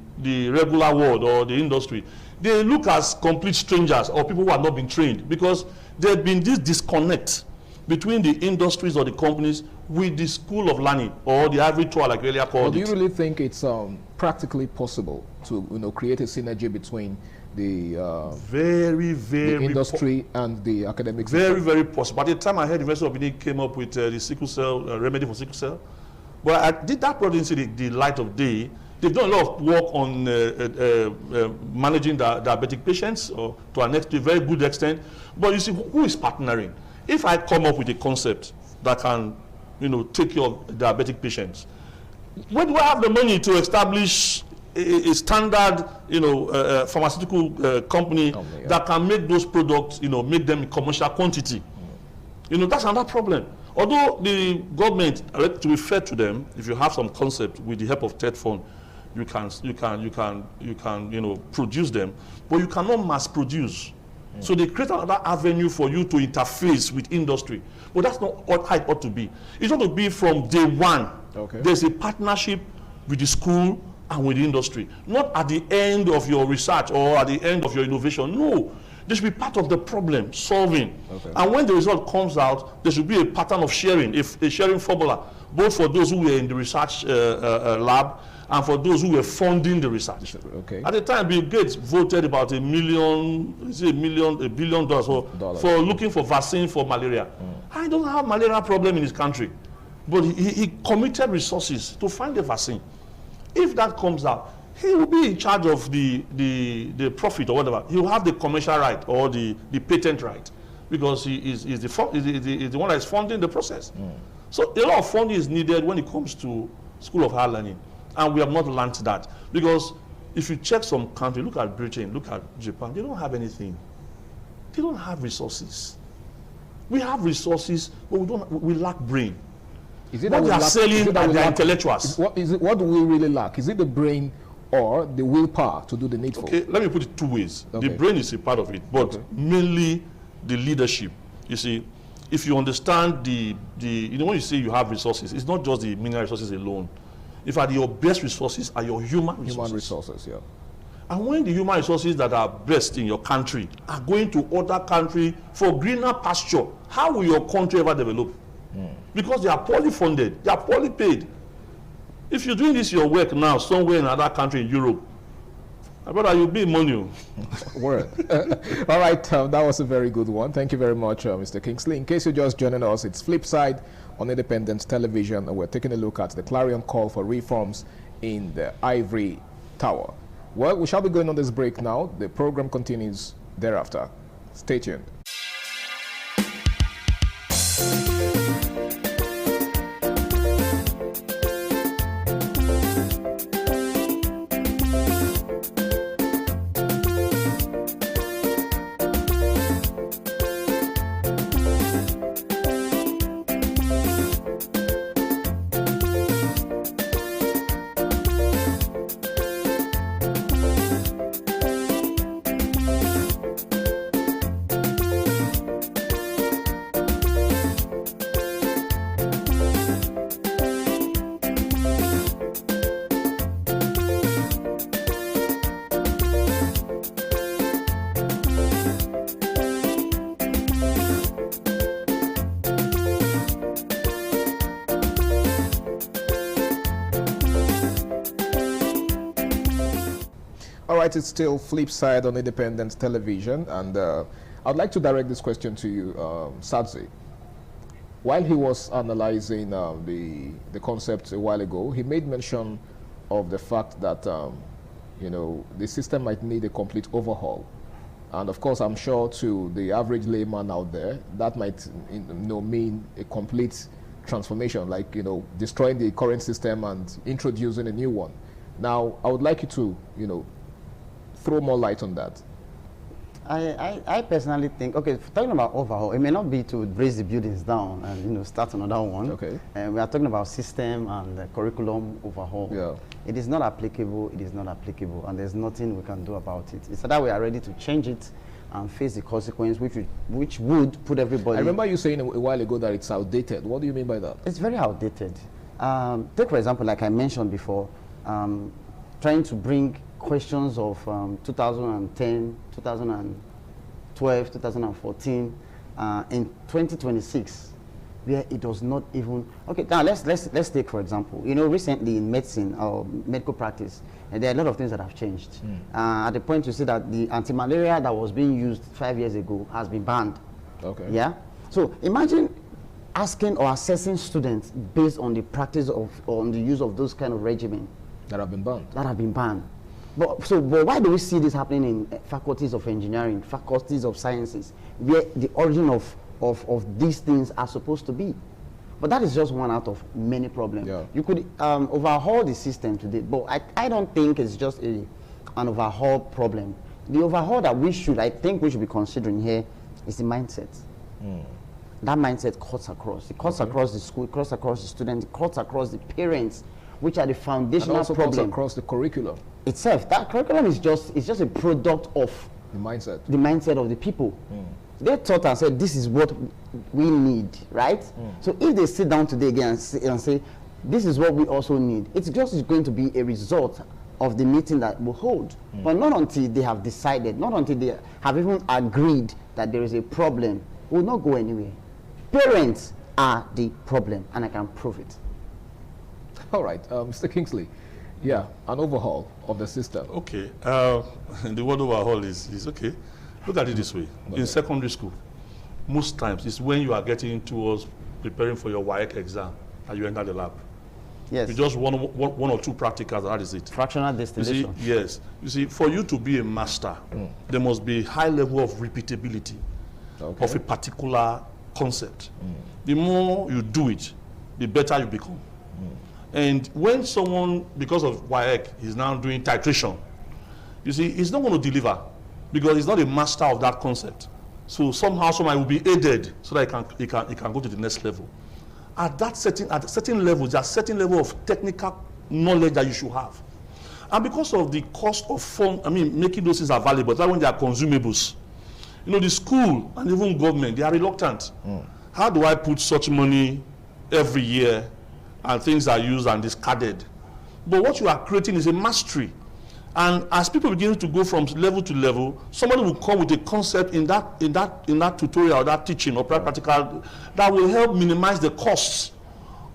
[SPEAKER 2] regular world or the industry, they look as complete strangers or people who have not been trained, because there's been this disconnect between the industries or the companies with the school of learning or the Ivory Tower, like earlier called.
[SPEAKER 1] Do you really think it's practically possible to create a synergy between the the industry and the academic system?
[SPEAKER 2] Very possible. By the time I heard the University of Benin came up with the sickle cell remedy for sickle cell, but I did that product into the light of day. They've done a lot of work on managing diabetic patients, or to a very good extent. But you see, who is partnering? If I come up with a concept that can, take care of diabetic patients, where do I have the money to establish a standard, pharmaceutical company that can make those products, make them in commercial quantity? That's another problem. Although the government, to be fair to them, if you have some concept with the help of TED Fund, you can produce them, but you cannot mass produce. So they create another avenue for you to interface with industry. But that's not how it ought to be. It ought to be from day one. There's a partnership with the school and with the industry. Not at the end of your research or at the end of your innovation. No. They should be part of the problem solving. And when the result comes out, there should be a pattern of sharing, a sharing formula, both for those who were in the research lab and for those who were funding the research. At the time, Bill Gates voted about $1 billion for looking for vaccine for malaria. He doesn't have malaria problem in his country, but he committed resources to find the vaccine. If that comes out, he will be in charge of the profit or whatever. He will have the commercial right or the patent right, because he is the one that is funding the process. So a lot of funding is needed when it comes to School of Higher Learning. And we have not learned that, because if you check some countries, look at Britain, look at Japan, they don't have anything. They don't have resources. We have resources, but we lack brain.
[SPEAKER 1] Is it
[SPEAKER 2] what they are selling are the intellectuals.
[SPEAKER 1] What do we really lack? Is it the brain or the willpower to do the needful?
[SPEAKER 2] Okay, let me put it two ways. The brain is a part of it, but mainly the leadership. You see, if you understand you know, when you say you have resources, it's not just the mineral resources alone. In fact, your best resources are your human resources.
[SPEAKER 1] Human resources, yeah.
[SPEAKER 2] And when the human resources that are best in your country are going to other country for greener pasture, how will your country ever develop? Because they are poorly funded, they are poorly paid. If you're doing this your work now somewhere in another country in Europe, I bet you'll be in money.
[SPEAKER 1] Word. All right, that was a very good one. Thank you very much, Mr. Kingsley. In case you're just joining us, it's Flipside on Independent Television, and we're taking a look at the clarion call for reforms in the Ivory Tower. Well, we shall be going on this break now. The program continues thereafter. Stay tuned. All right, it's still Flipside on Independent Television, and I'd like to direct this question to you, Sadzi. While he was analyzing the concept a while ago, he made mention of the fact that you know, the system might need a complete overhaul. And of course, I'm sure to the average layman out there, that might mean a complete transformation, like, you know, destroying the current system and introducing a new one. Now, I would like you to, you know, throw more light on that.
[SPEAKER 5] I personally think, okay, talking about overhaul, it may not be to raise the buildings down and, you know, start another one.
[SPEAKER 1] Okay.
[SPEAKER 5] We are talking about system and curriculum overhaul.
[SPEAKER 1] Yeah.
[SPEAKER 5] It is not applicable, it is not applicable, and there's nothing we can do about it. It's that we are ready to change it and face the consequence, which would put everybody...
[SPEAKER 1] I remember you saying a while ago that it's outdated. What do you mean by that?
[SPEAKER 5] It's very outdated. Take, for example, like I mentioned before, trying to bring questions of 2010, 2012, 2014 in 2026, where it does not even... Okay, now let's take, for example, you know, recently in medicine or medical practice, there are a lot of things that have changed. At the point you see that the anti-malaria that was being used 5 years ago has been banned.
[SPEAKER 1] Okay.
[SPEAKER 5] Yeah? So imagine asking or assessing students based on the practice of, on the use of those kind of regimen.
[SPEAKER 1] That have been banned.
[SPEAKER 5] That have been banned. But why do we see this happening in faculties of engineering, faculties of sciences, where the origin of these things are supposed to be? But that is just one out of many problems.
[SPEAKER 1] Yeah.
[SPEAKER 5] You could overhaul the system today, but I don't think it's just an overhaul problem. The overhaul that I think we should be considering here is the mindset. That mindset cuts across. It cuts across the school, it cuts across the students, it cuts across the parents, which are the foundational
[SPEAKER 1] and also
[SPEAKER 5] problem.
[SPEAKER 1] cuts across the curriculum
[SPEAKER 5] itself. That curriculum is just a product of
[SPEAKER 1] the
[SPEAKER 5] mindset of the people. They thought and said, this is what we need, right? So if they sit down today again and say, this is what we also need, it's just going to be a result of the meeting that we'll hold. But not until they have decided, not until they have even agreed that there is a problem, we'll not go anywhere. Parents are the problem, and I can prove it.
[SPEAKER 1] All right, Mr. Kingsley, yeah, an overhaul of the system.
[SPEAKER 2] Okay, the word overhaul is okay. Look at it this way. In secondary school, most times it's when you are getting towards preparing for your WAEC exam and you enter the lab.
[SPEAKER 5] Yes.
[SPEAKER 2] You just one or two practicals, that is it.
[SPEAKER 5] Fractional distillation.
[SPEAKER 2] You see, yes. You see, for you to be a master, there must be a high level of repeatability of a particular concept. The more you do it, the better you become. And when someone, because of WAEC, is now doing titration, you see, he's not going to deliver because he's not a master of that concept. So somehow somebody will be aided so that he can go to the next level. At certain level, there's a certain level of technical knowledge that you should have. And because of the cost of making those things available, that's when they are consumables. You know, the school and even government, they are reluctant. How do I put such money every year and things are used and discarded? But what you are creating is a mastery. And as people begin to go from level to level, somebody will come with a concept in that tutorial, or that teaching, or practical, that will help minimize the costs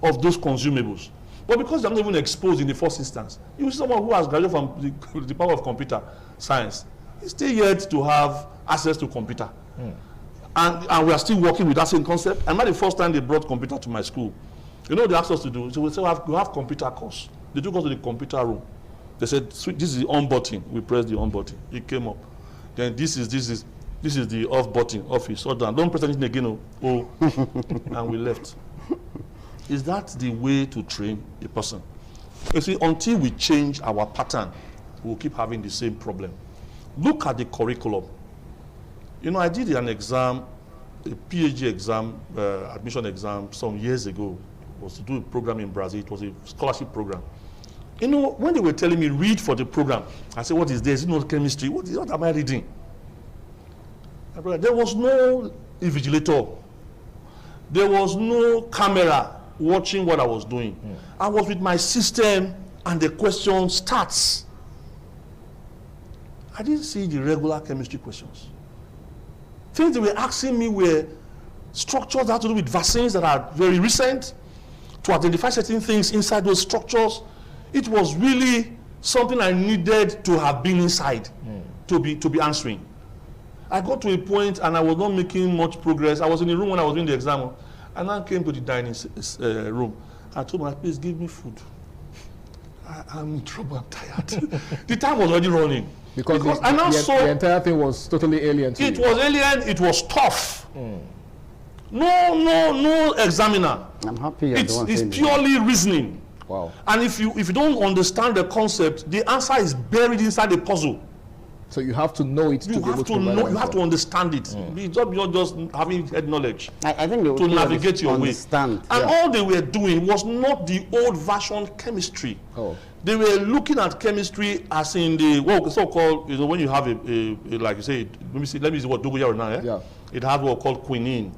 [SPEAKER 2] of those consumables. But because they're not even exposed in the first instance, you see someone who has graduated from the Department of Computer Science is still yet to have access to computer. And we are still working with that same concept. And not the first time they brought computer to my school. You know what they asked us to do? So we said, we have computer course. They took us to the computer room. They said, this is the on button. We pressed the on button. It came up. Then this is the off button, office. So don't press anything again. Oh. And we left. Is that the way to train a person? You see, until we change our pattern, we'll keep having the same problem. Look at the curriculum. You know, I did an exam, a PhD exam, admission exam some years ago. It was to do a program in Brazil. It was a scholarship program. You know, when they were telling me, read for the program, I said, what is this? Is it not chemistry? What am I reading? There was no invigilator. There was no camera watching what I was doing. I was with my system, and the question starts. I didn't see the regular chemistry questions. Things they were asking me were structures that had to do with vaccines that are very recent, to identify certain things inside those structures. It was really something I needed to have been inside to be answering. I got to a point and I was not making much progress. I was in the room when I was doing the exam, and I came to the dining room. I told my, please give me food. I'm in trouble, I'm tired. The time was already running. Because I now saw
[SPEAKER 1] the entire thing was totally alien to you.
[SPEAKER 2] It was alien, it was tough. No examiner.
[SPEAKER 5] I'm happy
[SPEAKER 2] it's purely reasoning.
[SPEAKER 1] Wow.
[SPEAKER 2] And if you don't understand the concept, the answer is buried inside the puzzle.
[SPEAKER 1] So you have to know it.
[SPEAKER 2] You have to know. You have to understand it. It's not just having head knowledge.
[SPEAKER 5] I think
[SPEAKER 2] to navigate your way.
[SPEAKER 5] And
[SPEAKER 2] all they were doing was not the old-fashioned chemistry. They were looking at chemistry as in the so-called. You know, when you have a like you say, let me see what dogoyaro now. Yeah. It has what called quinine,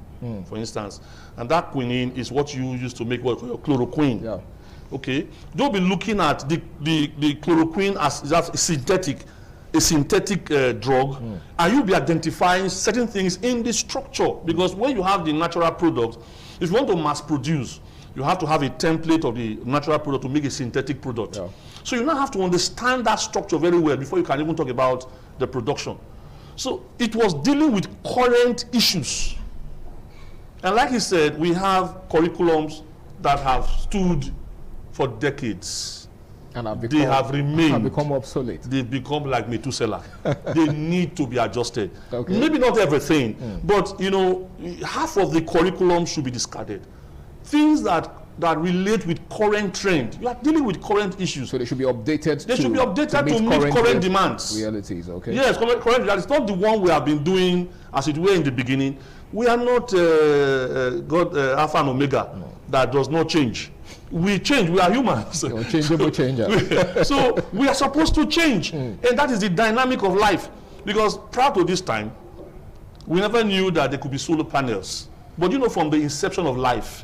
[SPEAKER 2] for instance, and that quinine is what you use to make what chloroquine. Yeah. Okay. Don't be looking at the chloroquine as a synthetic drug, and you'll be identifying certain things in the structure, because when you have the natural product, if you want to mass produce, you have to have a template of the natural product to make a synthetic product. Yeah. So you now have to understand that structure very well before you can even talk about the production. So it was dealing with current issues. And like he said, we have curriculums that have stood for decades.
[SPEAKER 1] And
[SPEAKER 2] they have remained.
[SPEAKER 1] Have become obsolete.
[SPEAKER 2] They've become like Methuselah. They need to be adjusted. Okay. Maybe not everything, but you know, half of the curriculum should be discarded. Things that relate with current trend. You are dealing with current issues.
[SPEAKER 1] So they should be updated.
[SPEAKER 2] They should be updated to meet current demands.
[SPEAKER 1] Realities, okay.
[SPEAKER 2] Yes, current realities. It's not the one we have been doing as it were in the beginning. We are not God Alpha and Omega that does not change. We change. We are humans.
[SPEAKER 1] Changeable changer.
[SPEAKER 2] So we are supposed to change, and that is the dynamic of life. Because prior to this time, we never knew that there could be solar panels. But you know, from the inception of life,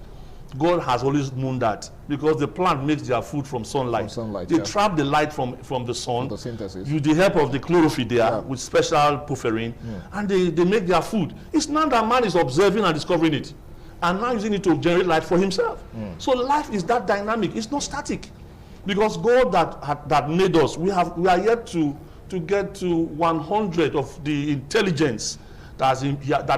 [SPEAKER 2] God has always known that, because the plant makes their food from sunlight. They trap the light from the sun.
[SPEAKER 1] Photosynthesis.
[SPEAKER 2] With the help of the chlorophyll there, with special porphyrin, and they make their food. It's not that man is observing and discovering it, and now using it to generate light for himself. So life is that dynamic. It's not static, because God that made us, we are yet to get to 100 of the intelligence that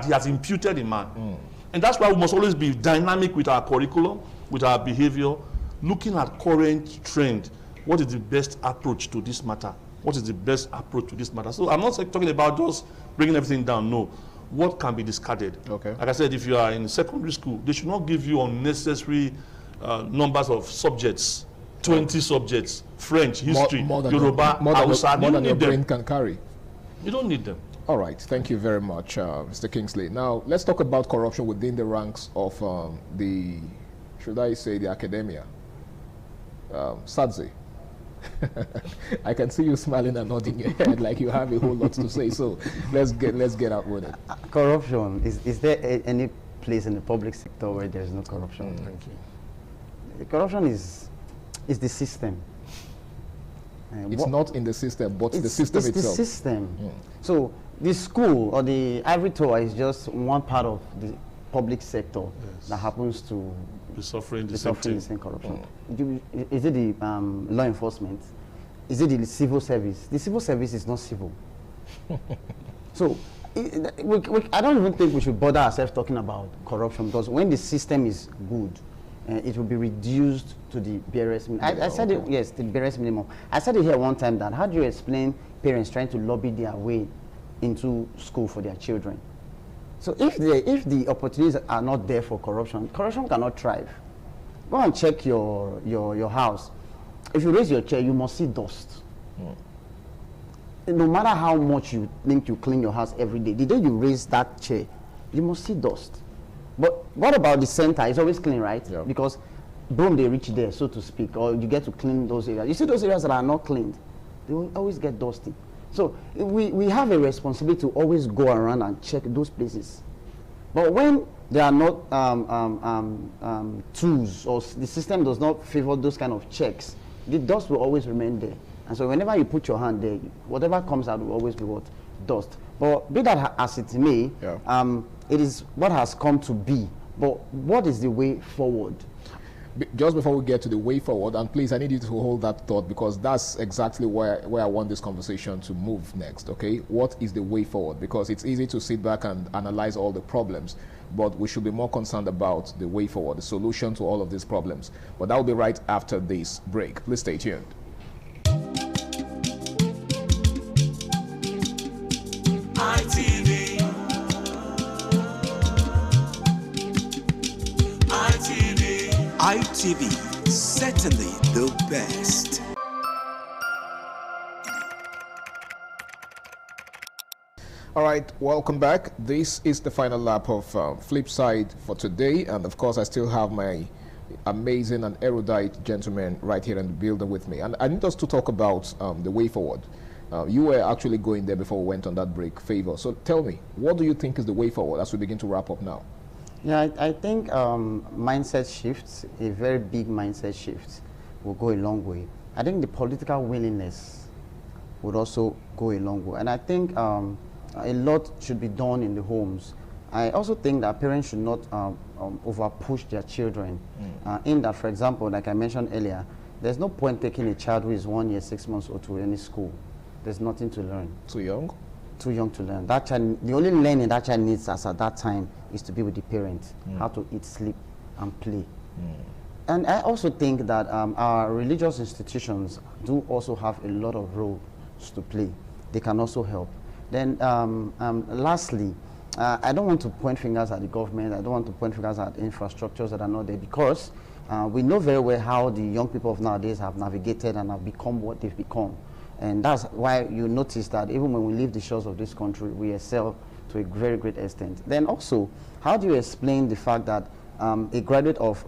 [SPEAKER 2] He has imputed in man. And that's why we must always be dynamic with our curriculum, with our behavior, looking at current trend. What is the best approach to this matter? What is the best approach to this matter? So I'm not talking about just bringing everything down. No. What can be discarded? Okay. Like I said, if you are in secondary school, they should not give you unnecessary numbers of subjects, 20 subjects, French, history, Yoruba, Hausa.
[SPEAKER 1] More than your brain can carry.
[SPEAKER 2] You don't need them.
[SPEAKER 1] All right, thank you very much, Mr. Kingsley. Now, let's talk about corruption within the ranks of should I say, the academia. SADSE. I can see you smiling and nodding your head like you have a whole lot to say. So let's get out with it.
[SPEAKER 5] Corruption, is there any place in the public sector where there is no corruption.
[SPEAKER 3] Thank you.
[SPEAKER 5] The corruption is the system.
[SPEAKER 1] It's not in the system, but the system itself.
[SPEAKER 5] It's the system. So the school or the ivory tower is just one part of the public sector that happens to
[SPEAKER 2] be suffering the
[SPEAKER 5] same corruption. Is it the law enforcement? Is it the civil service? The civil service is not civil. So I don't even think we should bother ourselves talking about corruption, because when the system is good, it will be reduced to the barest minimum. I said it, yes, the barest minimum. I said it here one time that how do you explain parents trying to lobby their way into school for their children? So if the opportunities are not there for corruption, corruption cannot thrive. Go and check your house. If you raise your chair, you must see dust. No matter how much you think you clean your house every day, the day you raise that chair, you must see dust. But what about the center? It's always clean, right? Yeah. Because broom, they reach there, so to speak, or you get to clean those areas. You see those areas that are not cleaned, they will always get dusty. So we have a responsibility to always go around and check those places. But when there are not tools, or the system does not favor those kind of checks, the dust will always remain there. And so whenever you put your hand there, whatever comes out will always be what? Dust. But be that as it may, it is what has come to be. But what is the way forward?
[SPEAKER 1] Just before we get to the way forward, and please, I need you to hold that thought, because that's exactly where I want this conversation to move next, okay? What is the way forward? Because it's easy to sit back and analyze all the problems, but we should be more concerned about the way forward, the solution to all of these problems. But that will be right after this break. Please stay tuned.
[SPEAKER 13] ITV, certainly the best.
[SPEAKER 1] All right, welcome back. This is the final lap of Flipside for today, and of course I still have my amazing and erudite gentleman right here in the building with me, and I need us to talk about the way forward. You were actually going there before we went on that break, Favor. So tell me, what do you think is the way forward as we begin to wrap up now?
[SPEAKER 5] Yeah, I think mindset shifts, a very big mindset shift, will go a long way. I think the political willingness would also go a long way. And I think a lot should be done in the homes. I also think that parents should not over-push their children. In that, for example, like I mentioned earlier, there's no point taking a child who is 1 year, 6 months old to any school. There's nothing to learn.
[SPEAKER 1] Too young?
[SPEAKER 5] Too young to learn. That child, the only learning that child needs as at that time is to be with the parent, how to eat, sleep, and play. And I also think that our religious institutions do also have a lot of roles to play. They can also help. Then lastly, I don't want to point fingers at the government. I don't want to point fingers at infrastructures that are not there, because we know very well how the young people of nowadays have navigated and have become what they've become. And that's why you notice that even when we leave the shores of this country, we excel to a very great extent. Then also, how do you explain the fact that a graduate of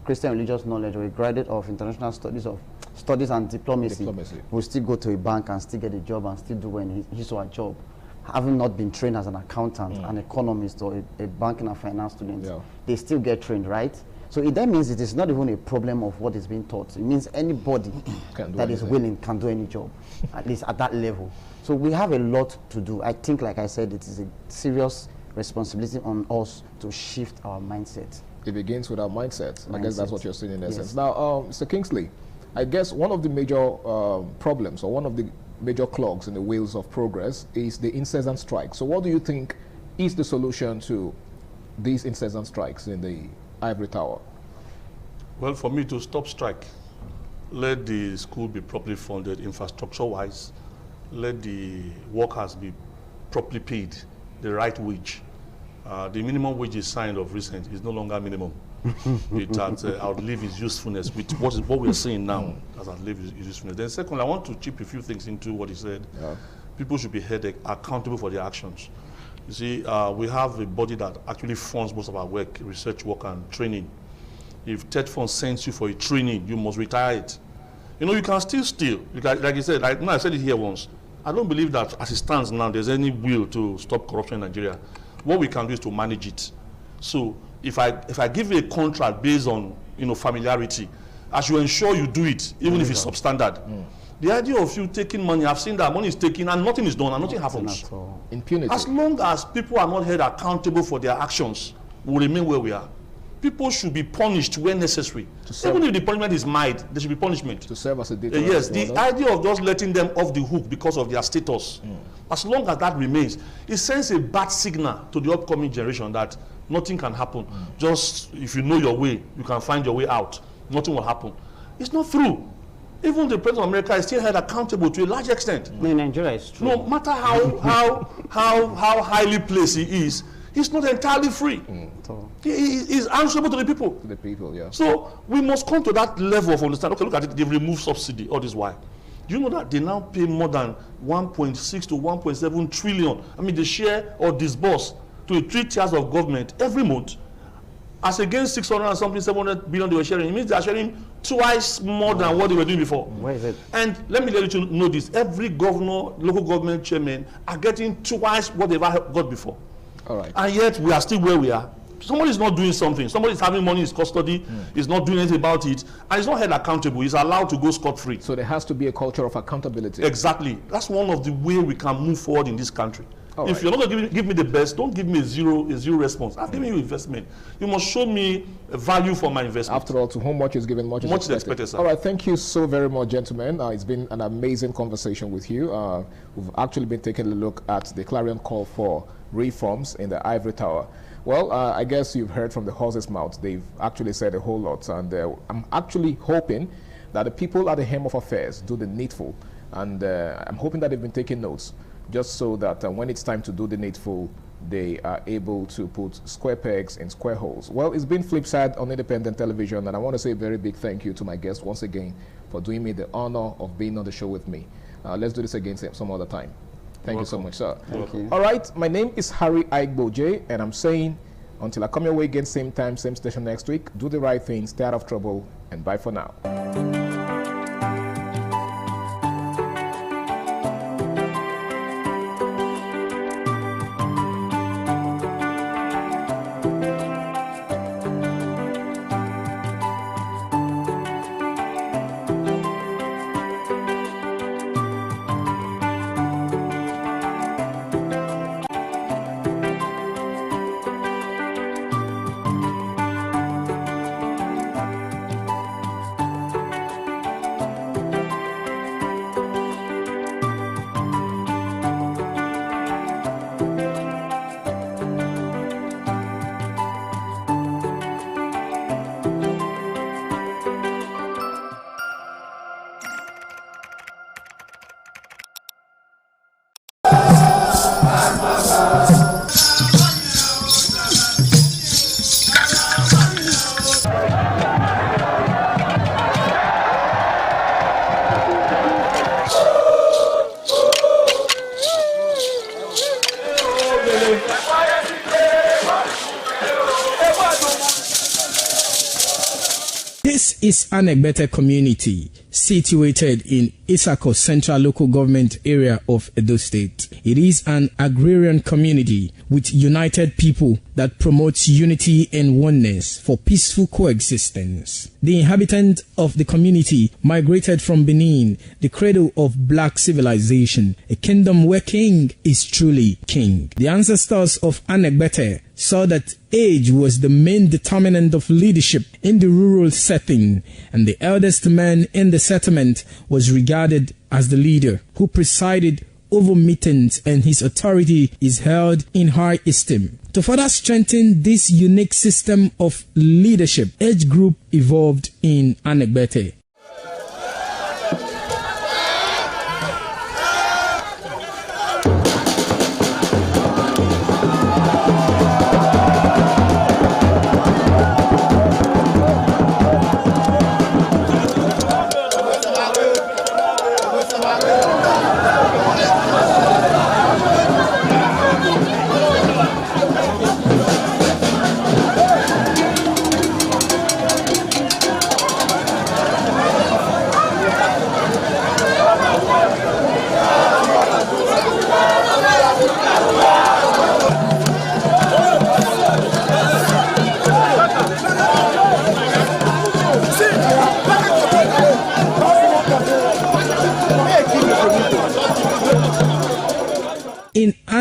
[SPEAKER 5] Christian religious knowledge, or a graduate of international studies and diplomacy will still go to a bank and still get a job and still do his or her job, having not been trained as an accountant, an economist, or a banking and finance student? They still get trained, right? So that means it is not even a problem of what is being taught. It means anybody that is willing can do any job, at least at that level. So we have a lot to do. I think, like I said, it is a serious responsibility on us to shift our mindset.
[SPEAKER 1] It begins with our mindset. I guess that's what you're saying in essence. Yes. Now, Mr. Kingsley, I guess one of the major problems, or one of the major clogs in the wheels of progress, is the incessant strike. So what do you think is the solution to these incessant strikes in the Ivory Tower?
[SPEAKER 2] Well, for me to stop strike, let the school be properly funded infrastructure-wise, let the workers be properly paid the right wage. The minimum wage is signed of recent is no longer minimum. It has outlived its usefulness, with what we're seeing now has outlived its usefulness. Then second, I want to chip a few things into what he said. People should be held accountable for their actions. You see, we have a body that actually funds most of our work, research work and training. If TED Fund sends you for a training, you must retire it. You know, you can still steal. Like you said, I said it here once. I don't believe that as it stands now, there's any will to stop corruption in Nigeria. What we can do is to manage it. So if I give you a contract based on familiarity, I should ensure you do it, even if it's substandard. The idea of you taking money, I've seen that money is taken and nothing is done and nothing happens.
[SPEAKER 1] Impunity.
[SPEAKER 2] As long as people are not held accountable for their actions, we'll remain where we are. People should be punished when necessary. Even if the punishment is mild, there should be punishment.
[SPEAKER 1] To serve as a deterrent.
[SPEAKER 2] Yes, the idea of just letting them off the hook because of their status, as long as that remains, it sends a bad signal to the upcoming generation that nothing can happen. Just if you know your way, you can find your way out. Nothing will happen. It's not true. Even the President of America is still held accountable to a large extent.
[SPEAKER 5] In Nigeria, it's true.
[SPEAKER 2] No matter how highly placed he is, he's not entirely free. He's answerable to the people.
[SPEAKER 1] To the people, yeah.
[SPEAKER 2] So we must come to that level of understanding. Okay, look at it. They've removed subsidy. All this why? Do you know that they now pay more than 1.6 to 1.7 trillion? I mean, they share or disburse to 3 tiers of government every month, as against 600 and something, 700 billion they were sharing. It means they are sharing twice more than what they were doing before.
[SPEAKER 5] Where is it?
[SPEAKER 2] And let me let you know this: every governor, local government chairman are getting twice what they've got before.
[SPEAKER 1] All right.
[SPEAKER 2] And yet we are still where we are. Somebody is not doing something. Somebody is having money in his custody, is not doing anything about it, and is not held accountable. He's allowed to go scot-free.
[SPEAKER 1] So there has to be a culture of accountability.
[SPEAKER 2] Exactly. That's one of the ways we can move forward in this country.
[SPEAKER 1] All
[SPEAKER 2] if
[SPEAKER 1] right.
[SPEAKER 2] you're not going to give me the best, don't give me a zero response. I'm giving you investment. You must show me a value for my investment.
[SPEAKER 1] After all, to whom much is given, much is expected.
[SPEAKER 2] Sir.
[SPEAKER 1] All right, thank you so very much, gentlemen. It's been an amazing conversation with you. We've actually been taking a look at the clarion call for reforms in the Ivory Tower. Well, I guess you've heard from the horse's mouth. They've actually said a whole lot, and I'm actually hoping that the people at the helm of affairs do the needful, and I'm hoping that they've been taking notes, just so that when it's time to do the needful, they are able to put square pegs in square holes. Well, it's been Flipside on Independent Television, and I want to say a very big thank you to my guests once again for doing me the honor of being on the show with me. Let's do this again some other time. Thank you so much, sir.
[SPEAKER 5] Thank you.
[SPEAKER 1] All right, my name is Harry Aigboje, and I'm saying, until I come your way again, same time, same station next week, do the right thing, stay out of trouble, and bye for now.
[SPEAKER 7] This is Anegbete community, situated in Isako Central Local Government Area of Edo State. It is an agrarian community with united people that promotes unity and oneness for peaceful coexistence. The inhabitants of the community migrated from Benin, the cradle of black civilization, a kingdom where king is truly king. The ancestors of Anegbete saw that age was the main determinant of leadership in the rural setting, and the eldest man in the settlement was regarded as the leader who presided over meetings, and his authority is held in high esteem. To further strengthen this unique system of leadership, age group evolved in Anegbete.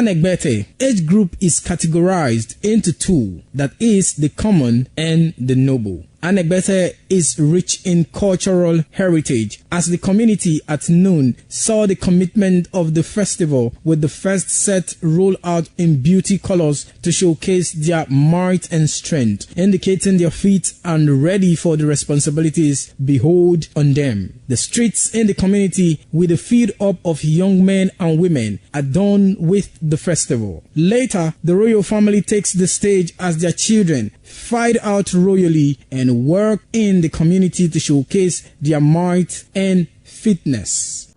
[SPEAKER 7] Anegbete, age group is categorized into two, that is the common and the noble. Anegbete is rich in cultural heritage, as the community at noon saw the commitment of the festival with the first set roll out in beauty colors to showcase their might and strength, indicating their feet and ready for the responsibilities behold on them. The streets in the community with a feed up of young men and women adorned with the festival. Later, the royal family takes the stage as their children fight out royally and work in the community to showcase their might and fitness.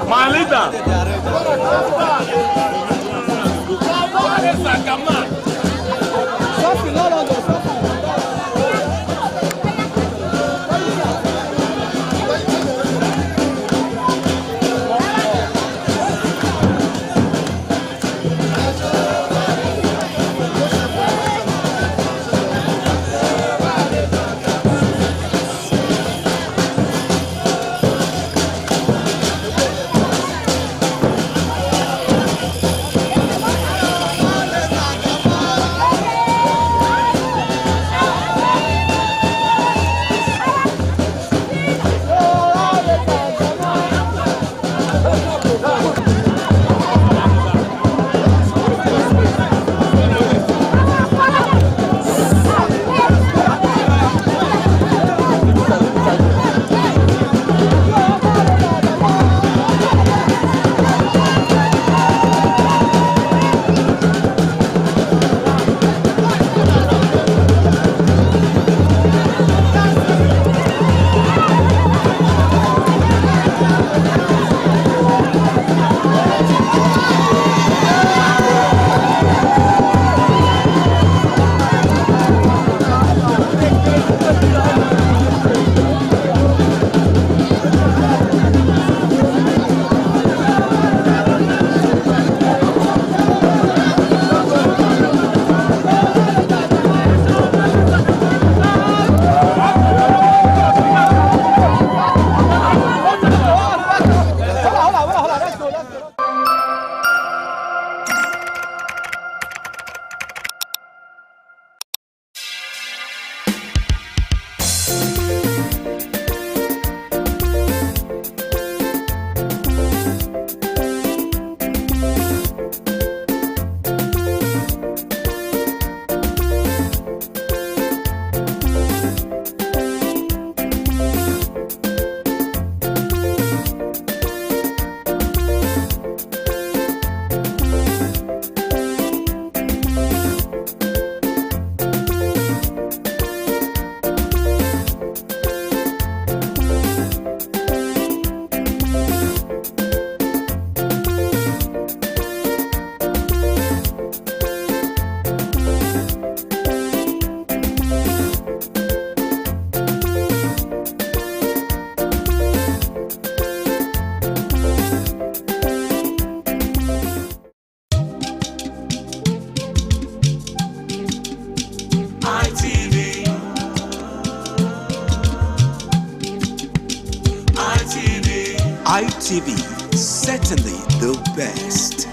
[SPEAKER 2] My leader.
[SPEAKER 13] ITV, certainly the best.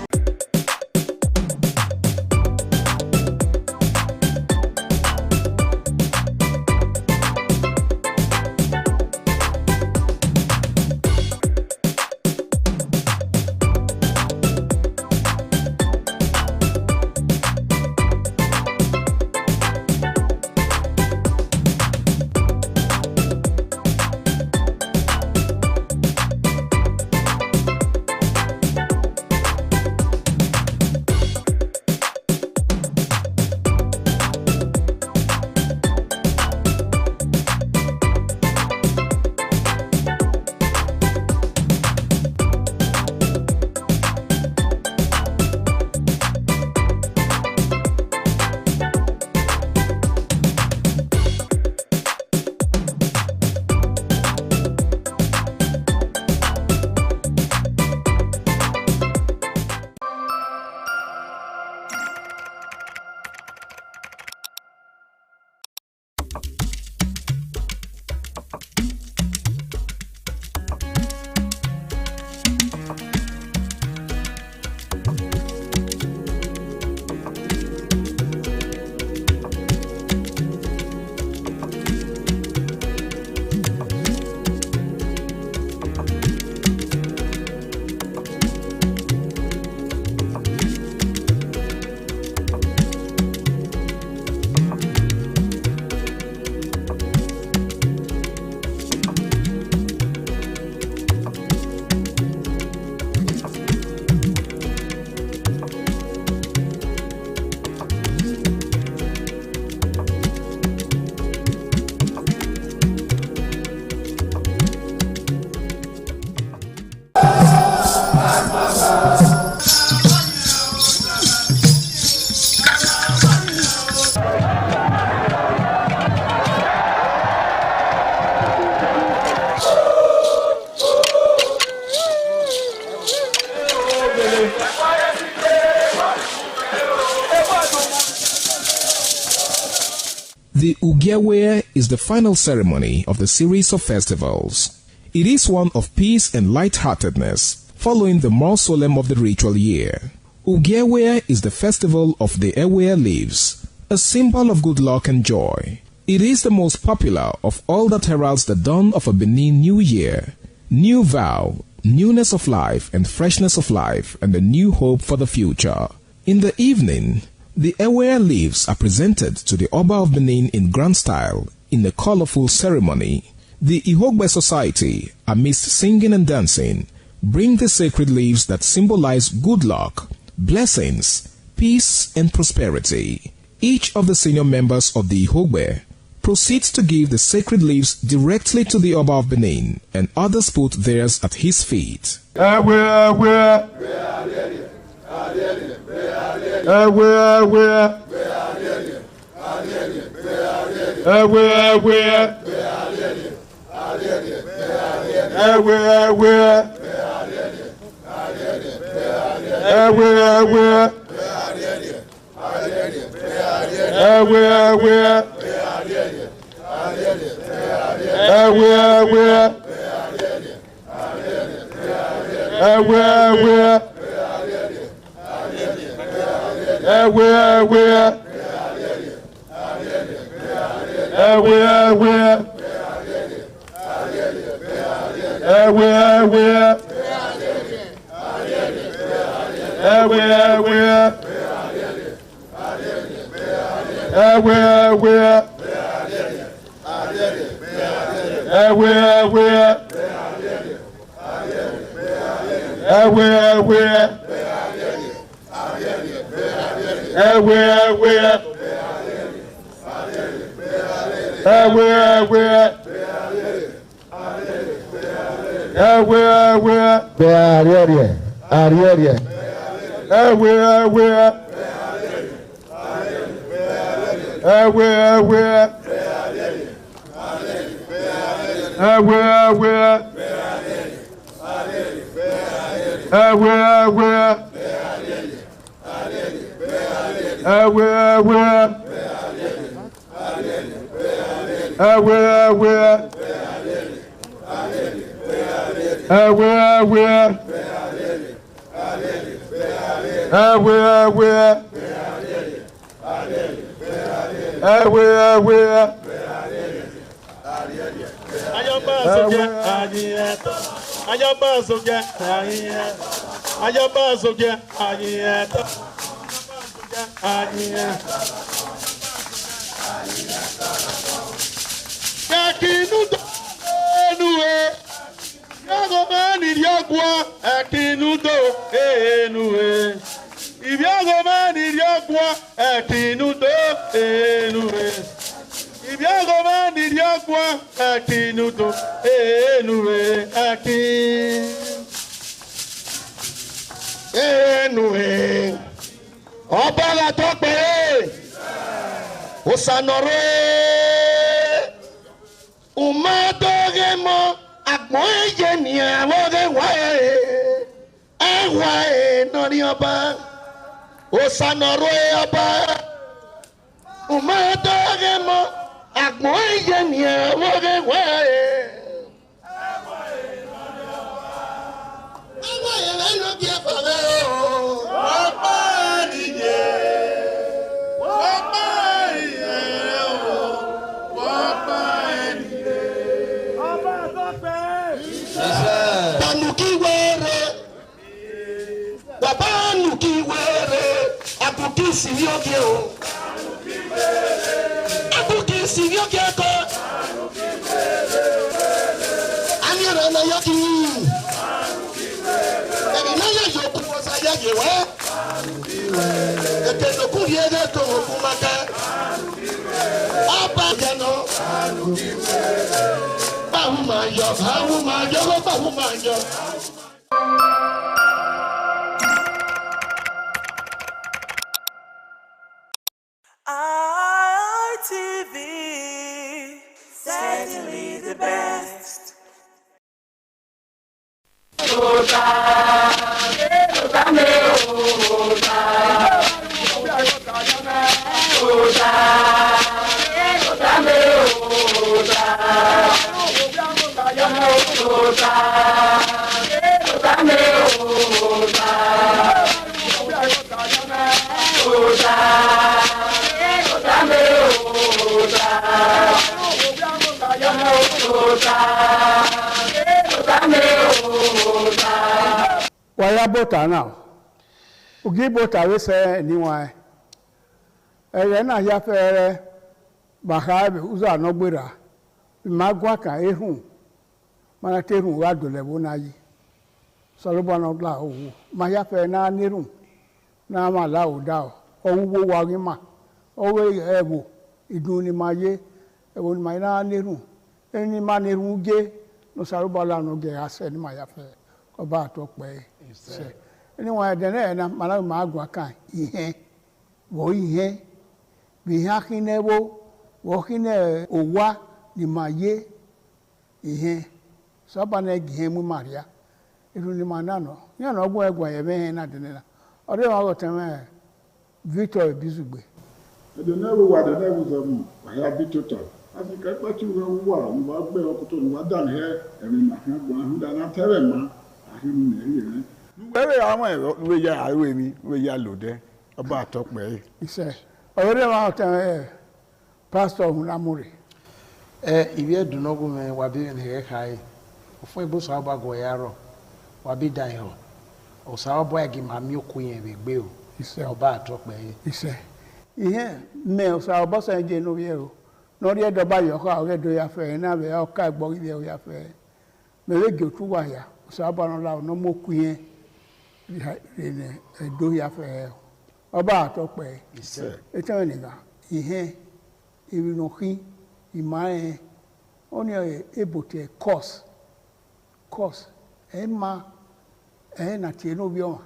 [SPEAKER 1] The Ugewe is the final ceremony of the series of festivals. It is one of peace and lightheartedness, following the more solemn of the ritual year. Ugewe is the festival of the Ewe leaves, a symbol of good luck and joy. It is the most popular of all that heralds the dawn of a Benin New Year, new vow, newness of life and freshness of life, and a new hope for the future. In the evening, the Ewe leaves are presented to the Oba of Benin in grand style in a colorful ceremony. The Ihogbe society, amidst singing and dancing, bring the sacred leaves that symbolize good luck, blessings, peace, and prosperity. Each of the senior members of the Ihogbe proceeds to give the sacred leaves directly to the Oba of Benin, and others put theirs at his feet.
[SPEAKER 9] ITV, certainly the best.
[SPEAKER 4] Waya bota now. Ugi bota we say niwa. Eye na ya fere bahabe uza no gbera. Magwa kan ehun. Mana terun wa dole bo na yi. Solobo na gla owo. Ma ya fere na nirun. Na ma la o da o. Owo wa ri ma. Owe ewo idun ni ma ye. Ewo ni ma na nirun. Eni ma nirun ge no salobo la no ge ase ni ma ya fere. Ọba àtọpẹ ṣe níwọn ẹdẹrẹ na mara ma agwa kan ihe wo ihe bi ha kinewo wo kine owa ni maye ihe so ba na gihe mu maria iru ni manano ya na ogbo egwa ye be na de na ore ma go teme Victor Bizugbe
[SPEAKER 11] ẹdẹrẹ wo zo mu wa ya bi total asika pa ti wo wa mo ba gbe okuto ni wa dan he erin na kan gwa hu da na tere ma
[SPEAKER 14] Wẹ́rẹ́ àwọn ẹ̀rọ ló yá àárọ̀ èmi ló yá lòdẹ́ ọba àtọ́pẹ́ yìí.
[SPEAKER 4] Iṣẹ́ ọ̀rẹ́ wa ọ̀tẹ̀ pásítọ̀ ọ̀hún lámúrè.
[SPEAKER 24] Ìwé ẹ̀dùnúgún mi wà bí nìyẹn ká yìí fún ibùsùn àbàgọ̀ ẹ̀yà rọ̀ wà bí dàn yìí ọ̀sà ọ̀bọ̀ ẹ̀gì máa mi òkú yẹn rẹ̀ gbé o ọba àtọ́pẹ́ yìí.
[SPEAKER 4] Iṣẹ́ ìyẹn mẹ́ ọ̀sà ọ̀bọ̀ sẹ́yìn jẹ́ inú yẹn o lórí ẹ̀dọ̀bá yọ̀ọ́kọ́ àwọn ẹ̀dọ̀ yàfẹ́ ẹ̀ náà bẹ̀ ọ̀ká ẹ̀gbọ́n ilẹ̀ yàfẹ́ mẹ́rẹ́gì òtú wáyà sábàánù la ọ̀nà mọ́kù yẹn rìnrìn ẹ̀dọ́ yàfẹ́ ọba àtọ́pẹ́ ẹ̀tọ́ nìkan ìhẹ́ ìrìnàkí ìmọ̀ ẹ̀ ó ní ebòtẹ̀ kọ́s ẹ̀ ma ẹ̀ nà tiẹ̀ n'obi ọ̀ma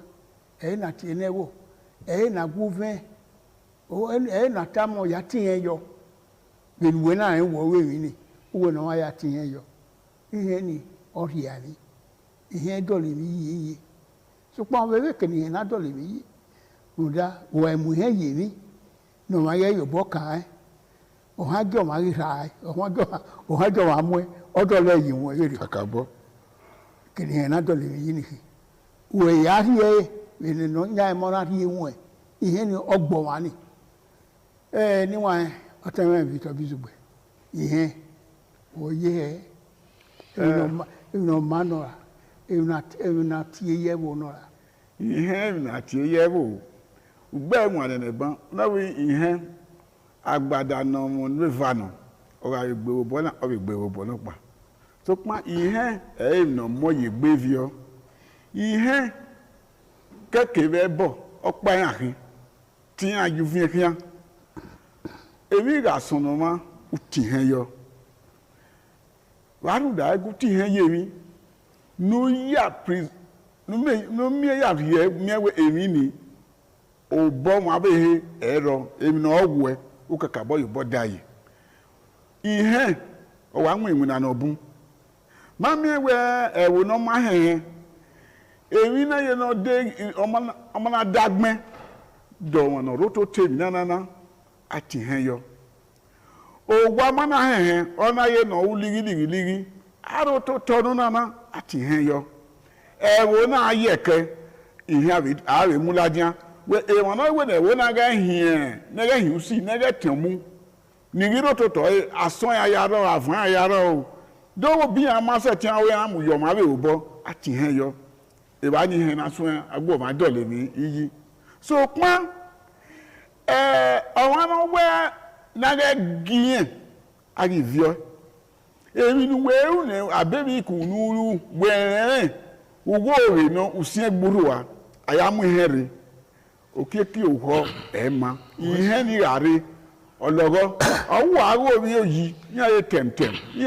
[SPEAKER 4] ẹ̀ nà tiẹ̀ n'ẹ̀wọ̀ ẹ̀ nà gúvẹ́ ẹ̀ nà tamọ̀ yà tìyẹn yọ gbèlúwẹ̀ náà ẹ̀ wọ̀ wẹ̀mí ni wọ̀ náà wà yà tìyẹn yọ ìhẹ́ ni ọ̀rìà ni. Ihe dọ̀lẹ̀ mi yìí ṣùgbọ́n àwọn ewé kìnìyàn náà dọ̀lẹ̀ mi yìí nùdá wọ ẹ̀mú yẹn yìí mi nù wọ́n yẹ yọ̀bọ̀ kàn ẹ́ ọ̀hún àjọ máa rí ra ẹ́ ọ̀hún àjọ máa mú ẹ́ ọ̀dọ̀lẹ̀ yìí wọ́n èrè
[SPEAKER 14] kàkàbọ̀
[SPEAKER 4] kìnìyàn náà dọ̀lẹ̀ mi yìí nìyí wọ ẹ̀yà rí ẹ́ ènìyàn náà nyá ẹ̀ mọ́ra rí ẹ̀ wọ́n ẹ̀ ihe ni ọgbọ̀ wá ni ẹ̀ níwọ̀n ọ̀tẹ̀wọ̀n Victor Bizugbe ihe wọ́n yẹ ẹ̀ ìnà máa nọ̀ra na tie yewo nora
[SPEAKER 14] ihe na tie yewo ugbe nwane ne ban na we ihe agbada no mo nvano ora igbewo bona o igbewo bona pa so pa ihe no mo yegbe vio ihe keke be bo opa yan hin ti aju fi kian ebi ga sonoma uti hen yo waru da egu ti hen yemi no mi ya rie miewe emi ni obo mo abehe ero emi na ogwe o kaka bo yobo dai ihe o wa nwe na obun ma miewe ewo no ma he emi na ye no de o ma dagme do won no roto temi na ati he yo o gwa ma na he o na ye no uligi aro to tonu na ati hen yo ewo na ayeke ihe awe muladia we e wona we na wo na ga hie na ga hiusi na ga temu ni giro to to ason ya yaro avan ya yaro do wo bi amase ti awe amu yo ma be obo ati hen yo e ba ni hen na so agbo ma dole mi iyi so pon awon no we na ga gien agi vio èmi ni weru ne abebi kunuru were ugo re no usie gburu wa ayamu here okeki oho ema ihe ni are ologo owo ago bi oyi ni aye temtem ni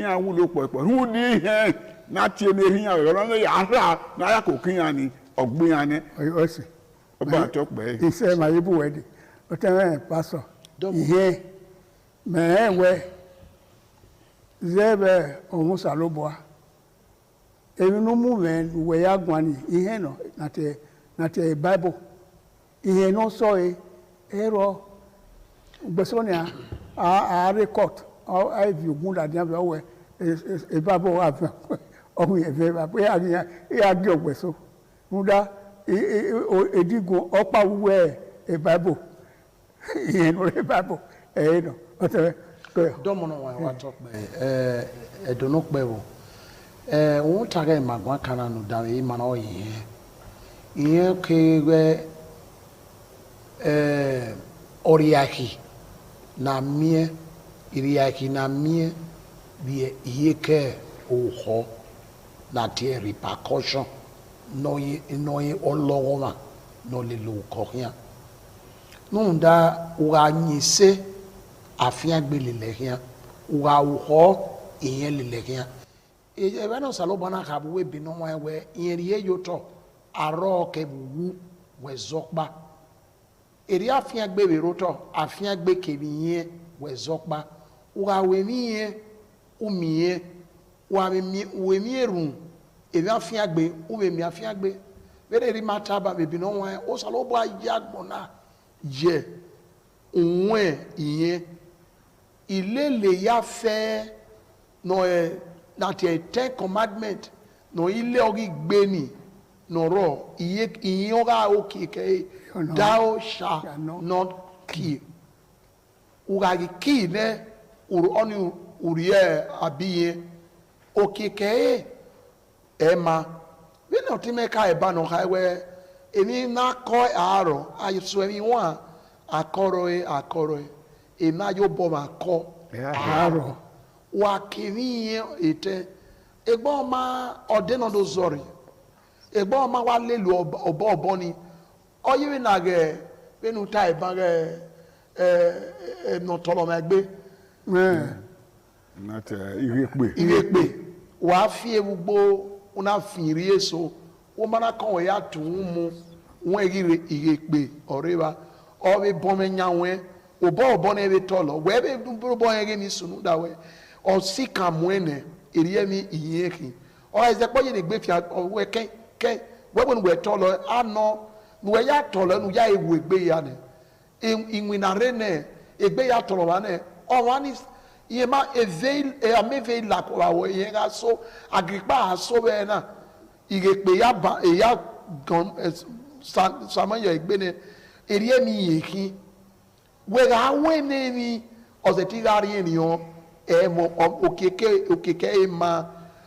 [SPEAKER 14] awulo popo hu ni ihe na tie ne hin awe ro no ya ra na ya kokin ani ogbin ani
[SPEAKER 4] osi
[SPEAKER 14] oba to pe
[SPEAKER 4] ise ma yibu wedi o te pastor ihe mewe zebe ohun saloboa emi no mu men we ya gwani ihe no na te Bible ihe no so ero gbesonia a record I view gunda dia we e Bible wa ọmọ yẹn fẹ́ bá pé àgbẹ̀yà àgbẹ̀ ọ̀gbẹ̀sọ múdá edigun ọ̀pá wúwẹ́ ẹ̀ báìbò ìyẹn rẹ̀ báìbò ẹ̀yìn nọ ọ̀tẹ̀ kọ́.
[SPEAKER 24] dọ́mọ̀nà wọn wá tọ́ pẹ́ ẹ̀dùnú pẹ́ wò wọ́n tàgẹ́ ìmàgbọ́n kan náà nù dáwọ̀ yìí màá ọ̀ ìyẹn kéwẹ́ ọ̀rìàkì na mie iriaki na mie wie yeke oho na tie repercussion no ye ologoma no le lo koria no nda wa nyise afia gbele lehia wa ho iyen le lehia e ba no saloba na ka we bi no wa we iyen ye yoto aro ke bu we zokba eri afia gbe be roto afia gbe kebiye we zokba wa we miye umiye wa we mieru eri afia gbe u we mi afia gbe bere ri mataba be bi no wa o salobo ayagbona je onwe iye ilele ya fe no na te 10 commandment no ile ogi gbe ni no ro iye ora okike thou shalt not kill. Uragi kill ne oni uriye abiye okike ema we no ti meka eba no highway emi na ko aro ayiso emi wa akoro ema yo bo ma ko aro wa kini ete egbo ma odeno do zori egbo ma wa lelu obo ni oyiwe na ge benu tai ba ge no tolo ma gbe
[SPEAKER 14] not irepe
[SPEAKER 24] wa fi egbo una firi eso wo mana kan ya tun mu won irepe oreba o be bomi nyawe obo na ebe tolo we be bo yege mi sunu da we o sika muene eriye mi iyeki o eze po ye ne gbe fi we ken we won we tolo ano we ya tolo nu ya ewu egbe ya ne inwinare ne egbe ya tolo wa ne o wa ni ye ma eveil e ameve la ko wa we ye ga so agripa aso be na irepe ya ba e ya gon sama yo egbe ne eriye mi iyeki wega wene ni ozetigari eniyan emo okeke ema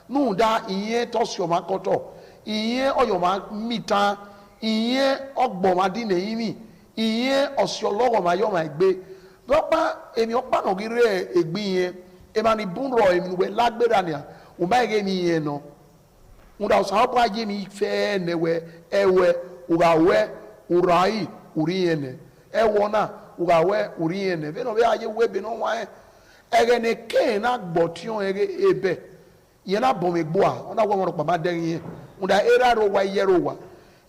[SPEAKER 24] nu da iye tosio makoto iye oyo ma mita iye ogbo ma di neyimi iye osio logo ma yo ma gbe dopa emi opa no gire egbi yen e ma ni bunro emi we lagbera ni o ma ge ni yen no unda so apo aje mi fe newe ewe urawe urai uriene ewo na ugawe uriene ve no be aye we be no wa ege ne ke na gbotion ege ebe ye na bom egbo a ona wo mo pa ma de yin unda era ro wa yero wa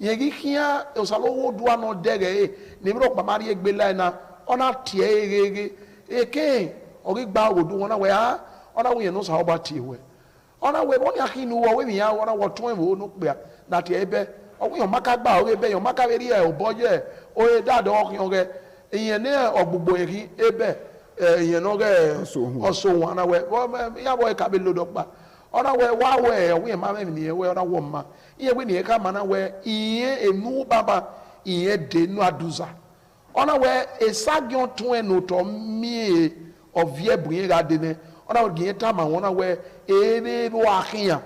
[SPEAKER 24] ye gi kia o salo wo do no dege ni ro pa ma ri egbe la na ona tie ege eke o gi gba odu wona we ha ona wo ye no sa oba tie we ona we bo ni akinu wo we mi ya ona wo tun wo no pe na tie ebe o wo yo maka gba o ebe yo maka be ri e o boje o e dado o kin oge ìyẹn ní ọgbogbo èrí ebe ìyẹn náà rẹ ọsọ wọn náà wẹ yàwọ ẹ kábí lọdọ pa ọ̀nà wẹ wá wẹ ọwọ́ yẹn máa mẹ́rin nìyẹn wẹ ọ̀nà wọ mma ìyẹn wẹ nìyẹn ká máa náà wẹ ìyẹn ènú bàbá ìyẹn dé nù àdùzà ọ̀nà wẹ ẹ̀sàgìọ̀ tún ẹ̀ nùtọ̀ mìíràn ọ̀víẹ̀ bùyẹn rà dé ní ọ̀nà wẹ ìyẹn tá màá wọn náà wẹ èrè wà kíyàn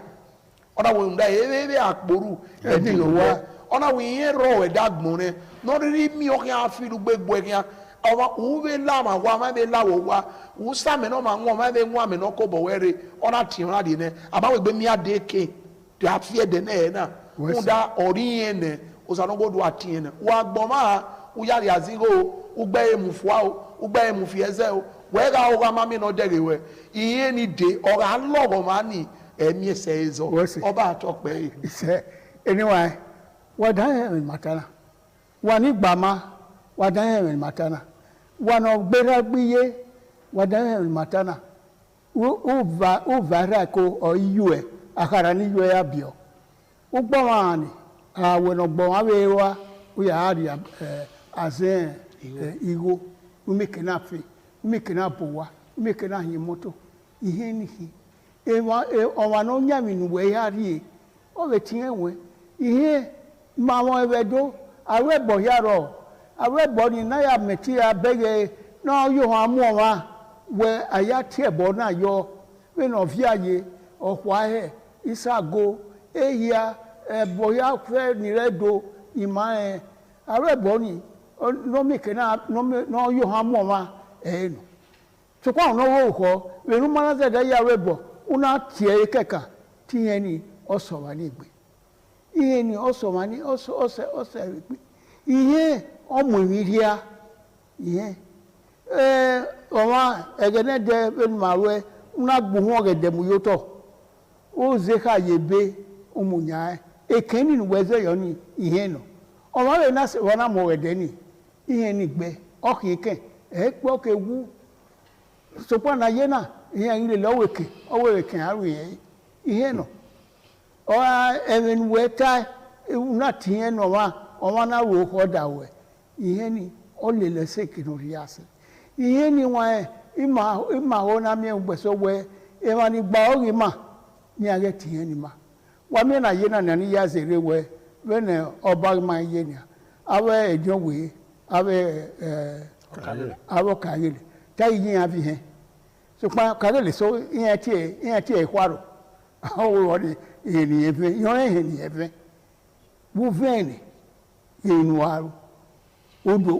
[SPEAKER 24] ọ̀nà wẹ ǹda èrè àkpòrú ẹ̀dínlẹ̀ wá ọ̀nà wẹ ìyẹn rọ̀ ẹ̀dá gbọ̀n rẹ nọrịrị mi ọkụ ya afiru gbegbe ya ọwa uwe la ma wa ma be la wo wa usa me no ma nwa ma be nwa me no ko bo were ona ti ra di ne aba we gbe mi ade ke to afie de na na unda ori yen ne usa no go do atin ne wa gbo ma u ya ri azigo u gbe emufua u gbe emufieze o we ga o ga ma mi no dere we iye ni de o ga logo ma ni emi ese ezo oba atokpe
[SPEAKER 4] ise anyway what that matter wani gbama wadan matana wano gbera gbiye wadan matana u vara ko o yue akara ni yue abio u gboma ni awe no gboma we wa u ya ari azen igo u mekena fe u mekena bowa u mekena himoto ihe ni hi ọwa no nyami no we yari o be tie we ihe ma won ebedo awe bo yaro awe bo ni na ya meti abege na yo amu wa we aya tie bo na yo we no fiaye ohwa he isago ehia bo ya fe ni redo ima awe bo ni no me kena no yo amu wa no so kwa no wo ko we no mana ze da ya we bo una tie keka tie ni oso wa ni gbe ihe ni oso wa ni oso gbe ihe omo iria ihe oma egene de ben mawe una gbo ogede mu yoto o ze ka yebe umunya ekeni ni weze yo ni ihe no oma we na se wona mo wede ni ihe ni gbe okike gbo ke wu so pa na ye na ihe ile loweke oweke aru ihe no o even weta una tie no wa na ro ko dawe ihe ni o le lese kinu riase ihe ni wa ima ho na mi ngbeso we e ma ni gba ori ma ni age tie ni ma wa mi na ye na ni ya zere we ne oba ma ye ni awe ejo we awe awo kagele ta yin abi he so pa kagele so yin tie kwaro awo wori eni efe yo eni efe bu veni inu aru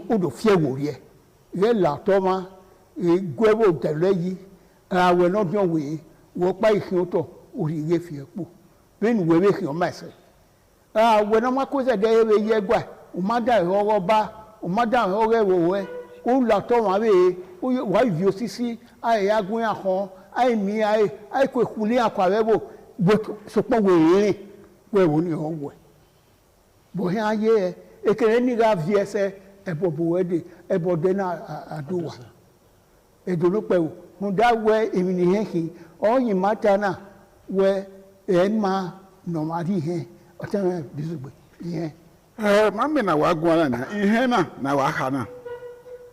[SPEAKER 4] odo fie worie ye la toma e gwebo tele yi awe no bion we wo pa ikin to ori ye fie po ben we we kin o ma se awe no ma ko se de ye gba o ma da ro ba o ma da ro wo we o la toma be wa vi osisi ai agun ahon ai mi ai ko ekule akwa bo so po we wo ni o we bo he aye ekere ni ga vi ese ebobo wede ebode na aduwa edolo pe o da we emi ni he o yin mata na we ma no ma ri he o te bizugbe ihe
[SPEAKER 14] ma me na wa gwa na ihe na wa ha na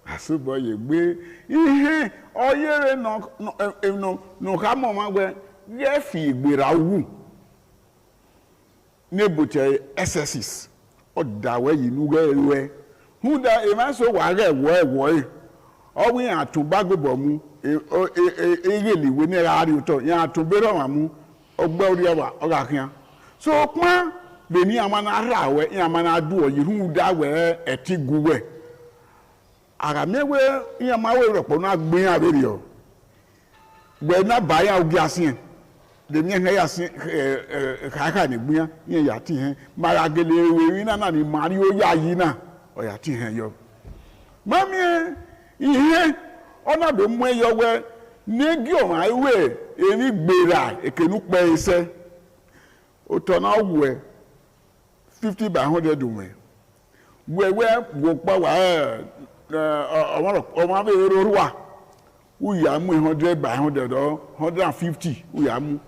[SPEAKER 14] asubo ye gbe ihe oyere no ka mo ma gbe ye fi igbera wu nebuche SSS o da we yinu we hu da e ma so wa re wo o wi atuba gbebo mu eyeli we ni ra ri to ya atubero wa mu ogbe ori wa o ga kian so pon be ni amana ra we ya amana du o yiru da we etigu we ara mewe ya ma we ropo na gbin aberi o gbe na ba ya ogi asin de mi he ya sin ka ni gbin ya ti he mara gele we na ni mario ya yi na o ya ti he yo mami ihe ona be mu eyo we negi o ma we eni gbera ekenu pe ise o to na we 50 by 100 we wo pa wa ọmọ be roruwa uya mu 100 by 100 or 150 uya mu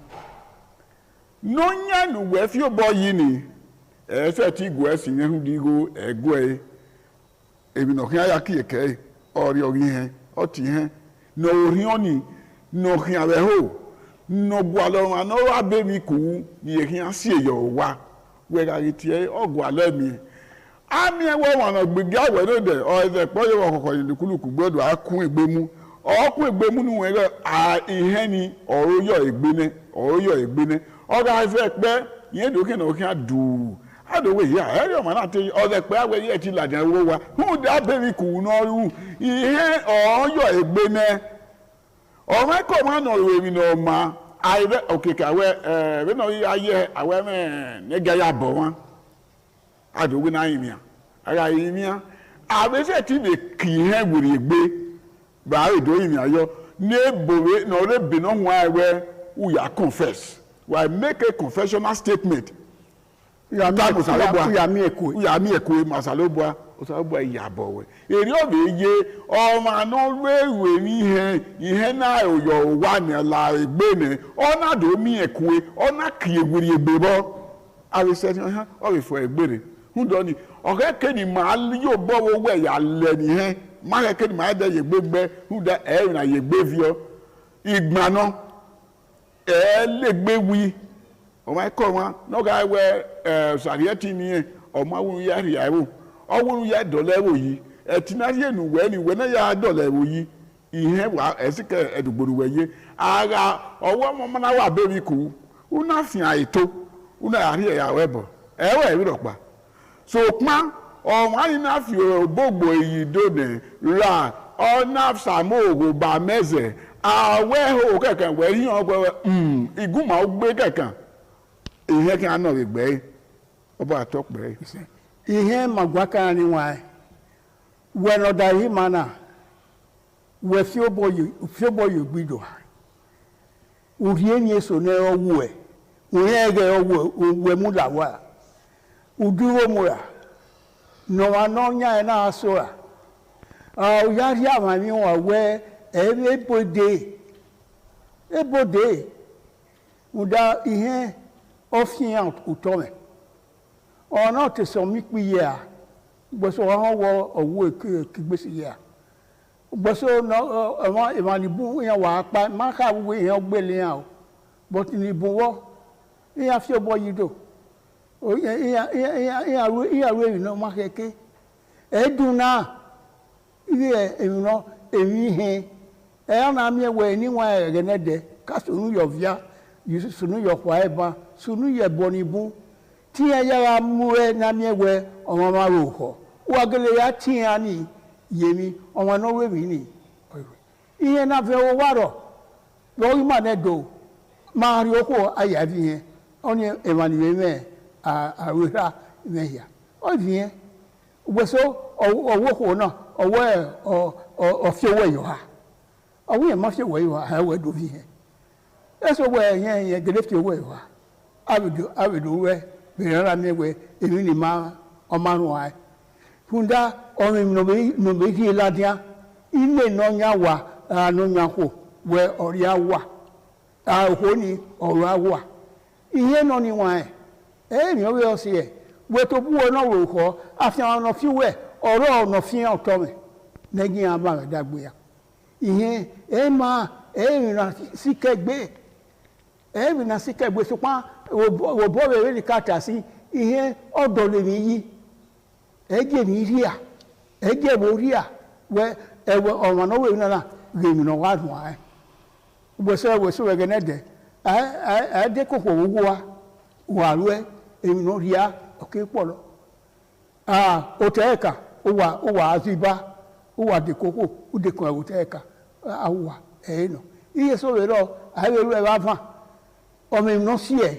[SPEAKER 14] no nya nu we fi obo yi ni e se ti go esi yen hu digo ego ebi no kan ya ki eke ori he o ti he no ori oni no kan abe ho no gwa lo ma no wa be mi ku ye kan si eyo wa we ga ti ogwa lo mi ami ewo won gbege awe no de o ze po yo kokko ilukuluku gbodo akun egbemu okun egbemu nu we ihe ni oroyo egbene o ga se pe yen do ke no kan adu we ya ere ma na te o ze pe awe ye ti ladan wo wa hu da be ku no ru ihe oyo egbene o ma ko ma no we mi no ma ai be okeka we we no aye awe me ne ga ya bo won adowe na yimia ara yimia abese ti be kihe wuri egbe ba edo yimia yo ne bowe no re be no ho awe u ya confess why make a confessional statement ya mi eko masalobua osalobua ya bowe eri obe ye o ma no we ni ihe na oyo wa ni la egbe ne ona do mi eko ona kie wuri egbe bo abese o be fo egbere hundoni okeke ni ma yo bowo we ya le ni he ma keke ni ma de ye gbegbe hunda e na ye gbevio igbano lè gbé wí ọmọ ẹ̀kọ́ wọn n'ọ̀gá ẹ̀wẹ̀ sàríẹ́tì nìyẹn ọmọ awúrú yá rí àìwò ọwúrú yá dọ̀lẹ́wò yìí ẹ̀tìnáyé nùwẹ́ nìwẹ́ náà yá dọ̀lẹ́wò yìí ìhẹ́ wà ẹ̀sìkẹ́ ẹ̀dùgbòrúwẹ̀ yé ara ọwọ́ ọmọ wà bẹ́ẹ̀ kú una fi àìtó una àrí ẹ̀yàwó ẹ̀bọ̀ ẹ̀wọ̀ ẹ̀rí rọ̀pa so pọ́n ọmọ àyìn náà fi gbogbo èyí dòdè ra ọ̀nà sàmóògò bà mẹ́sẹ̀ àwẹ̀ ẹ̀hó kẹ̀kẹ́ wẹ̀ yíyan ọgbẹ́ ìgúnmọ̀ ọgbẹ́ kẹ̀kẹ́ ìhẹ́ kí a náà rè gbẹ́ ọba àtọ́pẹ́.
[SPEAKER 4] Ìhẹ́ màgbákà ni wọ́n wẹ̀ nọ̀dà yìí máa nà wẹ̀ fíọ́bọ̀ yìí gbìdọ̀ urienye so na ọwụwe onye ga-ewe mụ lawa uduro mụ ya n'ọnwa n'ọnya ya na-asụ ya yari amami wa wee ebode ụda ihe ọfịa ụtọ me ọ na ọtụsọ mikpi ya gbèsò ọhụrụ wọ ọwụ ekigbesi ya gbèsò ìmàlìbù yẹn wà á pa máka wíwé yẹn gbélé yẹn o bọ́tí ní ìbò wọ́ yẹn fi ọbọ̀ yìí dò ìyàwó èyí náà má kéke ẹ̀ẹ́dùn náà ilé èmi náà èmi hìn ẹ̀yà náà mi wẹ̀ níwọ̀n ẹ̀rẹ̀ náà dẹ̀ ká sùnú yọ̀ fìyà sùnú yọ̀ fà ẹ̀ bá sùnú yẹ̀ bọ̀ níbù tí yẹn yára mú ẹ̀ náà mi wẹ̀ ọmọ máa rò kọ́ wọ́n gẹ́lẹ́ yá tí yẹn á nìyí. Yemi ọmọ náà wéwì ní ìyẹn náà fẹ́ wọ́n wárọ̀ lọ́wọ́ ìmọ̀ náà dò máa rí okò ayàbí yẹn wọ́n ní ìmọ̀nìyẹ mẹ́ àwòrán mẹ́yà ó fi yẹn gbèsò ọwọ́ kò náà ọwọ́ ẹ̀ ọ̀fẹ́ owó ẹ̀yọ̀ ha ọwọ́ yẹn má fi owó ẹ̀yọ̀ ha ẹ̀wọ̀ ẹ̀dọ̀ fi yẹn ẹ̀sọ́ wọ ẹ̀yẹn gẹ́gẹ́ fi owó ẹ̀yọ̀ ha àbẹ̀dọ̀ wẹ́ bẹ̀rẹ̀ rà mí wẹ́ èmi ni má ọmọ àrùn wa funda ọmọ ìmọ̀bẹ̀ kí ládíá ilé náà yá wà ànúnyàkó wẹ ọ̀rí àwà àhó ni ọ̀rọ̀ àwà ìyẹn náà ni wọ́n ẹ̀mí ọ̀rẹ́ ọ̀sẹ̀ ẹ̀ wẹ́ tó búwọ́ náà rò kọ́ àfihàn ọ̀nà fíwẹ̀ ọ̀rọ̀ ọ̀nà fíhàn ọ̀tọ́ mẹ́ lẹ́yìn àbá rẹ̀ dàgbé ya ìyẹn ẹ̀ máa ẹ̀rìnà síkẹ̀gbé sọpá òbọ̀ rẹ̀ rí káàtà sí ìyẹn ọ̀dọ̀ lèmi yí ẹjẹ mi rí à ẹjẹ mo rí à wẹ ẹwẹ ọmọ náà wẹwẹ náà rèmi náà wà dùn ẹ gbèsè wẹgẹ náà dẹ ẹ dẹ kókò owó wa wà lọ ẹ èmi náà rí à ọkẹ pọ lọ òtẹ ẹka ó wà azíba ó wà dẹkókò ó dẹkùn òtẹ ẹka àwọ ẹyẹ nà iye sọ wẹrẹ ọ àyẹwò ẹ bá fà ọmọ èmi náà sí ẹ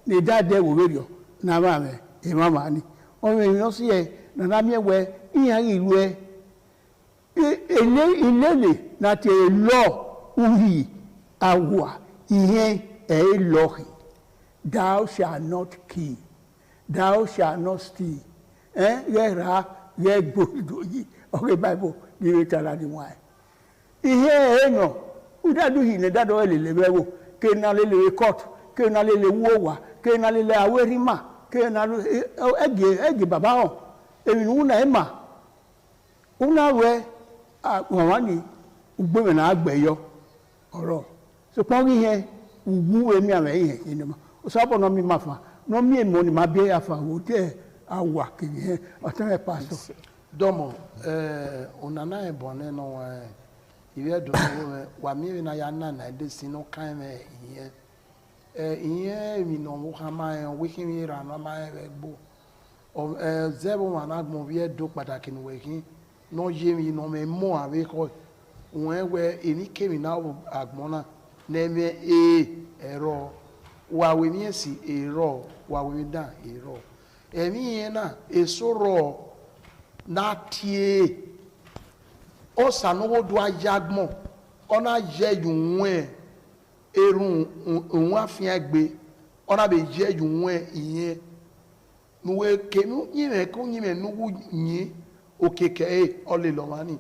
[SPEAKER 4] ní dáadẹ wò wẹrẹ ọ náà má mẹ èmi má ní ọmọ èmi náà sí ẹ nana miẹwẹ ìyẹn ìlú ẹ ilé na ti lọ uhi awa ìyẹn ẹ lọhi thou shall not kill thou shall not steal rẹ ra rẹ gbòdò yìí ọ̀rẹ́ bible ní ìwé tara ni wọn ẹ ìyẹn ẹ nà udadu yìí ní dadu ẹ lè lè bẹ wò kéèna lè lè court kéèna lè lè wó wà kéèna lè lè awérìmà kéèna ẹgẹ bàbá hàn. Èmi una ema una we wani ugbe na agbeyo ọ̀rọ̀ so pon ri yẹn ugu emi ame yẹn ni ma o so bo no mi ma fa no mi emo ni ma bi afa wo de awa ke yẹn o tan e paso
[SPEAKER 24] domo onana e bone no wa iwe do wa mi na ya na de sino kan me yẹn ìyẹn mi no mo ha ma we kin mi ra no ma e gbo zẹ́bù wọn agbọ̀n bí ẹ̀dọ́ pàtàkì ní wẹ̀kín náà yé mi náà mẹ́ mọ́ àwẹ́kọ́ wọn ẹ̀wẹ̀ èmi kémi náà àgbọ̀n náà nẹ́ẹ̀mẹ́ ẹ̀rọ wàwé mi ẹ̀sì ẹ̀rọ wàwé mi dàn ẹ̀rọ ẹ̀mí yẹn náà èso rọ̀ náà tiẹ̀ ọ̀sánwó do ayagbọ̀n ọ̀nà yẹ ìwọ̀n ẹ̀ erun òun àfihàn gbé ọ̀nà bẹ̀ yẹ ìwọ̀n ẹ̀ ìyẹn. Nuwe kenu nyime ko nyime nugu nyi okeke ole lomani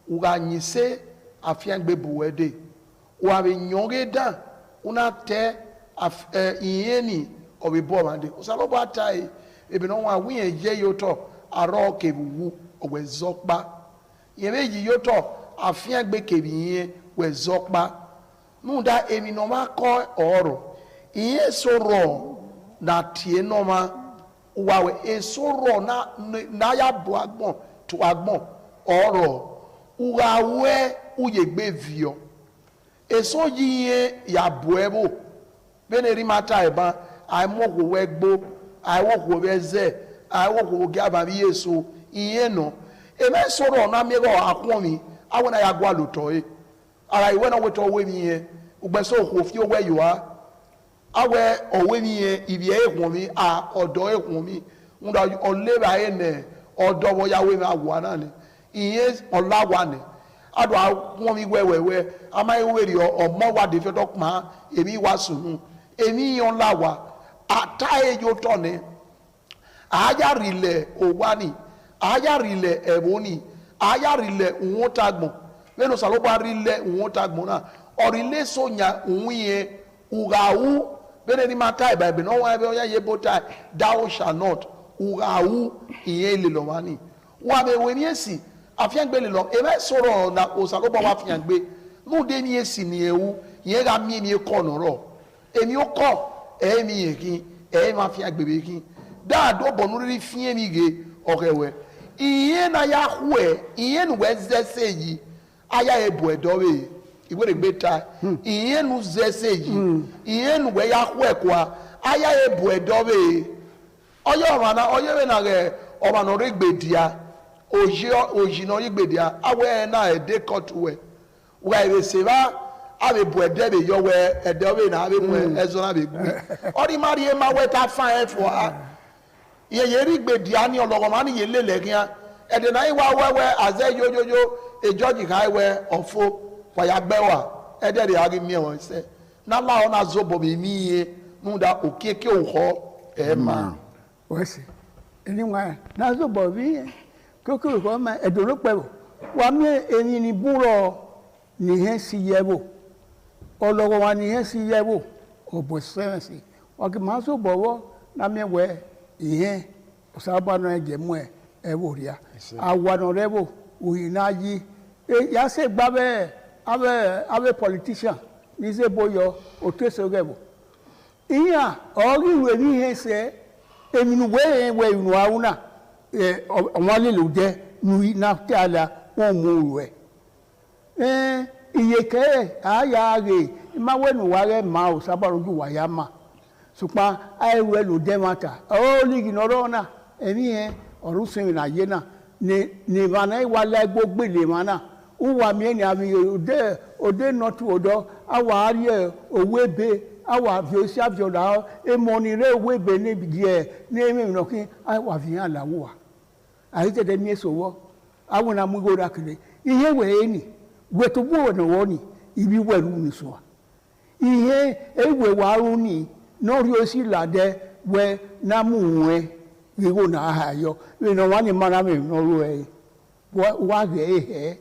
[SPEAKER 24] uga nyise afiangbe buwede wa be nyonge dan una te iyeni obi bo mande usalo ba tai ebi no wa wiye ye yoto aro kebu owe zokpa yeme yi yoto afiangbe kebi yen we zokpa nunda emi no ma ko oro iye soro na tie no ma wawe esoro na ya bo agbon to agbon oro ugawe uyegbe vio eso yiye ya bo ebo beneri mata eba ai mo go wegbo ai wo go beze ai wo go gaba bi yeso iye no eme soro na mi go akwo mi awona ya gwa luto e ara iwe na weto we mi ye ugbeso ko fi owe yuwa awe owe mi ye ibi ehun mi a odo ehun mi nda oleba ene odo wo ya we mi agwa na ni iye olawa ni ado awon mi wewewe ama iweri omo wa de fe dokma emi wa sunu emi yon lawa ataye yo to ni aya rile owani aya rile eboni aya rile won tagbon meno saloba rile won tagbon na orile sonya unye ugawu bene ni mata bible no wa be oya ye bota thou shall not ugawu iye le lo wani wa be we ni esi afian gbe le lo e be soro na o saloba wa afian gbe nu de ni esi ni ewu ye ga mi ni ko no ro emi o ko e mi yekin e ma afian gbe be kin da do bonu ri fie mi ge orewe iye na ya hwe iye nu we zese yi aya ebu edowe igwe gbeta iye nu zese yi iye nu we ya hwe kwa aya ebu edowe oyo mana oyo we na ge o no ri gbedia oji no ri gbedia awe na ede kotwe wa ere seba ave bu edebe yo we edowe na ave mu ezo na be gbe ori mari e ma we ta fan e for ye ri gbedia ni ologo ma ni ye lele kian ede na iwa wewe aze yoyoyo ejoji ka we ofo kwa ya gbewa ede de agi mi won se na la ona zobo mi miye nunda okeke oho e ma
[SPEAKER 4] wesi anyway na zobo bi koko ko ma edoro pe wa mi eni ni buro ni he si yebo ologo wa ni he si yebo obo sense wa ki ma so bowo na mi we ihe osaba no eje mu eworia awano rebo uyinaji ya se gbabe ave politician ni se boyo oteso gebo iya ori we ni he se eminu we inu awuna won le lo je nu na tala won mu we iye ke aya re ma we nu wa re ma osaba roju wa ya ma supa ai we lo de mata o ligi no rona emi e orusin na ye na ni bana iwala gbogbo le mana uwa mi ni abi ode not odo awa ari owebe awa fi o si aviola e moni re owebe ni die ni emi no kin awa fi an lawo ari tede mi esowo awuna mu go rakire ihe we ni we to bo no woni ibi weru ni so ihe ewe wa ru ni no ri o si lade we na mu we igo na ayo we no wani mana me no ru e wa ge he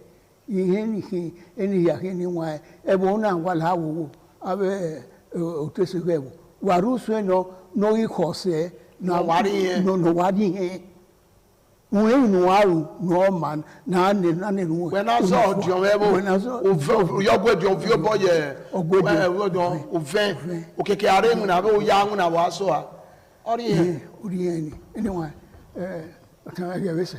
[SPEAKER 4] ihe ni ki eni ya ki ni wa e bo na wa la wo abe o te se gebo wa ru so no i kose na wari no wari he we no aru no man na ne no
[SPEAKER 24] when I saw dio ebo o yo gwe dio vi obo ye o ve o keke are mu na be o ya mu na wa so a ori
[SPEAKER 4] ni anyway atan ya wese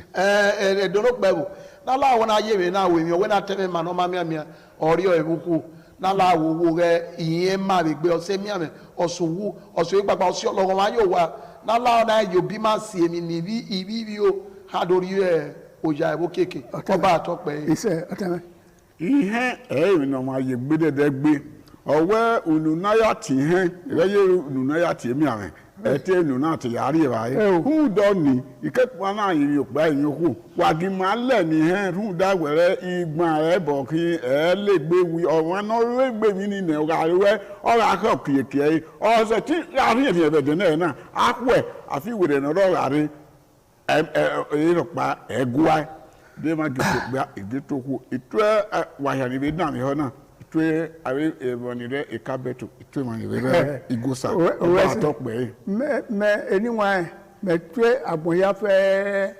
[SPEAKER 24] doro pewo na la wona ye we na we mi o we na teme ma no ma mi ori o ebuku na la wo re iye ma be gbe o se mi ame osuwu osu ipapa osi ologo wa yo wa na la na yo bi ma si emi ni bi ibi o ha dori oja ebo keke oba atope
[SPEAKER 4] ise atan
[SPEAKER 14] ihe mi no ma ye gbe de gbe owe ununaya ti he reye ununaya ti mi ame ete nu na ti yari ba ye hu do ni ikepa na yin yo pa yin ku wa gi ma le ni he ru da were igbon re bo ki e le gbe wi o no le gbe mi ni ne o ga we o ga ko kieke o se ti yari mi e be de na akwe afi were no ro yari e ro pa egwa de ma gi gba igitoku itwe wa ya ni be na mi ho na twe awe ebonire ekabeto twe manire igosa o atokpe
[SPEAKER 4] me anyway me twe agboya fe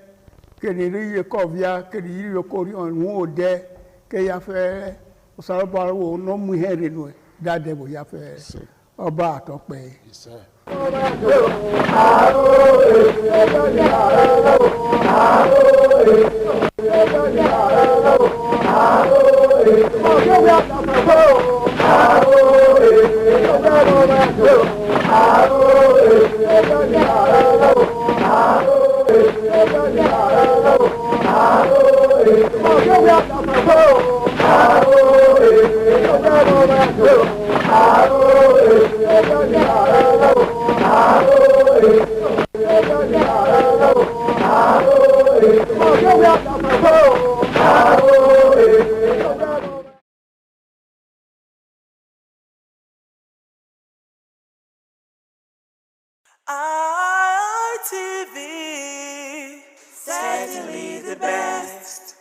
[SPEAKER 4] keniri ye kovia keniri yo kori on wo de ke ya fe osaraba wo no mu here no dáadé bóyá fẹ́ ọba àtọ́pẹ́.
[SPEAKER 9] ITV, certainly the best.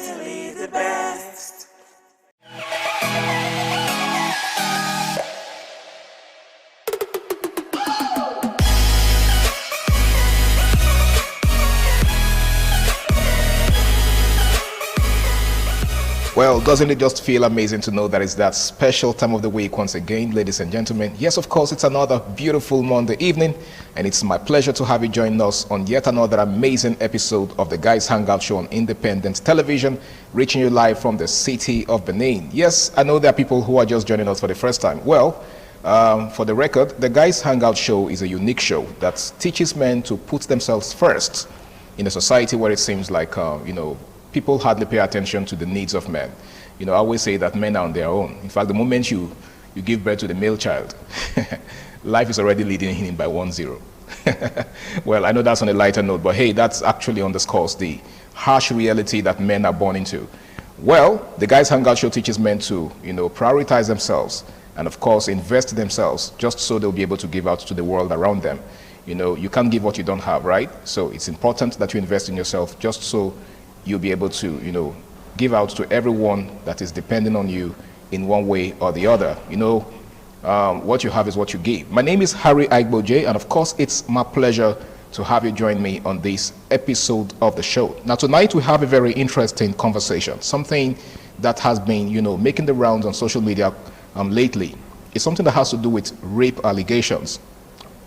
[SPEAKER 9] certainly the best.
[SPEAKER 1] Well, doesn't it just feel amazing to know that it's that special time of the week once again, ladies and gentlemen? Yes, of course, it's another beautiful Monday evening, and it's my pleasure to have you join us on yet another amazing episode of the Guys Hangout Show on Independent Television, reaching you live from the city of Benin. Yes, I know there are people who are just joining us for the first time. Well, for the record, the Guys Hangout Show is a unique show that teaches men to put themselves first in a society where it seems like, people hardly pay attention to the needs of men. I always say that men are on their own. In fact, the moment you give birth to the male child, life is already leading him by 1-0. Well, I know that's on a lighter note, but hey, that's actually underscores the harsh reality that men are born into. Well, the Guys Hangout Show teaches men to, prioritize themselves and, of course, invest in themselves just so they'll be able to give out to the world around them. You can't give what you don't have, right? So it's important that you invest in yourself just so you'll be able to, give out to everyone that is depending on you in one way or the other. What you have is what you give. My name is Harry Aigboje, and of course, it's my pleasure to have you join me on this episode of the show. Now, tonight we have a very interesting conversation, something that has been, making the rounds on social media lately. It's something that has to do with rape allegations.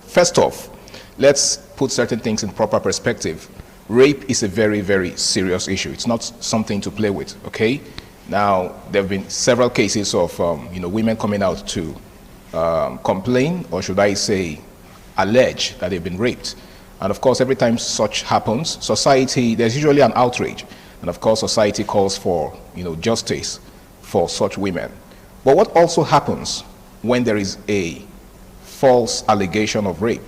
[SPEAKER 1] First off, let's put certain things in proper perspective. Rape is a very, very serious issue. It's not something to play with, okay? Now, there have been several cases of, women coming out to complain, or should I say, allege that they've been raped. And of course, every time such happens, there's usually an outrage. And of course, society calls for, justice for such women. But what also happens when there is a false allegation of rape?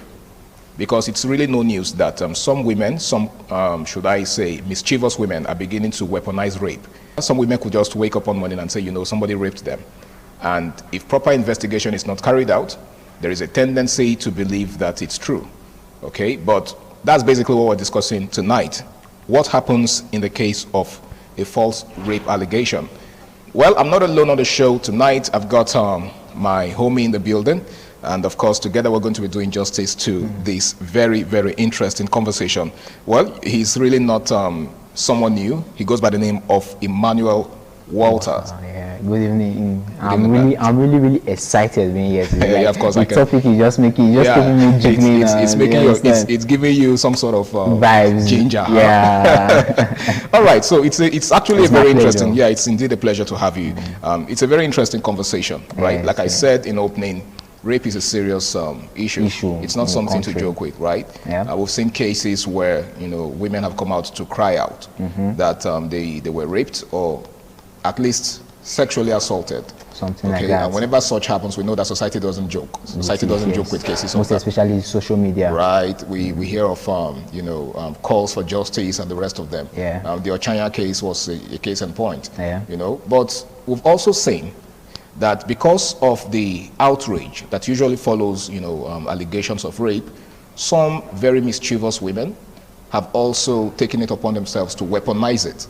[SPEAKER 1] Because it's really no news that some women, should I say, mischievous women are beginning to weaponize rape. Some women could just wake up one morning and say, somebody raped them. And if proper investigation is not carried out, there is a tendency to believe that it's true. Okay, but that's basically what we're discussing tonight. What happens in the case of a false rape allegation? Well, I'm not alone on the show tonight. I've got my homie in the building. And of course, together we're going to be doing justice to this very, very interesting conversation. Well, he's really not someone new. He goes by the name of Emmanuel Walters.
[SPEAKER 12] Yeah, good evening. I'm really excited being here today.
[SPEAKER 1] Yeah, of course.
[SPEAKER 12] The topic is just making me jiggling.
[SPEAKER 1] It's giving you some sort of
[SPEAKER 12] vibes,
[SPEAKER 1] ginger.
[SPEAKER 12] Yeah.
[SPEAKER 1] All right. So it's actually a very interesting. Yeah, it's indeed a pleasure to have you. It's a very interesting conversation, right? Like I said in opening, rape is a serious issue. It's not something to joke with, right?
[SPEAKER 12] Yeah.
[SPEAKER 1] We've seen cases where women have come out to cry out that they were raped or at least sexually assaulted.
[SPEAKER 12] Something like that.
[SPEAKER 1] And whenever such happens, we know that society doesn't joke. Society doesn't joke with cases.
[SPEAKER 12] Most especially social media.
[SPEAKER 1] Right. We hear of calls for justice and the rest of them.
[SPEAKER 12] Yeah.
[SPEAKER 1] The Ochanya case was a case in point.
[SPEAKER 12] Yeah.
[SPEAKER 1] But we've also seen that because of the outrage that usually follows, allegations of rape, some very mischievous women have also taken it upon themselves to weaponize it.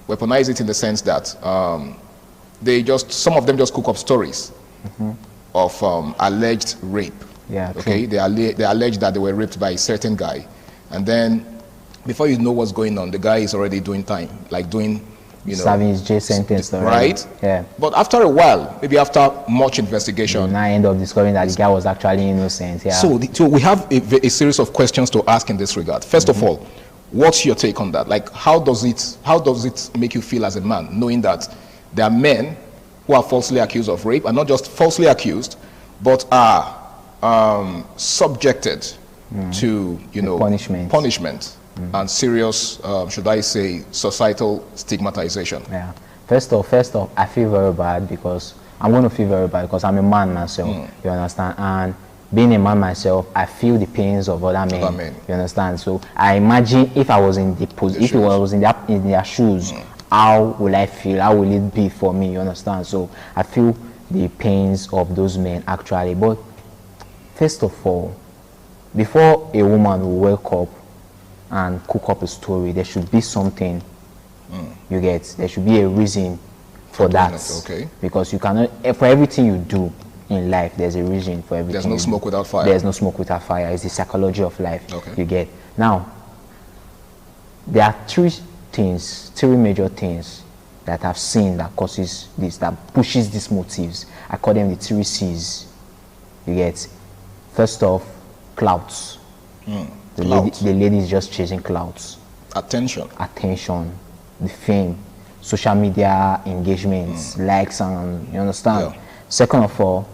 [SPEAKER 1] Weaponize it in the sense that some of them just cook up stories of alleged rape.
[SPEAKER 12] Yeah.
[SPEAKER 1] Okay, they allege that they were raped by a certain guy, and then before you know what's going on, the guy is already doing time, like doing.
[SPEAKER 12] Serving his jail sentence already.
[SPEAKER 1] Right?
[SPEAKER 12] Yeah.
[SPEAKER 1] But after a while, maybe after much investigation,
[SPEAKER 12] I end up discovering that the guy was actually innocent. Yeah.
[SPEAKER 1] So we have a series of questions to ask in this regard. First of all, what's your take on that? Like, how does it make you feel as a man, knowing that there are men who are falsely accused of rape, and not just falsely accused, but are subjected to punishment. And serious, should I say, societal stigmatization.
[SPEAKER 12] Yeah. First off, I feel very bad because I'm going to feel very bad because I'm a man myself. You understand? And being a man myself, I feel the pains of other men. You understand? So I imagine if I was in if I was in their shoes, how will I feel? How will it be for me? You understand? So I feel the pains of those men actually. But first of all, before a woman will wake up and cook up a story, there should be something You get, there should be a reason for that.
[SPEAKER 1] Okay.
[SPEAKER 12] Because you cannot, for everything you do in life, there's a reason for everything.
[SPEAKER 1] There's no smoke without fire.
[SPEAKER 12] There's no smoke without fire. It's the psychology of life.
[SPEAKER 1] Okay.
[SPEAKER 12] You get. Now, there are three major things that I've seen that causes this, that pushes these motives. I call them the 3 C's. You get. First off, clouds. The lady is just chasing clouds. Attention, the fame, social media engagements, likes, and you understand. Yeah. Second of all,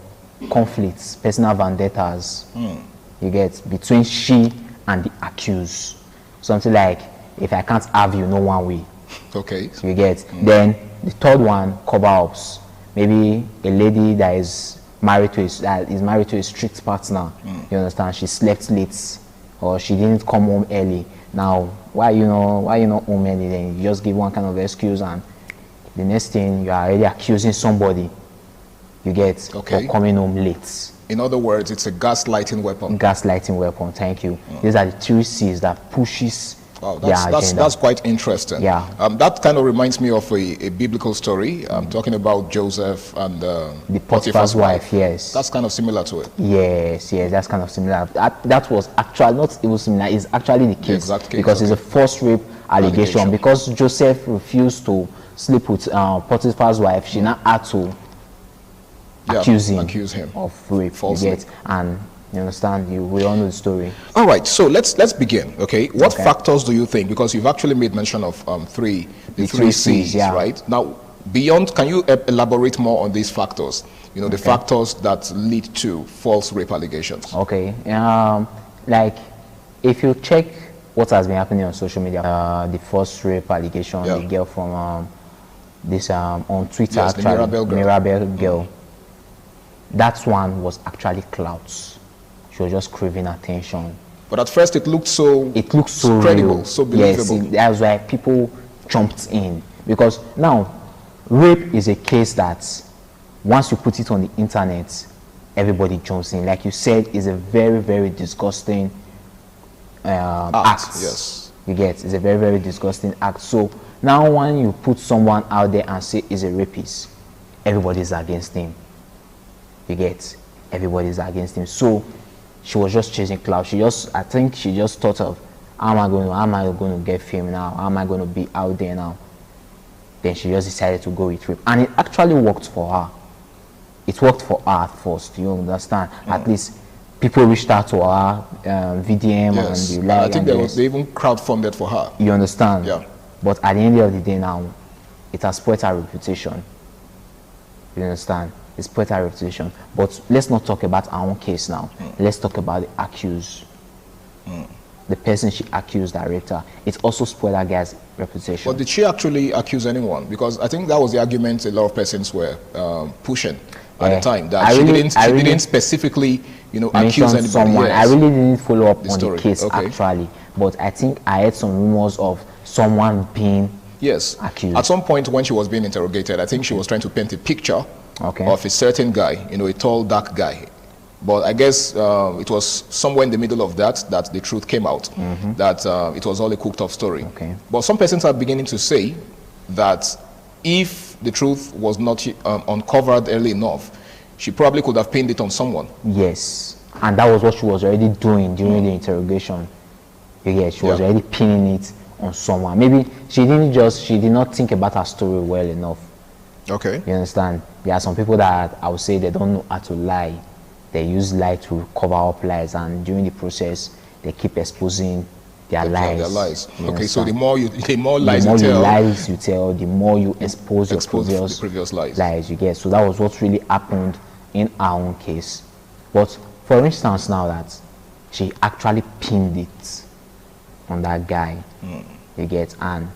[SPEAKER 12] conflicts, personal vendettas. You get, between she and the accused. Something like, if I can't have you, no one will. Okay. You get. Then the third one, cover-ups. Maybe a lady that is married to a strict partner. You understand? She slept late, or she didn't come home early. Now, why you not home early? Then you just give one kind of excuse, and the next thing you are already accusing somebody. You get, for coming home late. In other words, it's a gaslighting weapon. Gaslighting weapon. Thank you. These are the 3 C's that pushes. Wow, that's quite interesting. Yeah. That kind of reminds me of a biblical story. I'm talking about Joseph and the Potiphar's wife. Yes. That's kind of similar to it. Yes, that's kind of similar. That was actually not even similar. It's actually the case. The exact case. Because it's a forced rape allegation. Because Joseph refused to sleep with Potiphar's wife, she now had to accuse him of rape. Falsely. And you understand? We all know the story. All right, so let's begin. Okay, what factors do you think? Because you've actually made mention of the three C's, right? Now, beyond, can you elaborate more on these factors? You know, the factors that lead to false rape allegations. Okay, like if you check what has been happening on social media, the false rape allegation, the girl from on Twitter, actually, the Mirabel girl. That one was actually clouds. She was just craving attention. But at first it looked so credible, real. So believable. Yes, that's why people jumped in. Because now, rape is a case that once you put it on the internet, everybody jumps in. Like you said, it's a very, very disgusting act. Yes. You get, it's a very, very disgusting act. So now when you put someone out there and say he's a rapist, everybody's against him. You get, everybody's against him. So she was just chasing clout. I think she just thought of, how am I going to get fame now? How am I going to be out there now? Then she just decided to go with rape. And it actually worked for her. It worked for her at first, you understand? At least people reached out to her, VDM, and the like. I think they even crowdfunded for her. You understand? Yeah. But at the end of the day now, it has spoiled her reputation. You understand? It's spoiled her reputation. But let's not talk about our own case now. Let's talk about the accused. The person she accused that raped her. It also spoiled that guy's reputation. But did she actually accuse anyone? Because I think that was the argument a lot of persons were pushing at the time. That she didn't specifically, accuse anybody. Someone. Yes. I really didn't follow up on the case actually. But I think I heard some rumors of someone being accused. At some point when she was being interrogated, I think she was trying to paint a picture of a certain guy, a tall, dark guy. But I guess it was somewhere in the middle of that the truth came out, that it was all a cooked up story. But some persons are beginning to say that if the truth was not uncovered early enough, she probably could have pinned it on someone. Yes, and that was what she was already doing during the interrogation. Yes, she was already pinning it on someone. Maybe she did not think about her story well enough. Okay. You understand? There are some people that I would say they don't know how to lie. They use lie to cover up lies, and during the process, they keep exposing their lies. Their lies. Okay, so the more lies you tell, the more you expose your previous lies you get. So that was what really happened in our own case. But for instance, now that she actually pinned it on that guy, you get, and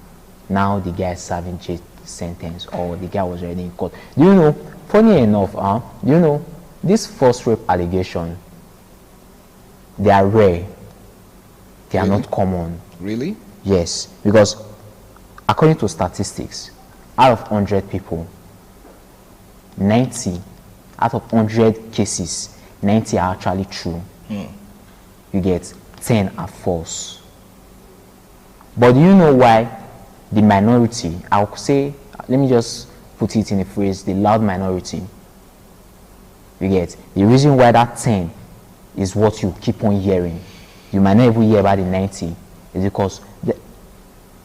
[SPEAKER 12] now the guy is serving jail sentence, or the guy was already in court. Do you know? Funny enough, this false rape allegation, they are rare. They are not common. Really? Yes, because according to statistics, out of 100 people, 90, out of 100 cases, 90 are actually true. You get 10 are false. But do you know why the minority, I would say, let me just put it in a phrase, the loud minority. You get the reason why that 10 is what you keep on hearing. You might not even hear about the 90 is because,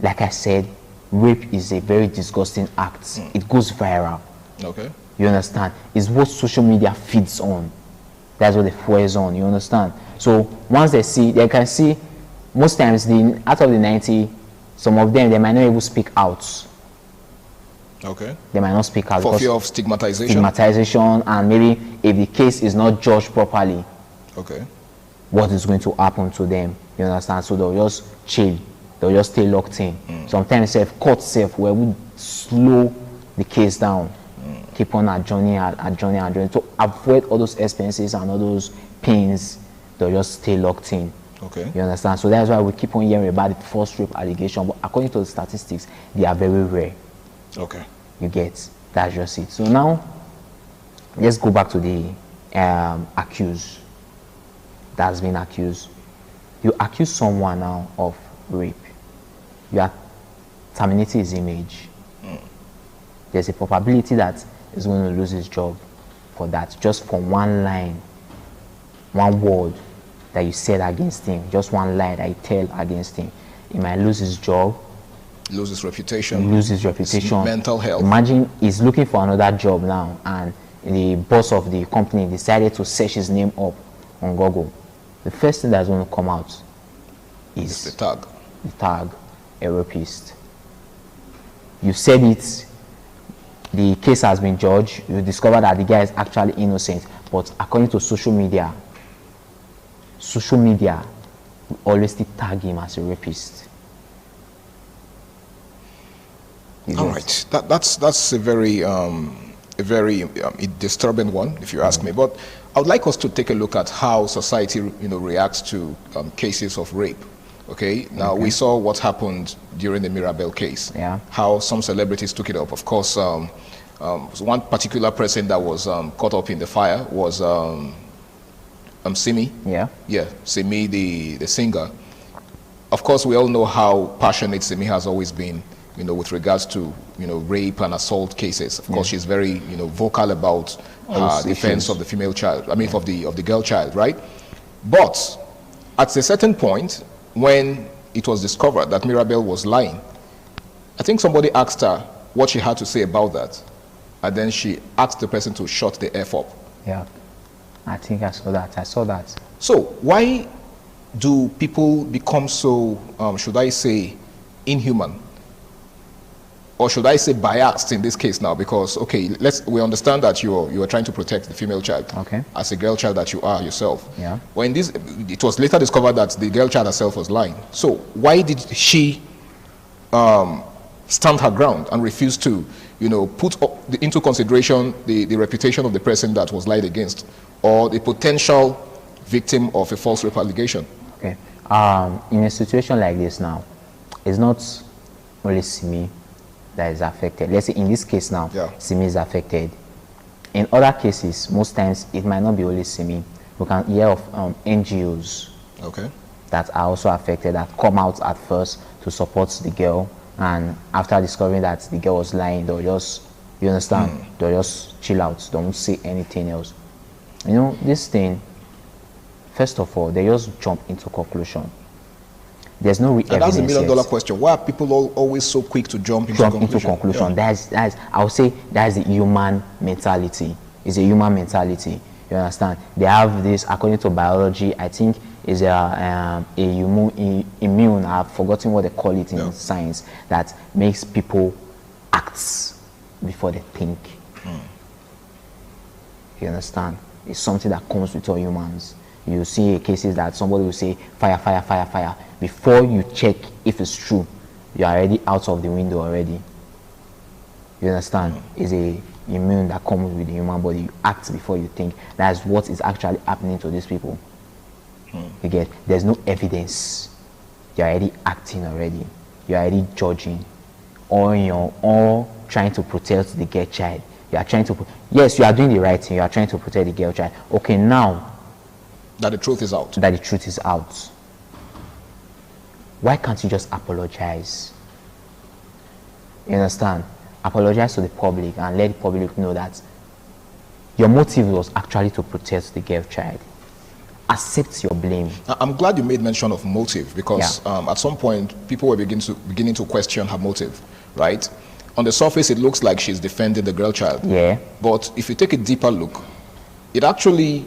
[SPEAKER 12] like I said, rape is a very disgusting act. It goes viral.
[SPEAKER 1] Okay.
[SPEAKER 12] You understand? It's what social media feeds on. That's what it fuels on. You understand? So once they see, they can see. Most times, out of the 90, some of them they might not even speak out.
[SPEAKER 1] Okay.
[SPEAKER 12] They might not speak out
[SPEAKER 1] for fear of stigmatization.
[SPEAKER 12] Stigmatization, and maybe if the case is not judged properly.
[SPEAKER 1] Okay.
[SPEAKER 12] What is going to happen to them? You understand? So they'll just chill. They'll just stay locked in. Sometimes court where we slow the case down, keep on adjourning. To avoid all those expenses and all those pains, they'll just stay locked in.
[SPEAKER 1] Okay.
[SPEAKER 12] You understand? So that's why we keep on hearing about the false rape allegation. But according to the statistics, they are very rare.
[SPEAKER 1] Okay.
[SPEAKER 12] You get? That's just it. So now, let's go back to the accused. That's been accused. You accuse someone now of rape. You are terminating his image. There's a probability that he's going to lose his job for that. Just for one line, one word that you said against him, just one lie that you tell against him. He might lose his job.
[SPEAKER 1] Lose his reputation.
[SPEAKER 12] Lose his reputation.
[SPEAKER 1] Mental health.
[SPEAKER 12] Imagine he's looking for another job now, and the boss of the company decided to search his name up on Google. The first thing that's going to come out is
[SPEAKER 1] the tag.
[SPEAKER 12] The tag, a rapist. You said it. The case has been judged. You discover that the guy is actually innocent. But according to social media will always tag him as a rapist.
[SPEAKER 1] All right, that's a very disturbing one, if you ask me. But I would like us to take a look at how society, reacts to cases of rape. Okay. Now we saw what happened during the Mirabel case.
[SPEAKER 12] Yeah.
[SPEAKER 1] How some celebrities took it up. Of course, one particular person that was caught up in the fire was Simi.
[SPEAKER 12] Yeah.
[SPEAKER 1] Yeah, Simi, the singer. Of course, we all know how passionate Simi has always been, with regards to, rape and assault cases. Of course, she's very, vocal about defense of the female child. I mean, of the girl child, right? But at a certain point, when it was discovered that Mirabel was lying, I think somebody asked her what she had to say about that, and then she asked the person to shut the F up.
[SPEAKER 12] Yeah, I think I saw that.
[SPEAKER 1] So why do people become so, should I say, inhuman? Or should I say biased in this case now? Because, okay, we understand that you are trying to protect the female child.
[SPEAKER 12] Okay.
[SPEAKER 1] As a girl child that you are yourself.
[SPEAKER 12] Yeah.
[SPEAKER 1] Well, it was later discovered that the girl child herself was lying. So why did she stand her ground and refuse to, put into consideration the reputation of the person that was lied against, or the potential victim of a false rape allegation?
[SPEAKER 12] Okay. In a situation like this now, it's not only Simi that is affected. Let's say in this case now, Simi is affected. In other cases, most times it might not be only Simi. We can hear of NGOs that are also affected, that come out at first to support the girl, and after discovering that the girl was lying, they'll just, you understand, they'll just chill out, don't say anything else. This thing, first of all, they just jump into conclusion. There's no evidence.
[SPEAKER 1] And that's a $1 million question. Why are people always so quick to jump into conclusion?
[SPEAKER 12] Yeah. That's I would say that's the human mentality. It's a human mentality. You understand? They have this, according to biology, I think is a immune. I've forgotten what they call it in science, that makes people act before they think. You understand? It's something that comes with all humans. You see cases that somebody will say fire, fire, fire, fire. Before you check if it's true, you're already out of the window already. You understand? It's a immune that comes with the human body. You act before you think. That's what is actually happening to these people. You get? There's no evidence. You're already acting already. You're already judging. Or trying to protect the girl child. You are trying to, yes, you are doing the right thing. You are trying to protect the girl child. Okay, now
[SPEAKER 1] that the truth is out.
[SPEAKER 12] That the truth is out. Why can't you just apologize? You understand? Apologize to the public and let the public know that your motive was actually to protect the girl child. Accept your blame.
[SPEAKER 1] I'm glad you made mention of motive, because at some point people were beginning to question her motive, right? On the surface, it looks like she's defending the girl child.
[SPEAKER 12] Yeah.
[SPEAKER 1] But if you take a deeper look, it actually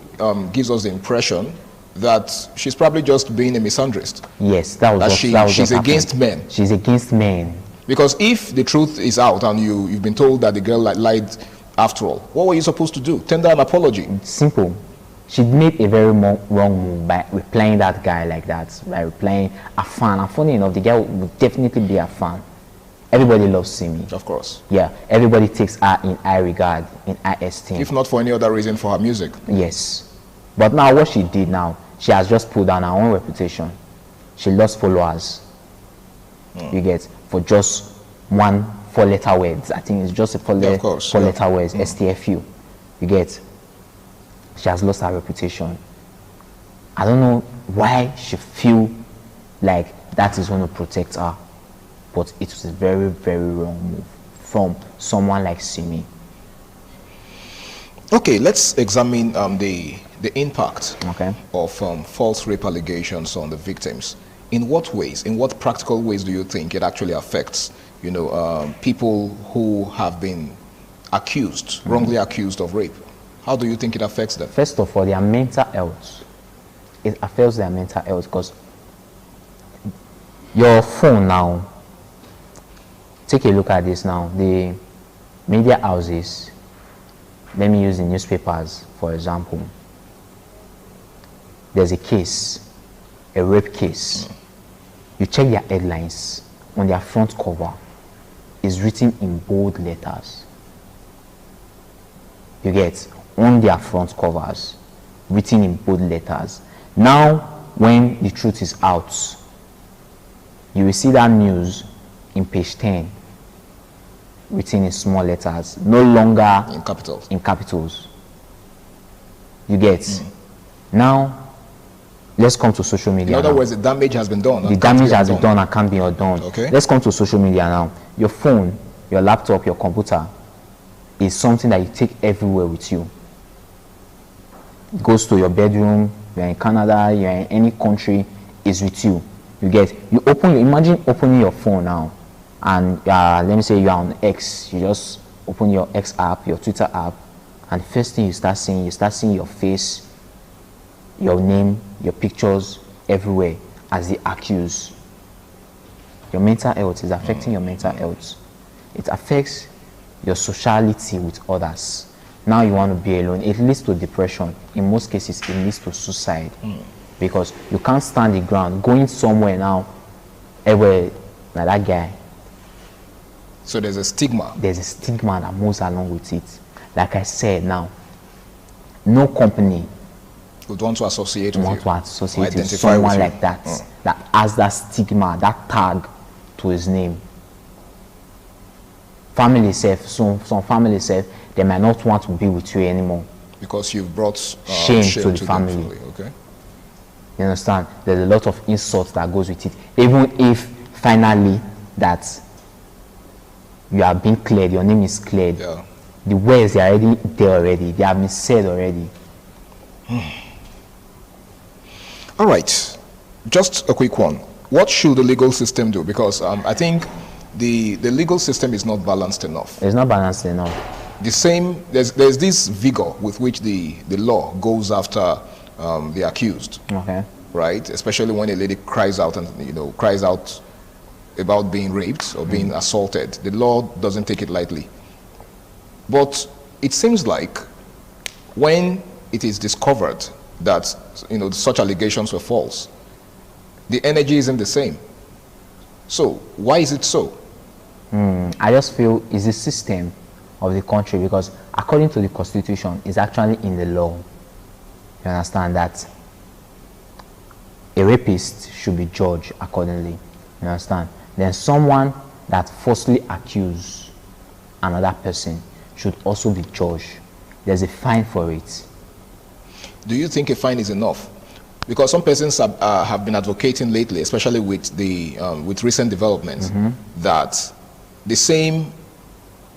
[SPEAKER 1] gives us the impression that she's probably just being a misandrist.
[SPEAKER 12] Yes, that was
[SPEAKER 1] she's against men.
[SPEAKER 12] She's against men.
[SPEAKER 1] Because if the truth is out and you've been told that the girl lied after all, what were you supposed to do? Tender an apology?
[SPEAKER 12] Simple. She made a very wrong move by replying that guy like that, by replying a fan. And funny enough, the guy would definitely be a fan. Everybody loves Simi.
[SPEAKER 1] Of course.
[SPEAKER 12] Yeah, everybody takes her in high regard, in high esteem.
[SPEAKER 1] If not for any other reason, for her music.
[SPEAKER 12] Yes. But now what she did now, she has just put down her own reputation. She lost followers. You get, for just one 4-letter words. I think it's just a 4-letter words, STFU. You get, she has lost her reputation. I don't know why she feel like that is going to protect her, but it was a very, very wrong move from someone like Simi.
[SPEAKER 1] Okay, let's examine the impact of false rape allegations on the victims. In what ways, in what practical ways do you think it actually affects, you know, people who have been accused, wrongly accused of rape? How do you think it affects them?
[SPEAKER 12] First of all, their mental health. It affects their mental health because your phone now, take a look at this now, the media houses, let me use the newspapers, for example. There's a case, a rape case. You check their headlines, on their front cover is written in bold letters. You get, on their front covers, written in bold letters. Now, when the truth is out, you will see that news in page 10, written in small letters, no longer in capitals. You get. Now, let's come to social media.
[SPEAKER 1] In other
[SPEAKER 12] now.
[SPEAKER 1] words, the damage has been done.
[SPEAKER 12] The damage has been done and can't be undone.
[SPEAKER 1] Okay.
[SPEAKER 12] Let's come to social media now. Your phone, your laptop, your computer is something that you take everywhere with you. It goes to your bedroom, you're in Canada, you're in any country, is with you. You get, imagine opening your phone now and let me say you're on X, you just open your X app, your Twitter app, and the first thing you start seeing your face, your name, your pictures everywhere as the accused. Your mental health is affecting your mental health. It affects your sociality with others. Now you want to be alone. It leads to depression. In most cases, it leads to suicide. Because you can't stand the ground. Going somewhere now, everywhere, like that guy.
[SPEAKER 1] So there's a stigma.
[SPEAKER 12] There's a stigma that moves along with it. Like I said now, no company
[SPEAKER 1] would want to associate with
[SPEAKER 12] someone like that, that has that stigma, that tag to his name. Family self, some family self, they might not want to be with you anymore.
[SPEAKER 1] Because you've brought
[SPEAKER 12] shame to the family.
[SPEAKER 1] Okay.
[SPEAKER 12] You understand? There's a lot of insults that goes with it. Even if finally that you are being cleared, your name is cleared, the words are already there already. They have been said already.
[SPEAKER 1] All right. Just a quick one. What should the legal system do? Because I think the legal system is not balanced enough.
[SPEAKER 12] It's not balanced enough.
[SPEAKER 1] The same, there's this vigor with which the law goes after the accused.
[SPEAKER 12] Okay.
[SPEAKER 1] Right? Especially when a lady cries out and cries out about being raped or being assaulted. The law doesn't take it lightly. But it seems like when it is discovered that such allegations were false, the energy isn't the same. So why is it so?
[SPEAKER 12] I just feel it's the system of the country, because according to the Constitution, it's actually in the law. You understand that a rapist should be judged accordingly. You understand? Then someone that falsely accuses another person should also be judged. There's a fine for it.
[SPEAKER 1] Do you think a fine is enough? Because some persons have been advocating lately, especially with the with recent developments, that the same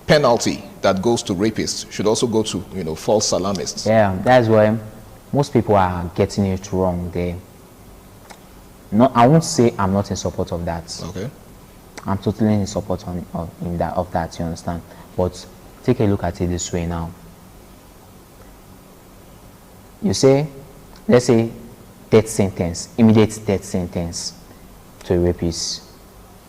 [SPEAKER 1] penalty that goes to rapists should also go to, you know, false alarmists.
[SPEAKER 12] Yeah, that's why most people are getting it wrong. I won't say I'm not in support of that.
[SPEAKER 1] Okay.
[SPEAKER 12] I'm totally in support of that, you understand? But take a look at it this way now. You say, let's say, death sentence, immediate death sentence to a rapist.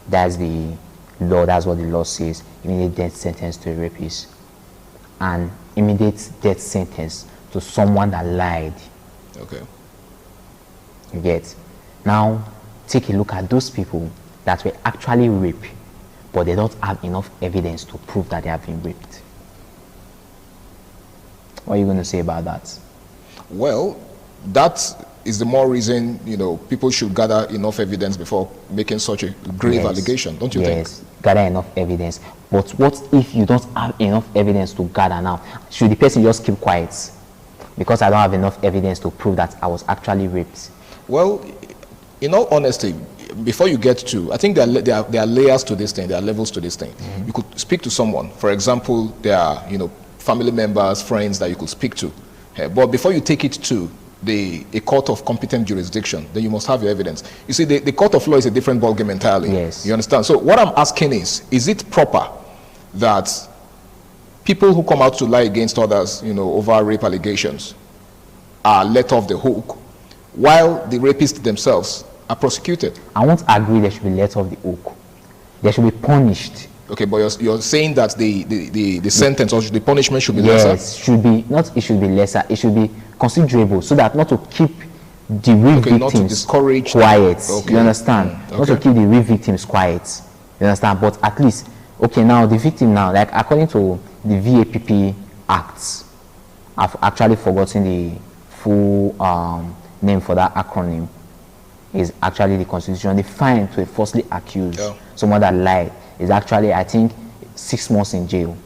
[SPEAKER 12] That's the law, that's what the law says, immediate death sentence to a rapist. And immediate death sentence to someone that lied.
[SPEAKER 1] Okay.
[SPEAKER 12] You get? Now, take a look at those people that were actually raped, but they don't have enough evidence to prove that they have been raped. What are you going to say about that?
[SPEAKER 1] Well, that is the more reason, you know, people should gather enough evidence before making such a grave allegation, don't you think?
[SPEAKER 12] Yes, gather enough evidence. But what if you don't have enough evidence to gather now? Should the person just keep quiet? Because I don't have enough evidence to prove that I was actually raped.
[SPEAKER 1] Well, in all honesty, before you get to, I think there are layers to this thing, there are levels to this thing. Mm-hmm. You could speak to someone. For example, there are, you know, family members, friends that you could speak to. But before you take it to a court of competent jurisdiction, then you must have your evidence. You see, the court of law is a different ballgame entirely.
[SPEAKER 12] Yes.
[SPEAKER 1] You understand? So what I'm asking is it proper that people who come out to lie against others, you know, over rape allegations are let off the hook, while the rapists themselves are prosecuted?
[SPEAKER 12] I won't agree they should be let off the hook. They should be punished.
[SPEAKER 1] Okay, but you're saying that the sentence or the punishment should be lesser?
[SPEAKER 12] Yes, should be, not it should be lesser, it should be considerable, so that not to keep the real victims
[SPEAKER 1] not to discourage
[SPEAKER 12] quiet.
[SPEAKER 1] Okay.
[SPEAKER 12] You understand? Not to keep the real victims quiet. You understand? But at least, okay, now the victim now, like according to the VAPP Acts, I've actually forgotten the full name for that acronym, is actually the Constitution. The fine to a falsely accused, someone that lied, is actually, I think, 6 months in jail.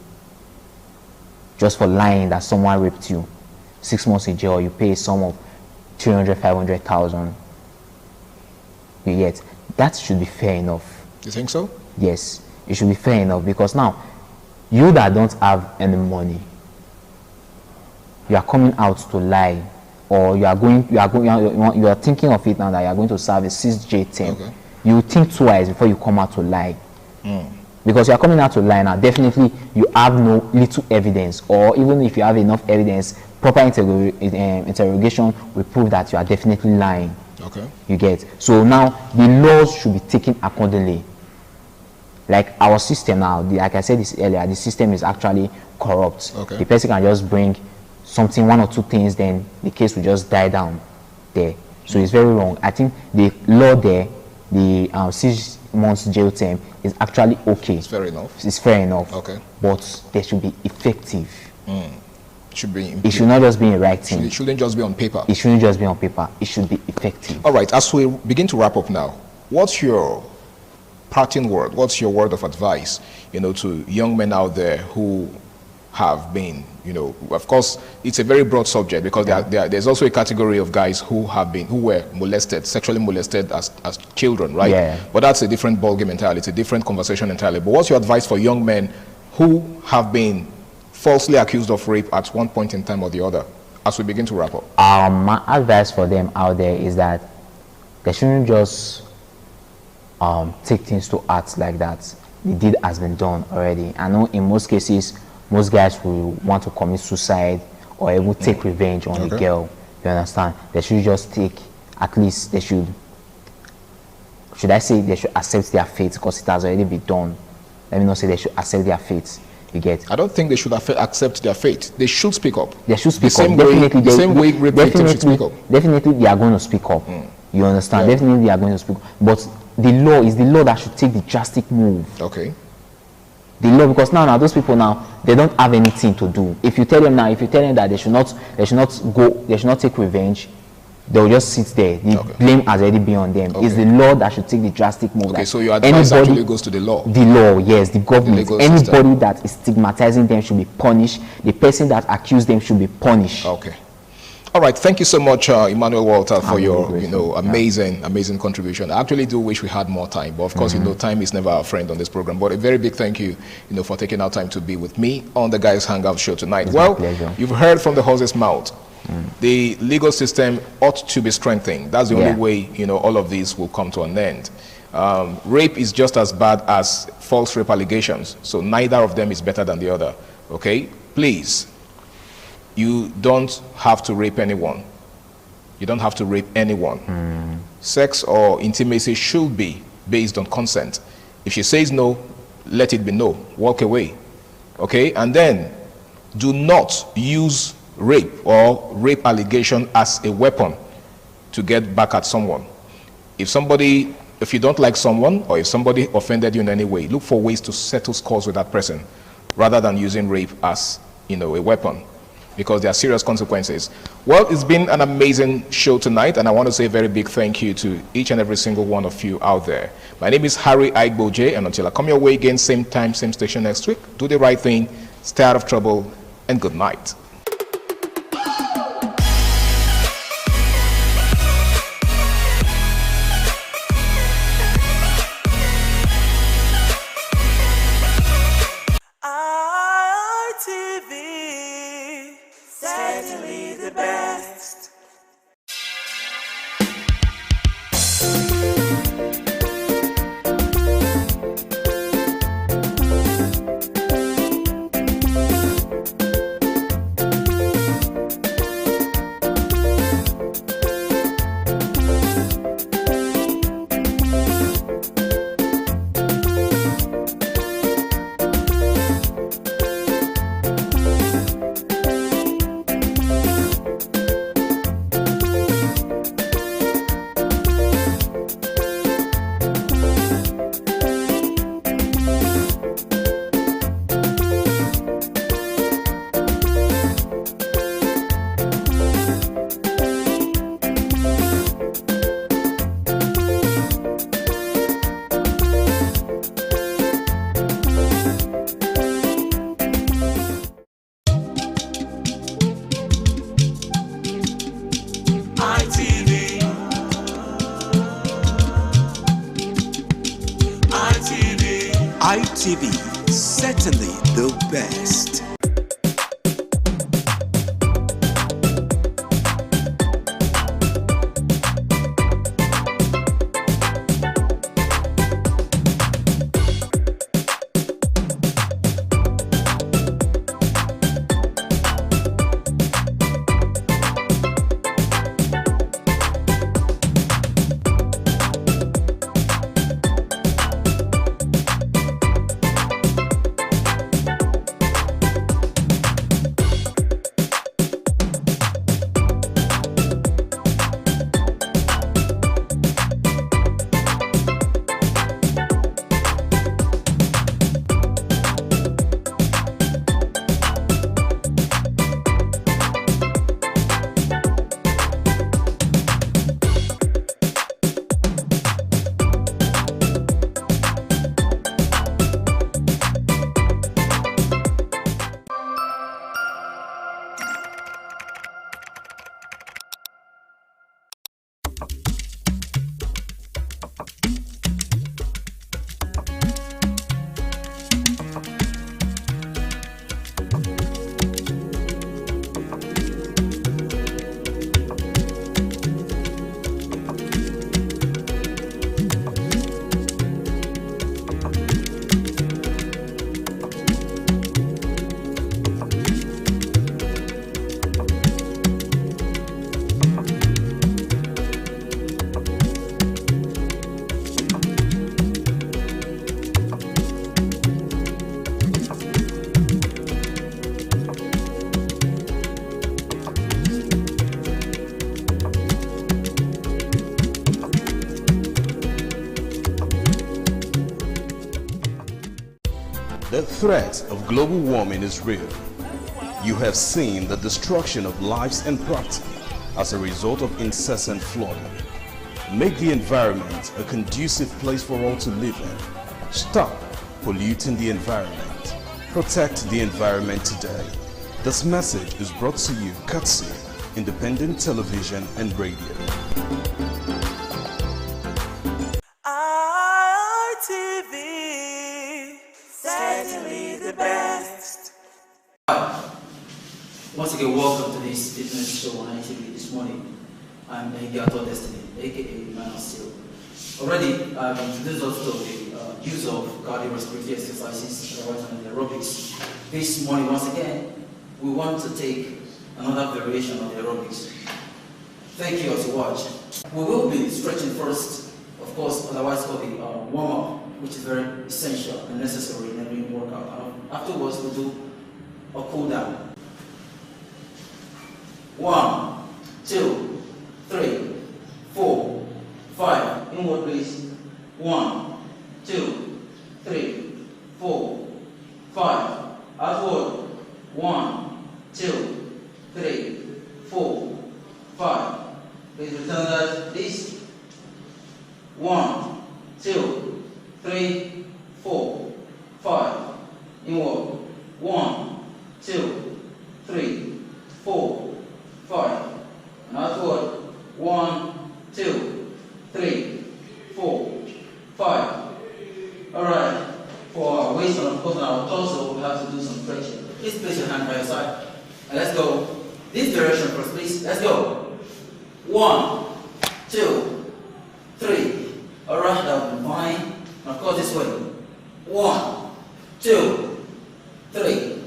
[SPEAKER 12] Just for lying that someone raped you. 6 months in jail, you pay a sum of 300, 500,000. You get? That should be fair enough.
[SPEAKER 1] You think so?
[SPEAKER 12] Yes, it should be fair enough, because now, you that don't have any money, you are coming out to lie, or you are thinking of it now that you are going to serve a 6J term. Okay. You think twice before you come out to lie. Because you are coming out to lie now, definitely you have no little evidence, or even if you have enough evidence, proper interrogation will prove that you are definitely lying.
[SPEAKER 1] Okay.
[SPEAKER 12] You get? So now the laws should be taken accordingly. Like our system now, like I said this earlier, the system is actually corrupt.
[SPEAKER 1] Okay.
[SPEAKER 12] The person can just bring something, 1 or 2 things, then the case will just die down there. So it's very wrong. I think the law there, the 6 months jail term, is actually okay.
[SPEAKER 1] It's fair enough.
[SPEAKER 12] It's fair enough.
[SPEAKER 1] Okay.
[SPEAKER 12] But they should be effective.
[SPEAKER 1] It should not
[SPEAKER 12] just be in writing.
[SPEAKER 1] It shouldn't just be on paper.
[SPEAKER 12] It shouldn't just be on paper. It should be effective.
[SPEAKER 1] All right. As we begin to wrap up now, what's your parting word? What's your word of advice, you know, to young men out there who have been, you know, of course, it's a very broad subject, because there's also a category of guys who were molested, sexually molested as children, right?
[SPEAKER 12] Yeah.
[SPEAKER 1] But that's a different ballgame entirely. It's a different conversation entirely. But what's your advice for young men who have been falsely accused of rape at one point in time or the other, as we begin to wrap up?
[SPEAKER 12] My advice for them out there is that they shouldn't just take things to heart like that. The deed has been done already. I know in most cases, most guys will want to commit suicide or even take revenge on the girl. You understand? They should just take, at least they should I say they should accept their fate, because it has already been done. Let me not say they should accept their fate. You get?
[SPEAKER 1] I don't think they should accept their fate. They should speak up.
[SPEAKER 12] They should speak up.
[SPEAKER 1] The same way rape victims should speak up.
[SPEAKER 12] Definitely they are going to speak up. You understand? Yeah. Definitely they are going to speak up. But the law is the law that should take the drastic move.
[SPEAKER 1] Okay.
[SPEAKER 12] The law, because now those people now, they don't have anything to do. If you tell them that they should not take revenge, they'll just sit there. The blame has already been on them. It's the law that should take the drastic move.
[SPEAKER 1] Okay, so your advice actually goes to the law.
[SPEAKER 12] The law, yes, the government. Anybody that is stigmatizing them should be punished. The person that accused them should be punished.
[SPEAKER 1] Okay. All right, thank you so much, Emmanuel Walter, for your amazing contribution. I actually do wish we had more time, but of course, time is never our friend on this program. But a very big thank you, for taking out time to be with me on the Guys Hangout show tonight. Well, you've heard from the horse's mouth. The legal system ought to be strengthened. That's the only way, all of these will come to an end. Rape is just as bad as false rape allegations, so neither of them is better than the other. Okay, please. You don't have to rape anyone. You don't have to rape anyone. Sex or intimacy should be based on consent. If she says no, let it be no. Walk away. Okay? And then do not use rape or rape allegation as a weapon to get back at someone. If you don't like someone, or if somebody offended you in any way, look for ways to settle scores with that person rather than using rape as, a weapon, because there are serious consequences. Well, it's been an amazing show tonight, and I want to say a very big thank you to each and every single one of you out there. My name is Harry Aigboje, and until I come your way again, same time, same station next week, do the right thing, stay out of trouble, and good night.
[SPEAKER 9] Certainly the best.
[SPEAKER 13] ITV, certainly the best.
[SPEAKER 6] The threat of global warming is real. You have seen the destruction of lives and property as a result of incessant flooding. Make the environment a conducive place for all to live in. Stop polluting the environment. Protect the environment today. This message is brought to you courtesy independent television and radio.
[SPEAKER 9] ITV, certainly the best.
[SPEAKER 8] Once again, welcome to this fitness show on ITV this morning. I'm Gato Destiny, aka Man of Steel. Already, I've introduced us to the use of cardiorespiratory exercises and aerobics. This morning, once again, we want to take another variation of the aerobics. Thank you as you watch. We will be stretching first, of course, otherwise called the warm-up, which is very essential and necessary in every workout. Afterwards, we'll do a cool-down. 1, 2, 3, 4, 5. Inward, please. 1, 2, 3, 4, 5. Outward. 1, 2, 3, 4, 5. Please return that, please. 1, 2, 3, 4, 5. Inward. 1, 2, 3, 4, 5. And outward. 1, 2, 3, 4, 5. Alright. For our waist and of course on our torso, we have to do some stretching. Please place your hand by your side. And let's go this direction first, please. Let's go. 1, 2, 3. Alright, that will be fine. And of course this way. 1, 2, 3.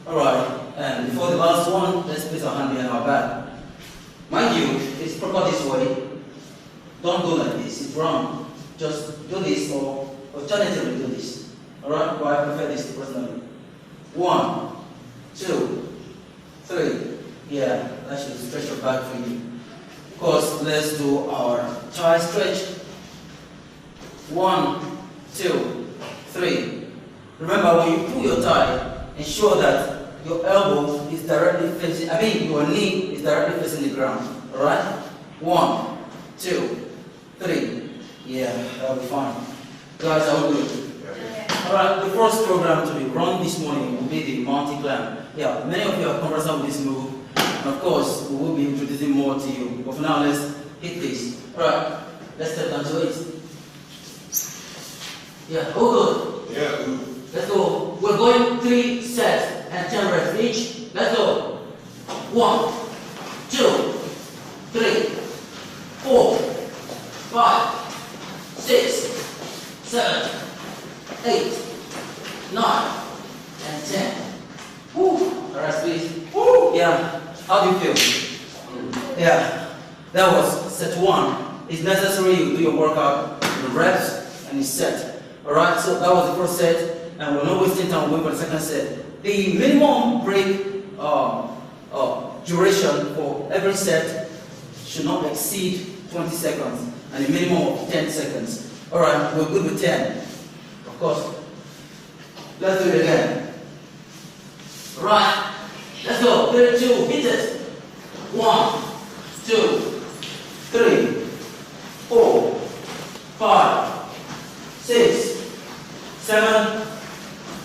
[SPEAKER 8] Alright, and before the last one, let's place our hand behind our back. Mind you, it's proper this way. Don't go like this, it's wrong. Just do this or alternatively do this. Alright, but I prefer this personally. 1, 2, 3. Yeah, that should stretch your back for you. Of course, let's do our thigh stretch. 1, 2, 3. Remember, when you pull your thigh, ensure that your elbow is directly facing, your knee is directly facing the ground. Alright? 1, 2, 3. Yeah, that'll be fine. Guys, are we good? Alright, the first program to be run this morning will be the mountain climb. Yeah, many of you are conversant with this move. And of course, we will be introducing more to you. But for now, let's hit this. Alright, let's step down to it. Yeah, all good? Yeah, good. Let's go. We're going 3 sets and 10 reps each. Let's go. 1, 2, 3, 4, 5, 6, 7, 8, 9, and 10. Woo. Alright, please. Woo. Yeah. How do you feel? Yeah. That was set 1. It's necessary you do your workout, the reps, and the set. Alright, so that was the first set. And we're not wasting time waiting for the second set. The minimum break duration for every set should not exceed 20 seconds and a minimum of 10 seconds. Alright, we're good with 10. Of course. Let's do it again. Right, let's go. 3, 2, hit it. 1, 2, 3, 4, 5, 6, 7,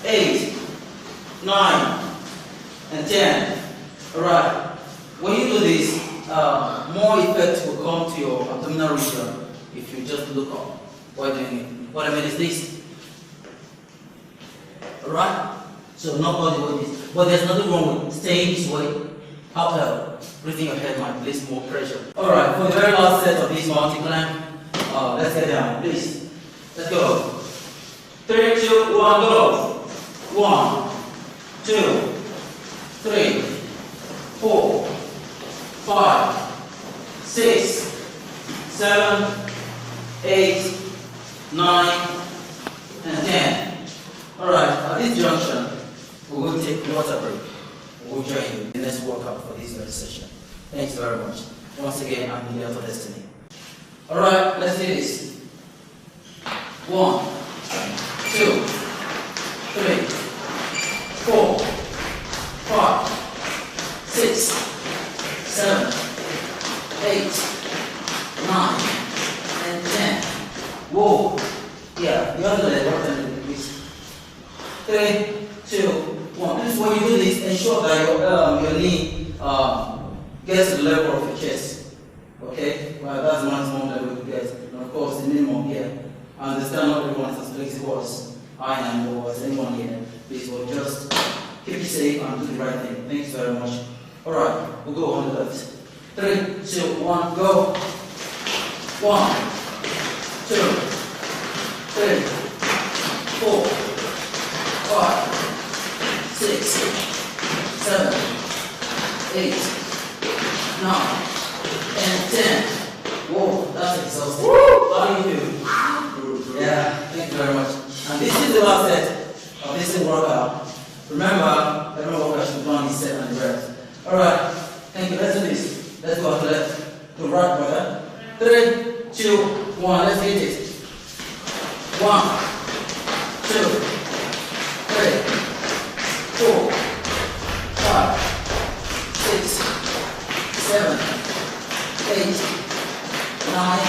[SPEAKER 8] 8, 9, and 10. Alright. When you do this, more effect will come to your abdominal region if you just look up while doing it. What I mean is this. Alright? So not all the way this. But there's nothing wrong with staying this way. However, breathing your head might place more pressure. Alright, for the very last set of this mountain climb, let's get down, please. Let's go. 3, 2, 1, go. 1, 2, 3, 4, 5, 6, 7, 8, 9, and 10. Alright, at this junction, we will take water break. We'll join you in the next workout for this very session. Thanks very much. Once again, I'm here for Destiny. Alright, let's do this. 1, 2, 3, 4, 5, 6, 7, 8, 9, and 10. Whoa. Yeah, the other leg, right hand, please. 3, 2, 1. Please, when you do this, ensure that your knee gets to the level of your chest. Okay? Well, that's the maximum level you get. And of course, the minimum here. I understand not everyone is as flexible as I am or as anyone here. Please, will just keep it safe and do the right thing. Thank you very much. Alright, we'll go on the left. 3, 2, 1, go. 1, 2, 3, 4, 5, 6, 7, 8, 9, and 10. Whoa, that's exhausting. How do you feel? Yeah, thank you very much. And this is the last set of this workout. Remember, every workout should be done this set and the rest. Alright, thank you. Let's do this. Let's go to the left. To right, brother. 3, 2, 1. Let's hit it. 1, 2, 3, 4, 5, 6, 7, 8, 9,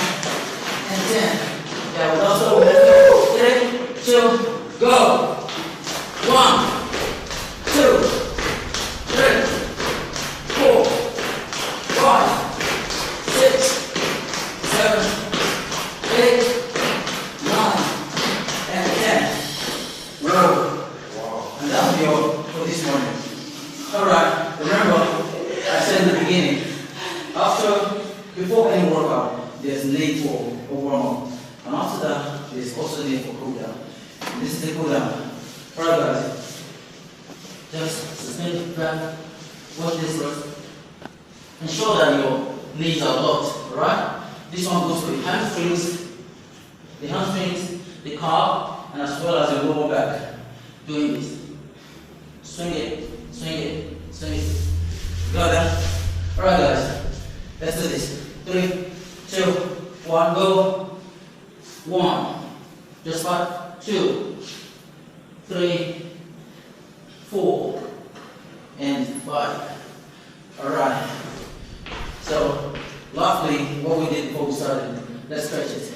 [SPEAKER 8] and 10. Yeah, we'll also let's go. 3, 2, go. 1, 2, 3, 4, 5, 6, 7, 8, 9, and 10. Whoa. And that'll be all for this morning. Alright, remember, I said in the beginning, before any workout, there's need for a warm-up. And after that, there's also need for cool-down. This is the cool-down. Alright guys, just suspend the breath, watch this first. Ensure that your knees are locked, alright? This one goes to the hamstrings, the calf, and as well as the lower back. Doing this. Swing it, swing it, swing it. Got that? Alright guys, let's do this. 3, 2, 1, go. 1, just 5, 2, 3, 4, and 5. Alright. So, lastly, what we did before we started, let's stretch it.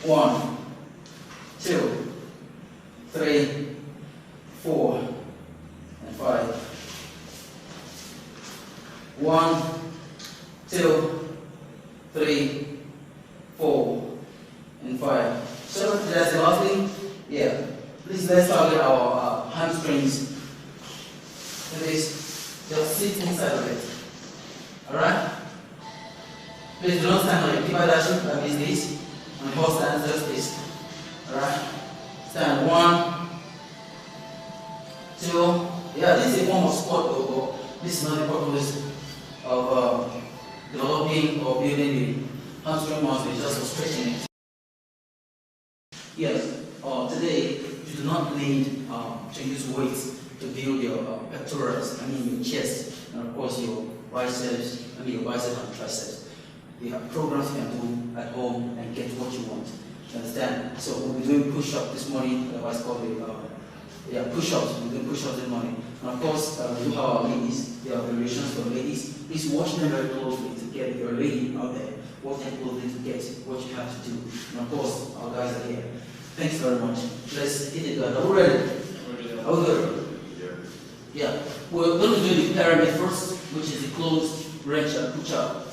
[SPEAKER 8] 1, 2, 3, 4, and 5. 1, 2, 3, 4, and 5. So that's the last thing. Yeah. Please let's target our hamstrings. It is just sit inside of it. Alright? Please don't stand on it. Keep that that means this. And both stands just this. Alright? Stand 1, 2. Yeah, this is a form of squat though. This is not the purpose of developing or building the hamstring muscle, it's just for stretching it. Yes, today you do not need to use weights to build your pectorals, your chest, and of course your biceps, your biceps and triceps. You have programs you can do at home and get what you want. You understand? So we'll be doing push-up this morning, otherwise called push-ups. We're doing push-ups this morning. And of course, we do have our ladies. There are variations for ladies. Please watch them very closely to get your lady out there. Watch them closely to get what you have to do. And of course, our guys are here. Thanks very much. Let's hit it, guys. Are we ready? Are we good? Yeah. We're going to do the pyramid first, which is the closed range and push-up.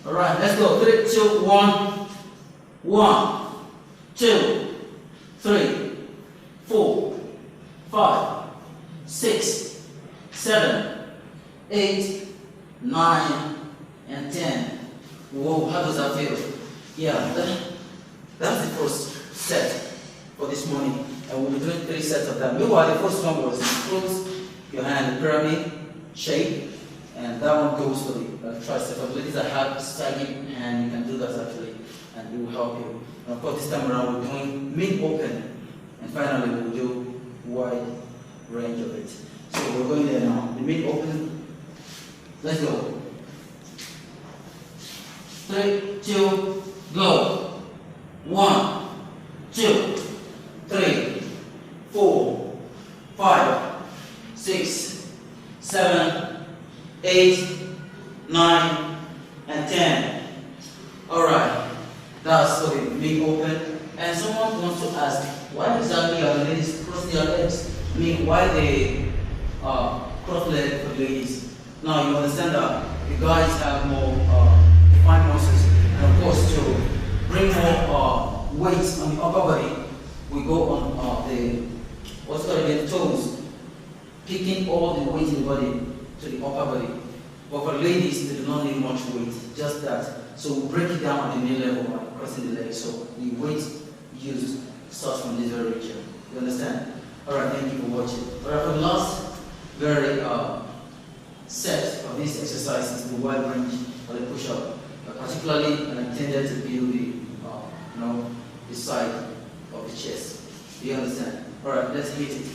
[SPEAKER 8] Alright, let's go. 3, 2, 1. 1, 2, 3, 4, 5, 6, 7, 8, 9, and 10. Whoa, how does that feel? Yeah, that's the first set for this morning. And we'll be doing 3 sets of that. Meanwhile, the first one was close your hand in pyramid shape. And that one goes for the tricep. For ladies that have sagging hand, you can do that actually. And it will help you. And of course, this time around we're doing mid-open. And finally, we'll do wide range of it. So we're going there now. The mid-open. Let's go. 3, 2, go. 1, 2, 3, 4, 5, 6, 7, 8, 9, and 10. Alright, that's for the mid open. And someone wants to ask, why exactly are the ladies crossing their legs? Why they cross-legged for ladies. Now you understand that the guys have more defined muscles, and of course to bring more weight on the upper body, we go on the what's called the toes, picking all the weight in the body to the upper body. But for ladies, they do not need much weight, just that. So we break it down at the knee level by crossing the legs. So the weight used starts from this very region. You understand? Alright, thank you for watching. Alright, for the last very set of this exercise is the wide range or the push-up, particularly intended to build the, the side of the chest. Do you understand? Alright, let's hit it.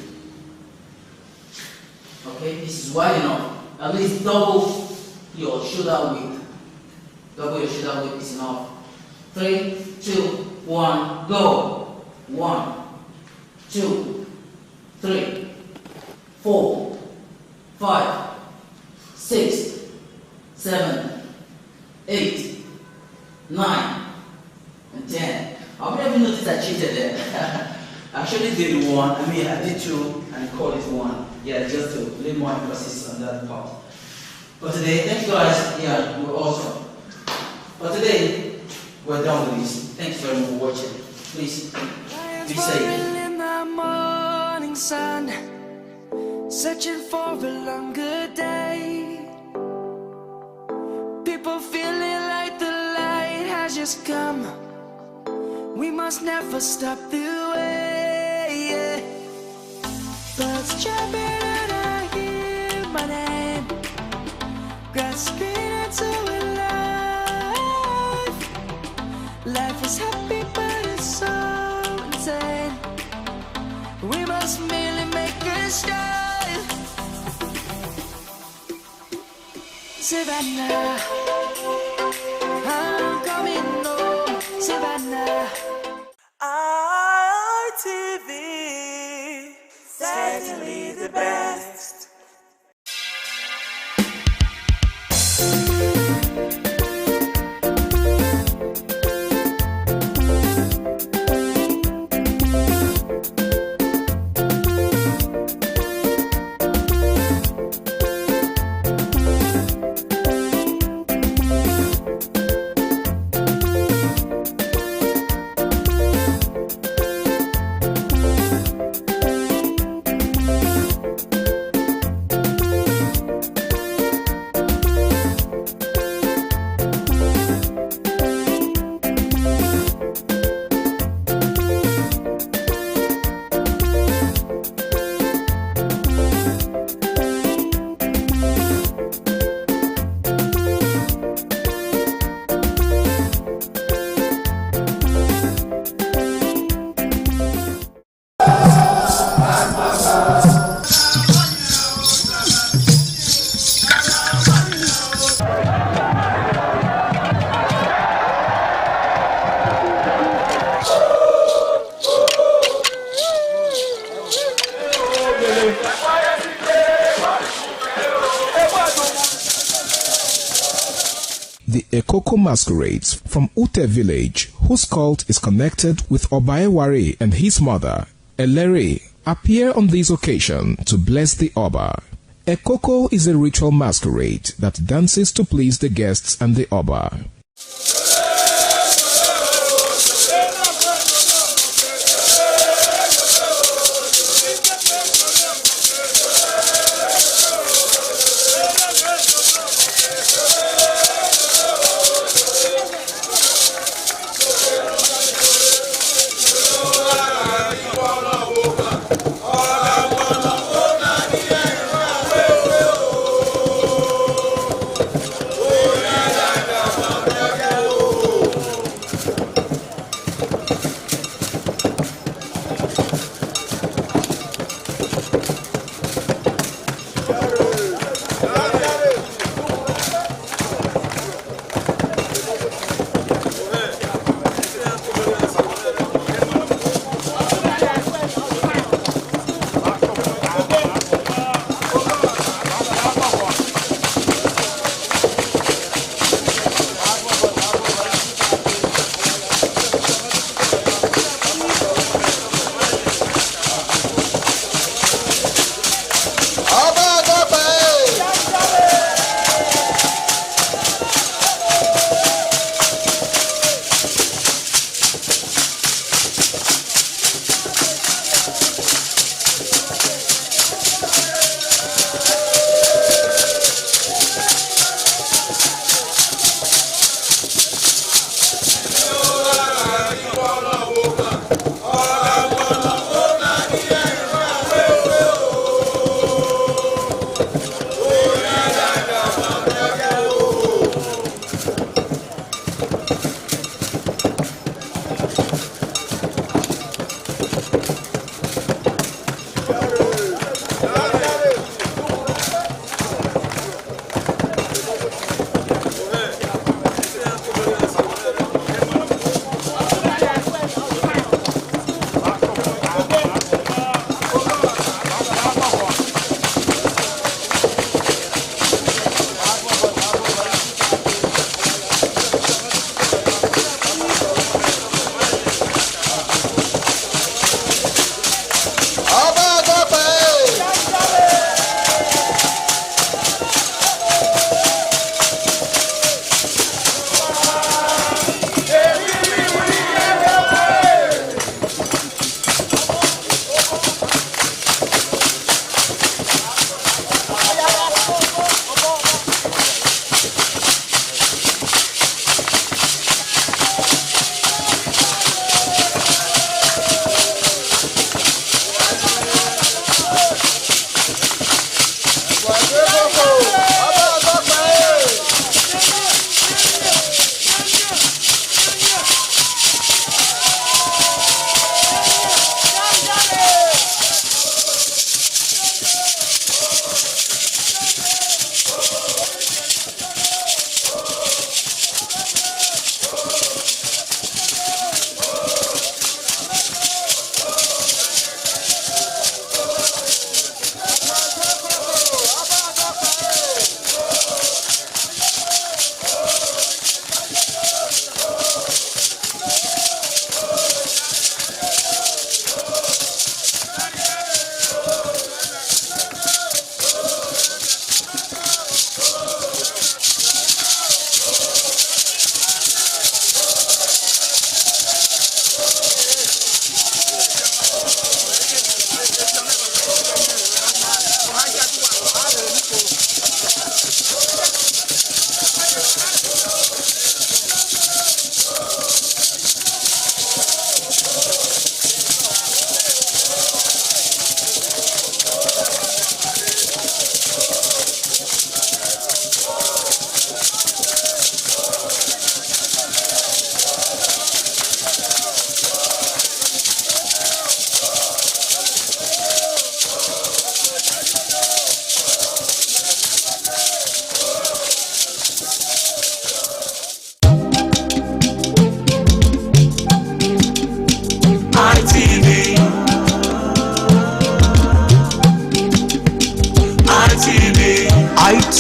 [SPEAKER 8] Okay, this is wide enough. At least double your shoulder width. Double your shoulder width is enough. 3, 2, 1, go. 1, 2, 3, 4, 5, 6, 7, 8, 9, and 10. How many of you noticed I cheated there? I actually did 1, I did 2, and I called it 1. Yeah, just to lay more emphasis on that part. For today, thank you guys. Yeah, we're awesome. For today, we're done with this. Thanks very much for watching. Please be safe.
[SPEAKER 9] In the morning sun, searching for a longer day. People feeling like the light has just come. We must never stop the way. Birds jumping and I hear my name, grasping into a life. Life is happy but it's so insane. We must merely make a start. Savannah, I'm coming home. Savannah, RTV, certainly the best.
[SPEAKER 1] The Ekoko masquerades from Ute village, whose cult is connected with Obaeware and his mother, Elere, appear on this occasion to bless the Oba. Ekoko is a ritual masquerade that dances to please the guests and the Oba.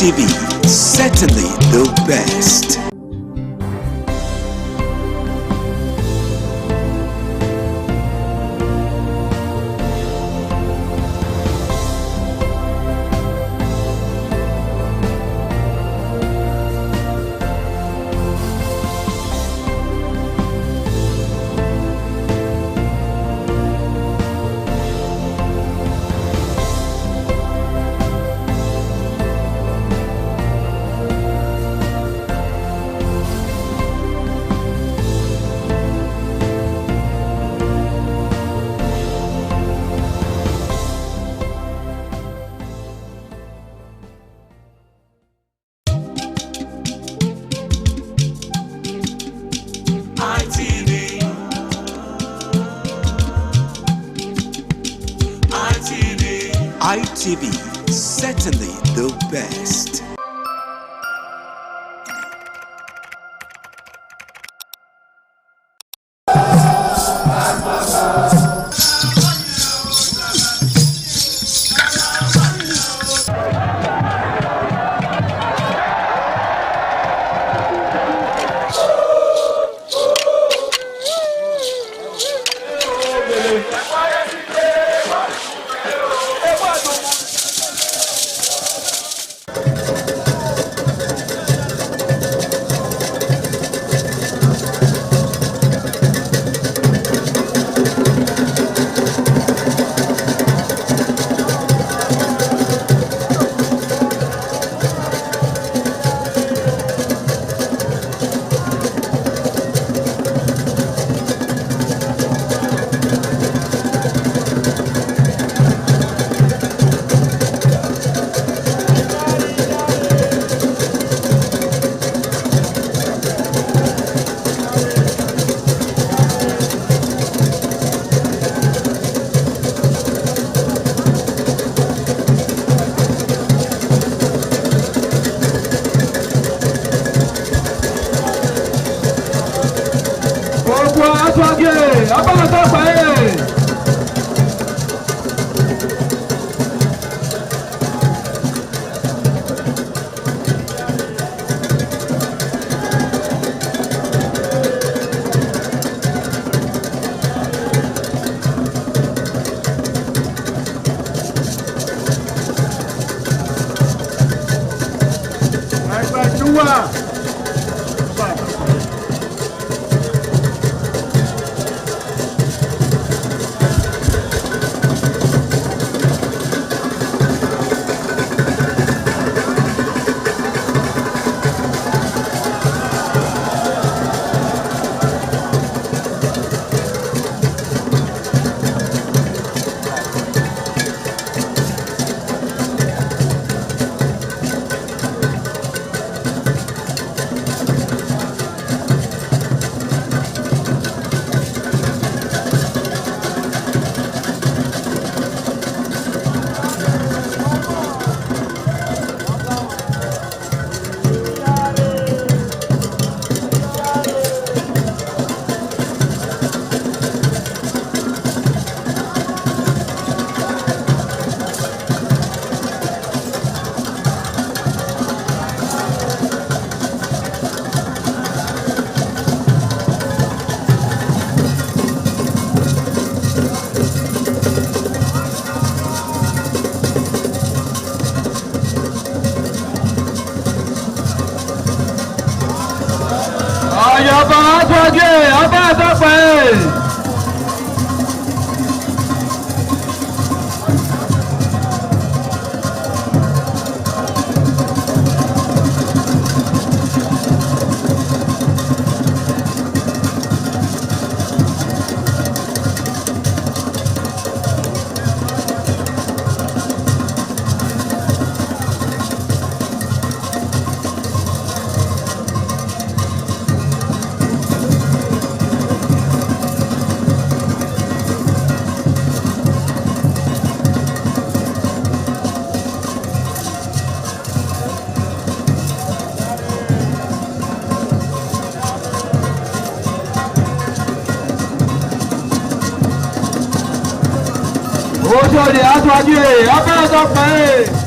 [SPEAKER 13] ITV, certainly the best. ITV, certainly the best.
[SPEAKER 10] Oṣòdì aṣáájú ẹ̀ abẹ́rẹ́ pẹ́.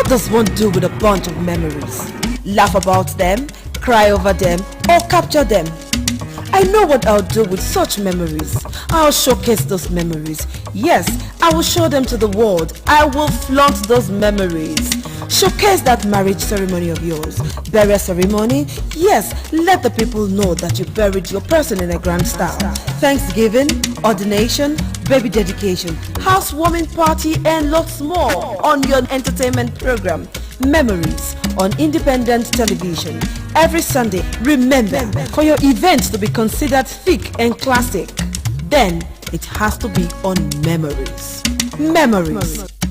[SPEAKER 18] What does one do with a bunch of memories? Laugh about them, cry over them, or capture them? I know what I'll do with such memories. I'll showcase those memories. Yes, I will show them to the world. I will flaunt those memories. Showcase that marriage ceremony of yours. Burial ceremony? Yes, let the people know that you buried your person in a grand style. Thanksgiving, ordination, baby dedication, housewarming party, and lots more on your entertainment program, Memories, on Independent Television. Every Sunday, remember, for your events to be considered thick and classic, then it has to be on Memories. Memories.